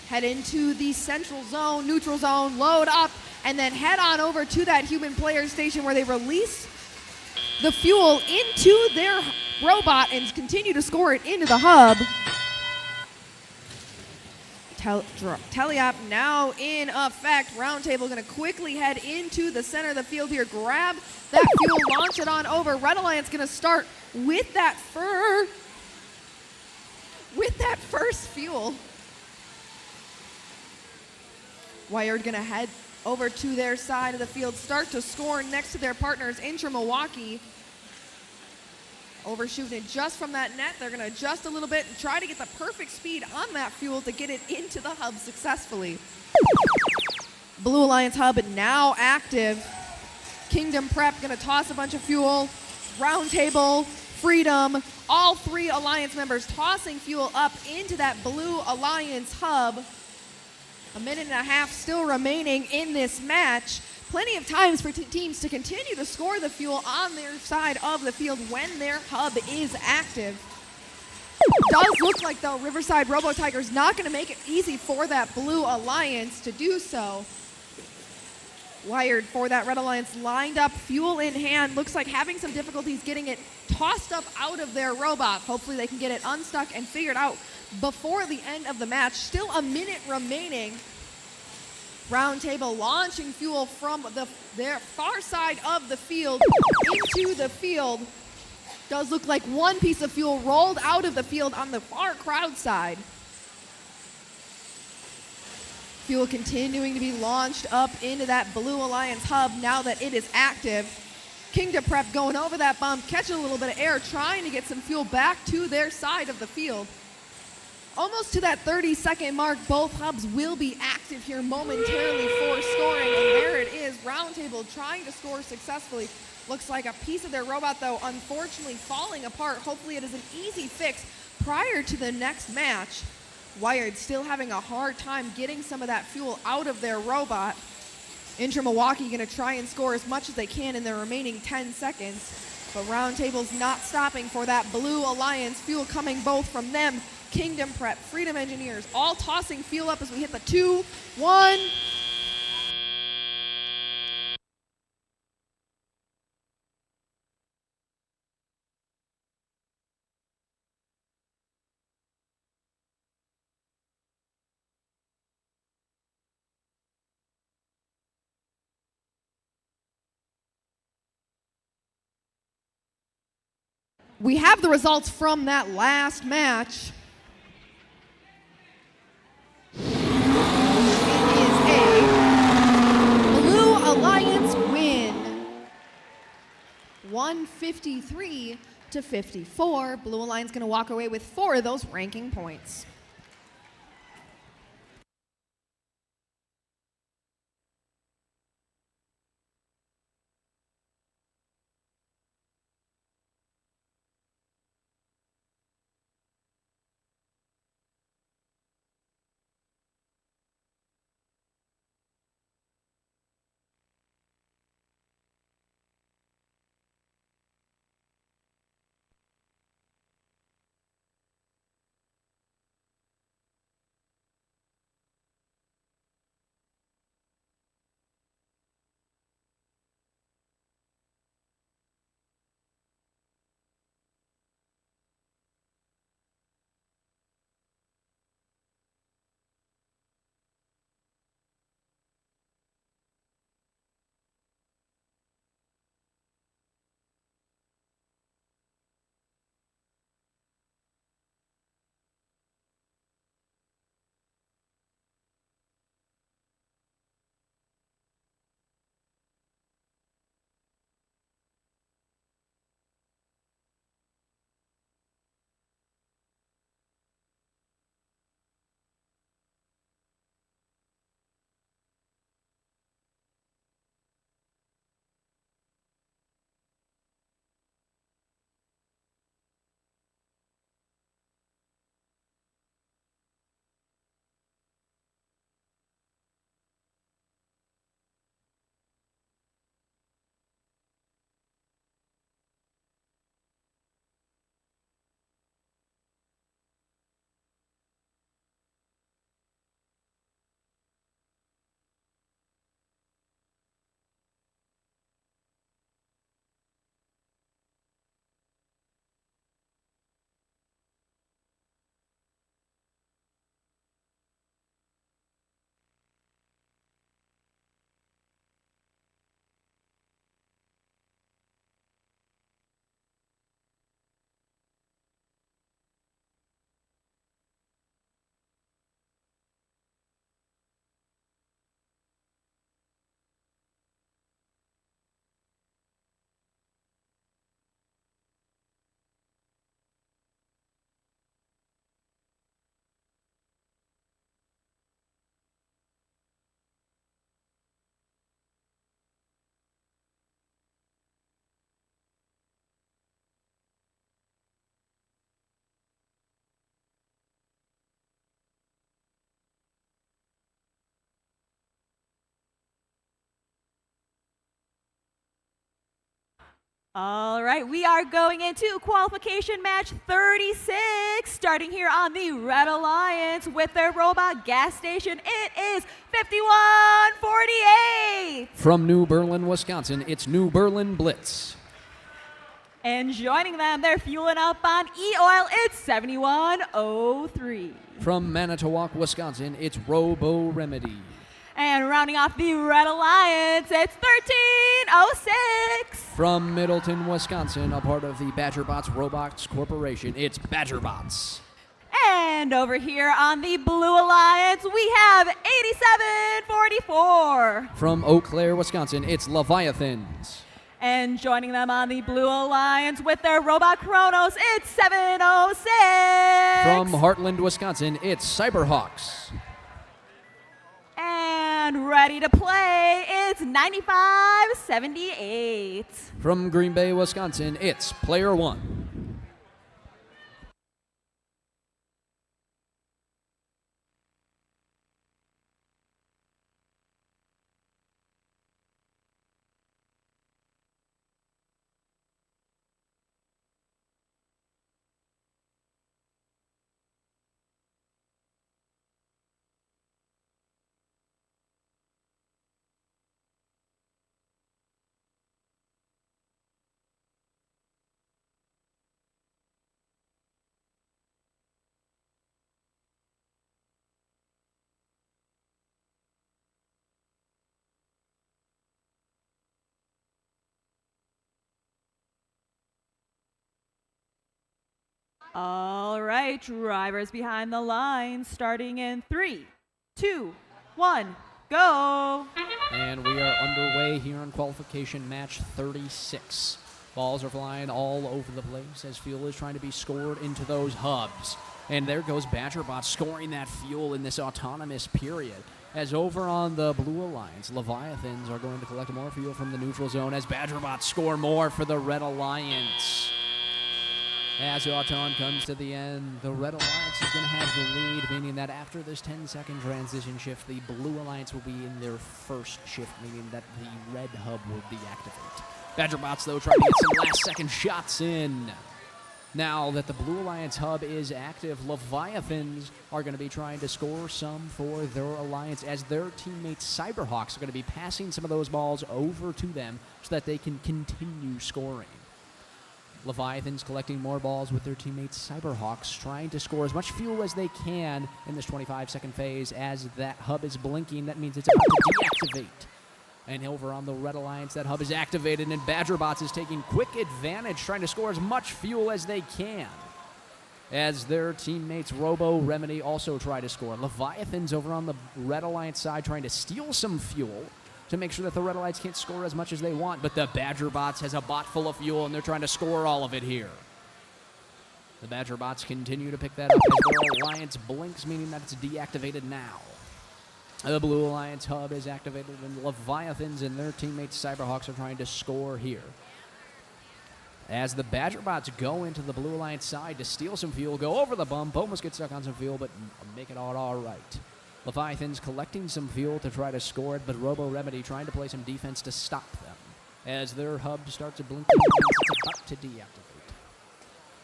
Head into the central zone, neutral zone, load up, and then head on over to that human player station where they release the fuel into their robot and continue to score it into the hub. Teleop now in effect. Roundtable going to quickly head into the center of the field here. Grab that fuel, launch it on over. Red Alliance going to start with that first fuel. Wired going to head over to their side of the field, start to score next to their partners, Intra-Milwaukee. Overshooting it just from that net. They're going to adjust a little bit and try to get the perfect speed on that fuel to get it into the hub successfully. Blue Alliance hub now active. Kingdom Prep going to toss a bunch of fuel. Roundtable, Freedom, all three Alliance members tossing fuel up into that Blue Alliance hub. A minute and a half still remaining in this match. Plenty of times for teams to continue to score the fuel on their side of the field when their hub is active. Does look like, though, Riverside Robo Tiger's not going to make it easy for that Blue Alliance to do so. Wired for that Red Alliance lined up, fuel in hand. Looks like having some difficulties getting it tossed up out of their robot. Hopefully they can get it unstuck and figured out before the end of the match. Still a minute remaining. Roundtable launching fuel from their far side of the field into the field. Does look like one piece of fuel rolled out of the field on the far crowd side. Fuel continuing to be launched up into that Blue Alliance hub now that it is active. Kingdom Prep going over that bump, catching a little bit of air, trying to get some fuel back to their side of the field. Almost to that 30-second mark, both hubs will be active here momentarily for scoring, and there it is. Roundtable trying to score successfully. Looks like a piece of their robot, though, unfortunately falling apart. Hopefully it is an easy fix prior to the next match. Wired still having a hard time getting some of that fuel out of their robot. Intra-Milwaukee going to try and score as much as they can in the remaining 10 seconds. But Roundtable's not stopping for that Blue Alliance. Fuel coming both from them. Kingdom Prep, Freedom Engineers, all tossing fuel up as we hit the 2, 1. We have the results from that last match. It is a Blue Alliance win. 153 to 54. Blue Alliance going to walk away with 4 of those ranking points. All right, we are going into qualification match 36, starting here on the Red Alliance with their robot gas station. It is 5148. From New Berlin, Wisconsin, it's New Berlin Blitz. And joining them, they're fueling up on E-Oil. It's 7103. From Manitowoc, Wisconsin, it's Robo Remedy. And rounding off the Red Alliance, it's 1306. From Middleton, Wisconsin, a part of the BadgerBots Robots Corporation, it's BadgerBots. And over here on the Blue Alliance, we have 8744. From Eau Claire, Wisconsin, it's Leviathans. And joining them on the Blue Alliance with their robot Chronos, it's 706. From Heartland, Wisconsin, it's Cyberhawks. And ready to play, it's 9578. From Green Bay, Wisconsin, it's Player One. All right, drivers behind the line, starting in 3, 2, 1, go. And we are underway here in qualification match 36. Balls are flying all over the place as fuel is trying to be scored into those hubs. And there goes BadgerBot scoring that fuel in this autonomous period. As over on the Blue Alliance, Leviathans are going to collect more fuel from the neutral zone as BadgerBot score more for the Red Alliance. As Auton comes to the end, the Red Alliance is going to have the lead, meaning that after this 10-second transition shift, the Blue Alliance will be in their first shift, meaning that the Red Hub will deactivate. BadgerBots, though, trying to get some last-second shots in. Now that the Blue Alliance hub is active, Leviathans are going to be trying to score some for their alliance as their teammates Cyberhawks are going to be passing some of those balls over to them so that they can continue scoring. Leviathans collecting more balls with their teammates Cyberhawks, trying to score as much fuel as they can in this 25-second phase. As that hub is blinking, that means it's about to deactivate. And over on the Red Alliance, that hub is activated, and BadgerBots is taking quick advantage, trying to score as much fuel as they can. As their teammates Robo Remedy also try to score. Leviathans over on the Red Alliance side trying to steal some fuel to make sure that the Red Alliance can't score as much as they want, but the BadgerBots has a bot full of fuel, and they're trying to score all of it here. The BadgerBots continue to pick that up as their Alliance blinks, meaning that it's deactivated now. The Blue Alliance hub is activated, and Leviathans and their teammates Cyberhawks are trying to score here. As the BadgerBots go into the Blue Alliance side to steal some fuel, go over the bump, almost get stuck on some fuel, but make it all right. Leviathans collecting some fuel to try to score it, but Robo Remedy trying to play some defense to stop them. As their hub starts to blink, it's about to deactivate.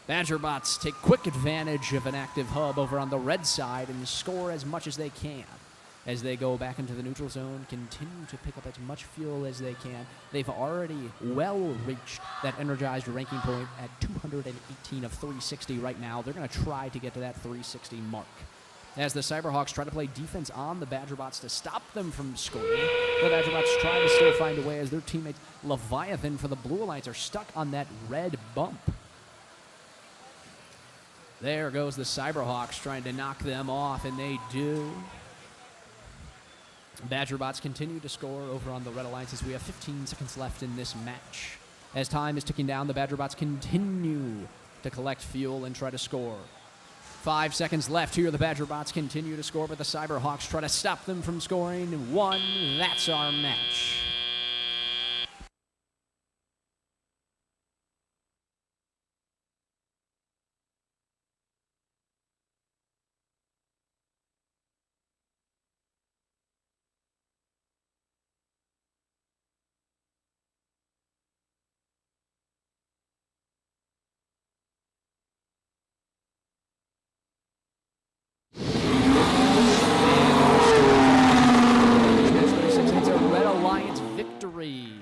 BadgerBots take quick advantage of an active hub over on the red side and score as much as they can. As they go back into the neutral zone, continue to pick up as much fuel as they can. They've already well reached that energized ranking point at 218 of 360 right now. They're going to try to get to that 360 mark. As the Cyberhawks try to play defense on the BadgerBots to stop them from scoring, the BadgerBots try to still find a way as their teammates Leviathan for the Blue Alliance are stuck on that red bump. There goes the Cyberhawks trying to knock them off, and they do. BadgerBots continue to score over on the Red Alliance as we have 15 seconds left in this match. As time is ticking down, the BadgerBots continue to collect fuel and try to score. 5 seconds left here. The BadgerBots continue to score, but the Cyberhawks try to stop them from scoring. 1, that's our match. victory.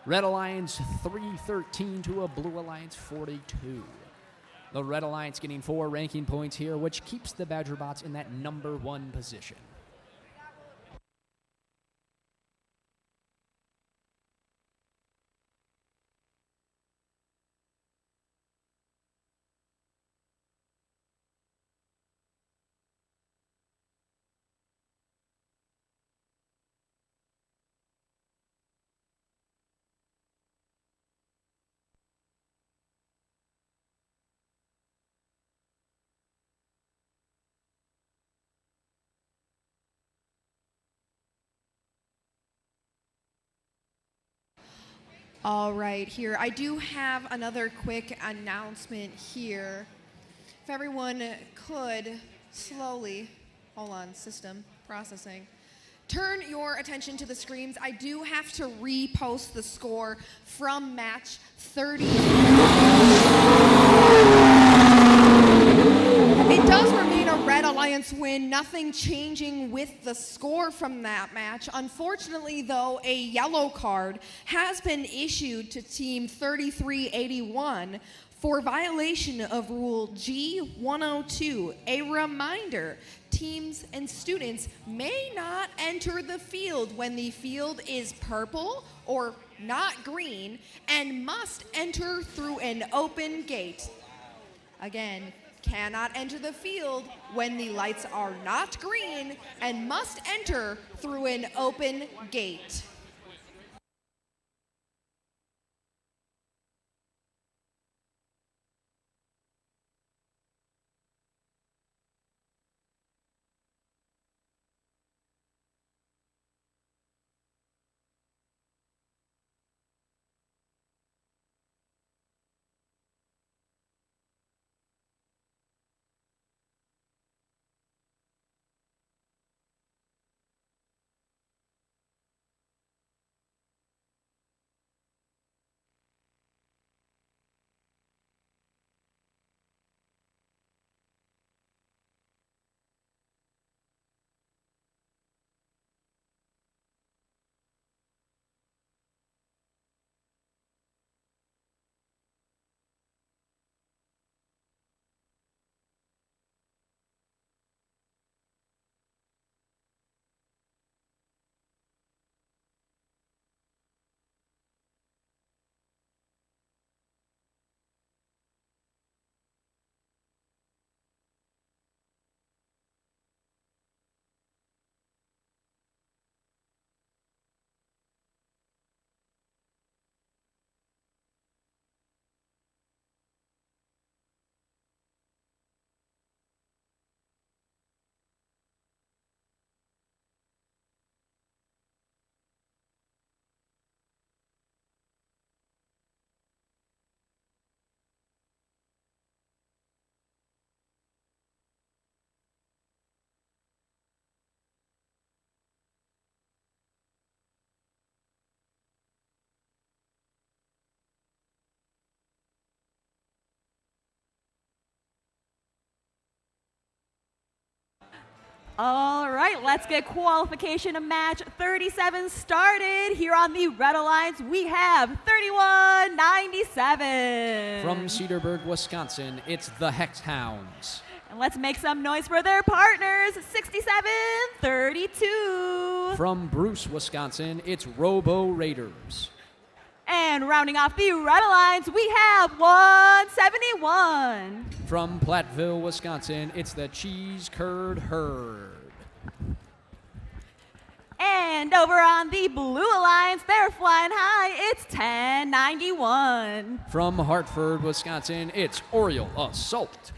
Red Alliance 313 to a Blue Alliance 42. The Red Alliance getting 4 ranking points here, which keeps the Badger Bots in that number 1 position. All right, here. I do have another quick announcement here. If everyone could slowly, hold on, system processing. Turn your attention to the screens. I do have to repost the score from match 30. It does remain a Red Alliance win, nothing changing with the score from that match. Unfortunately, though, a yellow card has been issued to Team 3381 for violation of Rule G102. A reminder, teams and students may not enter the field when the field is purple or not green and must enter through an open gate. Again, cannot enter the field when the lights are not green and must enter through an open gate. All right, let's get qualification of match 37 started. Here on the Red Alliance, we have 3197. From Cedarburg, Wisconsin, it's the Hex Hounds. And let's make some noise for their partners, 6732. From Bruce, Wisconsin, it's Robo Raiders. And rounding off the Red Alliance, we have 171. From Platteville, Wisconsin, it's the Cheese Curd Herd. And over on the Blue Alliance, they're flying high, it's 1091. From Hartford, Wisconsin, it's Oriole Assault.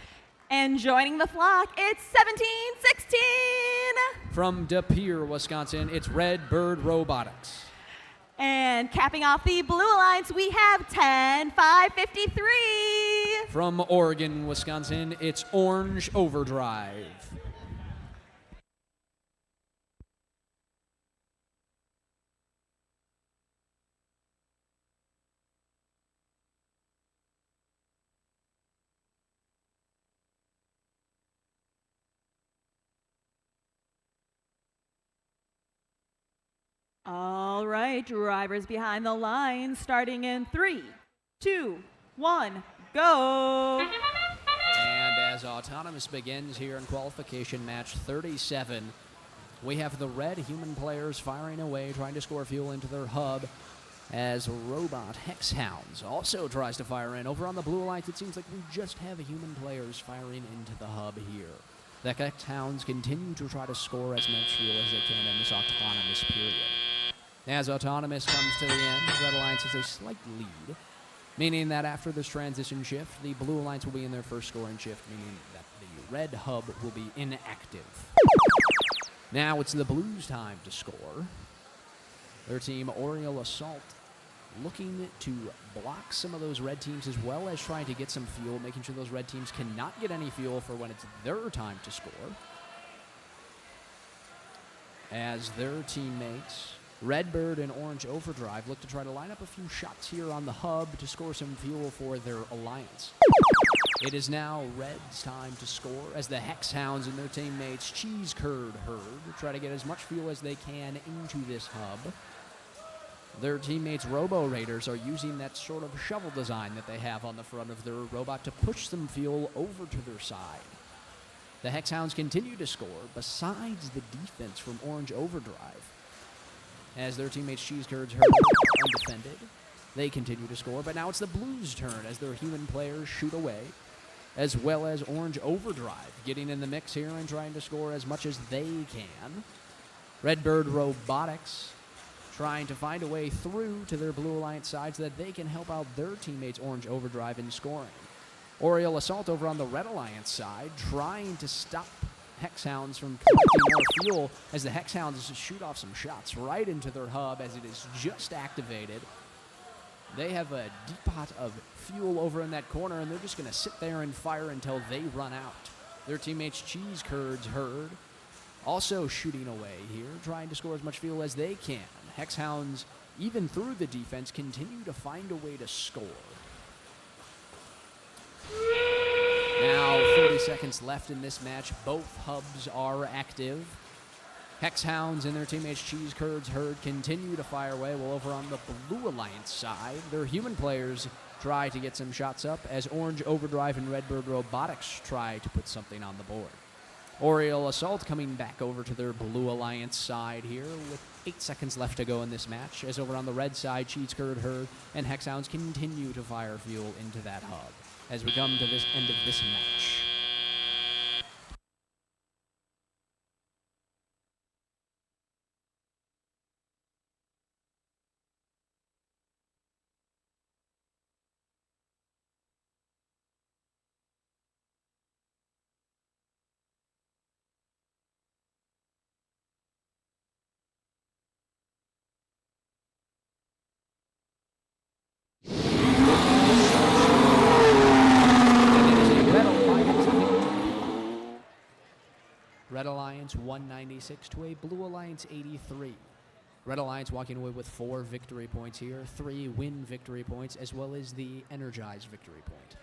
And joining the flock, it's 1716. From De Pere, Wisconsin, it's Red Bird Robotics. And capping off the Blue Alliance, we have 10553. From Oregon, Wisconsin, it's Orange Overdrive. All right, drivers behind the line, starting in 3, 2, 1, go. And as Autonomous begins here in qualification match 37, we have the red human players firing away, trying to score fuel into their hub, as Robot Hex Hounds also tries to fire in. Over on the blue alliance, it seems like we just have human players firing into the hub here. The Hex Hounds continue to try to score as much fuel as they can in this Autonomous period. As Autonomous comes to the end, Red Alliance has a slight lead, meaning that after this transition shift, the Blue Alliance will be in their first scoring shift, meaning that the Red Hub will be inactive. Now it's the Blues' time to score. Their team, Oriole Assault, looking to block some of those red teams as well as trying to get some fuel, making sure those red teams cannot get any fuel for when it's their time to score. As their teammates, Redbird and Orange Overdrive, look to try to line up a few shots here on the hub to score some fuel for their alliance. It is now Red's time to score as the Hex Hounds and their teammates Cheese Curd Herd try to get as much fuel as they can into this hub. Their teammates Robo Raiders are using that sort of shovel design that they have on the front of their robot to push some fuel over to their side. The Hex Hounds continue to score besides the defense from Orange Overdrive. As their teammates Cheese Curds Herd are undefended, they continue to score, but now it's the Blues' turn as their human players shoot away, as well as Orange Overdrive getting in the mix here and trying to score as much as they can. Redbird Robotics trying to find a way through to their Blue Alliance side so that they can help out their teammates Orange Overdrive in scoring. Oriole Assault over on the Red Alliance side trying to stop Hex Hounds from collecting more fuel as the Hex Hounds shoot off some shots right into their hub as it is just activated. They have a deep pot of fuel over in that corner, and they're just going to sit there and fire until they run out. Their teammates Cheese Curds Herd also shooting away here, trying to score as much fuel as they can. Hex Hounds, even through the defense, continue to find a way to score. Now, 30 seconds left in this match. Both hubs are active. Hex Hounds and their teammates Cheese Curds Herd continue to fire away, while over on the Blue Alliance side, their human players try to get some shots up as Orange Overdrive and Redbird Robotics try to put something on the board. Oriole Assault coming back over to their Blue Alliance side here with 8 seconds left to go in this match, as over on the red side, Cheese Curd Herd and Hex Hounds continue to fire fuel into that hub as we come to this end of this match. Red Alliance 196 to a Blue Alliance 83. Red Alliance walking away with 4 victory points here, 3 win victory points, as well as the energized victory point.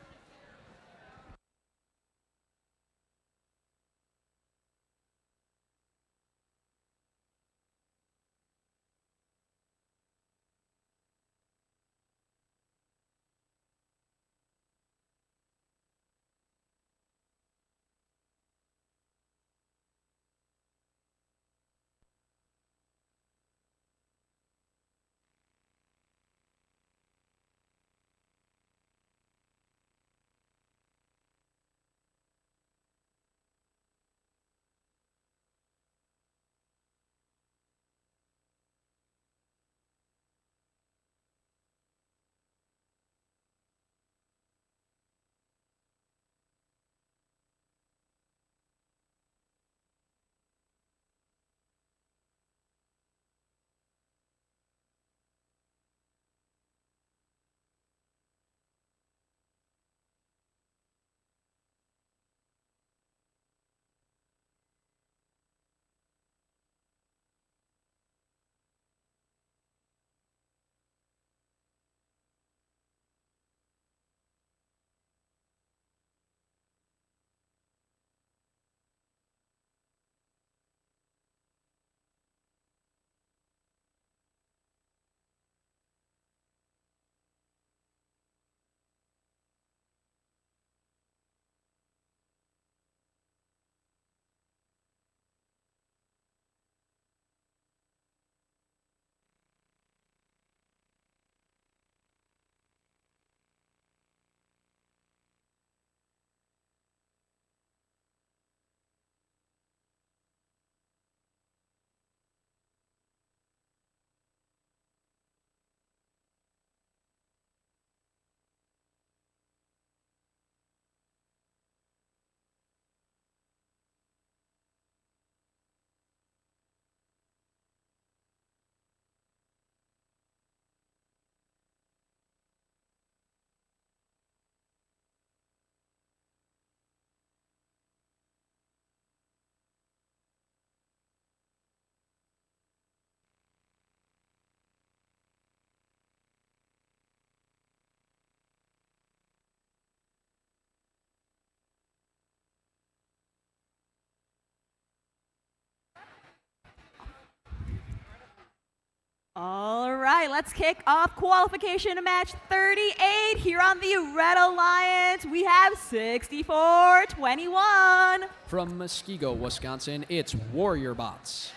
All right, let's kick off qualification match 38 here on the Red Alliance. We have 64-21. From Muskego, Wisconsin, it's Warrior Bots.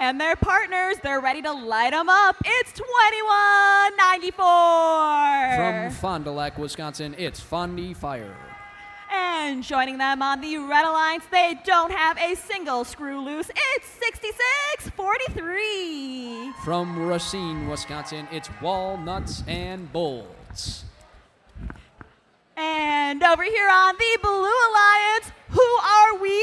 And their partners, they're ready to light them up. It's 21-94. From Fond du Lac, Wisconsin, it's Fondy Fire. And joining them on the Red Alliance, they don't have a single screw loose. It's 66-43. From Racine, Wisconsin, it's Walnuts and Bolts. And over here on the Blue Alliance, who are we?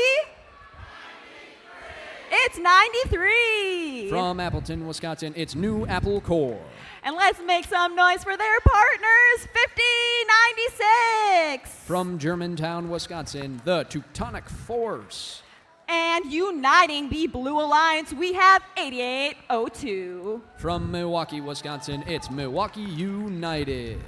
It's 93. From Appleton, Wisconsin, it's New Apple Core. And let's make some noise for their partners, 50-96. From Germantown, Wisconsin, the Teutonic Force. And uniting the Blue Alliance, we have 88-02. From Milwaukee, Wisconsin, it's Milwaukee United.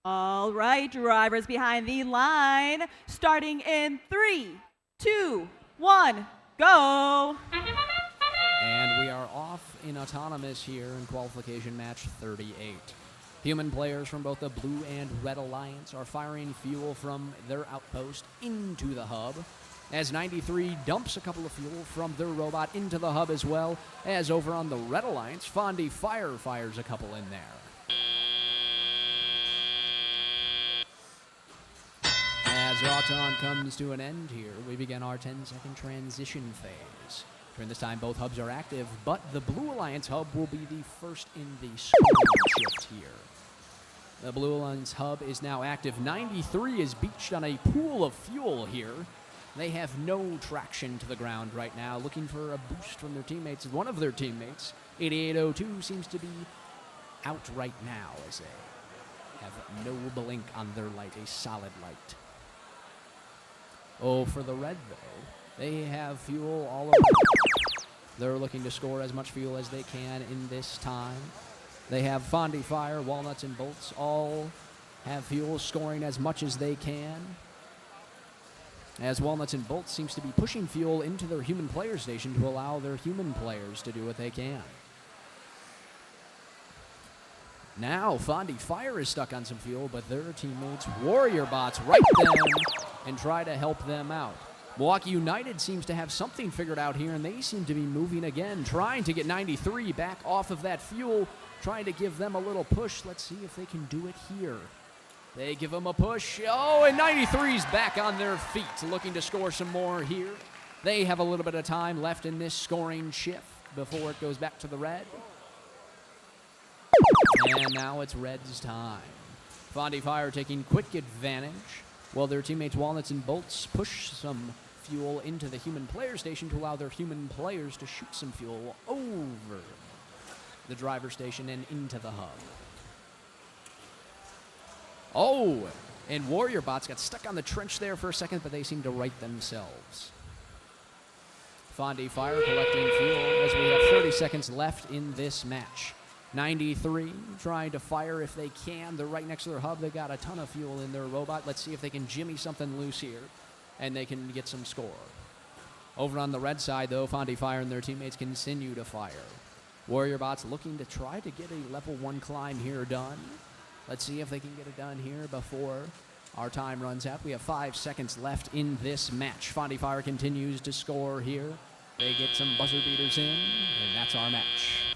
All right, drivers behind the line, starting in 3, 2, 1, go. And we are off in autonomous here in qualification match 38. Human players from both the Blue and Red Alliance are firing fuel from their outpost into the hub, as 93 dumps a couple of fuel from their robot into the hub, as well as over on the Red Alliance, Fondy Fire fires a couple in there. As Auton comes to an end here, we begin our 10-second transition phase. During this time, both hubs are active, but the Blue Alliance hub will be the first in the scoring shift here. The Blue Alliance hub is now active. 93 is beached on a pool of fuel here. They have no traction to the ground right now, looking for a boost from their teammates. One of their teammates, 8802, seems to be out right now as they have no blink on their light, a solid light. Oh, for the Red, though, they have fuel all around. They're looking to score as much fuel as they can in this time. They have Fondy Fire, Walnuts, and Bolts all have fuel, scoring as much as they can. As Walnuts and Bolts seems to be pushing fuel into their human player station to allow their human players to do what they can. Now, Fondy Fire is stuck on some fuel, but their teammates, Warrior Bots, right them and try to help them out. Milwaukee United seems to have something figured out here, and they seem to be moving again, trying to get 93 back off of that fuel, trying to give them a little push. Let's see if they can do it here. They give them a push. Oh, and 93's back on their feet, looking to score some more here. They have a little bit of time left in this scoring shift before it goes back to the Red. And now it's Red's time. Fondy Fire taking quick advantage, while their teammates Walnuts and Bolts push some fuel into the human player station to allow their human players to shoot some fuel over the driver station and into the hub. Oh, and Warrior Bots got stuck on the trench there for a second, but they seem to right themselves. Fondy Fire collecting fuel as we have 30 seconds left in this match. 93 trying to fire if they can. They're right next to their hub. They got a ton of fuel in their robot. Let's see if they can jimmy something loose here and they can get some score. Over on the Red side, though, Fondy Fire and their teammates continue to fire. Warrior Bots looking to try to get a level 1 climb here done. Let's see if they can get it done here before our time runs out. We have 5 seconds left in this match. Fondy Fire continues to score here. They get some buzzer beaters in, and that's our match.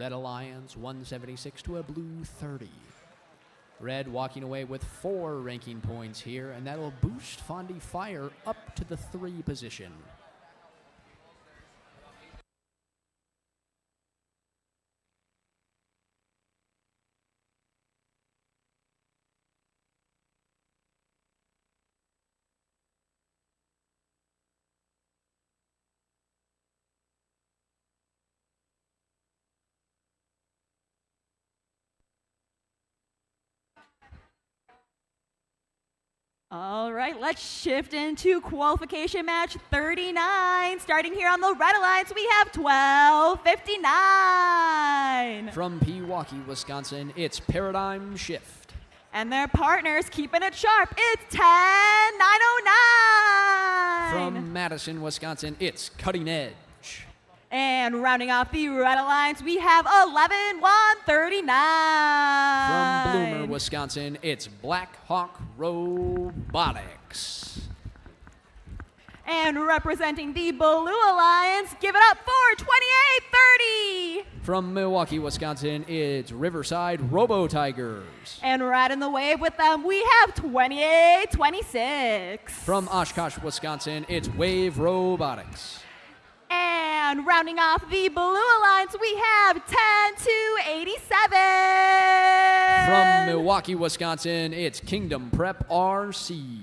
Red Alliance 176 to a blue 30. Red walking away with 4 ranking points here, and that'll boost Fondi Fire up to the 3 position. All right, let's shift into qualification match 39. Starting here on the Red Alliance, we have 12:59. From Pewaukee, Wisconsin, it's Paradigm Shift. And their partners keeping it sharp, it's 10:909. From Madison, Wisconsin, it's Cutting Edge. And rounding off the Red Alliance, we have 11:139. From Bloomer, Wisconsin, it's Black Hawk Robotics. And representing the Blue Alliance, give it up for 28:30. From Milwaukee, Wisconsin, it's Riverside Robo Tigers. And riding the wave with them, we have 28:26. From Oshkosh, Wisconsin, it's Wave Robotics. And rounding off the Blue Alliance, we have 10:87. From Milwaukee, Wisconsin, it's Kingdom Prep RC.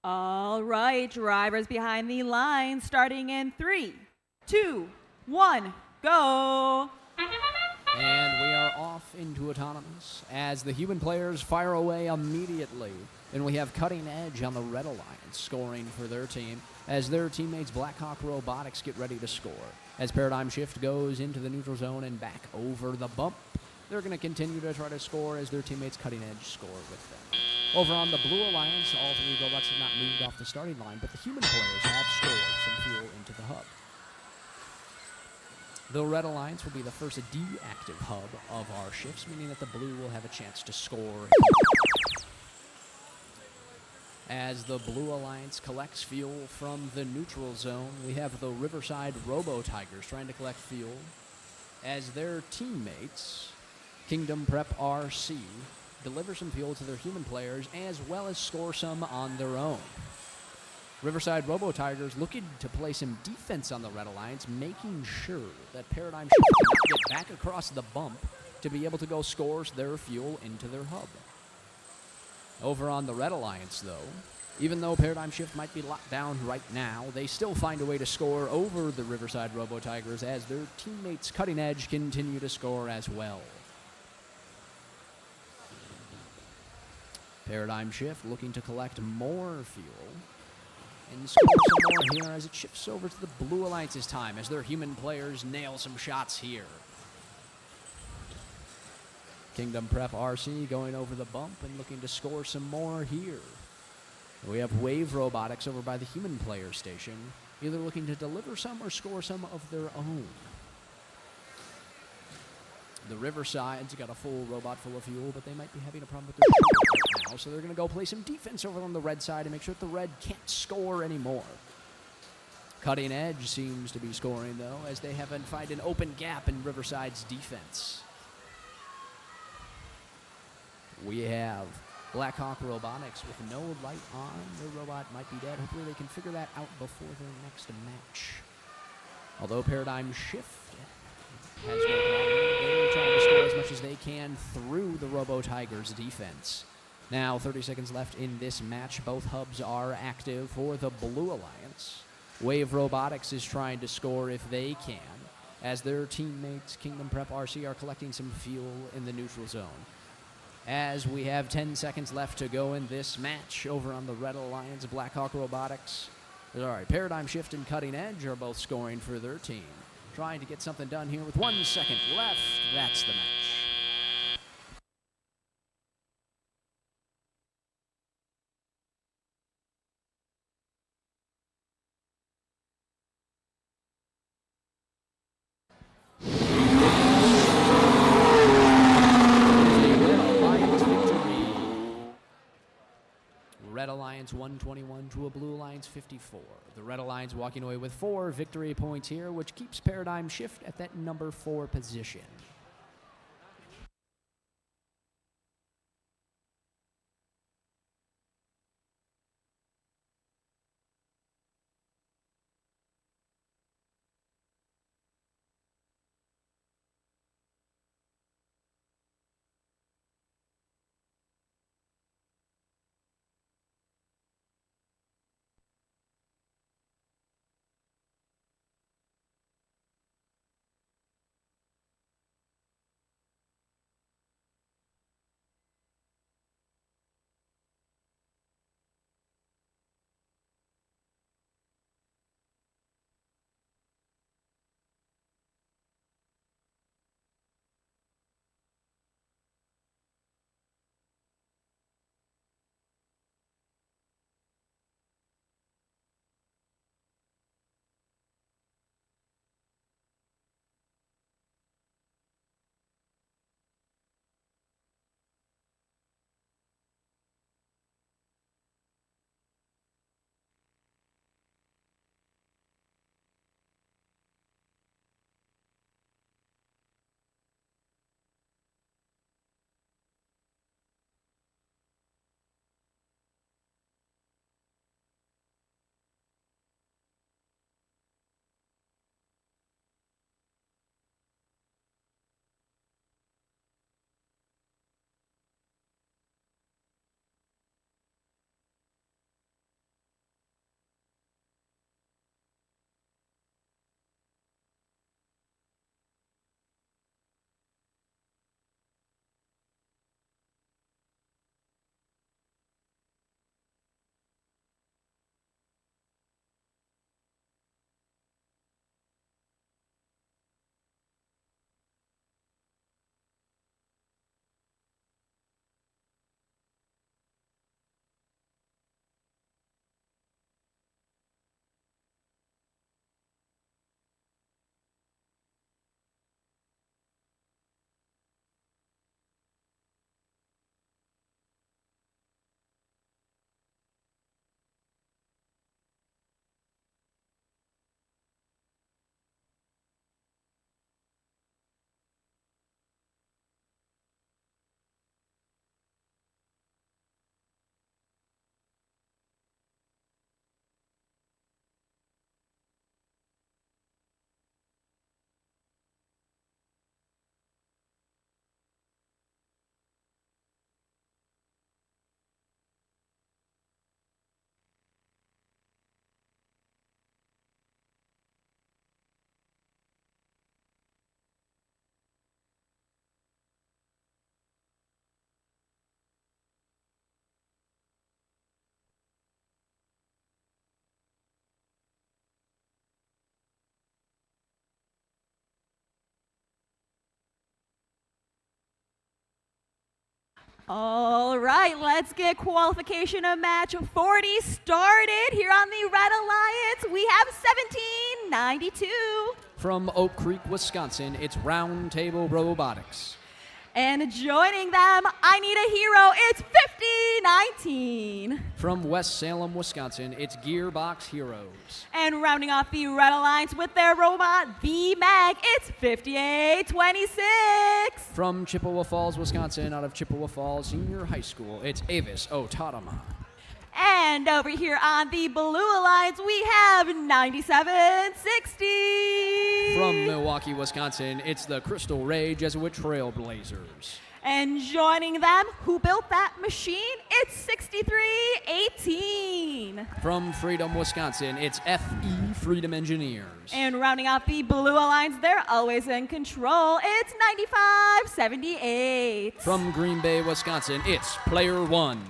All right, drivers behind the line, starting in 3, 2, 1, go. And we are off into autonomous as the human players fire away immediately. Then we have Cutting Edge on the Red Alliance scoring for their team as their teammates Blackhawk Robotics get ready to score. As Paradigm Shift goes into the neutral zone and back over the bump, they're going to continue to try to score as their teammates Cutting Edge score with them. Over on the Blue Alliance, all 3 robots have not moved off the starting line, but the human players have stored some fuel into the hub. The Red Alliance will be the first deactive hub of our shifts, meaning that the Blue will have a chance to score. As the Blue Alliance collects fuel from the neutral zone, we have the Riverside Robo Tigers trying to collect fuel as their teammates, Kingdom Prep RC, deliver some fuel to their human players, as well as score some on their own. Riverside Robo Tigers looking to play some defense on the Red Alliance, making sure that Paradigm Shift can get back across the bump to be able to go score their fuel into their hub. Over on the Red Alliance, though, even though Paradigm Shift might be locked down right now, they still find a way to score over the Riverside Robo Tigers as their teammates Cutting Edge continue to score as well. Paradigm Shift looking to collect more fuel and score some more here as it shifts over to the Blue Alliance's time as their human players nail some shots here. Kingdom Prep RC going over the bump and looking to score some more here. We have Wave Robotics over by the human player station, either looking to deliver some or score some of their own. The Riverside's got a full robot full of fuel, but they might be having a problem with their fuel right now, so they're going to go play some defense over on the red side and make sure that the red can't score anymore. Cutting Edge seems to be scoring, though, as they haven't found an open gap in Riverside's defense. We have Blackhawk Robotics with no light on. Their robot might be dead. Hopefully they can figure that out before their next match. Although Paradigm Shift has no problem, they're trying to score as much as they can through the Robo Tigers defense. Now, 30 seconds left in this match. Both hubs are active for the Blue Alliance. Wave Robotics is trying to score if they can, as their teammates Kingdom Prep RC are collecting some fuel in the neutral zone. As we have 10 seconds left to go in this match over on the Red Alliance, Blackhawk Robotics. Sorry, Paradigm Shift and Cutting Edge are both scoring for their team. Trying to get something done here with 1 second left. That's the match. Red Alliance 121 to a Blue Alliance 54. The Red Alliance walking away with 4 victory points here, which keeps Paradigm Shift at that number 4 position. All right, let's get qualification of match 40 started. Here on the Red Alliance, we have 1792. From Oak Creek, Wisconsin, it's Round Table Robotics. And joining them, I Need a Hero, it's 5019. From West Salem, Wisconsin, it's Gearbox Heroes. And rounding off the Red Alliance with their robot, the Mag, it's 5826. From Chippewa Falls, Wisconsin, out of Chippewa Falls Senior High School, it's Avis Otadama. And over here on the Blue Alliance, we have 9760. From Milwaukee, Wisconsin, it's the Crystal Ray Jesuit Trailblazers. And joining them, who built that machine, it's 6318. From Freedom, Wisconsin, it's FE Freedom Engineers. And rounding out the Blue Alliance, they're always in control, it's 9578. From Green Bay, Wisconsin, it's Player One.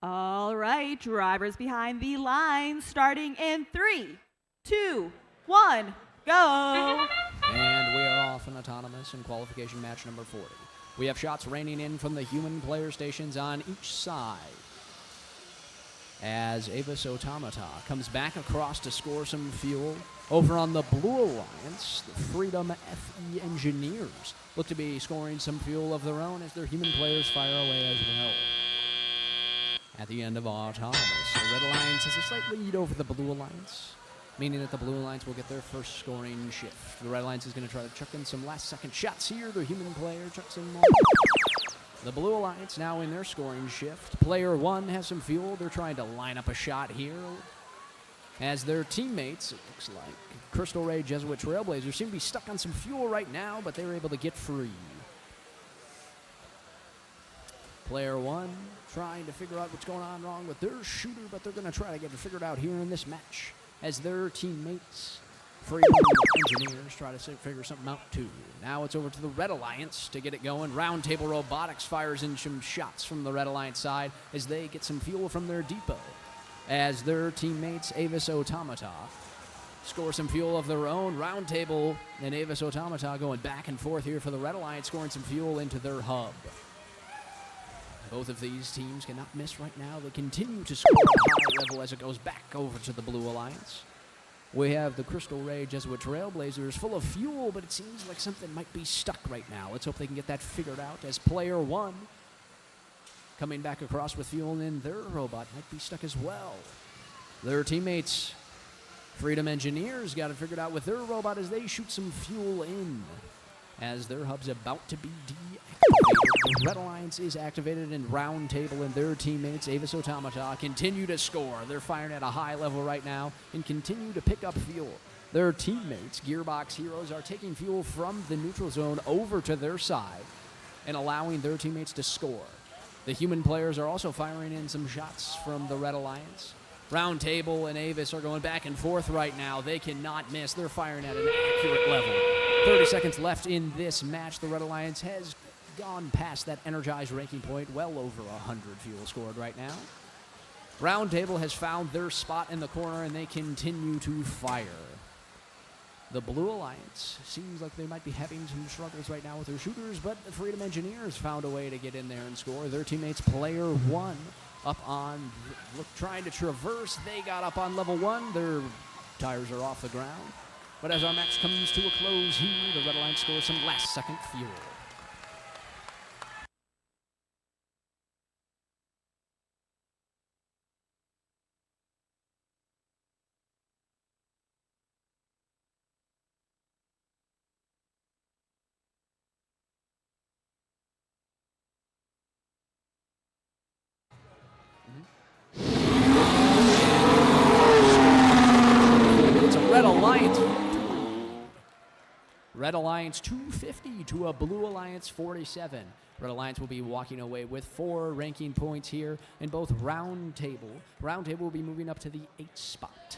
All right, drivers behind the line, starting in 3, 2, 1, go. And we are off in autonomous in qualification match number 40. We have shots raining in from the human player stations on each side. As Avis Automata comes back across to score some fuel. Over on the Blue Alliance, the Freedom FE Engineers look to be scoring some fuel of their own as their human players fire away as well. At the end of autonomous, the Red Alliance has a slight lead over the Blue Alliance, meaning that the Blue Alliance will get their first scoring shift. The Red Alliance is going to try to chuck in some last-second shots here. Their human player chucks in more. The Blue Alliance now in their scoring shift. Player one has some fuel. They're trying to line up a shot here. As their teammates, it looks like Crystal Ray Jesuit Trailblazers, seem to be stuck on some fuel right now, but they were able to get free. Player one trying to figure out what's going on wrong with their shooter, but they're going to try to get it figured out here in this match as their teammates, Freedom Engineers, try to figure something out too. Now it's over to the Red Alliance to get it going. Round Table Robotics fires in some shots from the Red Alliance side as they get some fuel from their depot. As their teammates, Avis Automata, score some fuel of their own. Round Table and Avis Automata going back and forth here for the Red Alliance, scoring some fuel into their hub. Both of these teams cannot miss right now. They continue to score at a high level as it goes back over to the Blue Alliance. We have the Crystal Ray Jesuit Trailblazers full of fuel, but it seems like something might be stuck right now. Let's hope they can get that figured out as player one coming back across with fuel in their robot might be stuck as well. Their teammates, Freedom Engineers, got it figured out with their robot as they shoot some fuel in. As their hub's about to be deactivated, the Red Alliance is activated, and Round Table and their teammates, Avis Automata, continue to score. They're firing at a high level right now and continue to pick up fuel. Their teammates, Gearbox Heroes, are taking fuel from the neutral zone over to their side and allowing their teammates to score. The human players are also firing in some shots from the Red Alliance. Round Table and Avis are going back and forth right now. They cannot miss. They're firing at an accurate level. 30 seconds left in this match. The Red Alliance has gone past that energized ranking point, well over 100 fuel scored right now. Round Table has found their spot in the corner, and they continue to fire. The Blue Alliance seems like they might be having some struggles right now with their shooters, but the Freedom Engineers found a way to get in there and score. Their teammates, player one, up on, trying to traverse. They got up on level one. Their tires are off the ground. But as our match comes to a close here, the Red Alliance scores some last-second fuel. It's a Red Alliance. Red Alliance 250 to a Blue Alliance 47. Red Alliance will be walking away with 4 ranking points here in both Round Table. Round Table will be moving up to the 8th spot.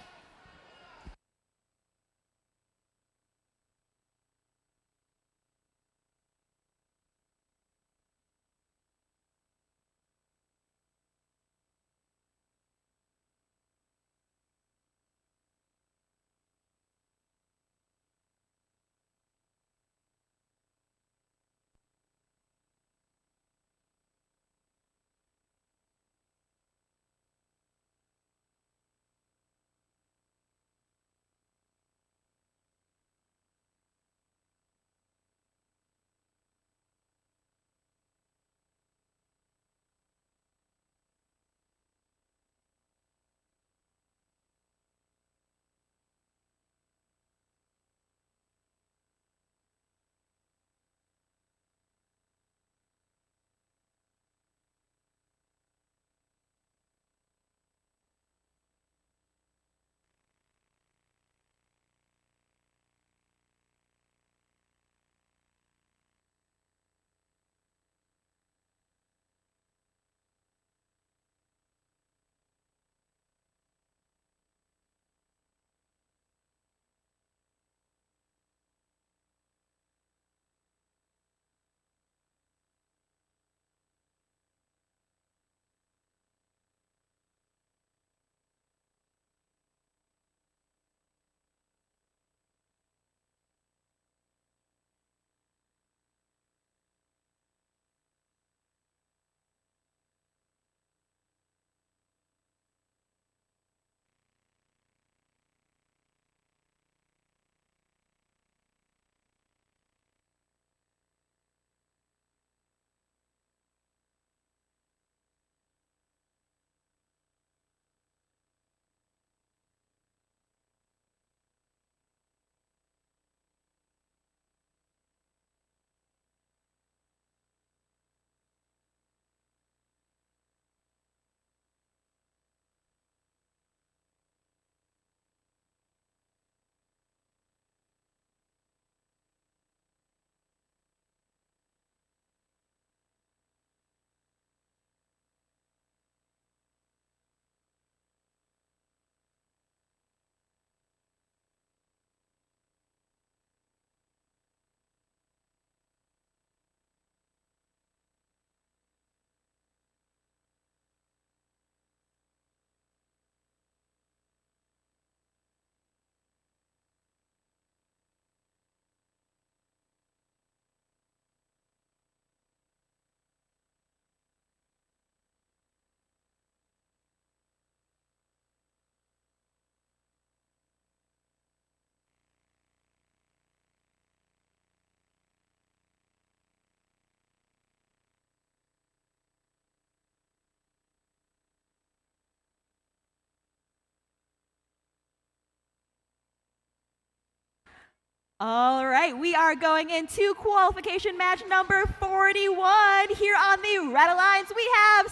All right, we are going into qualification match number 41. Here on the Red Alliance, we have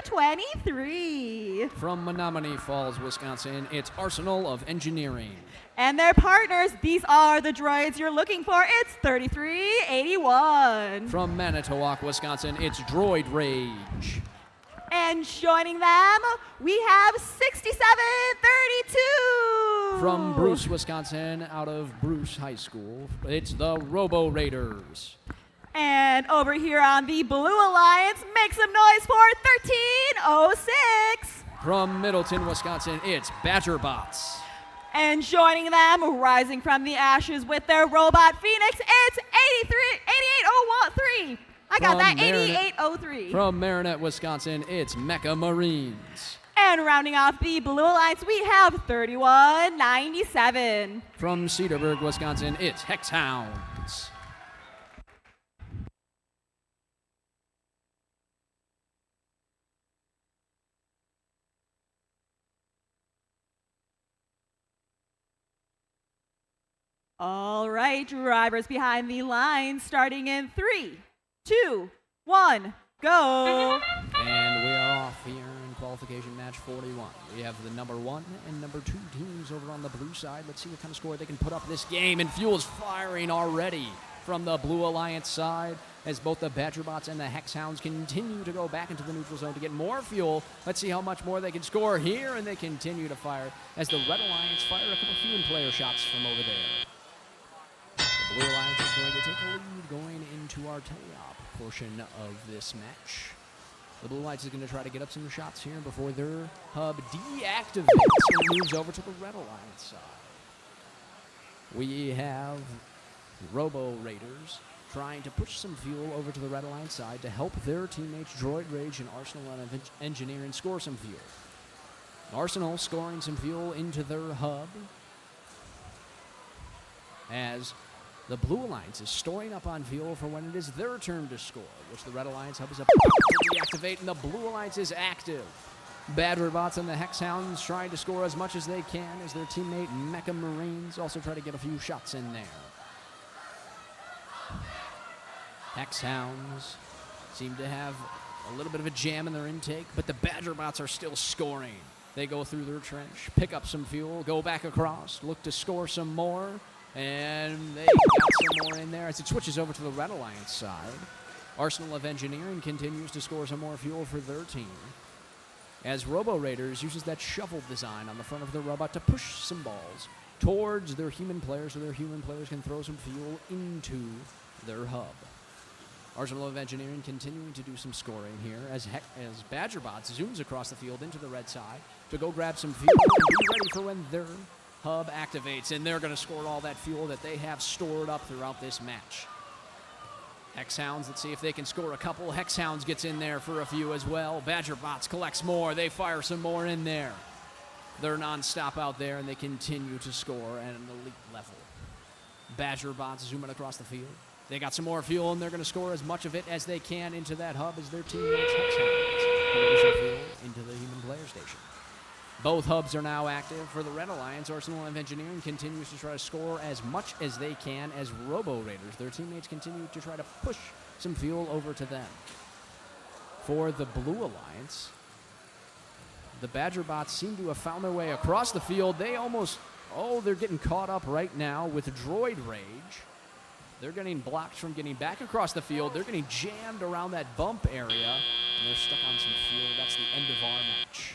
62-23. From Menominee Falls, Wisconsin, it's Arsenal of Engineering. And their partners, these are the droids you're looking for. It's 3381. From Manitowoc, Wisconsin, it's Droid Rage. And joining them, we have 6732. From Bruce, Wisconsin, out of Bruce High School, it's the Robo Raiders. And over here on the Blue Alliance, make some noise for 1306. From Middleton, Wisconsin, it's Badgerbots. And joining them, rising from the ashes with their robot Phoenix, it's 88013. I got that, 8803. From Marinette, Wisconsin, it's Mecha Marines. And rounding off the Blue Alliance, we have 3197. From Cedarburg, Wisconsin, it's Hex Hounds. All right, drivers behind the line, starting in 3, 2, 1, go. And we are off here in qualification match 41. We have the number 1 and number 2 teams over on the blue side. Let's see what kind of score they can put up this game. And fuel is firing already from the Blue Alliance side as both the Badgerbots and the Hex Hounds continue to go back into the neutral zone to get more fuel. Let's see how much more they can score here, and they continue to fire as the Red Alliance fire a couple few player shots from over there. The Blue Alliance is going to take a lead going into our teleop portion of this match. The Blue Alliance is going to try to get up some shots here before their hub deactivates and moves over to the Red Alliance side. We have Robo Raiders trying to push some fuel over to the Red Alliance side to help their teammates Droid Rage and Arsenal and Engineering score some fuel. Arsenal scoring some fuel into their hub as the Blue Alliance is storing up on fuel for when it is their turn to score, which the Red Alliance hub is about to deactivate, and the Blue Alliance is active. Badgerbots and the Hex Hounds trying to score as much as they can as their teammate Mecha Marines also try to get a few shots in there. Hex Hounds seem to have a little bit of a jam in their intake, but the Badgerbots are still scoring. They go through their trench, pick up some fuel, go back across, look to score some more. And they got some more in there as it switches over to the Red Alliance side. Arsenal of Engineering continues to score some more fuel for their team, as Robo Raiders uses that shovel design on the front of their robot to push some balls towards their human players so their human players can throw some fuel into their hub. Arsenal of Engineering continuing to do some scoring here as Badgerbots zooms across the field into the red side to go grab some fuel and be ready for when their hub activates, and they're going to score all that fuel that they have stored up throughout this match. Hex Hounds, let's see if they can score a couple. Hex Hounds gets in there for a few as well. Badgerbots collects more. They fire some more in there. They're non-stop out there, and they continue to score at an elite level. Badgerbots zooming across the field. They got some more fuel, and they're going to score as much of it as they can into that hub as their teammates Hex Hounds put some fuel into the human player station. Both hubs are now active for the Red Alliance. Arsenal of Engineering continues to try to score as much as they can as Robo Raiders. Their teammates continue to try to push some fuel over to them. For the Blue Alliance, the Badgerbots seem to have found their way across the field. They almost, they're getting caught up right now with Droid Rage. They're getting blocked from getting back across the field. They're getting jammed around that bump area, and they're stuck on some fuel. That's the end of our match.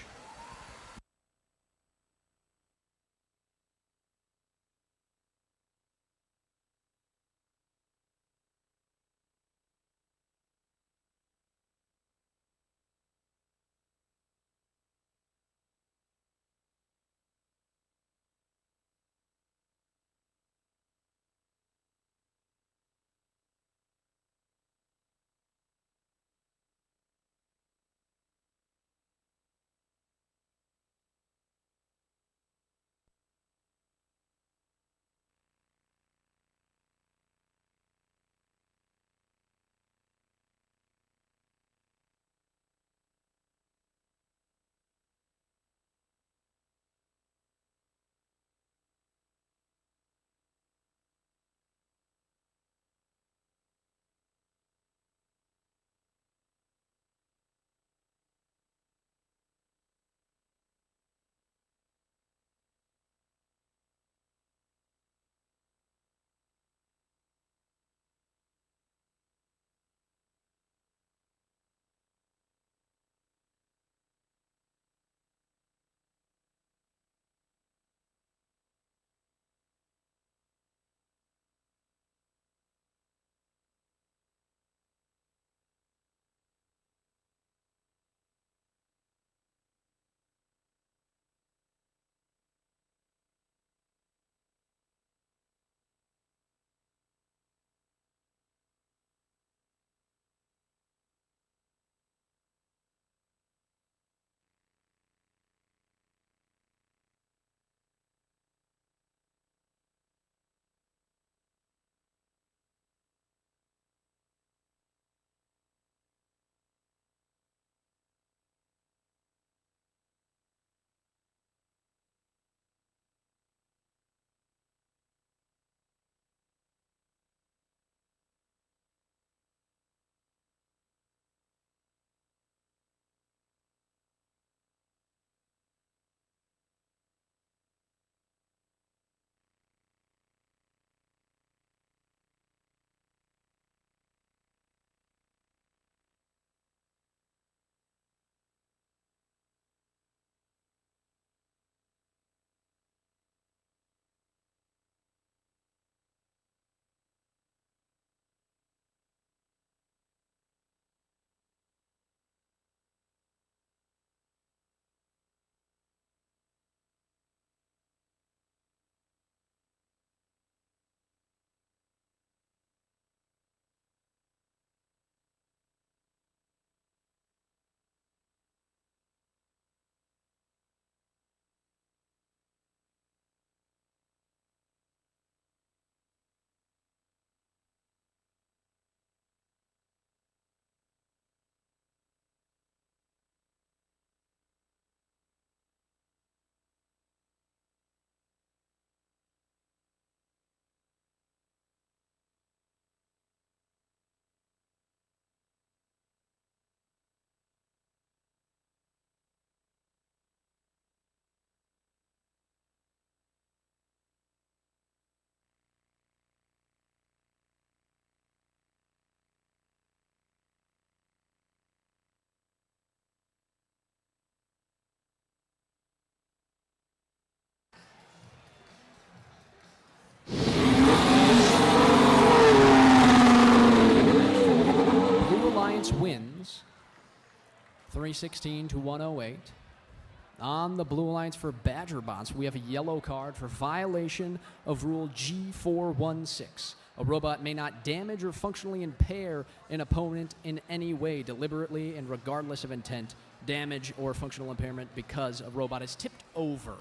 316 to 108. On the Blue Alliance for Badger Bots, we have a yellow card for violation of Rule G416. A robot may not damage or functionally impair an opponent in any way, deliberately and regardless of intent, damage or functional impairment because a robot is tipped over.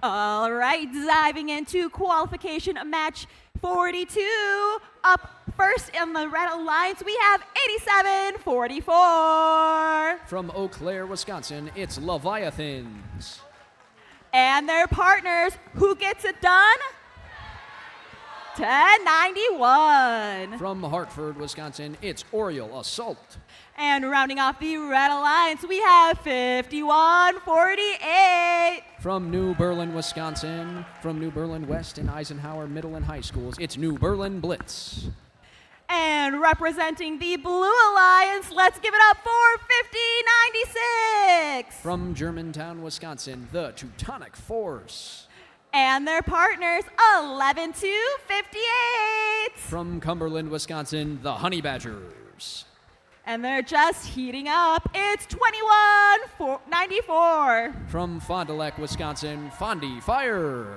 All right, diving into qualification match 42. Up first in the Red Alliance, we have 87-44. From Eau Claire, Wisconsin, it's Leviathans. And their partners, who gets it done? 1091. From Hartford, Wisconsin, it's Oriole Assault. And rounding off the Red Alliance, we have 51-48. From New Berlin, Wisconsin, from New Berlin West and Eisenhower Middle and High Schools, it's New Berlin Blitz. And representing the Blue Alliance, let's give it up for 5096. From Germantown, Wisconsin, the Teutonic Force. And their partners, 11-58. From Cumberland, Wisconsin, the Honey Badgers. And they're just heating up. It's 21-94. From Fond du Lac, Wisconsin, Fondy Fire.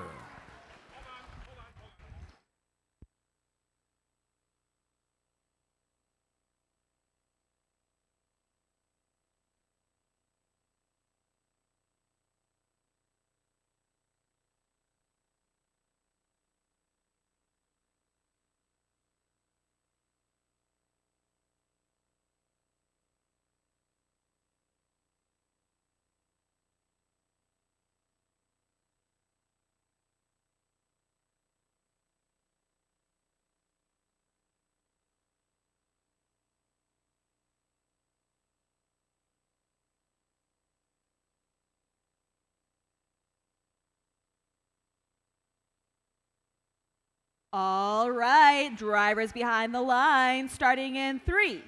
All right, drivers behind the line, starting in 3,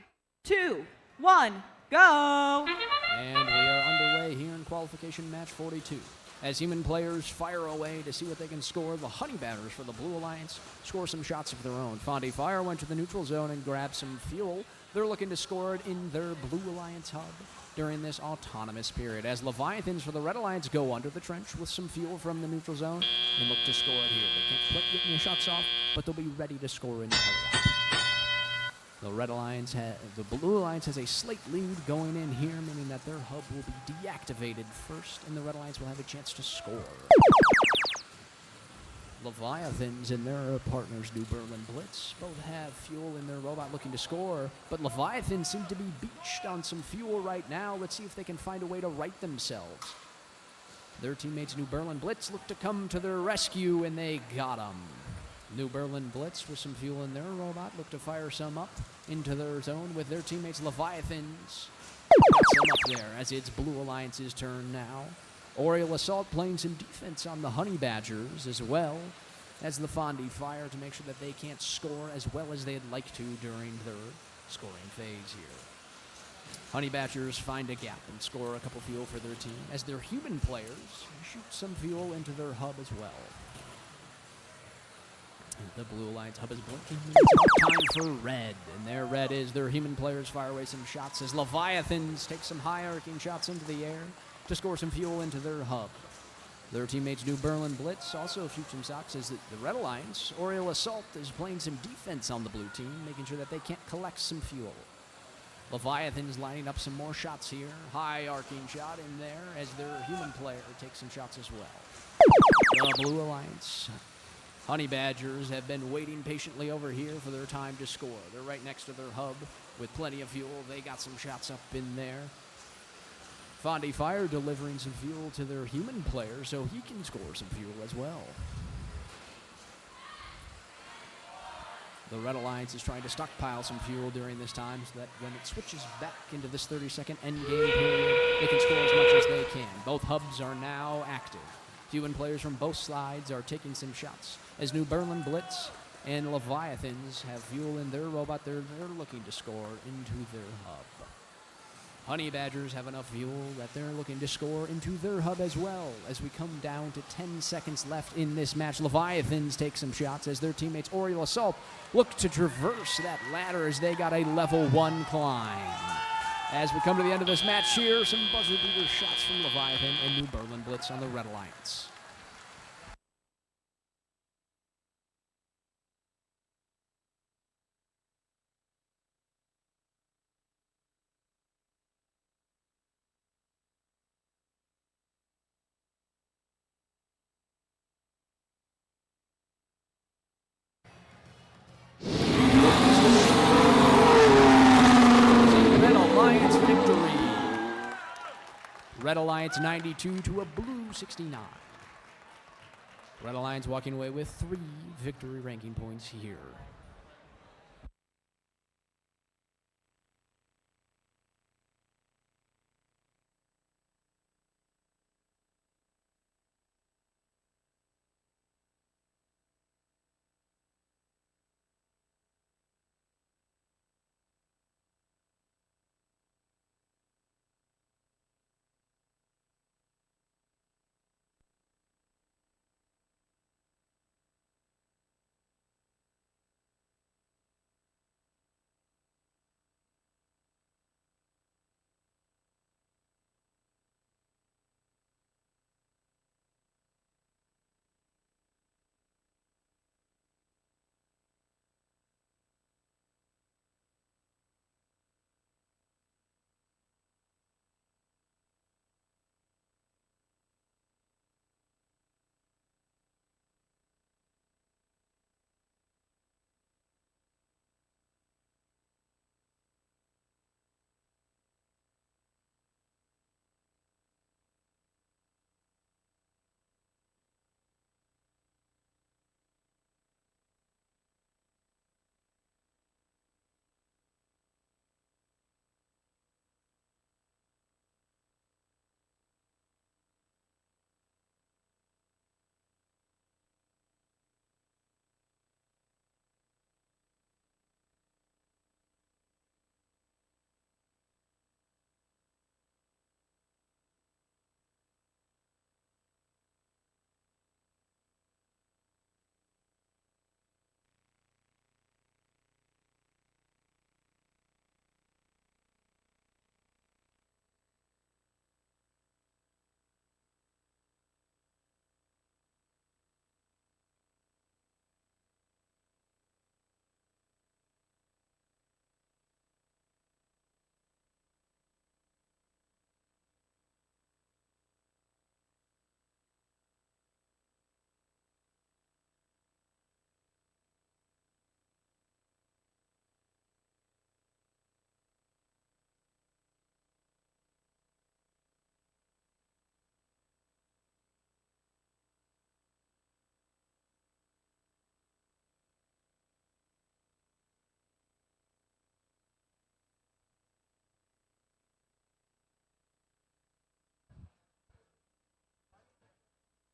2, 1, go. And we are underway here in qualification match 42. As human players fire away to see what they can score, the Honey Badgers for the Blue Alliance score some shots of their own. Fondy Fire went to the neutral zone and grabbed some fuel. They're looking to score it in their Blue Alliance hub during this autonomous period. As Leviathans for the Red Alliance go under the trench with some fuel from the neutral zone and look to score it here. They can't quite get any shots off, but they'll be ready to score in the hub. The Blue Alliance has a slight lead going in here, meaning that their hub will be deactivated first, and the Red Alliance will have a chance to score. Leviathans and their partners, New Berlin Blitz, both have fuel in their robot looking to score, but Leviathans seem to be beached on some fuel right now. Let's see if they can find a way to right themselves. Their teammates, New Berlin Blitz, look to come to their rescue, and they got them. New Berlin Blitz with some fuel in their robot look to fire some up into their zone with their teammates, Leviathans. Got some up there as it's Blue Alliance's turn now. Oriole Assault playing some defense on the Honey Badgers as well as the Fondy Fire to make sure that they can't score as well as they'd like to during their scoring phase here. Honey Badgers find a gap and score a couple fuel for their team as their human players shoot some fuel into their hub as well. The Blue Alliance hub is blinking. It's time for red, and their red is their human players fire away some shots as Leviathans take some high-arcing shots into the air to score some fuel into their hub. Their teammates New Berlin Blitz also shoot some shots as the Red Alliance, Oriole Assault, is playing some defense on the blue team, making sure that they can't collect some fuel. Leviathans lining up some more shots here. High arcing shot in there as their human player takes some shots as well. The Blue Alliance Honey Badgers have been waiting patiently over here for their time to score. They're right next to their hub with plenty of fuel. They got some shots up in there. Fondy Fire delivering some fuel to their human player so he can score some fuel as well. The Red Alliance is trying to stockpile some fuel during this time so that when it switches back into this 30-second endgame period, they can score as much as they can. Both hubs are now active. Human players from both sides are taking some shots as New Berlin Blitz and Leviathans have fuel in their robot. They're looking to score into their hub. Honey Badgers have enough fuel that they're looking to score into their hub as well. As we come down to 10 seconds left in this match, Leviathans take some shots as their teammates Oriole Assault look to traverse that ladder as they got a level 1 climb. As we come to the end of this match here, some buzzer beater shots from Leviathan and New Berlin Blitz on the Red Alliance. Red Alliance 92 to a blue 69. Red Alliance walking away with 3 victory ranking points here.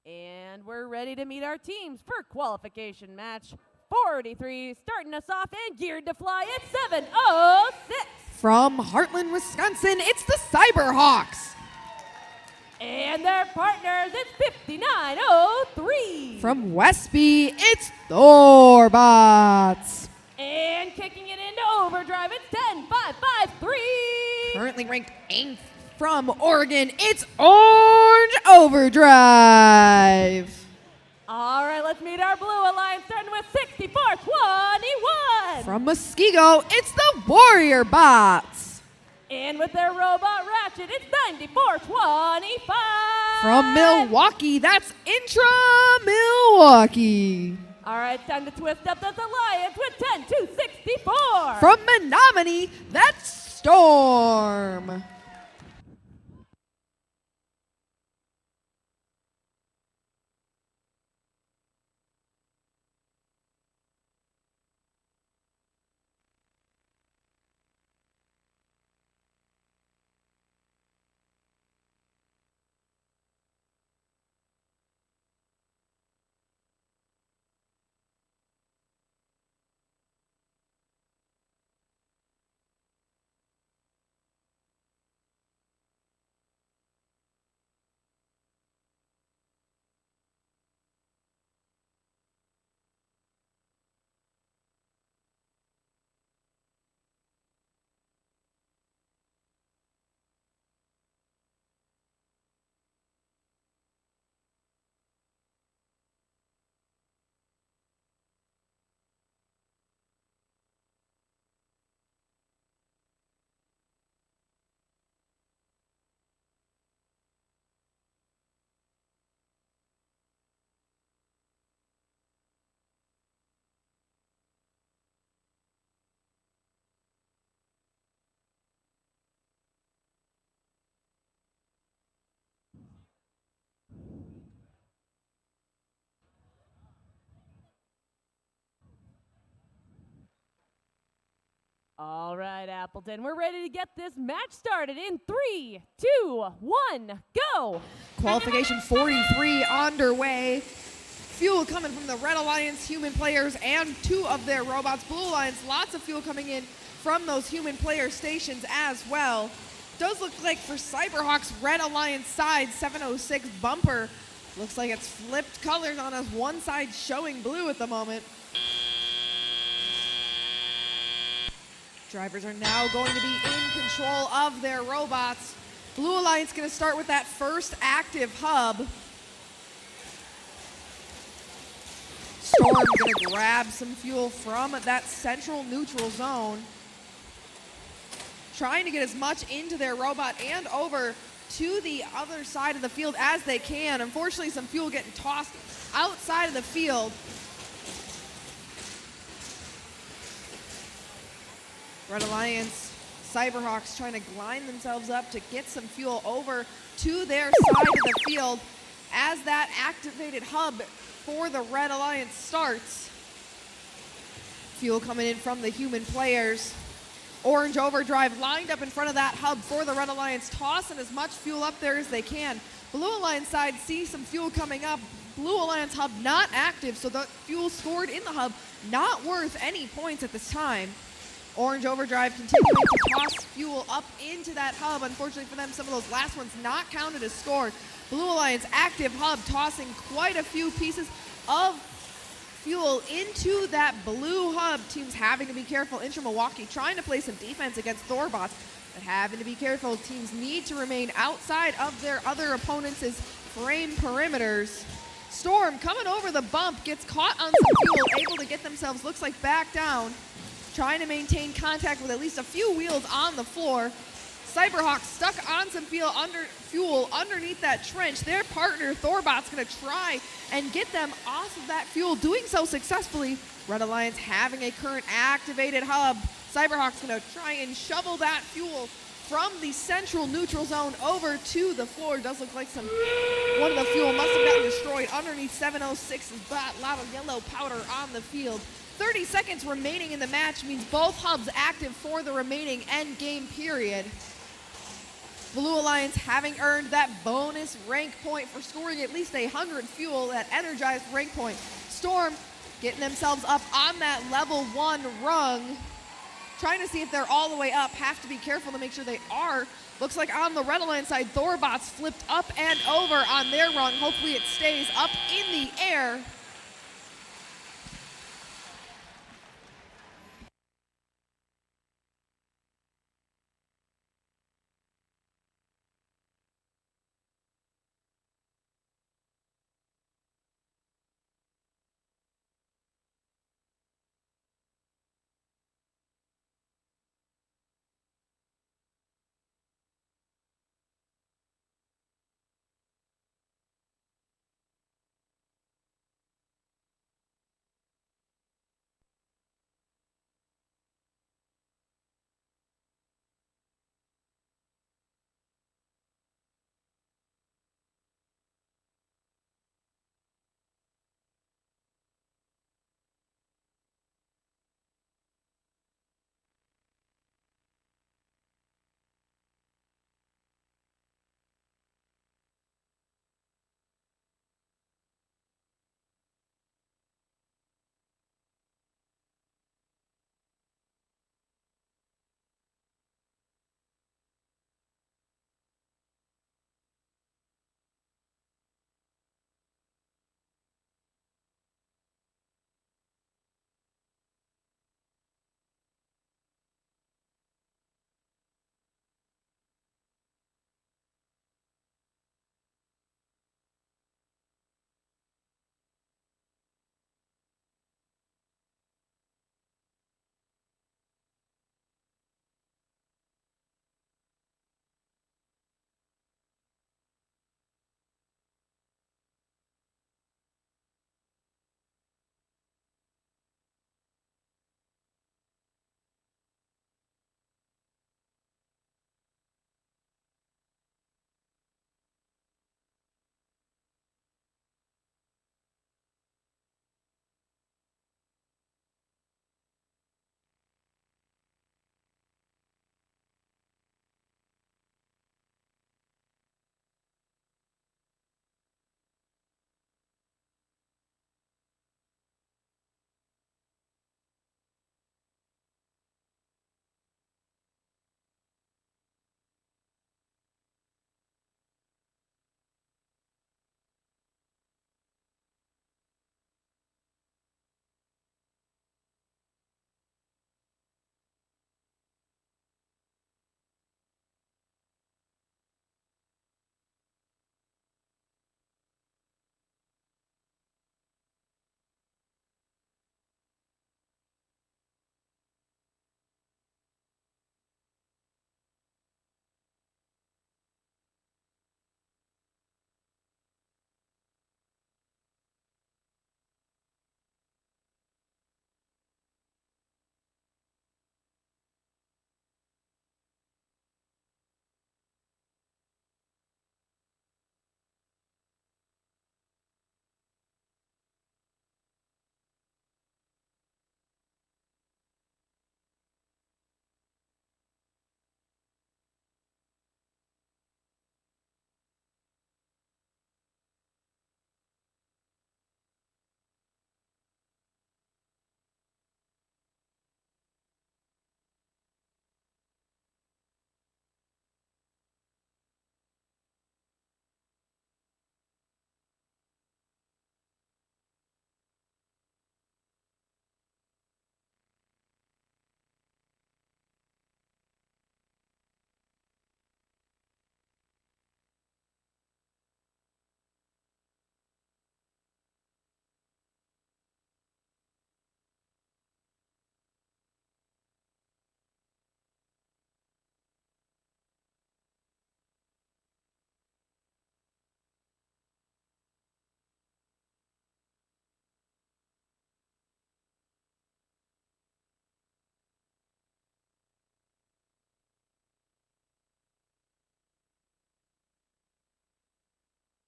And we're ready to meet our teams for qualification match 43, starting us off and geared to fly at 7:06. From Heartland, Wisconsin, it's the Cyberhawks. And their partners, it's 59:03. From Westby, it's Thorbots. And kicking it into overdrive, it's 10:553. Currently ranked 8th from Oregon, it's Orange Overdrive. All right, let's meet our Blue Alliance, starting with 6421. From Muskego, it's the Warrior Bots. In with their robot ratchet, it's 9425. From Milwaukee, that's Intra Milwaukee. All right, time to twist up this alliance with 10264. From Menominee, that's Storm. All right, Appleton, we're ready to get this match started in 3, 2, 1, go. Qualification 43 underway. Fuel coming from the Red Alliance human players and 2 of their robots. Blue Alliance, lots of fuel coming in from those human player stations as well. Does look like for Cyberhawk's Red Alliance side, 706 bumper. Looks like it's flipped colors on us. One side showing blue at the moment. Drivers are now going to be in control of their robots. Blue Alliance going to start with that first active hub. Storm going to grab some fuel from that central neutral zone. Trying to get as much into their robot and over to the other side of the field as they can. Unfortunately, some fuel getting tossed outside of the field. Red Alliance, Cyberhawks trying to grind themselves up to get some fuel over to their side of the field as that activated hub for the Red Alliance starts. Fuel coming in from the human players. Orange Overdrive lined up in front of that hub for the Red Alliance, tossing as much fuel up there as they can. Blue Alliance side see some fuel coming up. Blue Alliance hub not active, so the fuel scored in the hub not worth any points at this time. Orange Overdrive continuing to toss fuel up into that hub. Unfortunately for them, some of those last ones not counted as scored. Blue Alliance active hub tossing quite a few pieces of fuel into that blue hub. Teams having to be careful. Intra Milwaukee trying to play some defense against Thorbots, but having to be careful. Teams need to remain outside of their other opponents' frame perimeters. Storm coming over the bump, gets caught on some fuel, able to get themselves, looks like, back down. Trying to maintain contact with at least a few wheels on the floor. Cyberhawk stuck on some fuel underneath that trench. Their partner, Thorbot's going to try and get them off of that fuel, doing so successfully. Red Alliance having a current activated hub. Cyberhawk's going to try and shovel that fuel from the central neutral zone over to the floor. Does look like one of the fuel must have gotten destroyed underneath 706's lot of yellow powder on the field. 30 seconds remaining in the match means both hubs active for the remaining end game period. Blue Alliance having earned that bonus rank point for scoring at least 100 fuel, that energized rank point. Storm getting themselves up on that level 1 rung. Trying to see if they're all the way up. Have to be careful to make sure they are. Looks like on the Red Alliance side, Thorbots flipped up and over on their rung. Hopefully it stays up in the air.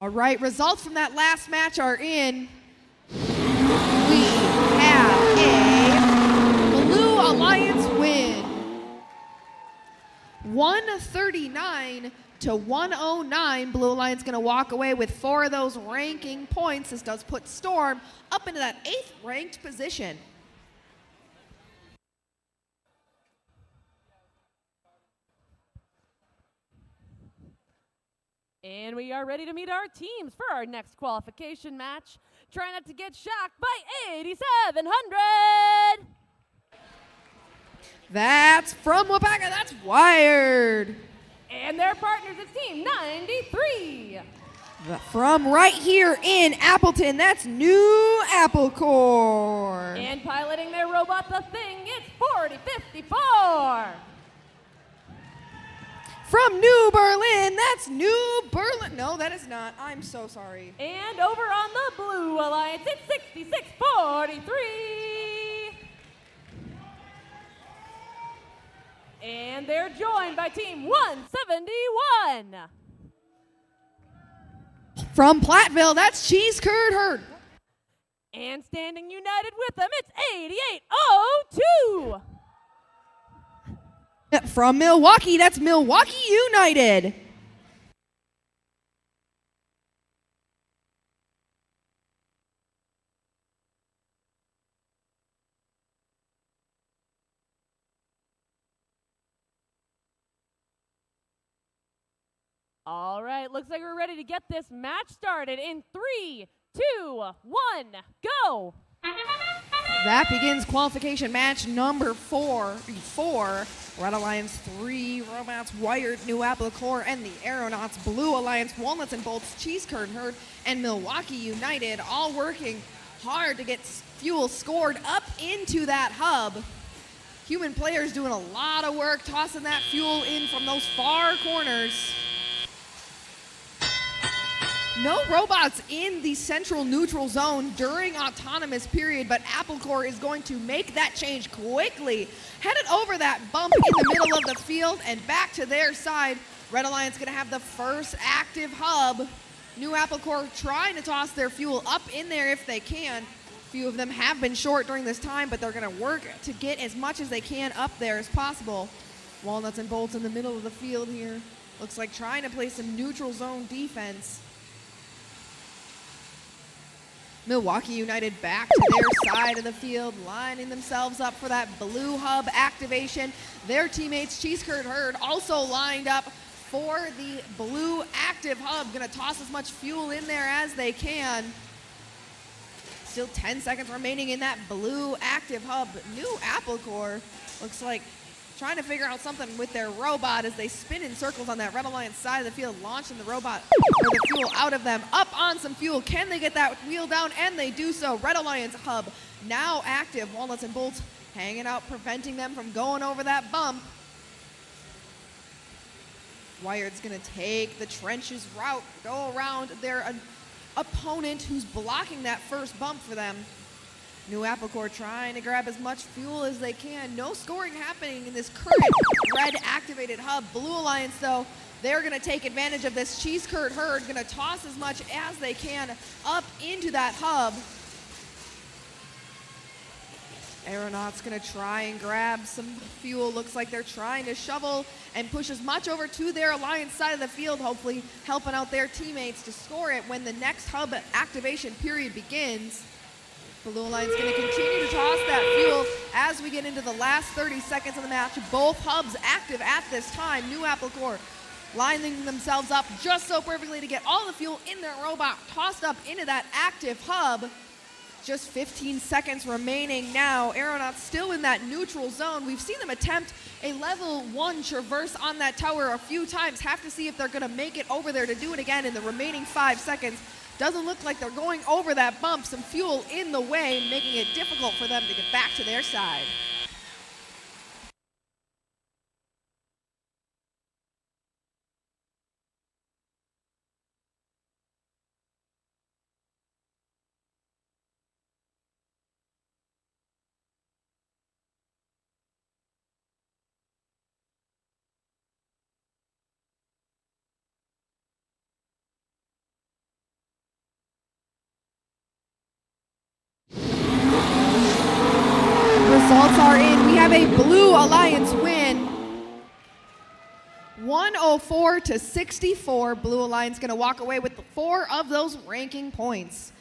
All right, results from that last match are in. We have a Blue Alliance win. 139 to 109. Blue Alliance going to walk away with 4 of those ranking points. This does put Storm up into that 8th ranked position. And we are ready to meet our teams for our next qualification match. Try not to get shocked by 8,700. That's from Wapaka, that's Wired. And their partners, it's Team 93. From right here in Appleton, that's New Apple Core. And piloting their robot, the Thing, it's 4054. From New Berlin, that's New Berlin. No, that is not. I'm so sorry. And over on the Blue Alliance, it's 6643. And they're joined by Team 171. From Platteville, that's Cheese Curd Herd. And standing united with them, it's 8802. From Milwaukee, that's Milwaukee United. All right, looks like we're ready to get this match started in 3, 2, 1, go. That begins qualification match number 4. Red Alliance 3, Robots, Wired, New Apple Core, and the Aeronauts, Blue Alliance, Walnuts and Bolts, Cheese Curd Herd, and Milwaukee United, all working hard to get fuel scored up into that hub. Human players doing a lot of work, tossing that fuel in from those far corners. No robots in the central neutral zone during autonomous period, but Apple Core is going to make that change quickly. Headed over that bump in the middle of the field and back to their side. Red Alliance going to have the first active hub. New Apple Core trying to toss their fuel up in there if they can. A few of them have been short during this time, but they're going to work to get as much as they can up there as possible. Walnuts and Bolts in the middle of the field here. Looks like trying to play some neutral zone defense. Milwaukee United back to their side of the field, lining themselves up for that blue hub activation. Their teammates, Cheese Curd Herd, also lined up for the blue active hub. Gonna toss as much fuel in there as they can. Still 10 seconds remaining in that blue active hub. New Apple Core looks like trying to figure out something with their robot as they spin in circles on that Red Alliance side of the field, launching the robot or the fuel out of them. Up on some fuel. Can they get that wheel down? And they do so. Red Alliance hub now active. Walnuts and Bolts hanging out, preventing them from going over that bump. Wired's going to take the trenches route, go around their opponent who's blocking that first bump for them. New Apple Core trying to grab as much fuel as they can. No scoring happening in this current red activated hub. Blue Alliance, though, they're going to take advantage of this. Cheese Curd Herd going to toss as much as they can up into that hub. Aeronauts going to try and grab some fuel. Looks like they're trying to shovel and push as much over to their Alliance side of the field, hopefully helping out their teammates to score it when the next hub activation period begins. Blue Alliance going to continue to toss that fuel as we get into the last 30 seconds of the match. Both hubs active at this time. New Apple Core lining themselves up just so perfectly to get all the fuel in their robot tossed up into that active hub. Just 15 seconds remaining now. Aeronauts still in that neutral zone. We've seen them attempt a level 1 traverse on that tower a few times. Have to see if they're going to make it over there to do it again in the remaining 5 seconds. Doesn't look like they're going over that bump. Some fuel in the way, making it difficult for them to get back to their side. results are in. We have a Blue Alliance win. 104 to 64. Blue Alliance going to walk away with 4 of those ranking points.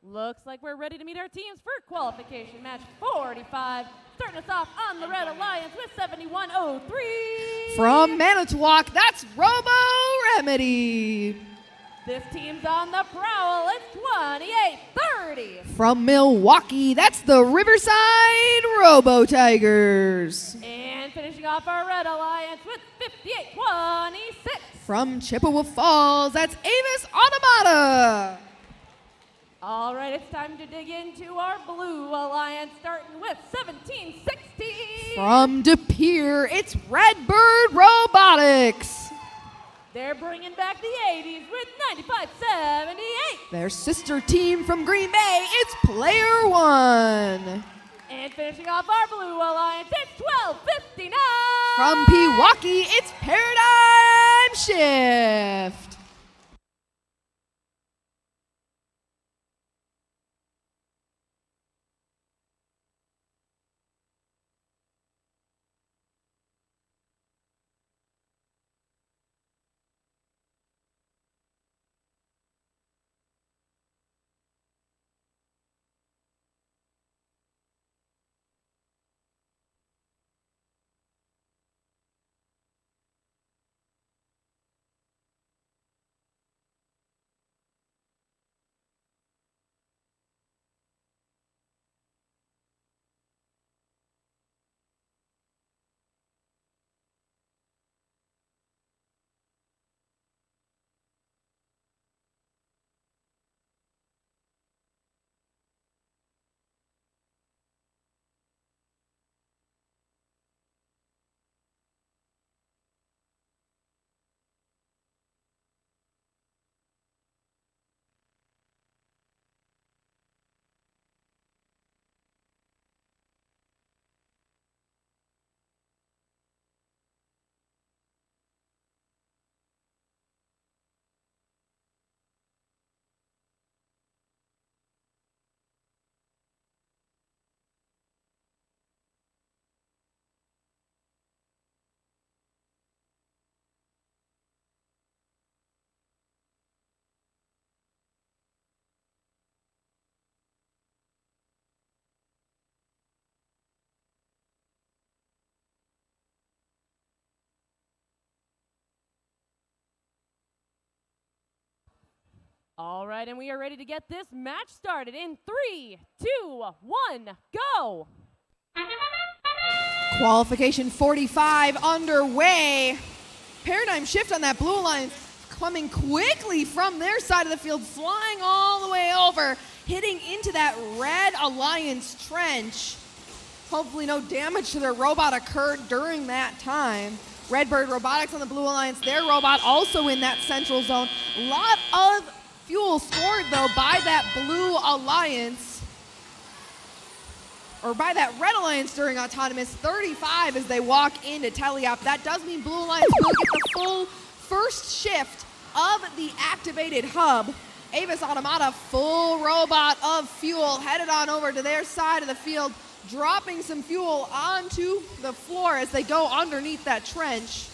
Looks like we're ready to meet our teams for qualification match 45. Starting us off on the Red Alliance with 7103. From Manitowoc, that's Robo Remedy. This team's on the prowl. It's 2830. From Milwaukee, that's the Riverside Robo Tigers. And finishing off our Red Alliance with 5826. From Chippewa Falls, that's Avis Automata. All right, it's time to dig into our Blue Alliance, starting with 1760. From De Pere, it's Redbird Robotics. They're bringing back the 80s with 9578. Their sister team from Green Bay, it's Player One. And finishing off our Blue Alliance, it's 1259. From Pewaukee, it's Paradigm Shift. All right, and we are ready to get this match started in 3, 2, 1, go! Qualification 45 underway. Paradigm shift on that blue line coming quickly from their side of the field, flying all the way over, hitting into that Red Alliance trench. Hopefully no damage to their robot occurred during that time. Redbird Robotics on the Blue Alliance, their robot also in that central zone. A lot of fuel scored though by that Blue Alliance, or by that Red Alliance during Autonomous. 35 as they walk into Teleop. That does mean Blue Alliance will get the full first shift of the activated hub. Avis Automata, full robot of fuel, headed on over to their side of the field, dropping some fuel onto the floor as they go underneath that trench.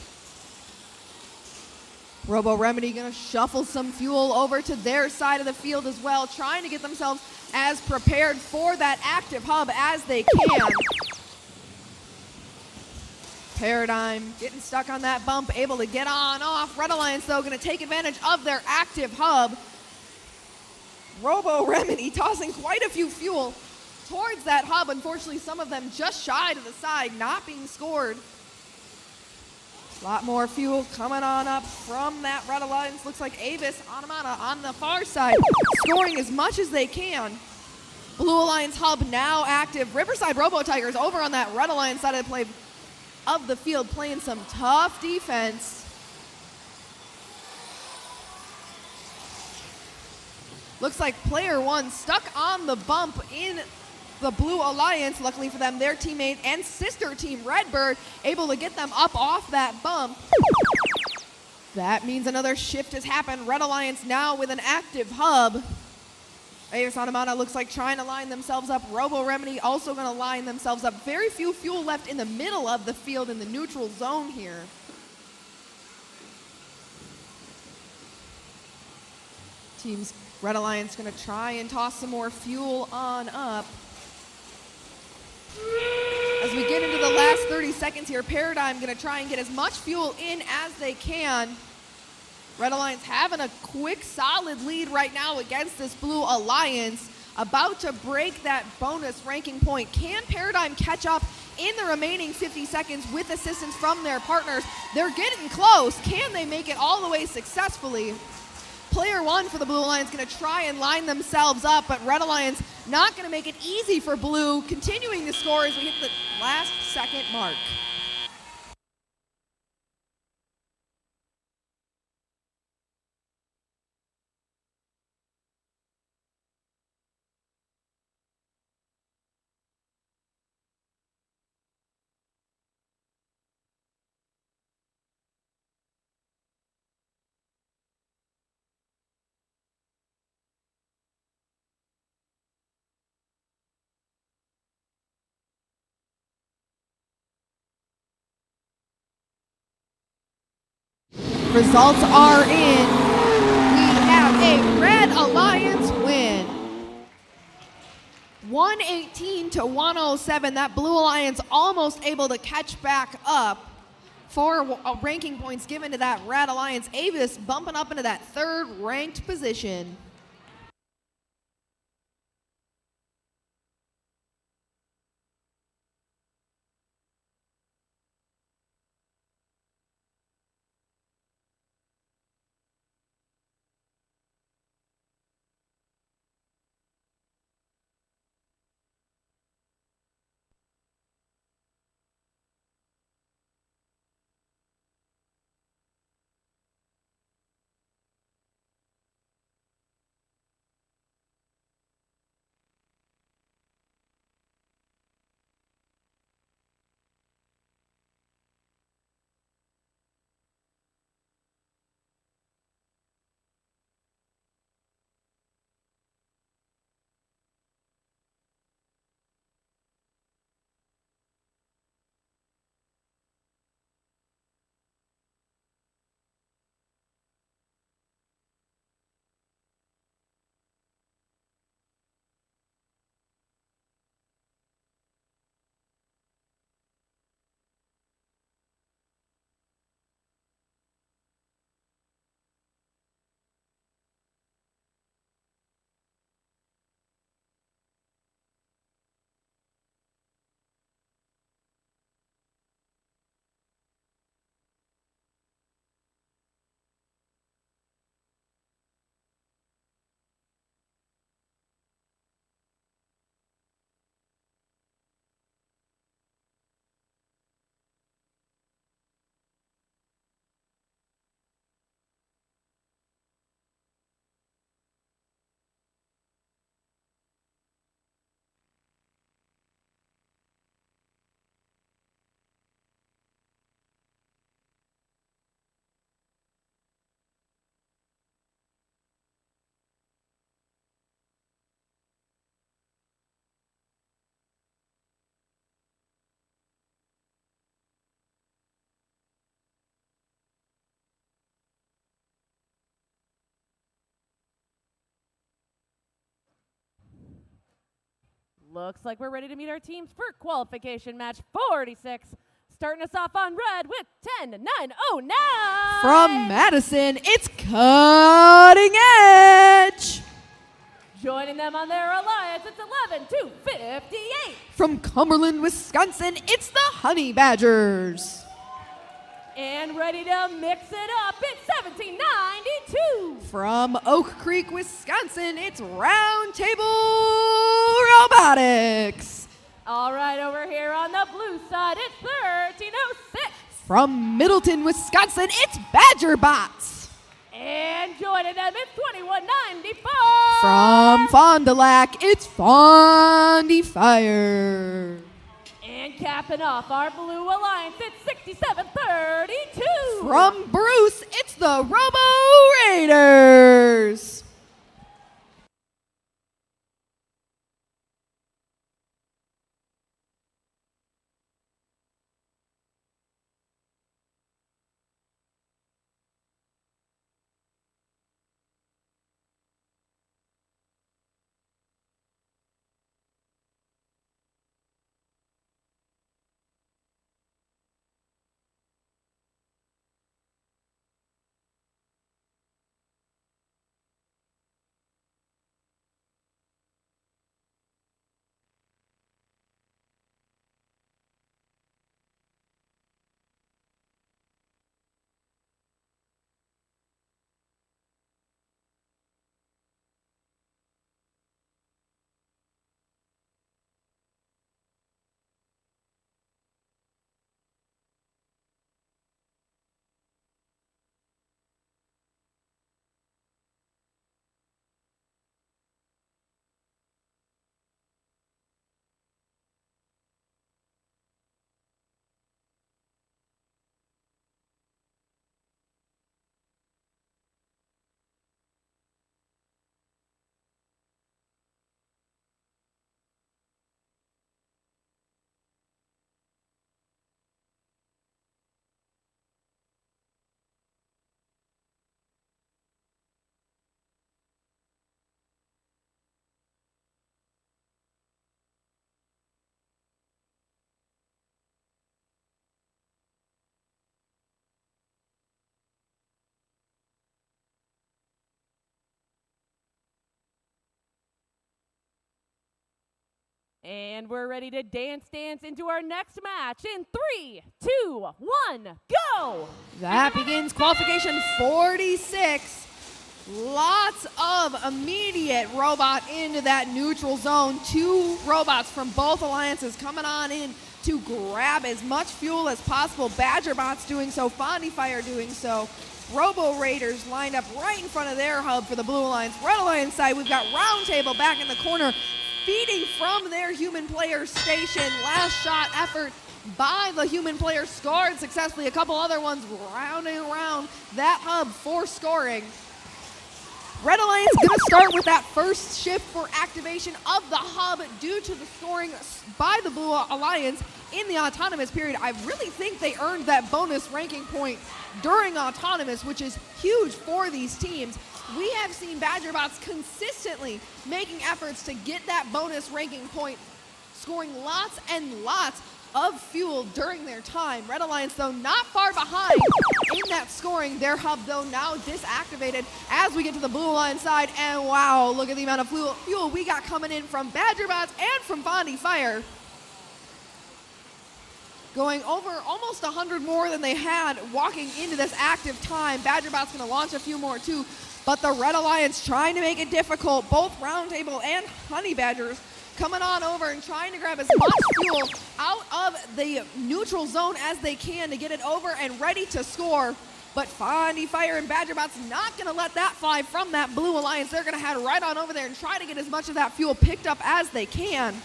Robo Remedy gonna shuffle some fuel over to their side of the field as well, trying to get themselves as prepared for that active hub as they can. Paradigm getting stuck on that bump, able to get on off. Red Alliance though gonna take advantage of their active hub. Robo Remedy tossing quite a few fuel towards that hub. Unfortunately, some of them just shy to the side, not being scored. A lot more fuel coming on up from that Red Alliance. Looks like Avis Automata on the far side, scoring as much as they can. Blue Alliance hub now active. Riverside Robo Tigers over on that Red Alliance side of the field, playing some tough defense. Looks like player one stuck on the bump in the Blue Alliance. Luckily for them, their teammate and sister team Redbird able to get them up off that bump. That means another shift has happened. Red Alliance now with an active hub. Avis Automata looks like trying to line themselves up. Robo Remedy also going to line themselves up. Very few fuel left in the middle of the field in the neutral zone here. Teams Red Alliance going to try and toss some more fuel on up. As we get into the last 30 seconds here, Paradigm going to try and get as much fuel in as they can. Red Alliance having a quick, solid lead right now against this Blue Alliance. About to break that bonus ranking point. Can Paradigm catch up in the remaining 50 seconds with assistance from their partners? They're getting close. Can they make it all the way successfully? Player one for the Blue Alliance going to try and line themselves up, but Red Alliance not going to make it easy for Blue, continuing to score as we hit the last second mark. Results are in. We have a Red Alliance win. 118 to 107. That Blue Alliance almost able to catch back up. 4 ranking points given to that Red Alliance. Avis bumping up into that third ranked position. Looks like we're ready to meet our teams for qualification match 46. Starting us off on red with 10-9-0-9. From Madison, it's Cutting Edge. Joining them on their alliance, it's 11-58. From Cumberland, Wisconsin, it's the Honey Badgers. And ready to mix it up, it's 1792. From Oak Creek, Wisconsin, it's Round Table Robotics. All right, over here on the blue side, it's 1306. From Middleton, Wisconsin, it's Badger Bots. And joining them, it's 2194. From Fond du Lac, it's Fondy Fire. And capping off our blue alliance, it's 6732. From Bruce, it's the Robo Raiders. And we're ready to dance into our next match in 3, 2, 1, go! That begins qualification 46. Lots of immediate robot into that neutral zone. 2 robots from both alliances coming on in to grab as much fuel as possible. Badger Bots doing so, Fondy Fire doing so. Robo Raiders lined up right in front of their hub for the Blue Alliance. Red Alliance side, we've got Round Table back in the corner, feeding from their human player station. Last shot effort by the human player, scored successfully. A couple other ones rounding around that hub for scoring. Red Alliance gonna start with that first shift for activation of the hub due to the scoring by the Blue Alliance in the autonomous period. I really think they earned that bonus ranking point during autonomous, which is huge for these teams. We have seen Badger Bots consistently making efforts to get that bonus ranking point, scoring lots and lots of fuel during their time. Red Alliance, though, not far behind in that scoring. Their hub, though, now disactivated as we get to the Blue Alliance side. And wow, look at the amount of fuel we got coming in from Badger Bots and from Fondy Fire. Going over almost 100 more than they had walking into this active time. Badger Bot's gonna launch a few more too, but the Red Alliance trying to make it difficult. Both Round Table and Honey Badgers coming on over and trying to grab as much fuel out of the neutral zone as they can to get it over and ready to score. But Fondy Fire and Badger Bot's not gonna let that fly from that Blue Alliance. They're gonna head right on over there and try to get as much of that fuel picked up as they can.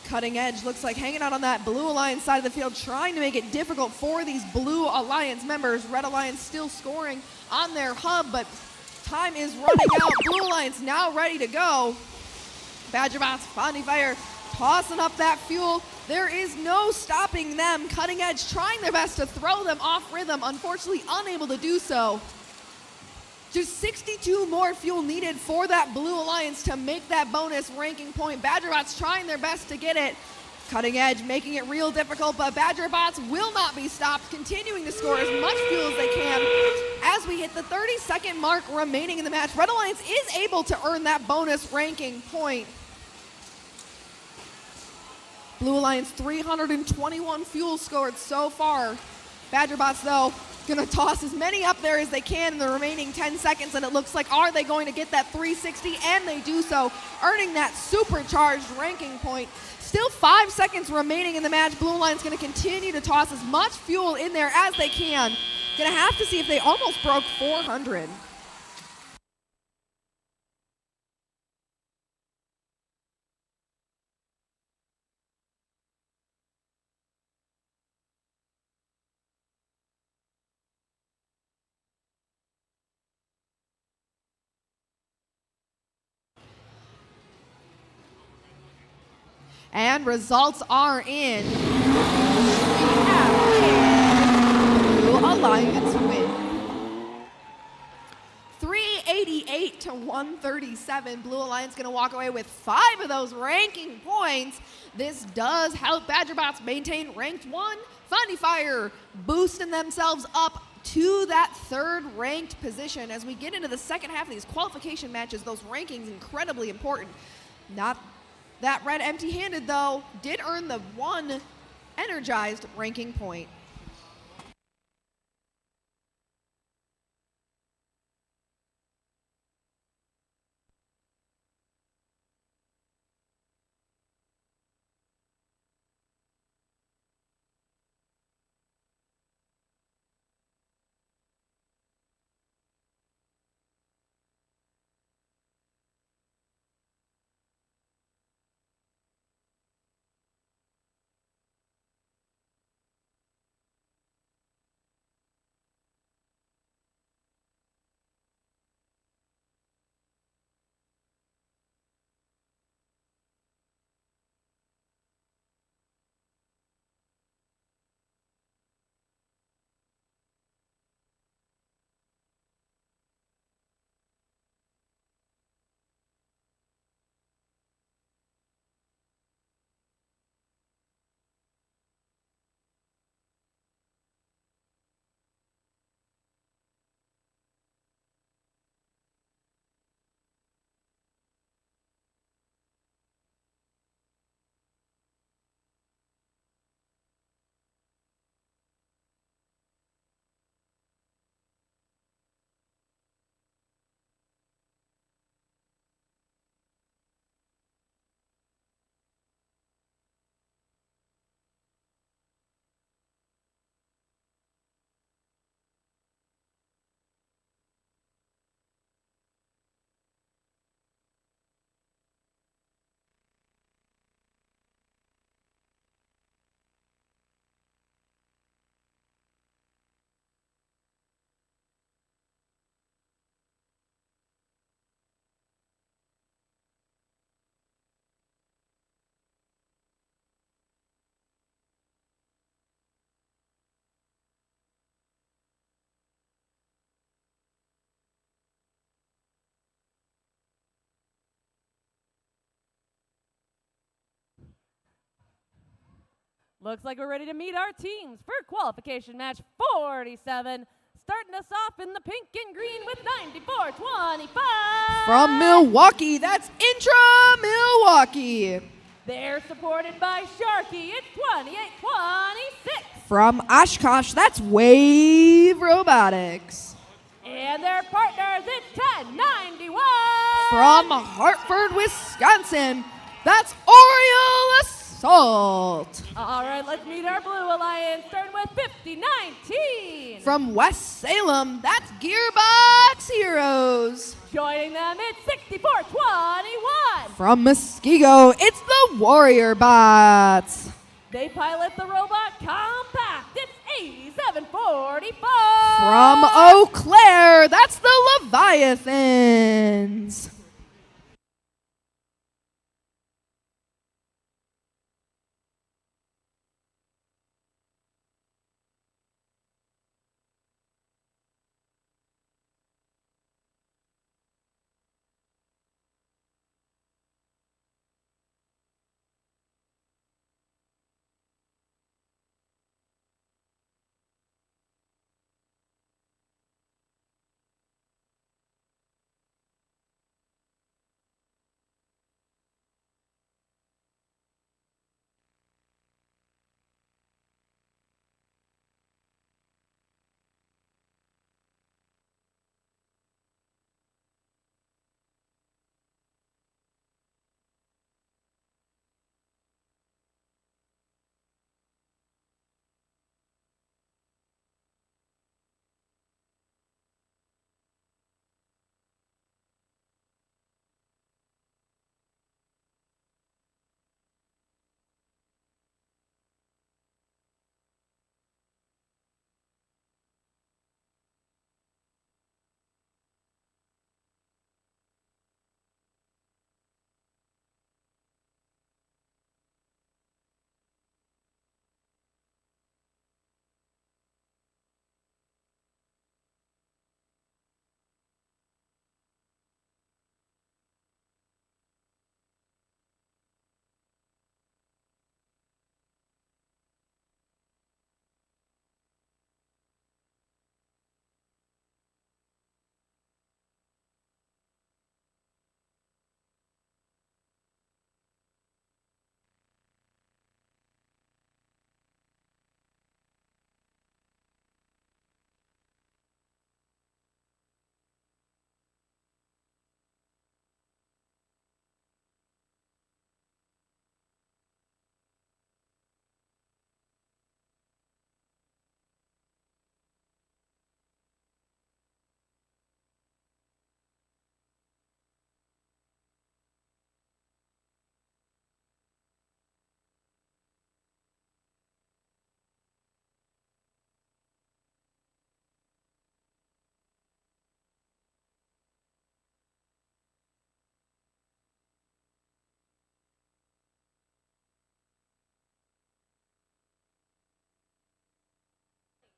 Cutting Edge looks like hanging out on that Blue Alliance side of the field, trying to make it difficult for these Blue Alliance members. Red Alliance still scoring on their hub, but time is running out. Blue Alliance now ready to go. Badger Bots, Fondy Fire tossing up that fuel. There is no stopping them. Cutting Edge trying their best to throw them off rhythm, unfortunately unable to do so. Just 62 more fuel needed for that Blue Alliance to make that bonus ranking point. BadgerBots trying their best to get it. Cutting Edge making it real difficult, but BadgerBots will not be stopped, continuing to score as much fuel as they can. As we hit the 30-second mark remaining in the match, Red Alliance is able to earn that bonus ranking point. Blue Alliance 321 fuel scored so far. BadgerBots, though, gonna toss as many up there as they can in the remaining 10 seconds, and it looks like, are they going to get that 360? And they do so, earning that supercharged ranking point. Still 5 seconds remaining in the match. Blue Alliance gonna continue to toss as much fuel in there as they can. Gonna have to see if they almost broke 400. And results are in. We have a Blue Alliance win. 388 to 137. Blue Alliance gonna walk away with 5 of those ranking points. This does help BadgerBots maintain ranked 1. Funny Fire boosting themselves up to that 3rd ranked position. As we get into the second half of these qualification matches, those rankings incredibly important. Not that Red empty-handed, though, did earn the 1 energized ranking point. Looks like we're ready to meet our teams for qualification match 47. Starting us off in the pink and green with 94-25. From Milwaukee, that's Intra Milwaukee. They're supported by Sharky. It's 28-26. From Oshkosh, that's Wave Robotics. And their partners, it's 10-91. From Hartford, Wisconsin, that's Oriole Assault. All right, let's meet our Blue Alliance, starting with 50-19. From West Salem, that's Gearbox Heroes. Joining them, it's 64-21. From Muskego, it's the Warrior Bots. They pilot the robot Compact. It's 87-44. From Eau Claire, that's the Leviathans.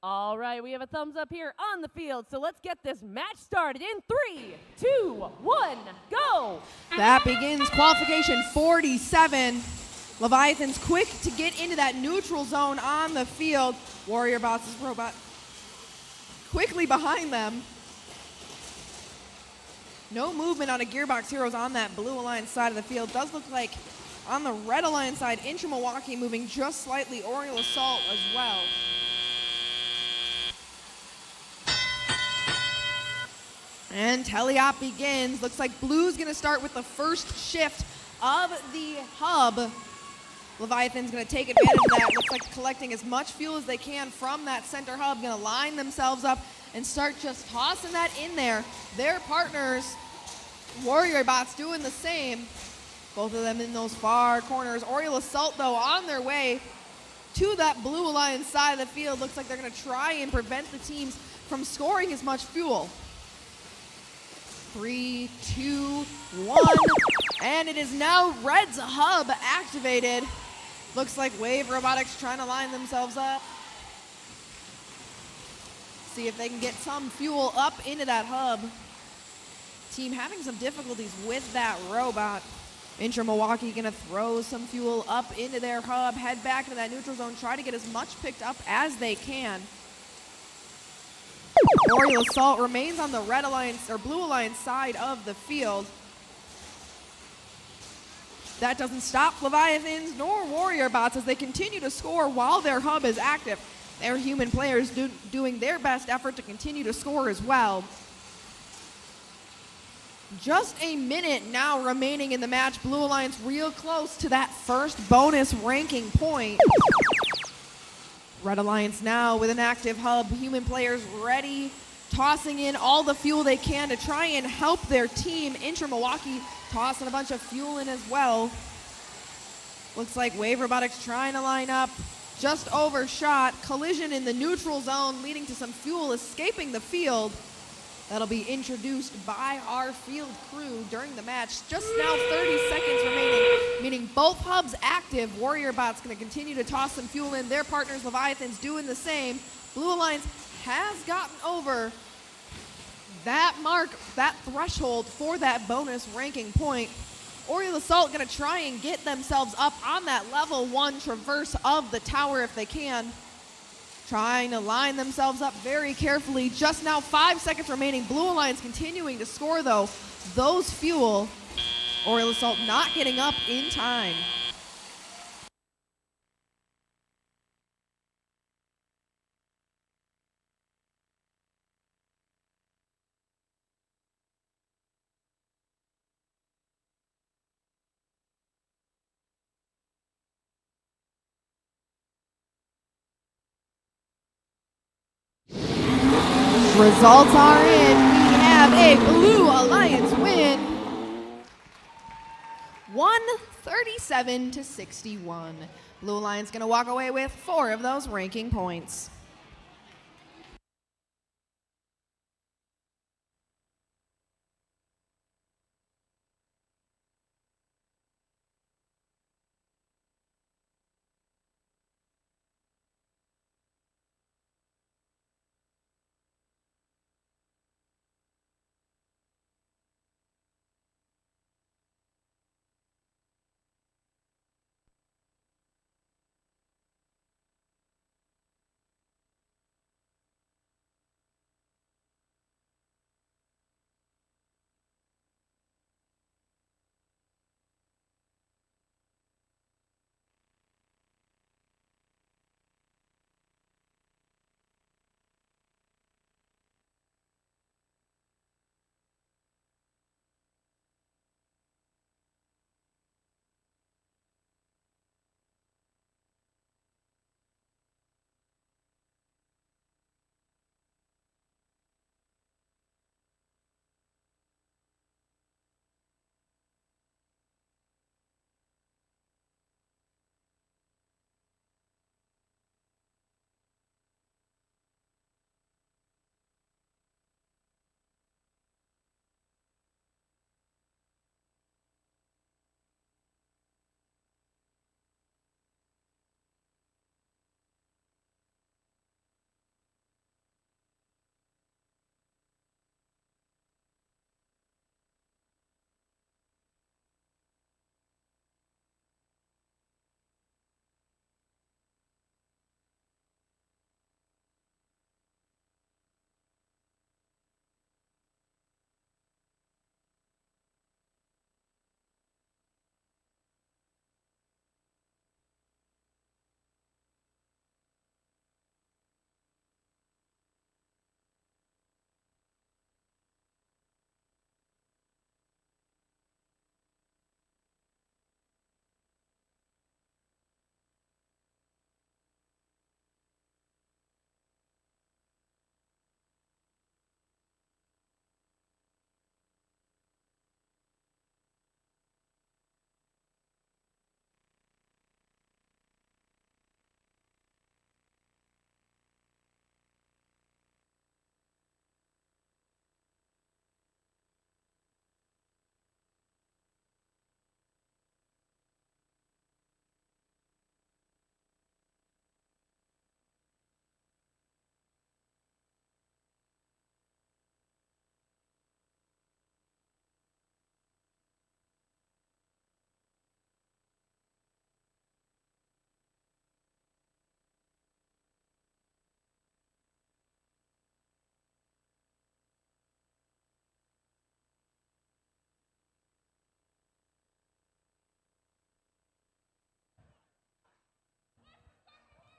All right, we have a thumbs up here on the field, so let's get this match started in 3, 2, 1, go! That begins qualification 47. Leviathan's quick to get into that neutral zone on the field. Warrior Bots' robot quickly behind them. No movement on a Gearbox Heroes on that Blue Alliance side of the field. Does look like on the Red Alliance side, Intra Milwaukee moving just slightly. Oriole Assault as well. And teleop begins. Looks like Blue's gonna start with the first shift of the hub. Leviathan's gonna take advantage of that. Looks like collecting as much fuel as they can from that center hub. Gonna line themselves up and start just tossing that in there. Their partners, Warrior Bots, doing the same. Both of them in those far corners. Oriole Assault, though, on their way to that Blue Alliance side of the field. Looks like they're gonna try and prevent the teams from scoring as much fuel. 3, 2, 1, and it is now Red's hub activated. Looks like Wave Robotics trying to line themselves up. See if they can get some fuel up into that hub. Team having some difficulties with that robot. Intra Milwaukee gonna throw some fuel up into their hub, head back into that neutral zone, try to get as much picked up as they can. Oriole Assault remains on the Red Alliance or Blue Alliance side of the field. That doesn't stop Leviathans nor Warrior Bots as they continue to score while their hub is active. Their human players doing their best effort to continue to score as well. Just a minute now remaining in the match. Blue Alliance real close to that first bonus ranking point. Red Alliance now with an active hub. Human players ready, tossing in all the fuel they can to try and help their team. Intra Milwaukee tossing a bunch of fuel in as well. Looks like Wave Robotics trying to line up. Just overshot. Collision in the neutral zone leading to some fuel escaping the field. That'll be introduced by our field crew during the match. Just now 30 seconds remaining, meaning both hubs active. Warrior Bot's gonna continue to toss some fuel in. Their partners, Leviathans, doing the same. Blue Alliance has gotten over that mark, that threshold for that bonus ranking point. Oriole Assault gonna try and get themselves up on that level 1 traverse of the tower if they can. Trying to line themselves up very carefully. Just now 5 seconds remaining. Blue Alliance continuing to score though. Those fuel. Oriole Assault not getting up in time. Results are in. We have a Blue Alliance win. 137-61. Blue Alliance gonna walk away with 4 of those ranking points.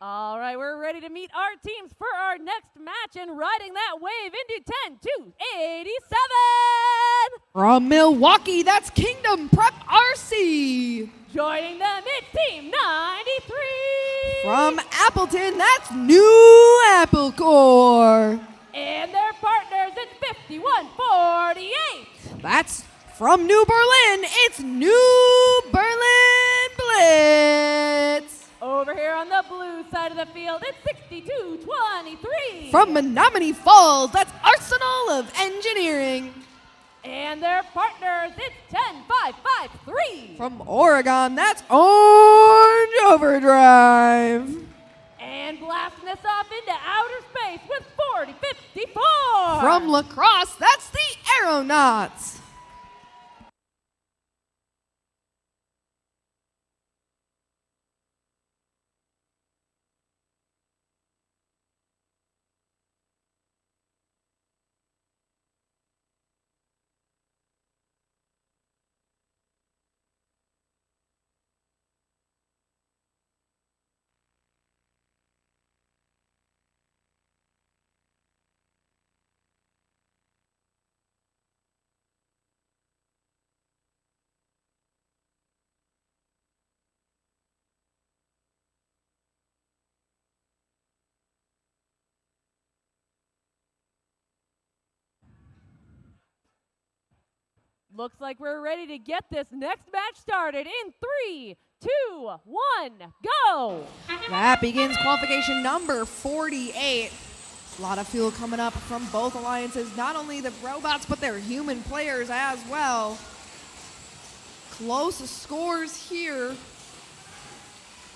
All right, we're ready to meet our teams for our next match, and riding that wave into 10-2-87. From Milwaukee, that's Kingdom Prep RC. Joining them, it's Team 93. From Appleton, that's New Apple Core. And their partners, it's 51-48. That's from New Berlin, it's New Berlin Blitz. Over here on the blue side of the field, it's 62-23. From Menominee Falls, that's Arsenal of Engineering. And their partners, it's 10-5-5-3. From Oregon, that's Orange Overdrive. And blasting us off into outer space with 40-54. From La Crosse, that's the Aeronauts. Looks like we're ready to get this next match started in 3, 2, 1, go! That begins qualification number 48. A lot of fuel coming up from both alliances, not only the robots, but their human players as well. Close scores here.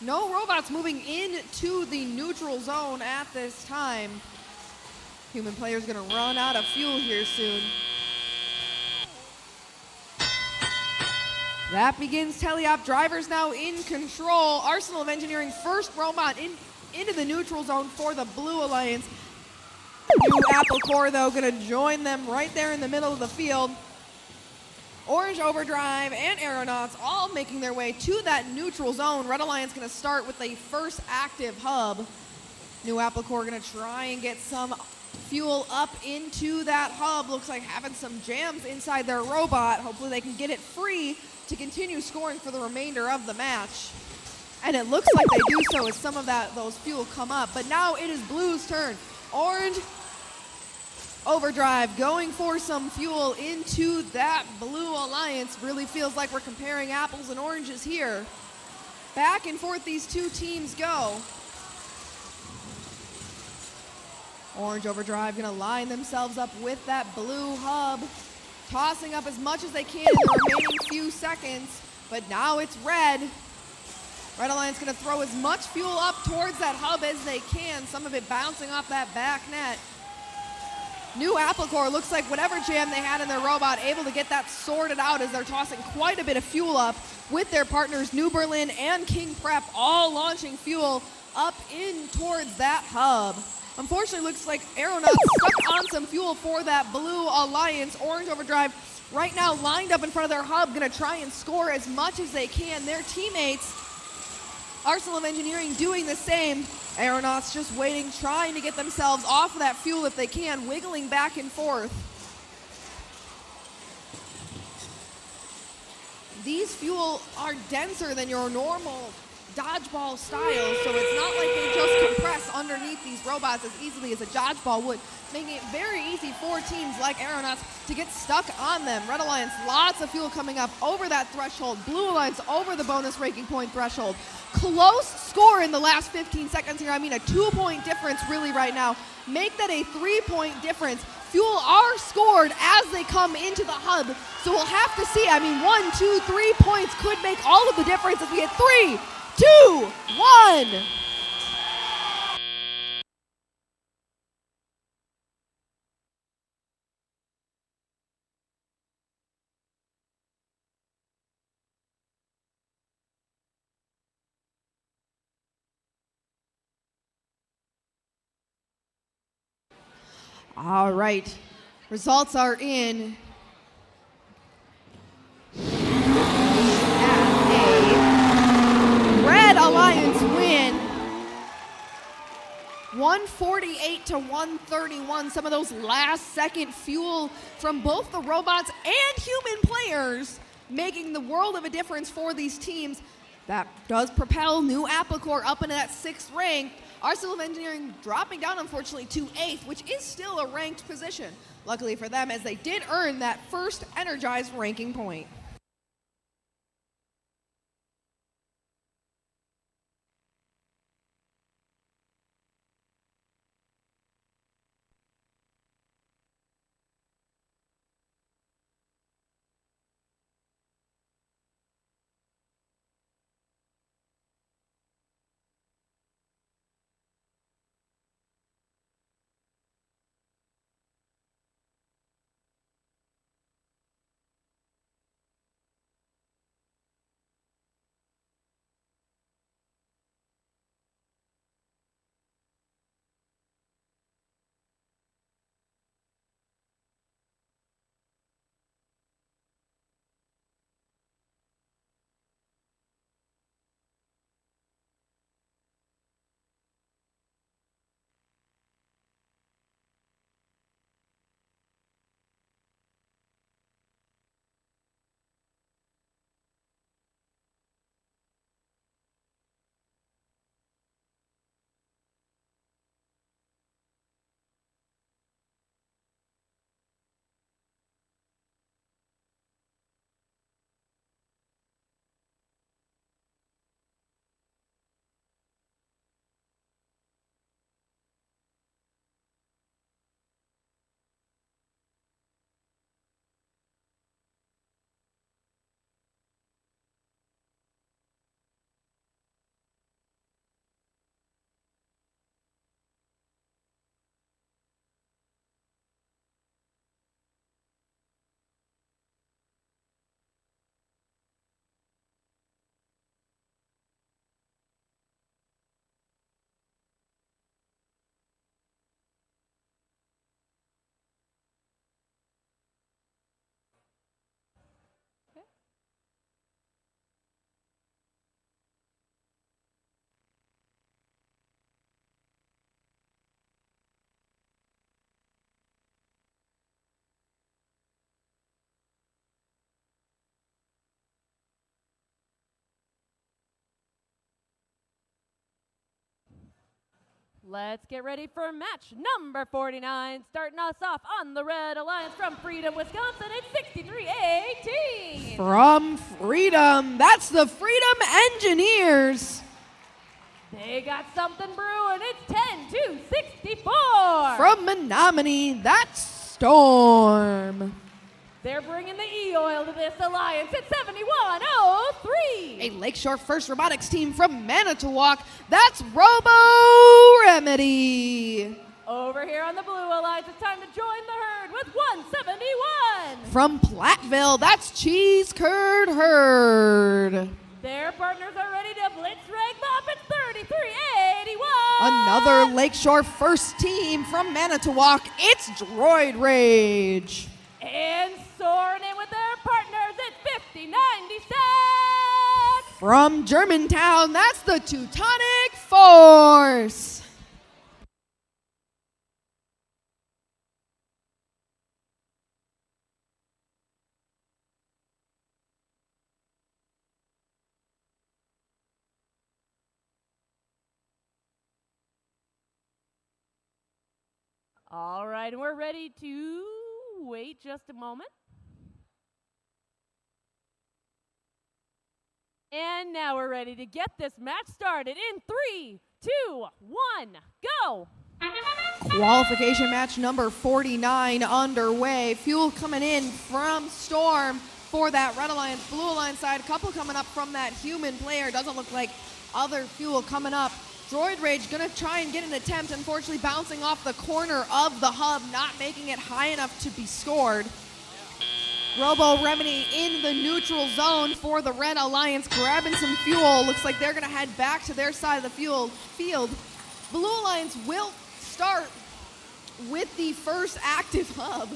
No robots moving into the neutral zone at this time. Human players gonna run out of fuel here soon. That begins teleop. Drivers now in control. Arsenal of Engineering, first robot into the neutral zone for the Blue Alliance. New Apple Core, though, going to join them right there in the middle of the field. Orange Overdrive and Aeronauts all making their way to that neutral zone. Red Alliance going to start with the first active hub. New Apple Core going to try and get some fuel up into that hub. Looks like having some jams inside their robot. Hopefully they can get it free to continue scoring for the remainder of the match. And it looks like they do so as some of those fuel come up. But now it is Blue's turn. Orange Overdrive going for some fuel into that Blue Alliance. Really feels like we're comparing apples and oranges here. Back and forth these two teams go. Orange Overdrive gonna line themselves up with that blue hub, tossing up as much as they can in the remaining few seconds, but now it's red. Red Alliance gonna throw as much fuel up towards that hub as they can, some of it bouncing off that back net. New Apple Core looks like whatever jam they had in their robot, able to get that sorted out as they're tossing quite a bit of fuel up with their partners New Berlin and King Prep all launching fuel up in towards that hub. Unfortunately, looks like Aeronauts stuck on some fuel for that Blue Alliance. Orange Overdrive right now lined up in front of their hub, gonna try and score as much as they can. Their teammates, Arsenal of Engineering, doing the same. Aeronauts just waiting, trying to get themselves off of that fuel if they can, wiggling back and forth. These fuel are denser than your normal dodgeball style, so it's not like they just compress underneath these robots as easily as a dodgeball would, making it very easy for teams like Aeronauts to get stuck on them. Red Alliance, lots of fuel coming up over that threshold. Blue Alliance over the bonus breaking point threshold. Close score in the last 15 seconds here. I mean, a 2-point difference really right now. Make that a 3-point difference. Fuel are scored as they come into the hub, so we'll have to see. I mean, 1, 2, 3 points could make all of the difference as we get 3, 2, 1. All right, results are in. Red Alliance win. 148 to 131. Some of those last-second fuel from both the robots and human players making the world of a difference for these teams. That does propel New Applecore up into that 6th rank. Arsenal of Engineering dropping down, unfortunately, to 8th, which is still a ranked position. Luckily for them, as they did earn that first Energized ranking point. Let's get ready for match number 49. Starting us off on the Red Alliance from Freedom, Wisconsin, it's 63-18. From Freedom, that's the Freedom Engineers. They got something brewing. It's 10-64. From Menominee, that's Storm. They're bringing the E-Oil to this alliance at 71-03. A Lakeshore First Robotics team from Manitowoc, that's Robo Remedy. Over here on the Blue Alliance, it's time to join the herd with 171. From Platteville, that's Cheese Curd Herd. Their partners are ready to blitz rag mop at 33-81. Another Lakeshore First team from Manitowoc, it's Droid Rage. And soaring in with their partners at 50-96. From Germantown, that's the Teutonic Force. All right, and we're ready to wait just a moment. And now we're ready to get this match started in 3, 2, 1, go! Qualification match number 49 underway. Fuel coming in from Storm for that Red Alliance, Blue Alliance side. A couple coming up from that human player. Doesn't look like other fuel coming up. Droid Rage gonna try and get an attempt, unfortunately bouncing off the corner of the hub, not making it high enough to be scored. Robo Remedy in the neutral zone for the Red Alliance, grabbing some fuel. Looks like they're gonna head back to their side of the field. Blue Alliance will start with the first active hub.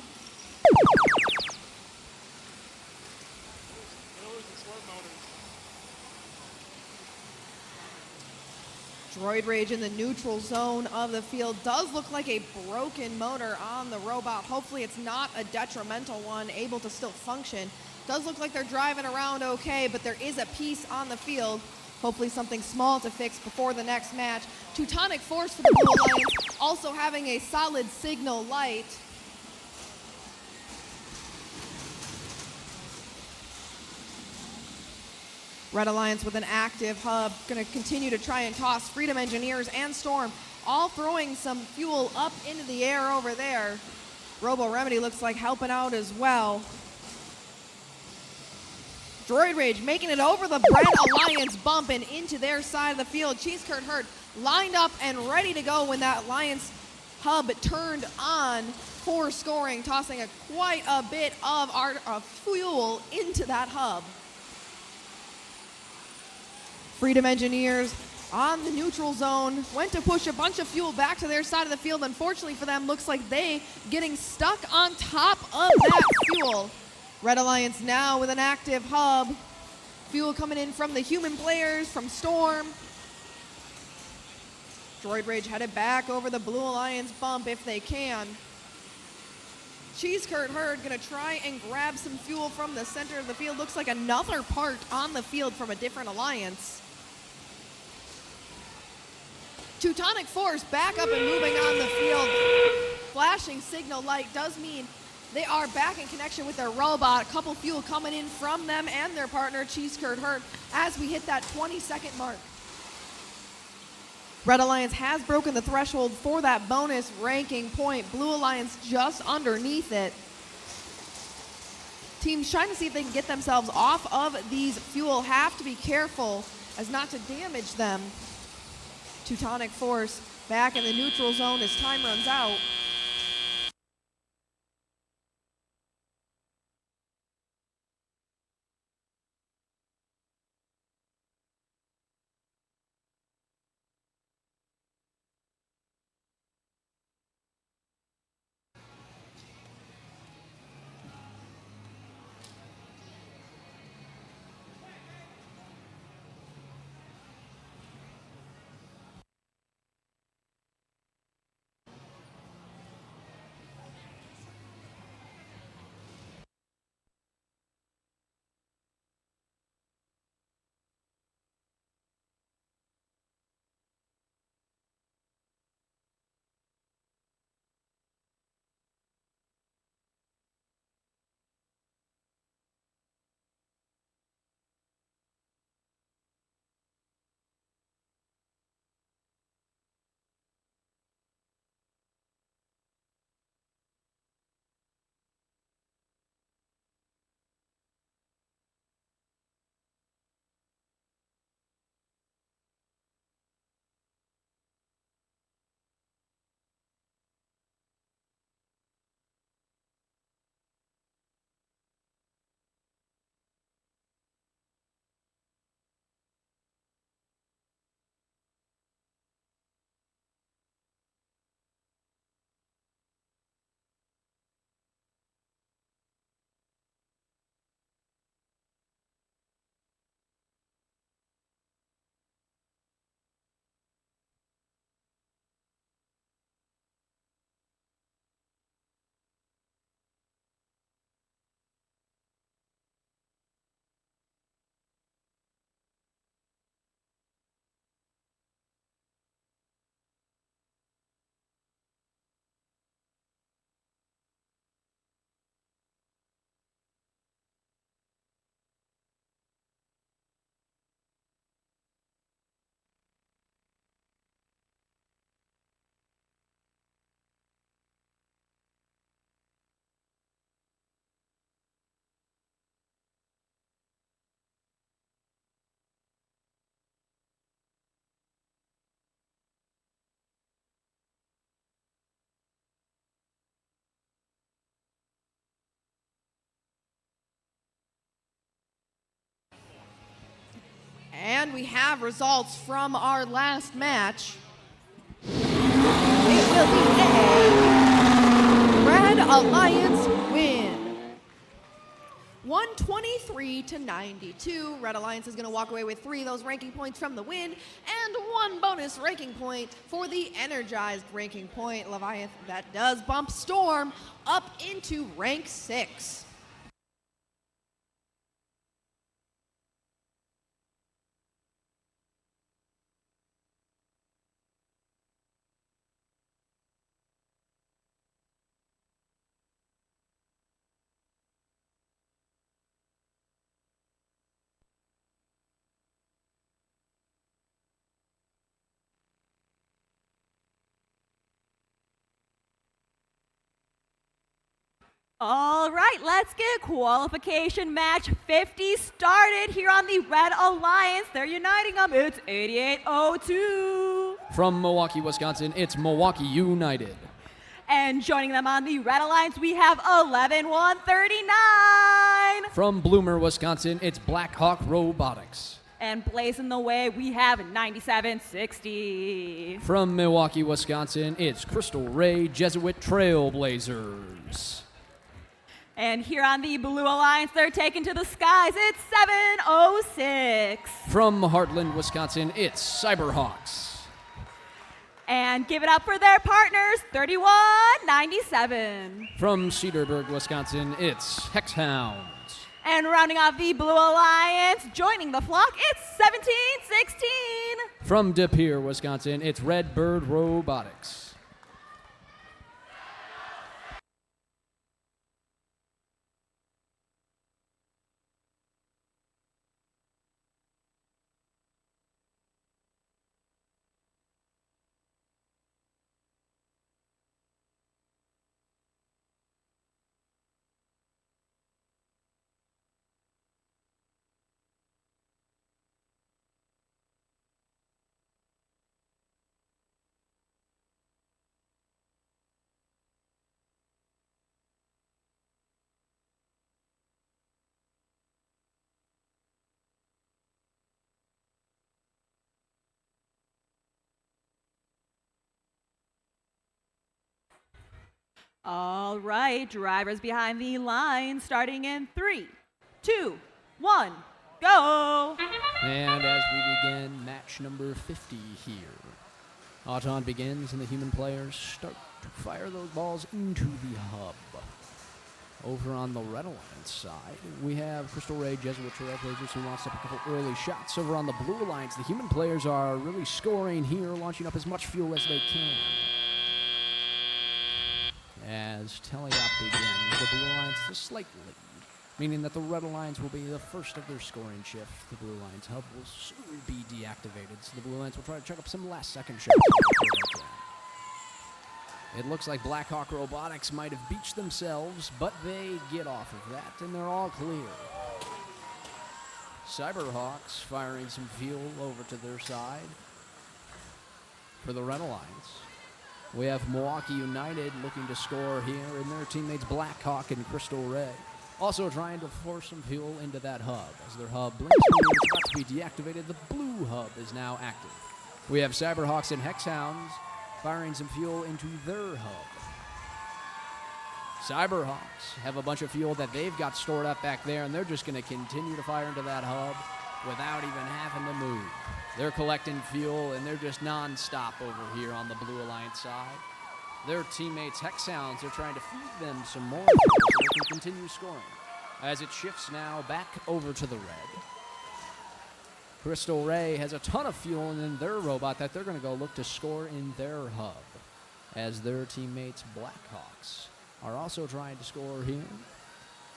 Droid Rage in the neutral zone of the field. Does look like a broken motor on the robot. Hopefully it's not a detrimental one, able to still function. Does look like they're driving around okay, but there is a piece on the field. Hopefully something small to fix before the next match. Teutonic Force for the Blue Alliance, also having a solid signal light. Red Alliance with an active hub, gonna continue to try and toss Freedom Engineers and Storm, all throwing some fuel up into the air over there. Robo Remedy looks like helping out as well. Droid Rage making it over the Red Alliance bump and into their side of the field. Cheese Curd Hurt lined up and ready to go when that Alliance hub turned on for scoring, tossing quite a bit of fuel into that hub. Freedom Engineers on the neutral zone went to push a bunch of fuel back to their side of the field. Unfortunately for them, looks like they getting stuck on top of that fuel. Red Alliance now with an active hub. Fuel coming in from the human players, from Storm. Droid Rage headed back over the Blue Alliance bump if they can. Cheese Curd Herd gonna try and grab some fuel from the center of the field. Looks like another part on the field from a different alliance. Teutonic Force back up and moving on the field. Flashing signal light does mean they are back in connection with their robot. A couple fuel coming in from them and their partner, Cheese Curd Hurt, as we hit that 20-second mark. Red Alliance has broken the threshold for that bonus ranking point. Blue Alliance just underneath it. Teams trying to see if they can get themselves off of these fuel have to be careful as not to damage them. Teutonic Force back in the neutral zone as time runs out. And we have results from our last match. It will be a Red Alliance win. 123 to 92. Red Alliance is going to walk away with 3 of those ranking points from the win and 1 bonus ranking point for the energized ranking point. Leviathan, that does bump Storm up into rank 6. All right, let's get qualification match 50 started here on the Red Alliance. They're uniting them. It's 8802. From Milwaukee, Wisconsin, it's Milwaukee United. And joining them on the Red Alliance, we have 11139. From Bloomer, Wisconsin, it's Blackhawk Robotics. And blazing the way, we have 9760. From Milwaukee, Wisconsin, it's Crystal Ray Jesuit Trailblazers. And here on the Blue Alliance, they're taken to the skies. It's 706. From Heartland, Wisconsin, it's Cyberhawks. And give it up for their partners, 3197. From Cedarburg, Wisconsin, it's Hexhounds. And rounding off the Blue Alliance, joining the flock, it's 1716. From De Pere, Wisconsin, it's Redbird Robotics. All right, drivers behind the line, starting in 3, 2, 1, go! And as we begin match number 50 here, Auton begins and the human players start to fire those balls into the hub. Over on the Red Alliance side, we have Crystal Ray Jesuit Trailblazers who wants to pick a couple early shots. Over on the Blue Alliance, the human players are really scoring here, launching up as much fuel as they can. As Teleop begins, the Blue Alliance is a slight lead, meaning that the Red Alliance will be the first of their scoring shift. The Blue Alliance hub will soon be deactivated, so the Blue Alliance will try to chuck up some last-second shots. It looks like Blackhawk Robotics might have beached themselves, but they get off of that, and they're all clear. Cyberhawks firing some fuel over to their side for the Red Alliance. We have Milwaukee United looking to score here, and their teammates Blackhawk and Crystal Ray also trying to force some fuel into that hub. As their hub blinks is about to be deactivated, the blue hub is now active. We have Cyberhawks and Hexhounds firing some fuel into their hub. Cyberhawks have a bunch of fuel that they've got stored up back there, and they're just going to continue to fire into that hub without even having to move. They're collecting fuel, and they're just non-stop over here on the Blue Alliance side. Their teammates, Hexhounds, are trying to feed them some more fuel so they can continue scoring. As it shifts now back over to the red. Crystal Ray has a ton of fuel in their robot that they're going to go look to score in their hub. As their teammates, Blackhawks, are also trying to score here.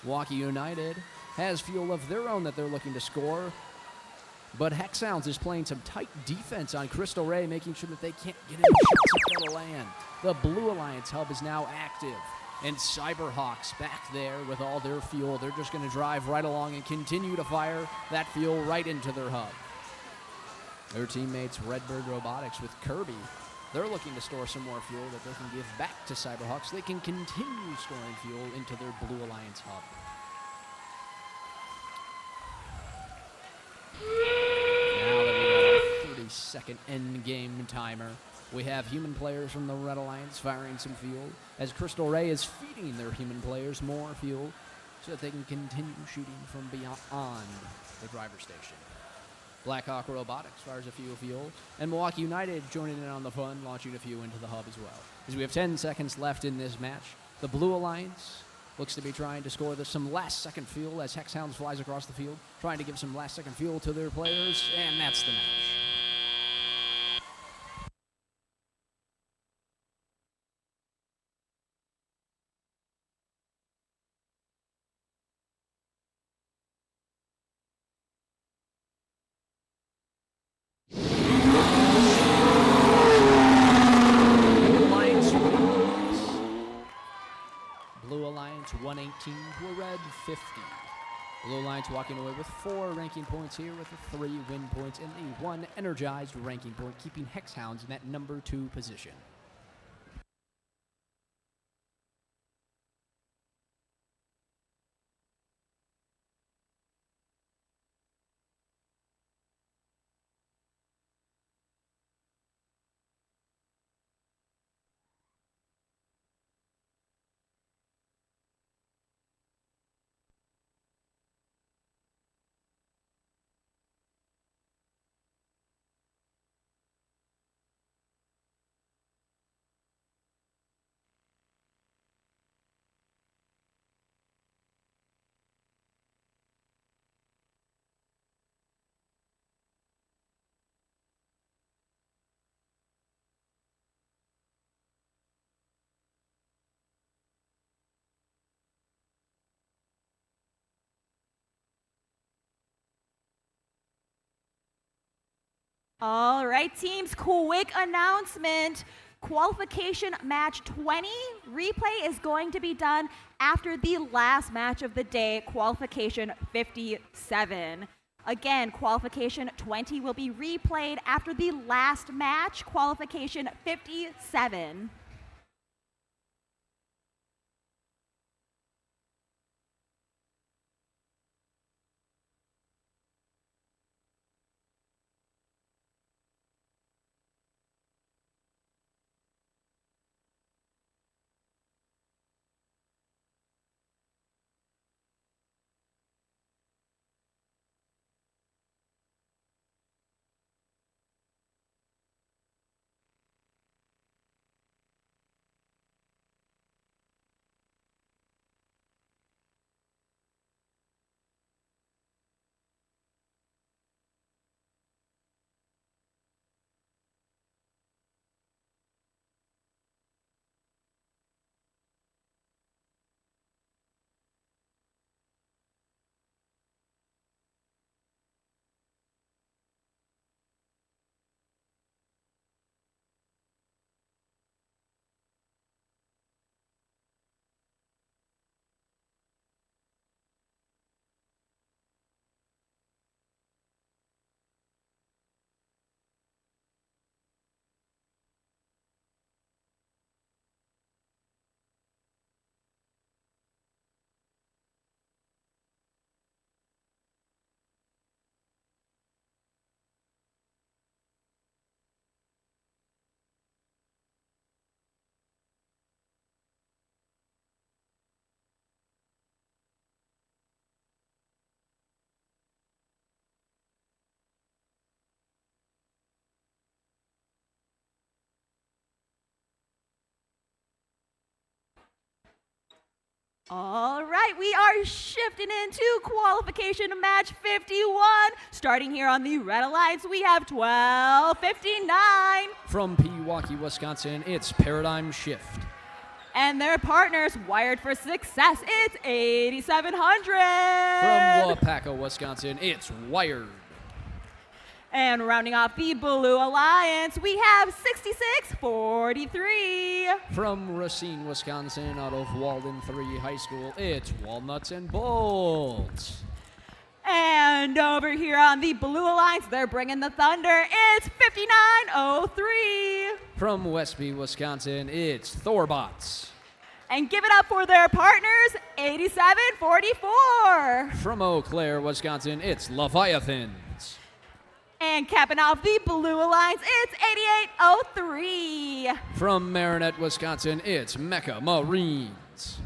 Milwaukee United has fuel of their own that they're looking to score. But Hexhounds is playing some tight defense on Crystal Ray, making sure that they can't get any shots up to land. The Blue Alliance hub is now active. And Cyberhawks back there with all their fuel. They're just going to drive right along and continue to fire that fuel right into their hub. Their teammates, Redbird Robotics with Kirby, they're looking to store some more fuel that they can give back to Cyberhawks. They can continue storing fuel into their Blue Alliance hub. Now that we have a 30-second end game timer, we have human players from the Red Alliance firing some fuel, as Crystal Ray is feeding their human players more fuel. so that they can continue shooting from beyond the driver's station. Blackhawk Robotics fires a few fuel, and Milwaukee United joining in on the fun, launching a few into the hub as well. As we have 10 seconds left in this match, the Blue Alliance looks to be trying to score some last-second fuel as Hexhounds flies across the field, trying to give some last-second fuel to their players, and that's the match. Blue Alliance 118 to a red 50. Blue Alliance walking away with 4 ranking points here with 3 win points and the 1 energized ranking point, keeping Hexhounds in that number 2 position. All right, teams, quick announcement. Qualification match 20 replay is going to be done after the last match of the day, qualification 57. Again, qualification 20 will be replayed after the last match, qualification 57. All right, we are shifting into qualification match 51. Starting here on the Red Alliance, we have 12:59. From Pewaukee, Wisconsin, it's Paradigm Shift. And their partners, Wired for Success, it's 8700. From Wapaka, Wisconsin, it's Wired. And rounding off the Blue Alliance, we have 6643. From Racine, Wisconsin, out of Walden 3 High School, it's Walnuts and Bolts. And over here on the Blue Alliance, they're bringing the thunder. It's 5903. From Westby, Wisconsin, it's Thorbots. And give it up for their partners, 8744. From Eau Claire, Wisconsin, it's Leviathans. And capping off the Blue Alliance, it's 8803. From Marinette, Wisconsin, it's Mecca Marines.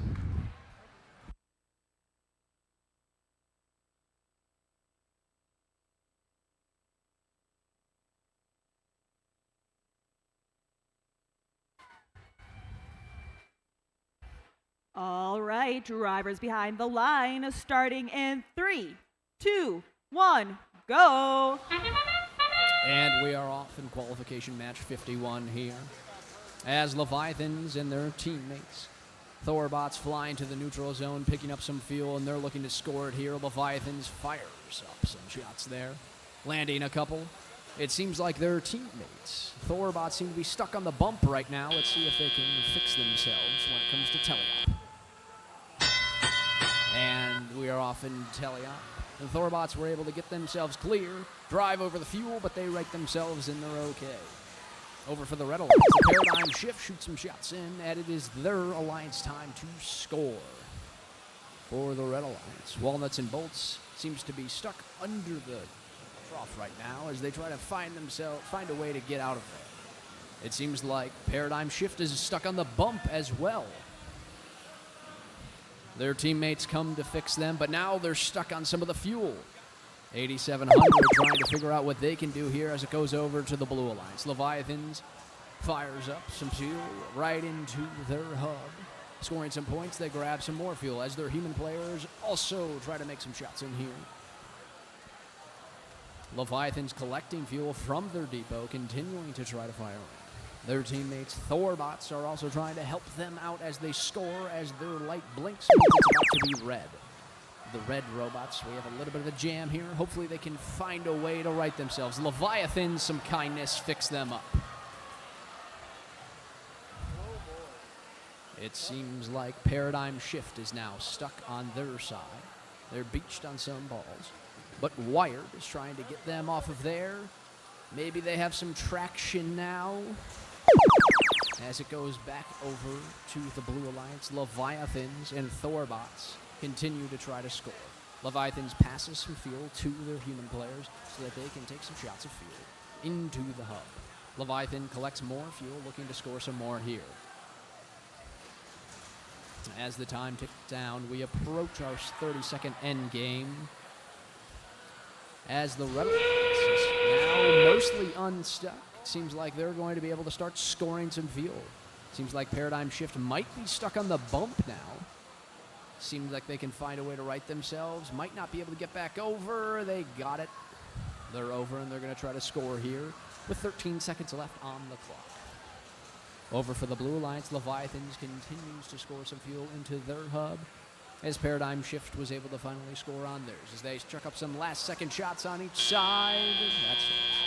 All right, drivers behind the line, starting in 3, 2, 1, go. And we are off in qualification match 51 here. As Leviathans and their teammates, Thorbots fly into the neutral zone, picking up some fuel, and they're looking to score it here. Leviathans fires up some shots there, landing a couple. It seems like their teammates, Thorbots, seem to be stuck on the bump right now. Let's see if they can fix themselves when it comes to teleop. And we are off in teleop. The Thorbots were able to get themselves clear, drive over the fuel, but they right themselves and they're okay. Over for the Red Alliance. The Paradigm Shift shoots some shots in, and it is their Alliance time to score. For the Red Alliance, Walnuts and Bolts seems to be stuck under the trough right now as they try to find a way to get out of there. It seems like Paradigm Shift is stuck on the bump as well. Their teammates come to fix them, but now they're stuck on some of the fuel. 8700 trying to figure out what they can do here as it goes over to the Blue Alliance. Leviathans fires up some fuel right into their hub. Scoring some points, they grab some more fuel as their human players also try to make some shots in here. Leviathans collecting fuel from their depot, continuing to try to fire in. Their teammates, Thorbots, are also trying to help them out as they score as their light blinks. It's about to be red. The red robots, we have a little bit of a jam here. Hopefully they can find a way to right themselves. Leviathans, some kindness, fix them up. It seems like Paradigm Shift is now stuck on their side. They're beached on some balls. But Wired is trying to get them off of there. Maybe they have some traction now. As it goes back over to the Blue Alliance, Leviathans and Thorbots continue to try to score. Leviathans passes some fuel to their human players so that they can take some shots of fuel into the hub. Leviathan collects more fuel, looking to score some more here. As the time ticks down, we approach our 30-second end game. As the Red Alliance is now mostly unstuck, it seems like they're going to be able to start scoring some fuel. Seems like Paradigm Shift might be stuck on the bump now. Seems like they can find a way to right themselves. Might not be able to get back over. They got it. They're over, and they're going to try to score here with 13 seconds left on the clock. Over for the Blue Alliance, Leviathans continues to score some fuel into their hub as Paradigm Shift was able to finally score on theirs as they struck up some last-second shots on each side. That's it.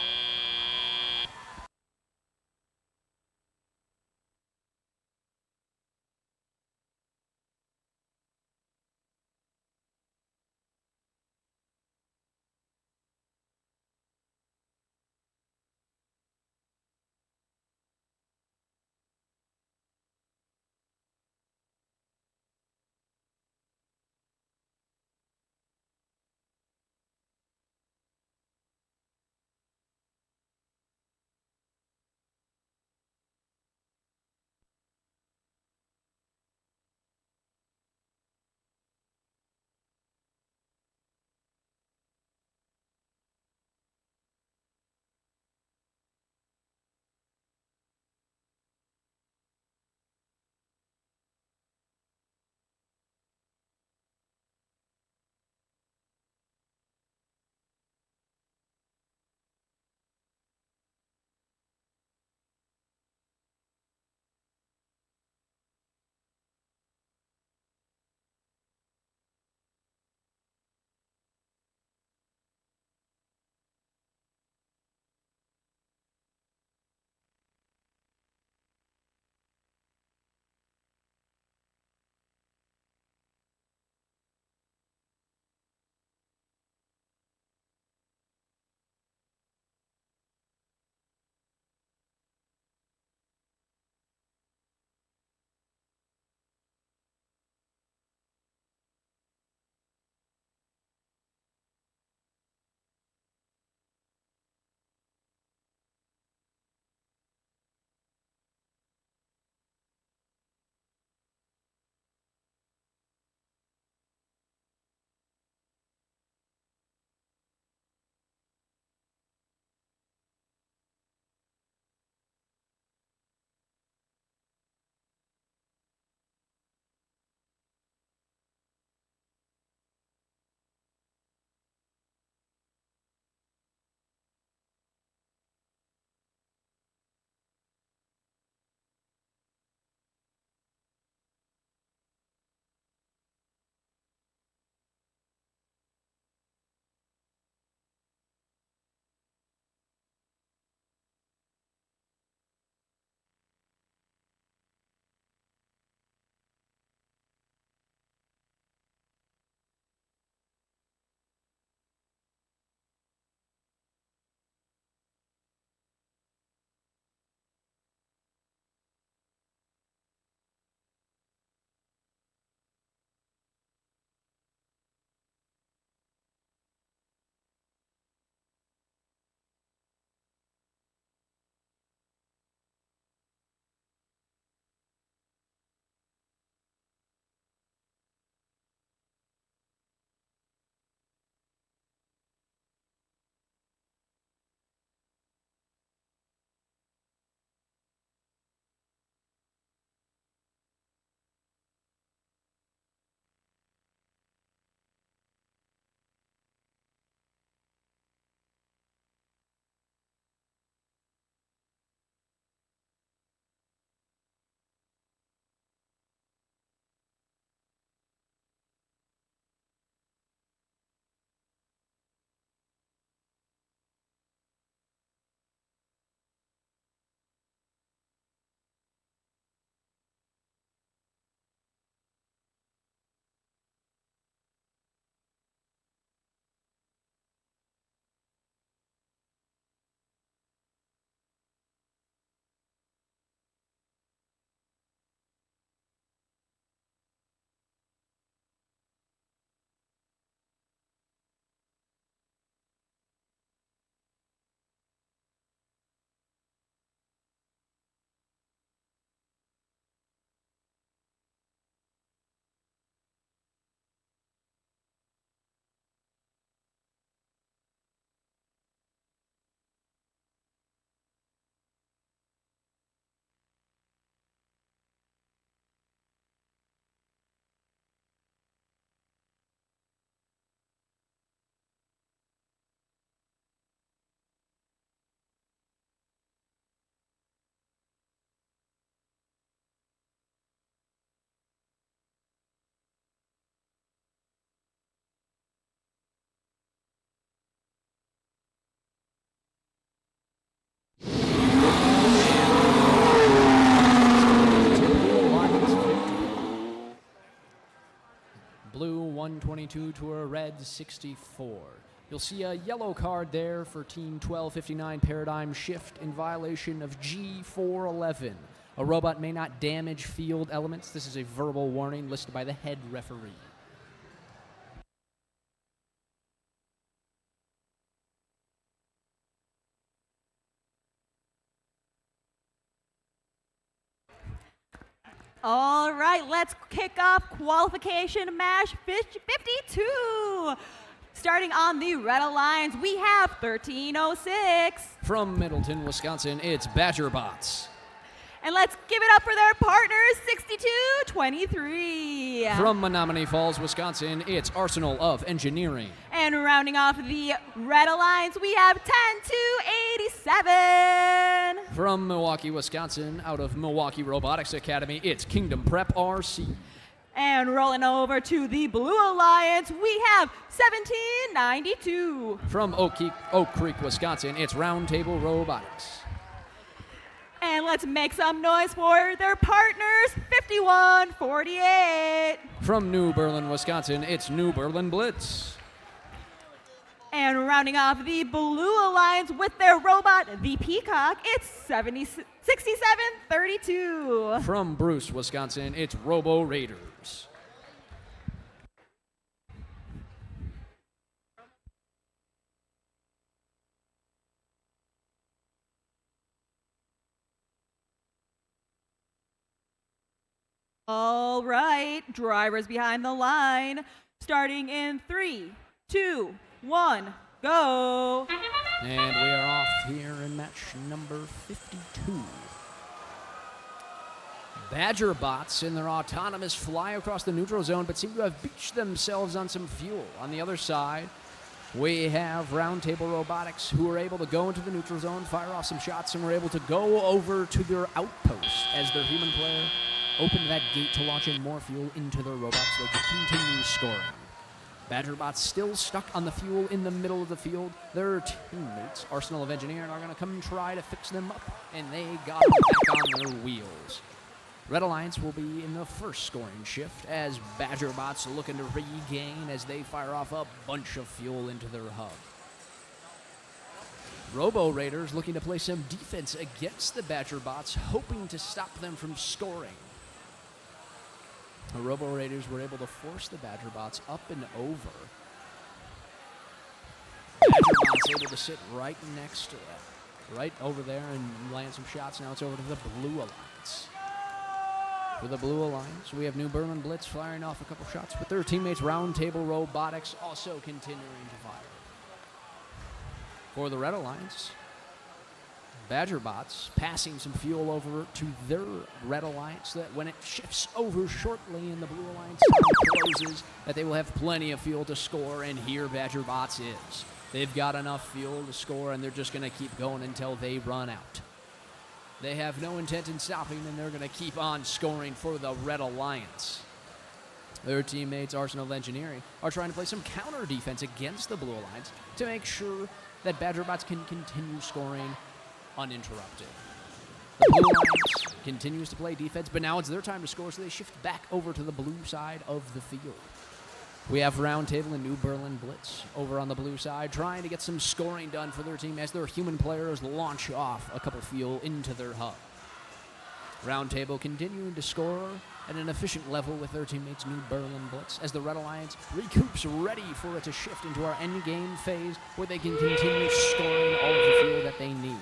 blue 122 to a red 64. You'll see a yellow card there for Team 1259 Paradigm Shift in violation of G411. A robot may not damage field elements. This is a verbal warning listed by the head referee. All right, let's kick off qualification match 52. Starting on the Red Alliance, we have 1306. From Middleton, Wisconsin, it's Badgerbots. And let's give it up for their partners, 6223. From Menominee Falls, Wisconsin, it's Arsenal of Engineering. And rounding off the Red Alliance, we have 10287. From Milwaukee, Wisconsin, out of Milwaukee Robotics Academy, it's Kingdom Prep RC. And rolling over to the Blue Alliance, we have 1792. From Oak Creek, Wisconsin, it's Roundtable Robotics. And let's make some noise for their partners, 5148. From New Berlin, Wisconsin, it's New Berlin Blitz. And rounding off the Blue Alliance with their robot, the Peacock, it's 6732. From Bruce, Wisconsin, it's Robo Raiders. All right, drivers behind the line, starting in 3, 2, 1, go. And we are off here in match number 52. Badgerbots in their autonomous fly across the neutral zone, but seem to have beached themselves on some fuel. On the other side, we have Roundtable Robotics, who are able to go into the neutral zone, fire off some shots, and were able to go over to their outpost as their human player opened that gate to launch in more fuel into their robots so they could continue scoring. Badgerbots still stuck on the fuel in the middle of the field. Their teammates, Arsenal of Engineering, are going to come and try to fix them up, and they got them back on their wheels. Red Alliance will be in the first scoring shift as Badgerbots looking to regain as they fire off a bunch of fuel into their hub. Robo Raiders looking to play some defense against the Badgerbots, hoping to stop them from scoring. The Robo Raiders were able to force the Badgerbots up and over. Badgerbots able to sit right next to it, right over there and land some shots. Now it's over to the Blue Alliance. For the Blue Alliance, we have New Berlin Blitz firing off a couple shots with their teammates Roundtable Robotics also continuing to fire. For the Red Alliance, Badgerbots passing some fuel over to their Red Alliance that when it shifts over shortly and the Blue Alliance closes, that they will have plenty of fuel to score, and here Badgerbots is. They've got enough fuel to score, and they're just going to keep going until they run out. They have no intent in stopping, and they're going to keep on scoring for the Red Alliance. Their teammates, Arsenal of Engineering, are trying to play some counter defense against the Blue Alliance to make sure that Badgerbots can continue scoring uninterrupted. The Blue Alliance continues to play defense, but now it's their time to score, so they shift back over to the blue side of the field. We have Roundtable and New Berlin Blitz over on the blue side, trying to get some scoring done for their team as their human players launch off a couple fuel into their hub. Roundtable continuing to score at an efficient level with their teammates New Berlin Blitz as the Red Alliance recoups, ready for it to shift into our endgame phase where they can continue scoring all of the fuel that they need.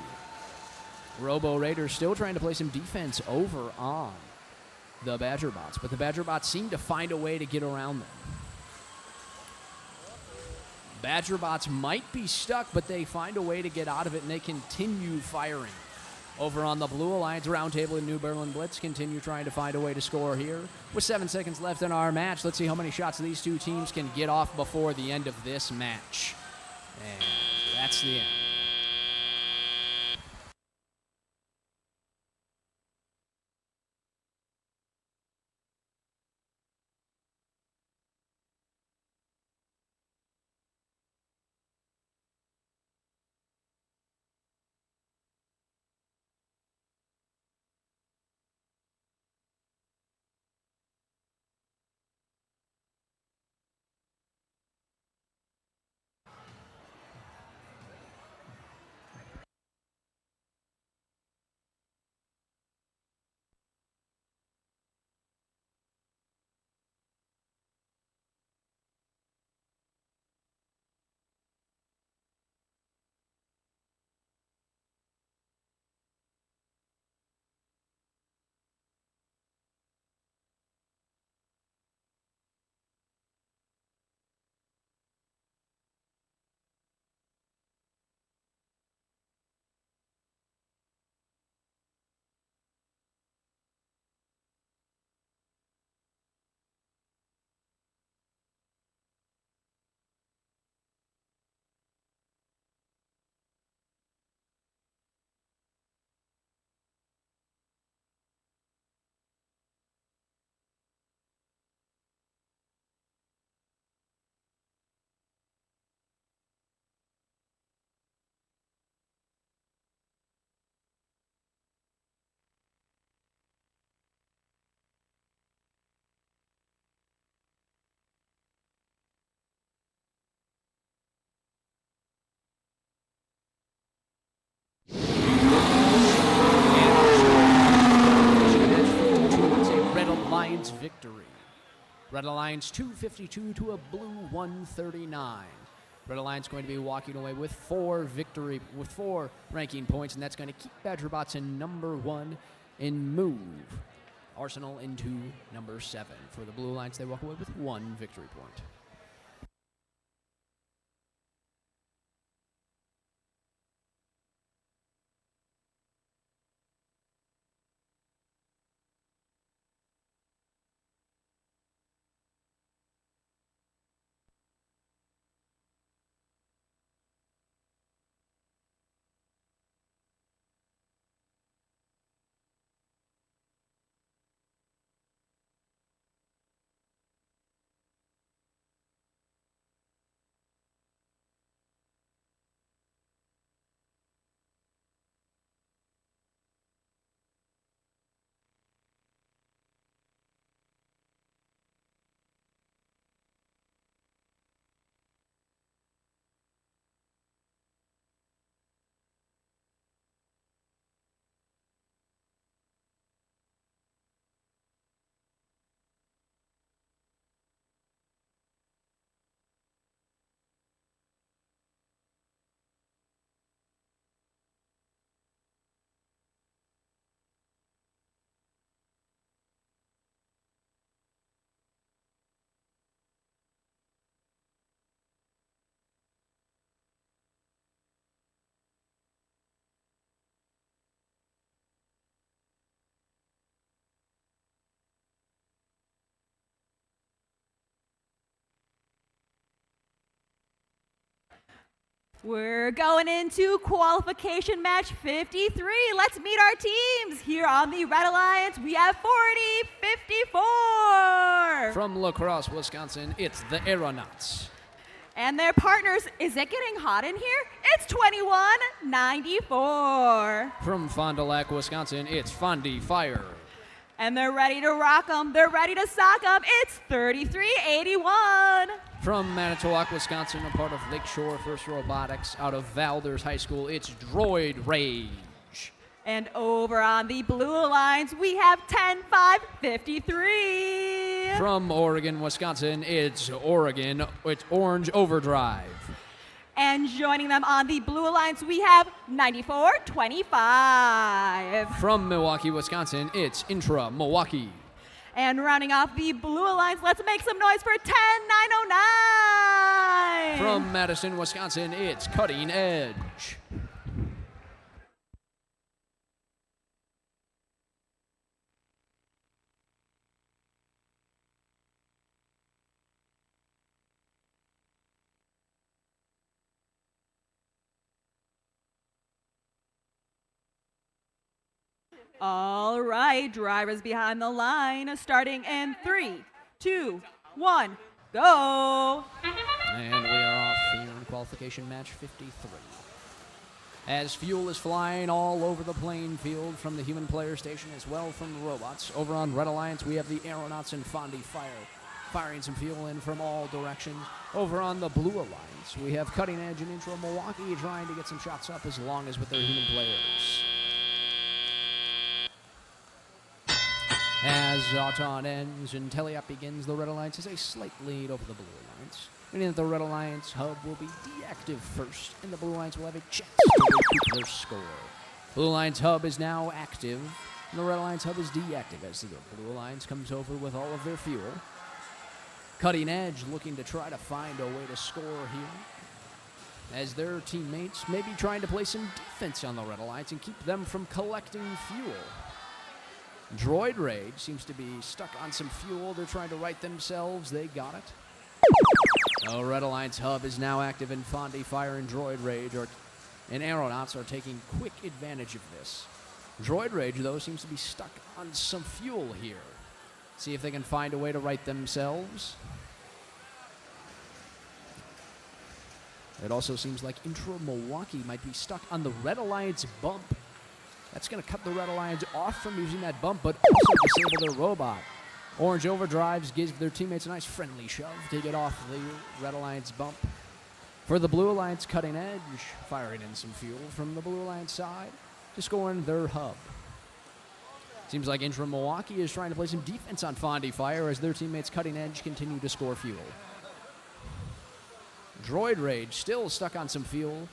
Robo Raiders still trying to play some defense over on the Badgerbots, but the Badgerbots seem to find a way to get around them. Badgerbots might be stuck, but they find a way to get out of it, and they continue firing. Over on the Blue Alliance, Roundtable and New Berlin Blitz continue trying to find a way to score here. With 7 seconds left in our match, let's see how many shots these two teams can get off before the end of this match. And that's the end. Red Alliance 252 to a blue 139. Red Alliance going to be walking away with 4 ranking points, and that's going to keep Badger Bots in number 1 and move Arsenal into number 7. For the Blue Alliance, they walk away with 1 victory point. We're going into qualification match 53. Let's meet our teams. Here on the Red Alliance, we have 40-54. From La Crosse, Wisconsin, it's the Aeronauts. And their partners, is it getting hot in here? It's 21-94. From Fond du Lac, Wisconsin, it's Fondy Fire. And they're ready to rock 'em. They're ready to sock 'em. It's 33-81. From Manitowoc, Wisconsin, a part of Lakeshore First Robotics, out of Valders High School, it's Droid Rage. And over on the Blue Alliance, we have 10-5-53. From Oregon, Wisconsin, it's Orange Overdrive. And joining them on the Blue Alliance, we have 94-25. From Milwaukee, Wisconsin, it's Intra Milwaukee. And rounding off the Blue Alliance, let's make some noise for 10-909. From Madison, Wisconsin, it's Cutting Edge. All right, drivers behind the line, starting in 3, 2, 1, go. And we are off here in qualification match 53. As fuel is flying all over the playing field from the human player station as well from the robots. Over on Red Alliance, we have the Aeronauts and Fondy Fire firing some fuel in from all directions. Over on the Blue Alliance, we have Cutting Edge and Intro Milwaukee trying to get some shots up as long as with their human players. As Auton ends and Teleop begins, the Red Alliance has a slight lead over the Blue Alliance, meaning that the Red Alliance hub will be deactive first, and the Blue Alliance will have a chance to recoup their score. Blue Alliance hub is now active, and the Red Alliance hub is deactive as the Blue Alliance comes over with all of their fuel. Cutting Edge looking to try to find a way to score here, as their teammates may be trying to play some defense on the Red Alliance and keep them from collecting fuel. Droid Rage seems to be stuck on some fuel. They're trying to right themselves. They got it. The Red Alliance hub is now active, and Fondy Fire and Droid Rage and Aeronauts are taking quick advantage of this. Droid Rage, though, seems to be stuck on some fuel here. See if they can find a way to right themselves. It also seems like Intro Milwaukee might be stuck on the Red Alliance bump. That's going to cut the Red Alliance off from using that bump, but also disable their robot. Orange Overdrives gives their teammates a nice friendly shove to get off the Red Alliance bump. For the Blue Alliance, Cutting Edge firing in some fuel from the Blue Alliance side to score in their hub. Seems like Intra Milwaukee is trying to play some defense on Fondy Fire as their teammates Cutting Edge continue to score fuel. Droid Rage still stuck on some fuel.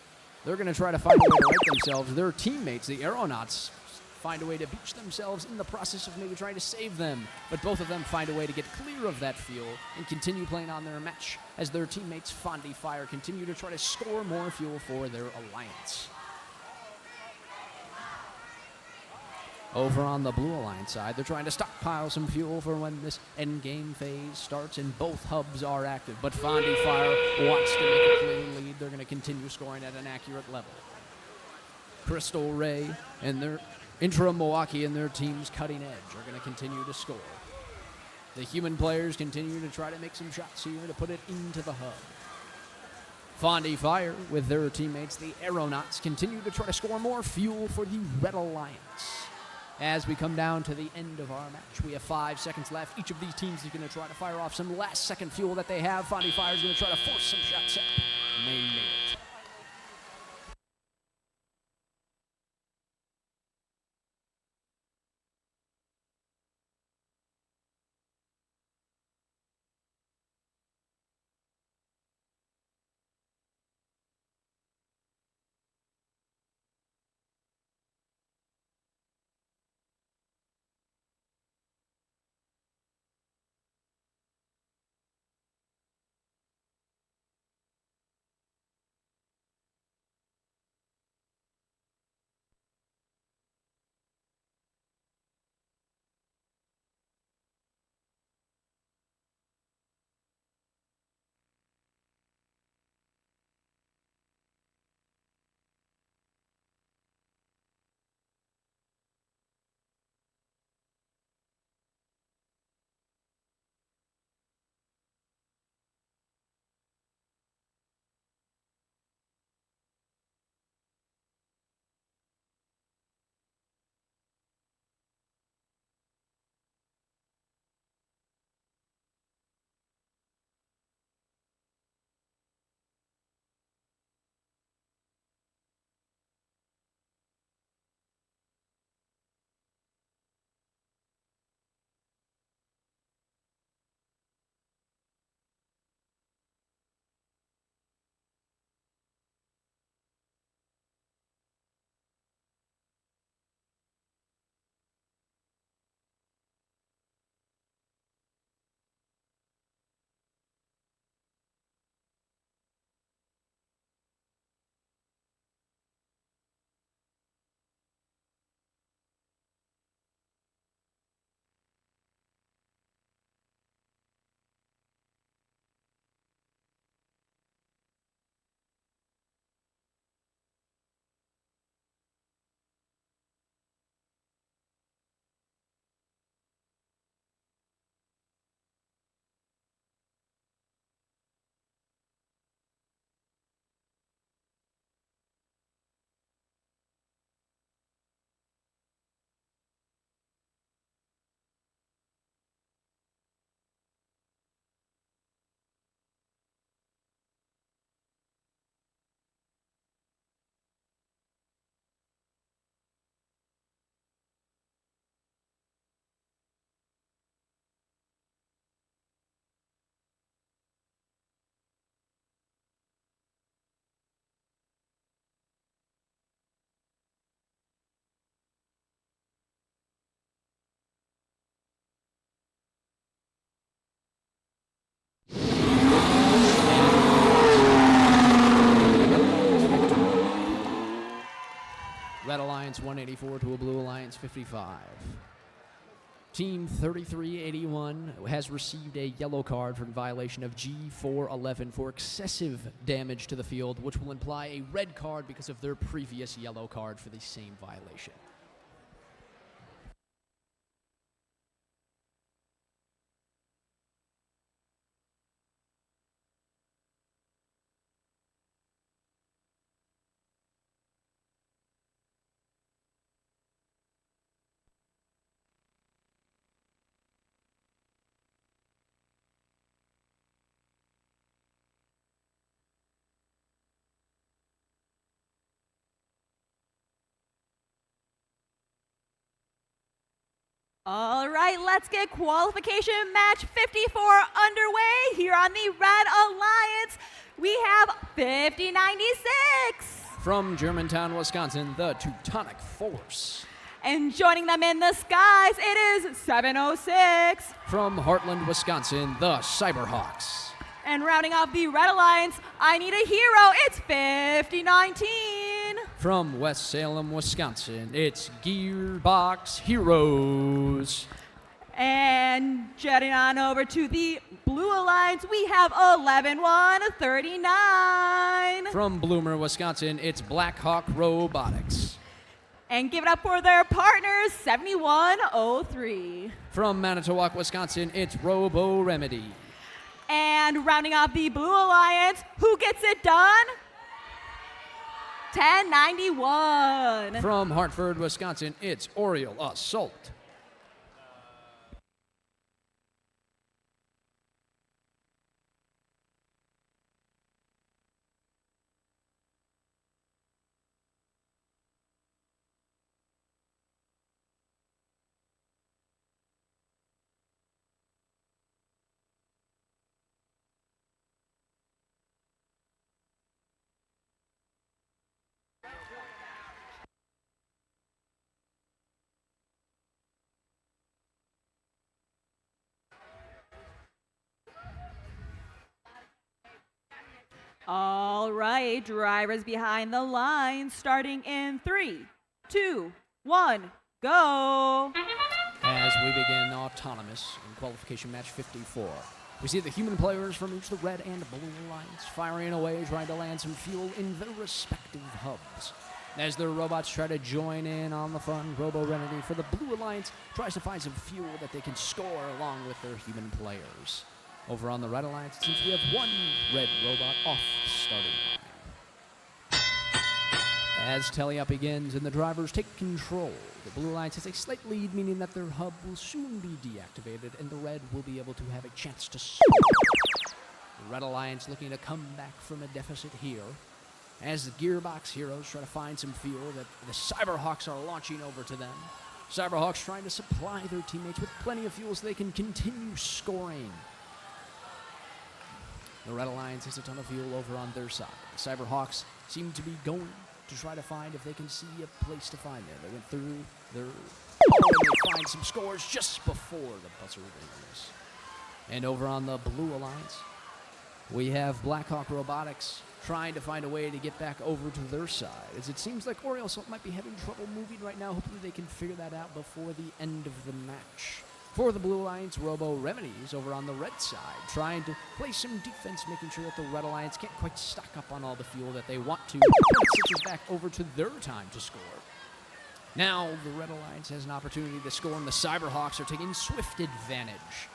They're going to try to find a way to right themselves. Their teammates, the Aeronauts, find a way to beach themselves in the process of maybe trying to save them. But both of them find a way to get clear of that fuel and continue playing on their match as their teammates Fondy Fire continue to try to score more fuel for their alliance. Over on the Blue Alliance side, they're trying to stockpile some fuel for when this endgame phase starts and both hubs are active. But Fondy Fire wants to make a clean lead. They're going to continue scoring at an accurate level. Crystal Ray and their Intra Milwaukee and their team's Cutting Edge are going to continue to score. The human players continue to try to make some shots here to put it into the hub. Fondy Fire with their teammates, the Aeronauts, continue to try to score more fuel for the Red Alliance. As we come down to the end of our match, we have 5 seconds left. Each of these teams is going to try to fire off some last second fuel that they have. Fondy Fire is going to try to force some shots up, and they made it. Red Alliance 184 to a Blue Alliance 55. Team 3381 has received a yellow card for violation of G411 for excessive damage to the field, which will imply a red card because of their previous yellow card for the same violation. All right, let's get qualification match 54 underway here on the Red Alliance. We have 5096. From Germantown, Wisconsin, the Teutonic Force. And joining them in the skies, it is 706. From Heartland, Wisconsin, the Cyberhawks. And rounding off the Red Alliance, I need a hero, it's 5019. From West Salem, Wisconsin, it's Gearbox Heroes. And jetting on over to the Blue Alliance, we have 11139. From Bloomer, Wisconsin, it's Blackhawk Robotics. And give it up for their partners, 7103. From Manitowoc, Wisconsin, it's Robo Remedy. And rounding off the Blue Alliance, who gets it done? 1091. From Hartford, Wisconsin, it's Oriole Assault. All right, drivers behind the line, starting in 3, 2, 1, go. As we begin autonomous in qualification match 54, we see the human players from each the Red and Blue Alliance firing away, trying to land some fuel in their respective hubs. As their robots try to join in on the fun, Robo Remedy for the Blue Alliance tries to find some fuel that they can score along with their human players. Over on the Red Alliance, it seems we have one red robot off the starting line. As Teleup begins and the drivers take control, the Blue Alliance has a slight lead, meaning that their hub will soon be deactivated and the Red will be able to have a chance to score. The Red Alliance looking to come back from a deficit here, as the Gearbox Heroes try to find some fuel that the Cyberhawks are launching over to them. Cyberhawks trying to supply their teammates with plenty of fuel so they can continue scoring. The Red Alliance has a ton of fuel over on their side. The Cyberhawks seem to be going to try to find if they can see a place to find them. They went through their hallway and they find some scores just before the buzzer rings. And over on the Blue Alliance, we have Blackhawk Robotics trying to find a way to get back over to their side, as it seems like Oriole Assault might be having trouble moving right now. Hopefully they can figure that out before the end of the match. For the Blue Alliance, Robo Remedies over on the red side, trying to play some defense, making sure that the Red Alliance can't quite stock up on all the fuel that they want to. It switches back over to their time to score. Now the Red Alliance has an opportunity to score, and the Cyberhawks are taking swift advantage.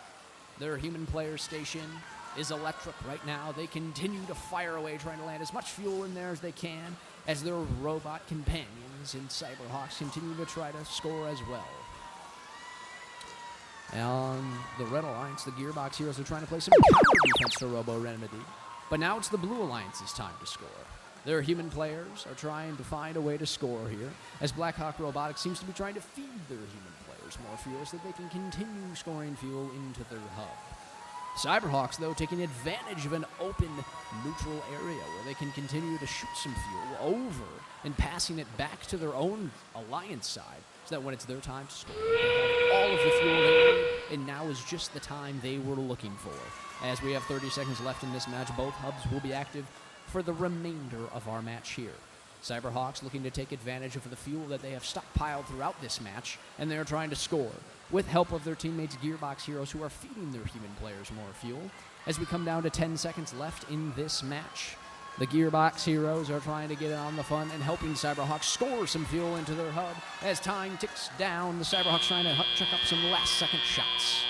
Their human player station is electric right now. They continue to fire away, trying to land as much fuel in there as they can, as their robot companions and Cyberhawks continue to try to score as well. And on the Red Alliance, the Gearbox Heroes are trying to play some counter defense to Robo Remedy. But now it's the Blue Alliance's time to score. Their human players are trying to find a way to score here, as Blackhawk Robotics seems to be trying to feed their human players more fuel so that they can continue scoring fuel into their hub. Cyberhawks, though, taking advantage of an open neutral area where they can continue to shoot some fuel over and passing it back to their own Alliance side, so that when it's their time to score, they have all of the fuel they need, and now is just the time they were looking for. As we have 30 seconds left in this match, both hubs will be active for the remainder of our match here. Cyberhawks looking to take advantage of the fuel that they have stockpiled throughout this match, and they are trying to score with help of their teammates Gearbox Heroes, who are feeding their human players more fuel. As we come down to 10 seconds left in this match, the Gearbox Heroes are trying to get in on the fun and helping Cyberhawks score some fuel into their hub. As time ticks down, the Cyberhawks trying to check up some last-second shots.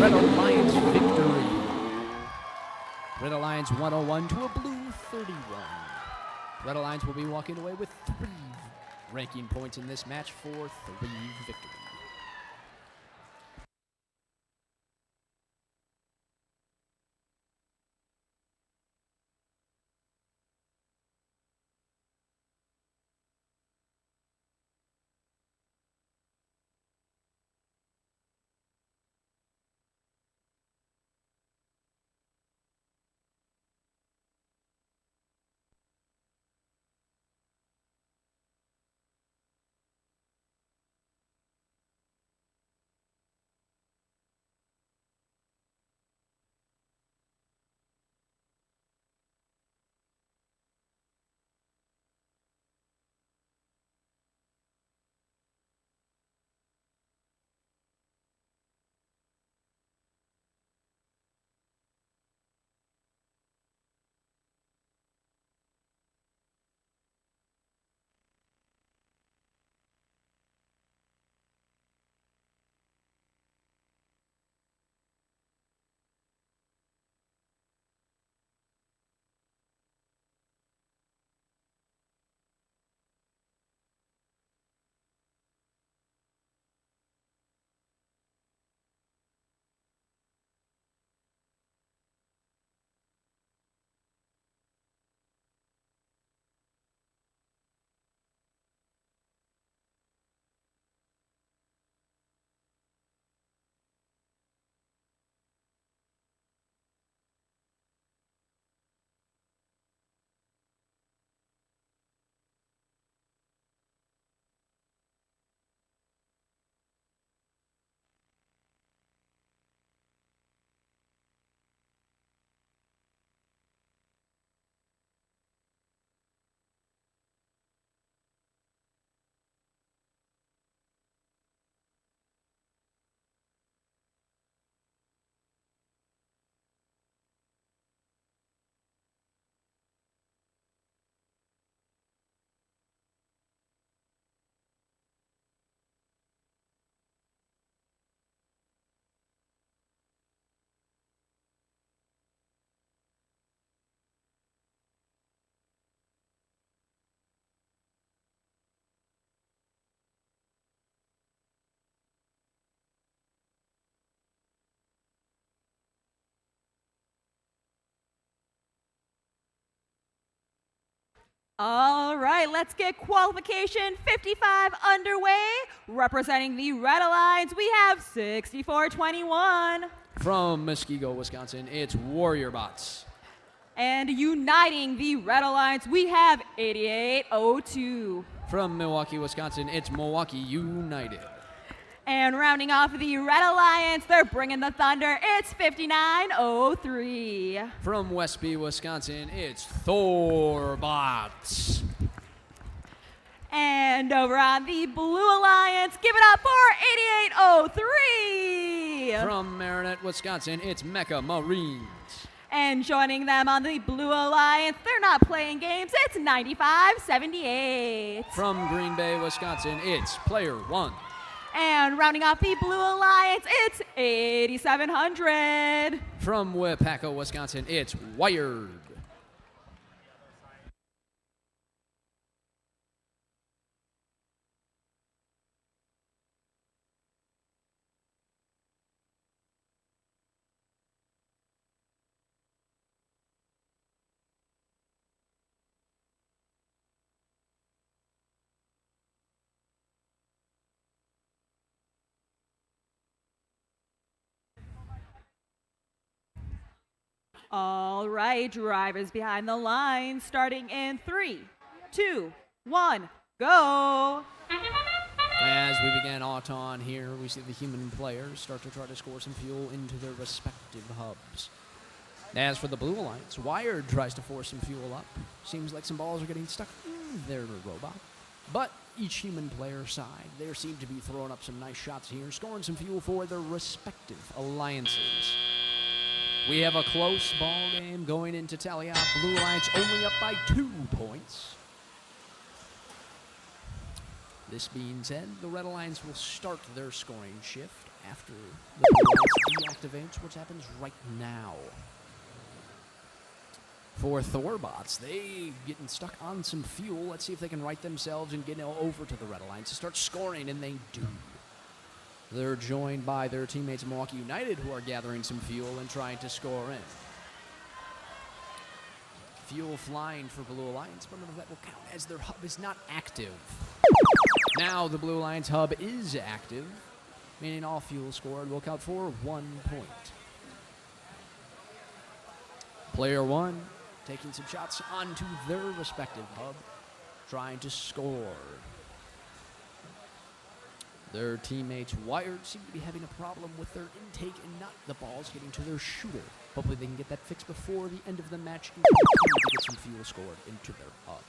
Red Alliance victory. Red Alliance 101 to a blue 31. Red Alliance will be walking away with 3 ranking points in this match for 3 victory. All right, let's get qualification 55 underway. Representing the Red Alliance, we have 6421. From Muskego, Wisconsin, it's Warrior Bots. And uniting the Red Alliance, we have 8802. From Milwaukee, Wisconsin, it's Milwaukee United. And rounding off the Red Alliance, they're bringing the thunder. It's 5903. From Westby, Wisconsin, it's Thorbots. And over on the Blue Alliance, give it up for 8803. From Marinette, Wisconsin, it's Mecca Marines. And joining them on the Blue Alliance, they're not playing games, it's 9578. From Green Bay, Wisconsin, it's Player One. And rounding off the Blue Alliance, it's 8700. From Wapaka, Wisconsin, it's Wired. All right, drivers behind the line, starting in 3, 2, 1, go. As we begin Auton here, we see the human players start to try to score some fuel into their respective hubs. As for the Blue Alliance, Wired tries to force some fuel up. Seems like some balls are getting stuck in their robot. But each human player side, they seem to be throwing up some nice shots here, scoring some fuel for their respective alliances. We have a close ball game going into tally out. Blue Alliance only up by 2 points. This being said, the Red Alliance will start their scoring shift after the Blue Alliance deactivates, which happens right now. For Thorbots, they getting stuck on some fuel. Let's see if they can right themselves and get over to the Red Alliance to start scoring, and they do. They're joined by their teammates Milwaukee United, who are gathering some fuel and trying to score in. Fuel flying for Blue Alliance, but none of that will count as their hub is not active. Now the Blue Alliance hub is active, meaning all fuel scored will count for 1 point. Player 1 taking some shots onto their respective hub, trying to score. Their teammates Wired seem to be having a problem with their intake and not the balls getting to their shooter. Hopefully they can get that fixed before the end of the match and continue to get some fuel scored into their hub.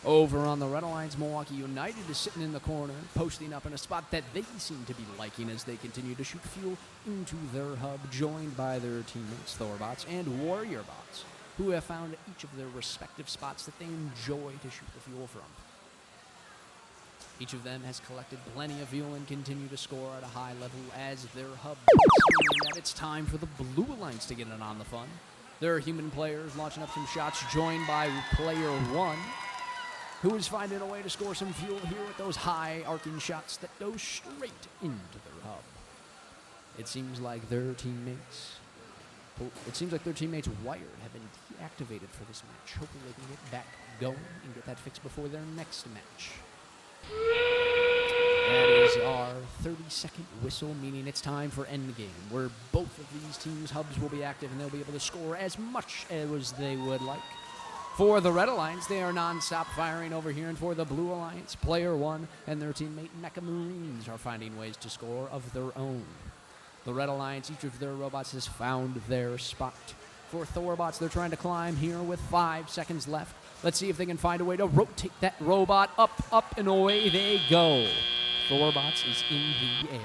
Over on the Red Alliance, Milwaukee United is sitting in the corner, posting up in a spot that they seem to be liking as they continue to shoot fuel into their hub, joined by their teammates Thorbots and Warrior Bots, who have found each of their respective spots that they enjoy to shoot the fuel from. Each of them has collected plenty of fuel and continue to score at a high level as their hub meaning that it's time for the Blue Alliance to get in on the fun. There are human players launching up some shots, joined by player 1, who is finding a way to score some fuel here with those high arcing shots that go straight into their hub. It seems like their teammates Wired have been deactivated for this match. Hopefully they can get back going and get that fixed before their next match. That is our 30-second whistle, meaning it's time for endgame, where both of these teams' hubs will be active and they'll be able to score as much as they would like. For the Red Alliance, they are non-stop firing over here, and for the Blue Alliance, player 1 and their teammate Mecha Marines are finding ways to score of their own. The Red Alliance, each of their robots has found their spot. For Thorbots, they're trying to climb here with 5 seconds left. Let's see if they can find a way to rotate that robot up, and away they go. Thorbots is in the air.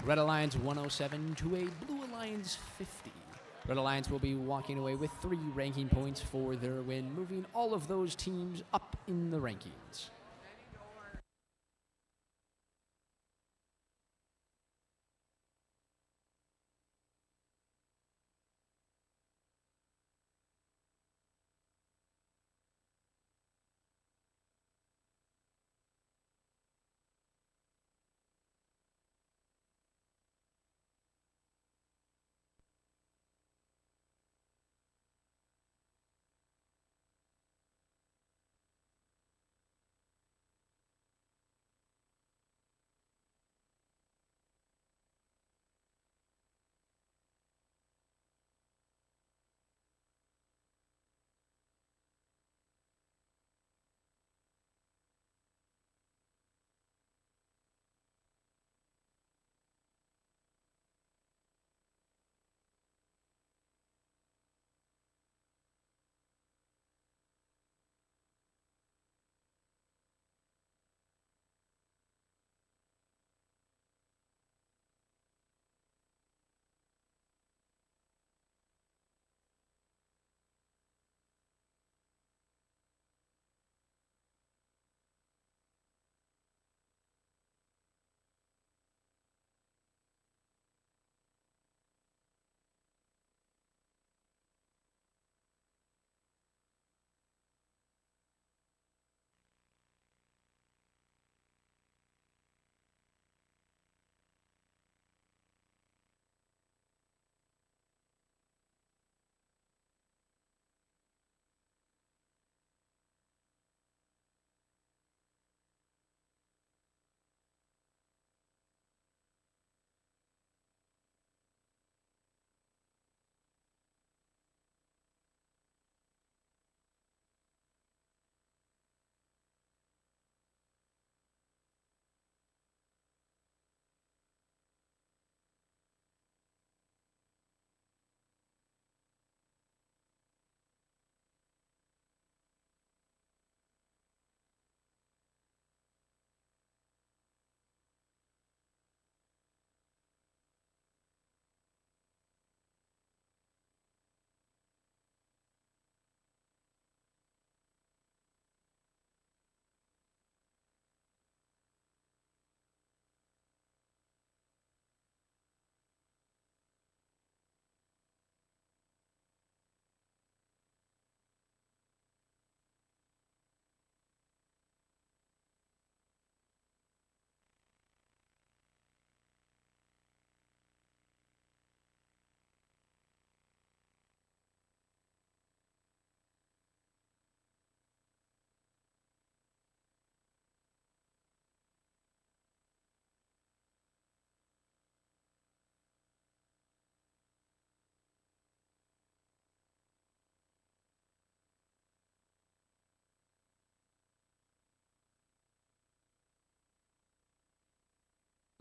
Red Alliance 107 to a Blue Alliance 50. Red Alliance will be walking away with 3 ranking points for their win, moving all of those teams up in the rankings.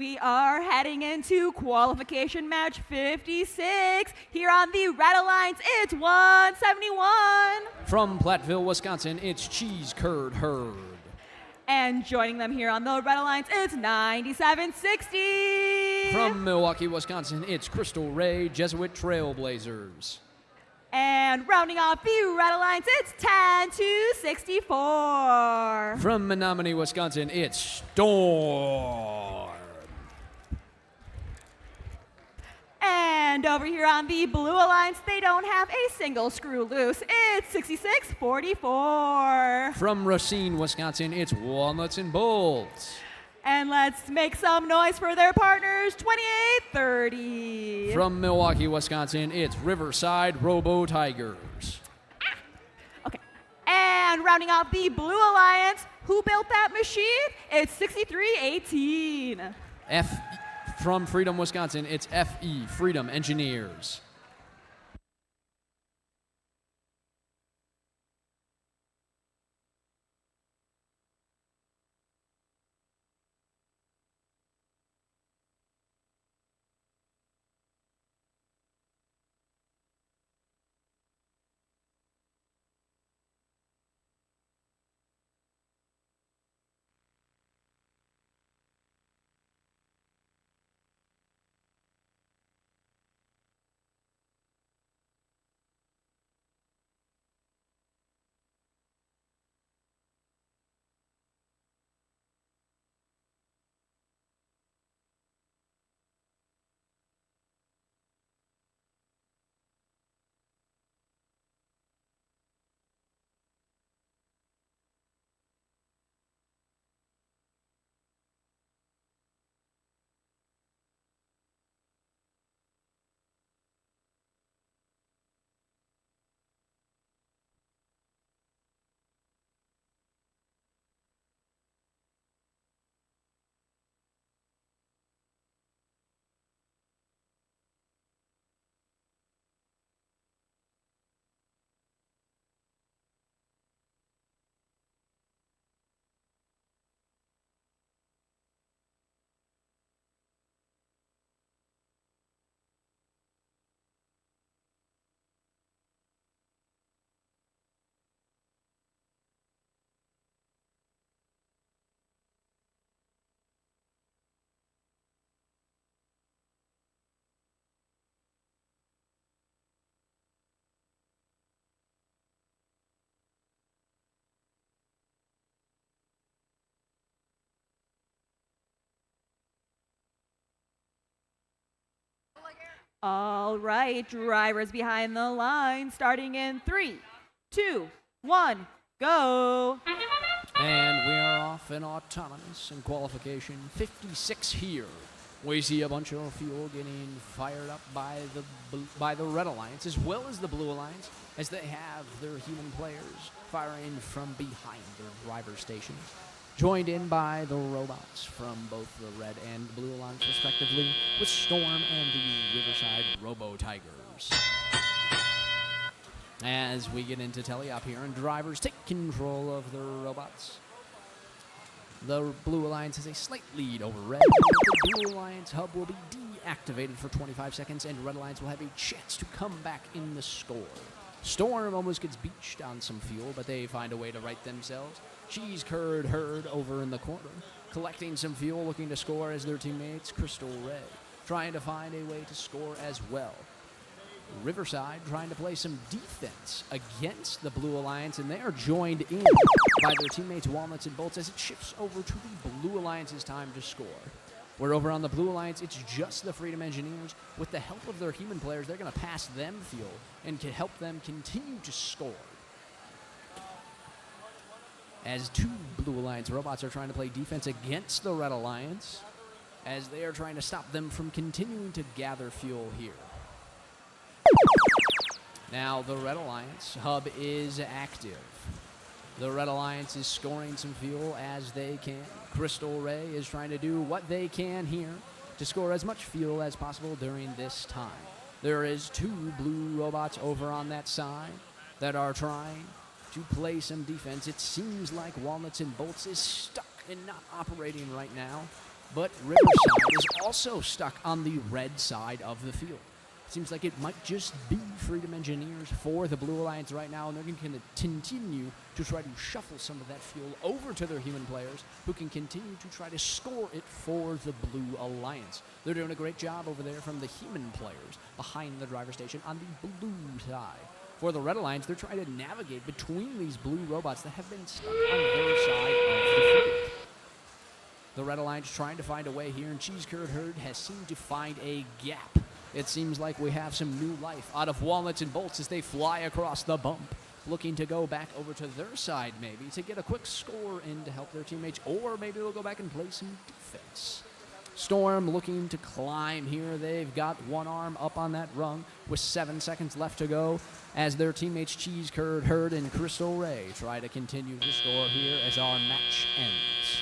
We are heading into qualification match 56. Here on the Red Alliance, it's 171. From Platteville, Wisconsin, it's Cheese Curd Herd. And joining them here on the Red Alliance, it's 9760. From Milwaukee, Wisconsin, it's Crystal Ray Jesuit Trailblazers. And rounding off the Red Alliance, it's 10-64. From Menominee, Wisconsin, it's Storm. And over here on the Blue Alliance, they don't have a single screw loose. It's 66-44. From Racine, Wisconsin, it's Walnuts and Bolts. And let's make some noise for their partners, 28-30. From Milwaukee, Wisconsin, it's Riverside Robo Tigers. Okay. And rounding off the Blue Alliance, who built that machine? It's 63-18. From Freedom, Wisconsin, it's FE, Freedom Engineers. All right, drivers behind the line, starting in 3, 2, 1, go. And we are off in autonomous in qualification 56 here. We see a bunch of fuel getting fired up by the Red Alliance as well as the Blue Alliance, as they have their human players firing from behind their driver stations, joined in by the robots from both the Red and Blue Alliance respectively, with Storm and the Riverside Robo Tigers. As we get into teleop here and drivers take control of the robots, the Blue Alliance has a slight lead over Red. The Blue Alliance hub will be deactivated for 25 seconds, and Red Alliance will have a chance to come back in the score. Storm almost gets beached on some fuel, but they find a way to right themselves. Cheese Curd Herd over in the corner, collecting some fuel, looking to score as their teammates Crystal Ray, trying to find a way to score as well. Riverside trying to play some defense against the Blue Alliance, and they are joined in by their teammates Walnuts and Bolts as it shifts over to the Blue Alliance's time to score. Where over on the Blue Alliance, it's just the Freedom Engineers. With the help of their human players, they're going to pass them fuel and can help them continue to score. As two Blue Alliance robots are trying to play defense against the Red Alliance, as they are trying to stop them from continuing to gather fuel here. Now, the Red Alliance hub is active. The Red Alliance is scoring some fuel as they can. Crystal Ray is trying to do what they can here to score as much fuel as possible during this time. There is two blue robots over on that side that are trying to play some defense. It seems like Walnuts and Bolts is stuck and not operating right now, but Riverside is also stuck on the red side of the field. Seems like it might just be Freedom Engineers for the Blue Alliance right now, and they're going to continue to try to shuffle some of that fuel over to their human players, who can continue to try to score it for the Blue Alliance. They're doing a great job over there from the human players behind the driver station on the blue side. For the Red Alliance, they're trying to navigate between these blue robots that have been stuck on their side of the field. The Red Alliance trying to find a way here, and Cheese Curd Herd has seemed to find a gap. It seems like we have some new life out of Walnuts and Bolts as they fly across the bump, looking to go back over to their side maybe to get a quick score in to help their teammates, or maybe they'll go back and play some defense. Storm looking to climb here. They've got one arm up on that rung with 7 seconds left to go as their teammates Cheese Curd Herd and Crystal Ray try to continue to score here as our match ends.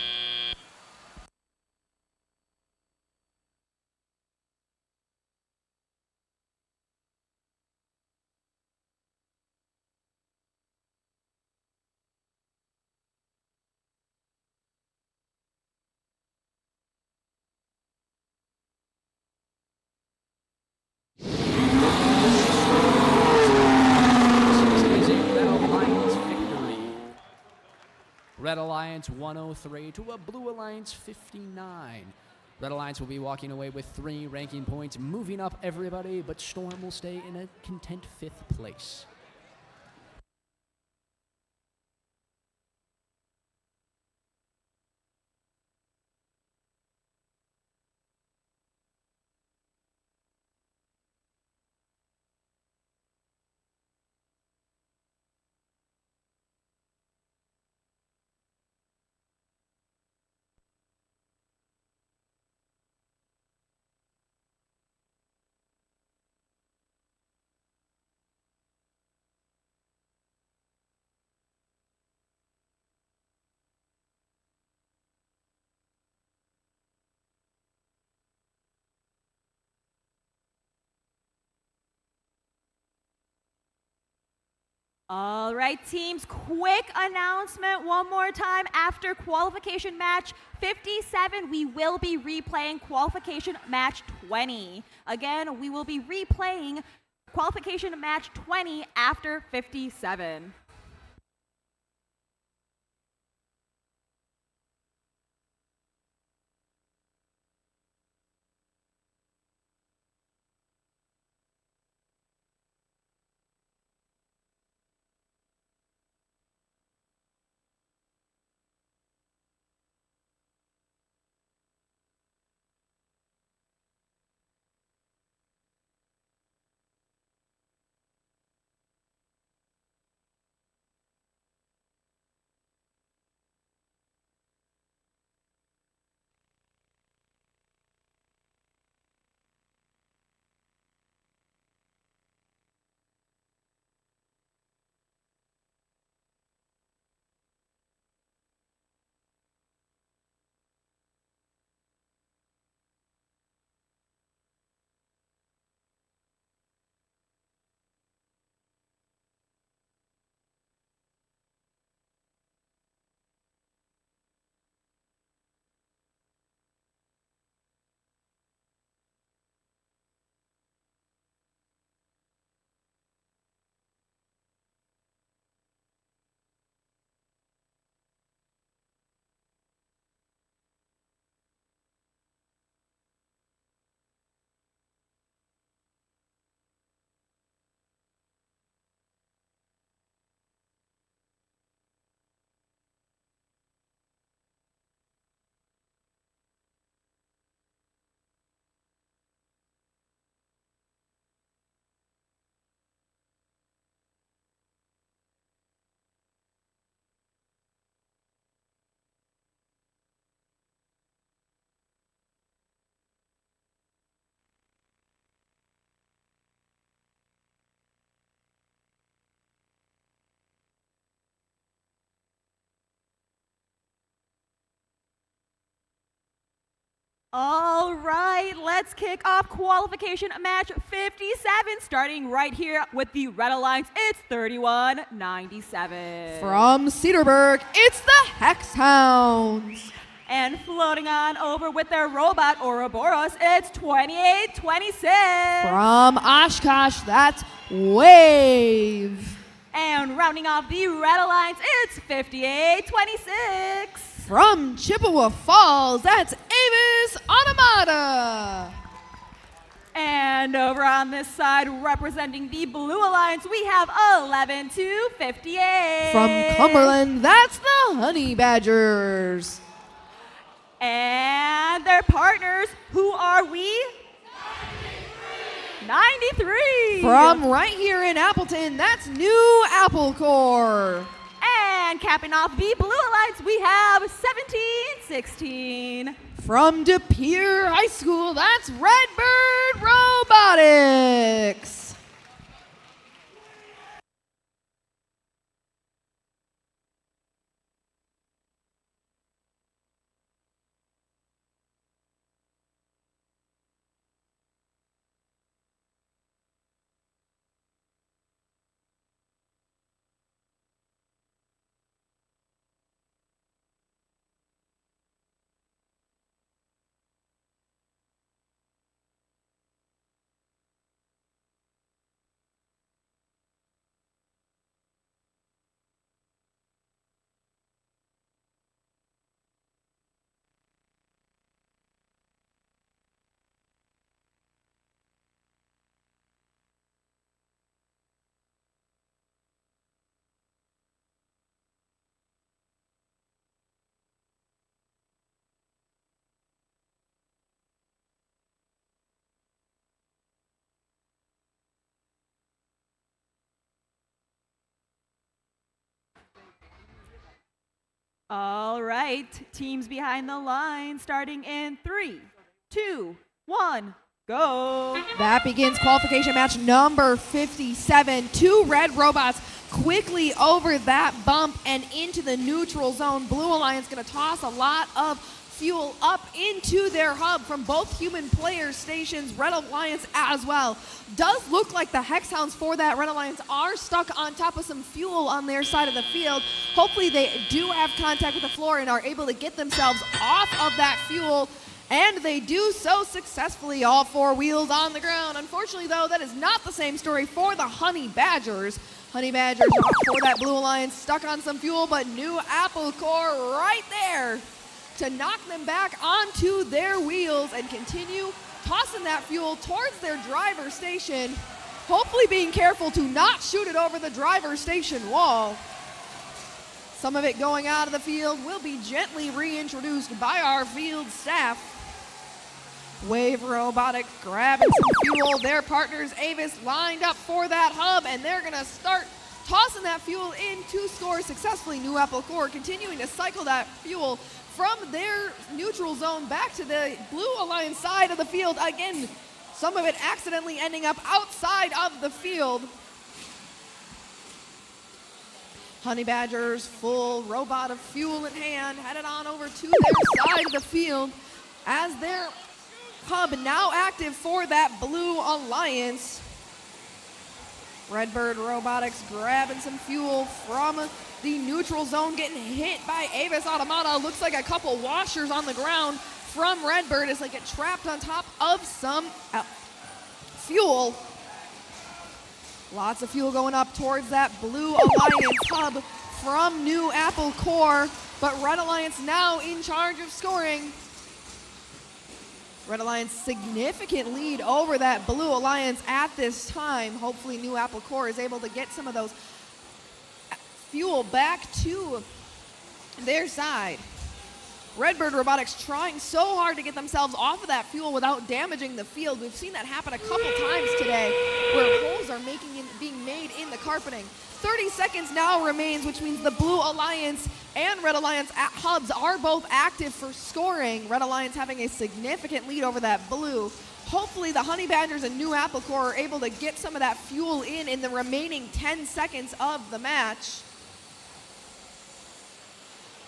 Red Alliance 103 to a Blue Alliance 59. Red Alliance will be walking away with 3 ranking points, moving up everybody, but Storm will stay in a content 5th place. All right, teams, quick announcement one more time. After qualification match 57, we will be replaying qualification match 20. Again, we will be replaying qualification match 20 after 57. All right, let's kick off qualification match 57, starting right here with the Red Alliance. It's 31-97. From Cedarburg, it's the Hex Hounds. And floating on over with their robot Ouroboros, it's 28-26. From Oshkosh, that's Wave. And rounding off the Red Alliance, it's 58-26. From Chippewa Falls, that's Avis Automata. And over on this side, representing the Blue Alliance, we have 11-58. From Cumberland, that's the Honey Badgers. And their partners, who are we? 93. From right here in Appleton, that's New Apple Corps. And capping off the Blue Alliance, we have 17-16. From De Pere High School, that's Redbird Robotics. All right, teams behind the line, starting in 3, 2, 1, go. That begins qualification match number 57. Two red robots quickly over that bump and into the neutral zone. Blue Alliance going to toss a lot of fuel up into their hub from both human player stations. Red Alliance as well. Does look like the Hex Hounds for that Red Alliance are stuck on top of some fuel on their side of the field. Hopefully they do have contact with the floor and are able to get themselves off of that fuel, and they do so successfully, all four wheels on the ground. Unfortunately though, that is not the same story for the Honey Badgers. Honey Badgers for that Blue Alliance stuck on some fuel, but New Apple Corps right there to knock them back onto their wheels and continue tossing that fuel towards their driver's station, hopefully being careful to not shoot it over the driver's station wall. Some of it going out of the field will be gently reintroduced by our field staff. Wave Robotics grabbing some fuel. Their partners Avis lined up for that hub, and they're gonna start tossing that fuel in to score successfully. New Apple Corps continuing to cycle that fuel from their neutral zone back to the Blue Alliance side of the field. Again, some of it accidentally ending up outside of the field. Honey Badgers, full robot of fuel in hand, headed on over to their side of the field as their hub now active for that Blue Alliance. Redbird Robotics grabbing some fuel from the neutral zone, getting hit by Avis Automata. Looks like a couple washers on the ground from Redbird as they get trapped on top of some fuel. Lots of fuel going up towards that Blue Alliance hub from New Apple Corps, but Red Alliance now in charge of scoring. Red Alliance significant lead over that Blue Alliance at this time. Hopefully New Apple Corps is able to get some of those fuel back to their side. Redbird Robotics trying so hard to get themselves off of that fuel without damaging the field. We've seen that happen a couple times today where holes are being made in the carpeting. 30 seconds now remains, which means the Blue Alliance and Red Alliance hubs are both active for scoring. Red Alliance having a significant lead over that blue. Hopefully the Honey Badgers and New Apple Corps are able to get some of that fuel in the remaining 10 seconds of the match.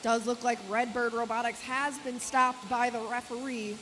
Does look like Redbird Robotics has been stopped by the referee.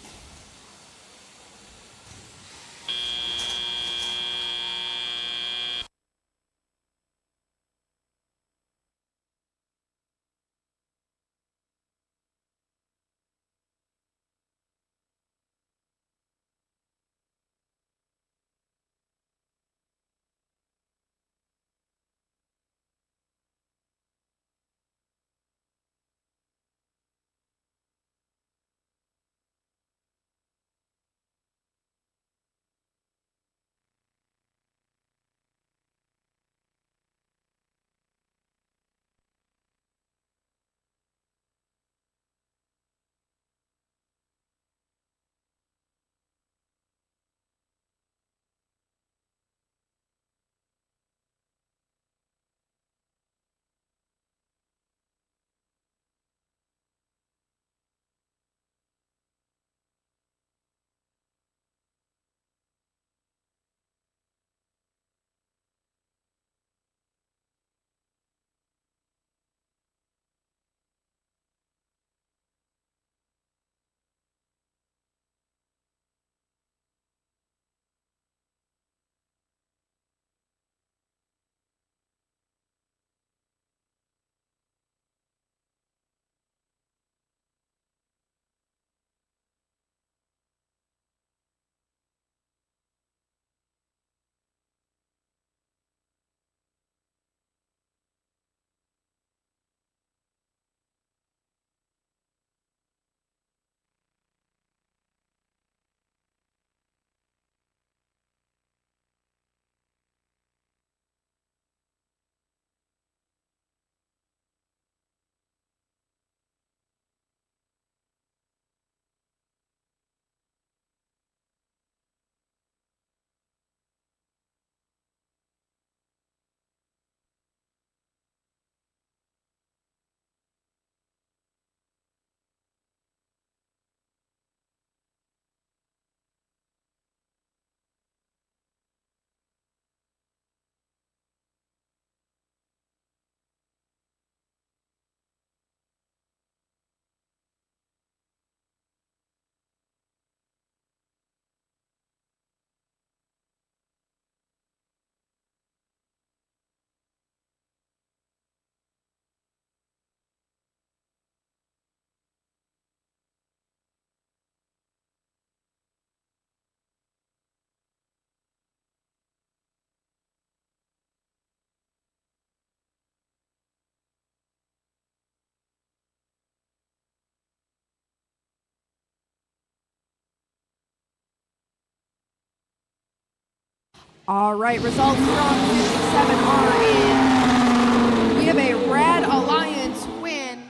All right, results from 57 are in. We have a Red Alliance win,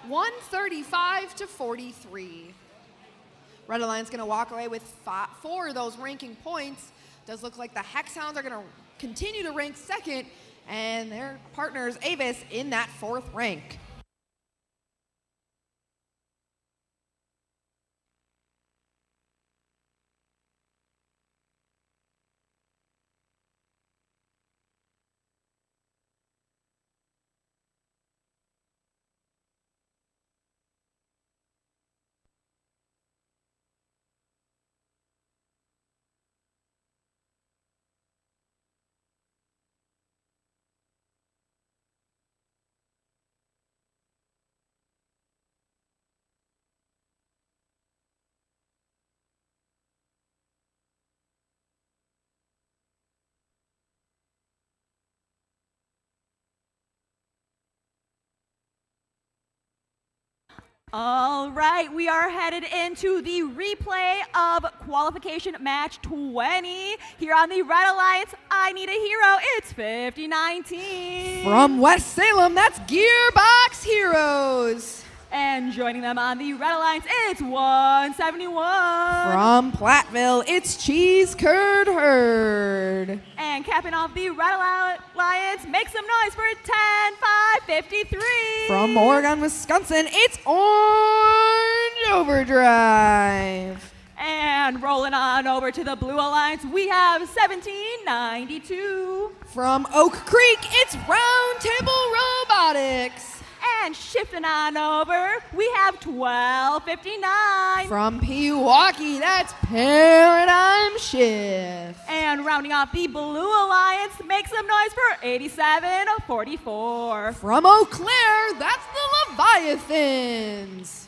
135-43. Red Alliance gonna walk away with 4 of those ranking points. Does look like the Hex Hounds are gonna continue to rank second, and their partners Avis in that 4th rank. All right, we are headed into the replay of qualification match 20 here on the Red Alliance. I Need a Hero. It's 5019. From West Salem, that's Gearbox Heroes. And joining them on the Red Alliance, it's 171. From Platteville, it's Cheese Curd Herd. And capping off the Red Alliance, make some noise for 10553. From Oregon, Wisconsin, it's Orange Overdrive. And rolling on over to the Blue Alliance, we have 1792. From Oak Creek, it's Round Table Robotics. And shifting on over, we have 1259. From Pewaukee, that's Paradigm Shift. And rounding off the Blue Alliance, make some noise for 8744. From Eau Claire, that's the Leviathans.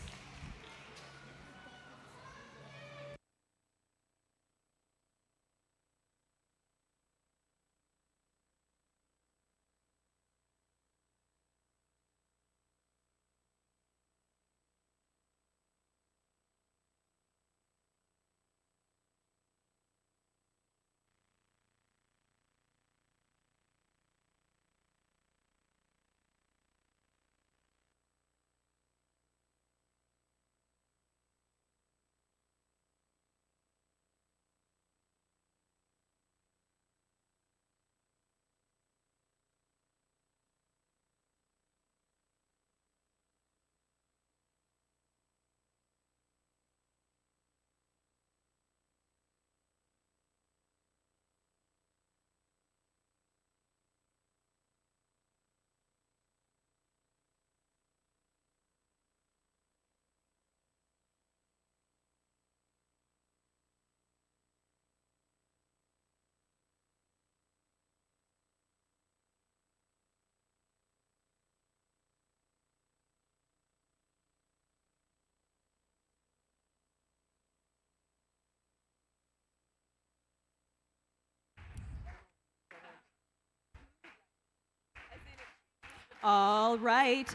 All right,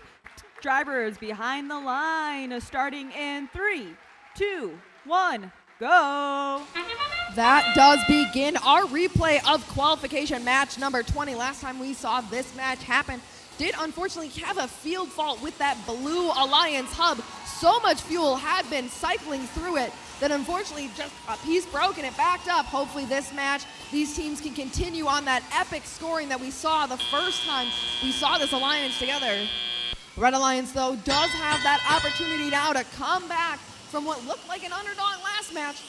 drivers behind the line, starting in 3, 2, 1, go. That does begin our replay of qualification match number 20. Last time we saw this match happen, did unfortunately have a field fault with that Blue Alliance hub. So much fuel had been cycling through it that unfortunately just a piece broke and it backed up. Hopefully this match, these teams can continue on that epic scoring that we saw the first time we saw this alliance together. Red Alliance, though, does have that opportunity now to come back from what looked like an underdog last match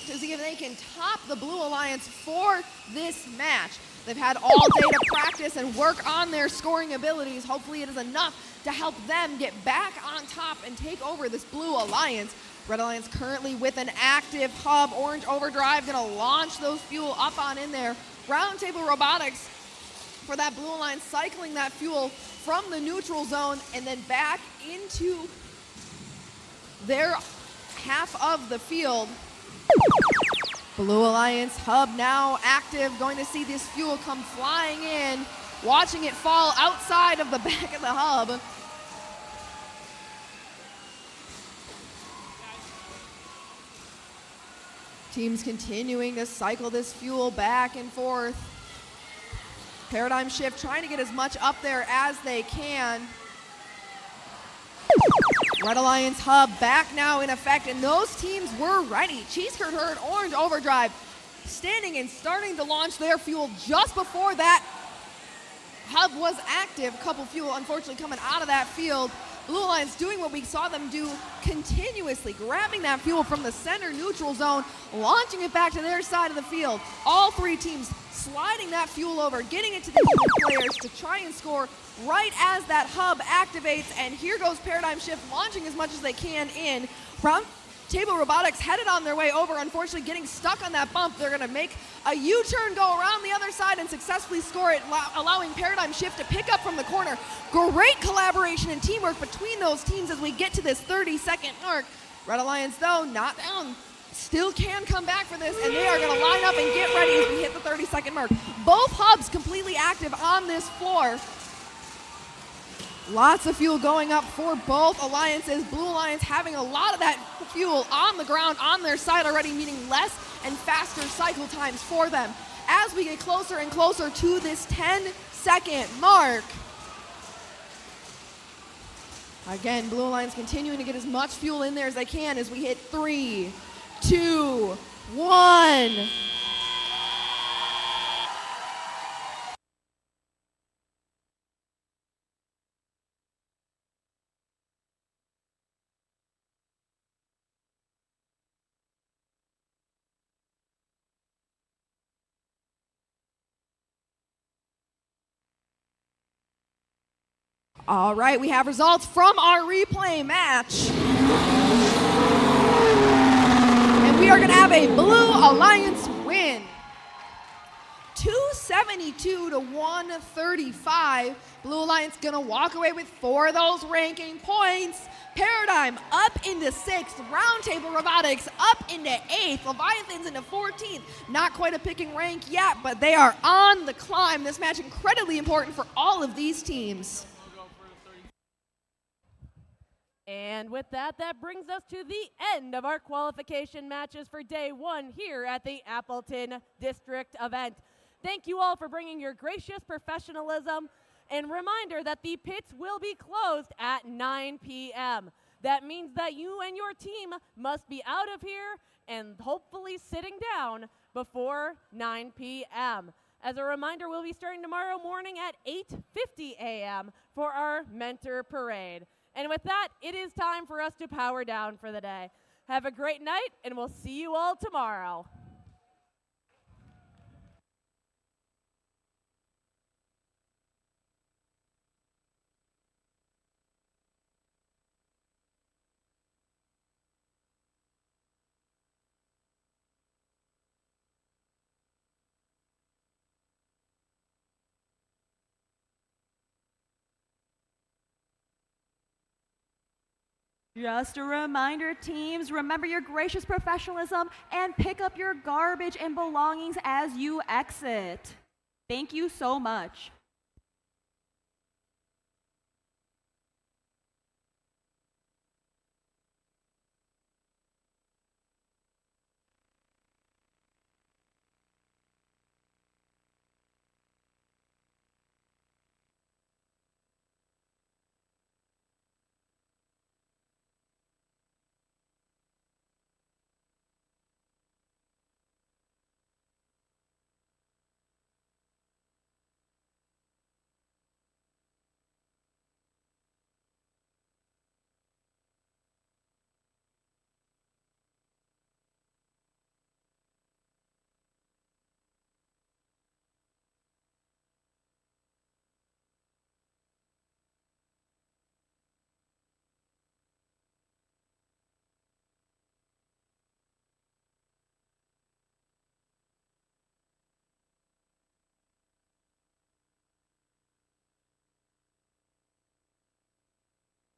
to see if they can top the Blue Alliance for this match. They've had all day to practice and work on their scoring abilities. Hopefully it is enough to help them get back on top and take over this Blue Alliance. Red Alliance currently with an active hub. Orange Overdrive gonna launch those fuel up on in there. Round Table Robotics for that Blue Alliance, cycling that fuel from the neutral zone and then back into their half of the field. Blue Alliance hub now active, going to see this fuel come flying in, watching it fall outside of the back of the hub. Teams continuing to cycle this fuel back and forth. Paradigm Shift trying to get as much up there as they can. Red Alliance Hub back now in effect, and those teams were ready. Cheese Curd Herd, Orange Overdrive, standing and starting to launch their fuel just before that hub was active. A couple fuel unfortunately coming out of that field. Blue Alliance doing what we saw them do continuously, grabbing that fuel from the center neutral zone, launching it back to their side of the field. All three teams sliding that fuel over, getting it to the human players to try and score right as that hub activates. And here goes Paradigm Shift, launching as much as they can in. Round Table Robotics headed on their way over, unfortunately getting stuck on that bump. They're gonna make a U-turn, go around the other side and successfully score it, allowing Paradigm Shift to pick up from the corner. Great collaboration and teamwork between those teams as we get to this 30-second mark. Red Alliance though, not down, still can come back for this, and they are gonna line up and get ready as we hit the 30-second mark. Both hubs completely active on this floor. Lots of fuel going up for both alliances. Blue Alliance having a lot of that fuel on the ground on their side already, meaning less and faster cycle times for them. As we get closer and closer to this 10-second mark. Again, Blue Alliance continuing to get as much fuel in there as they can as we hit 3, 2, 1. All right, we have results from our replay match. And we are gonna have a Blue Alliance win. 272 to 135. Blue Alliance gonna walk away with 4 of those ranking points. Paradigm up into 6th, Roundtable Robotics up into 8th, Leviathans into 14th. Not quite a picking rank yet, but they are on the climb. This match incredibly important for all of these teams. And with that, that brings us to the end of our qualification matches for day 1 here at the Appleton District event. Thank you all for bringing your gracious professionalism, and reminder that the pits will be closed at 9 p.m. That means that you and your team must be out of here and hopefully sitting down before 9 p.m. As a reminder, we'll be starting tomorrow morning at 8:50 a.m. for our mentor parade. And with that, it is time for us to power down for the day. Have a great night, and we'll see you all tomorrow. Just a reminder, teams, remember your gracious professionalism and pick up your garbage and belongings as you exit. Thank you so much.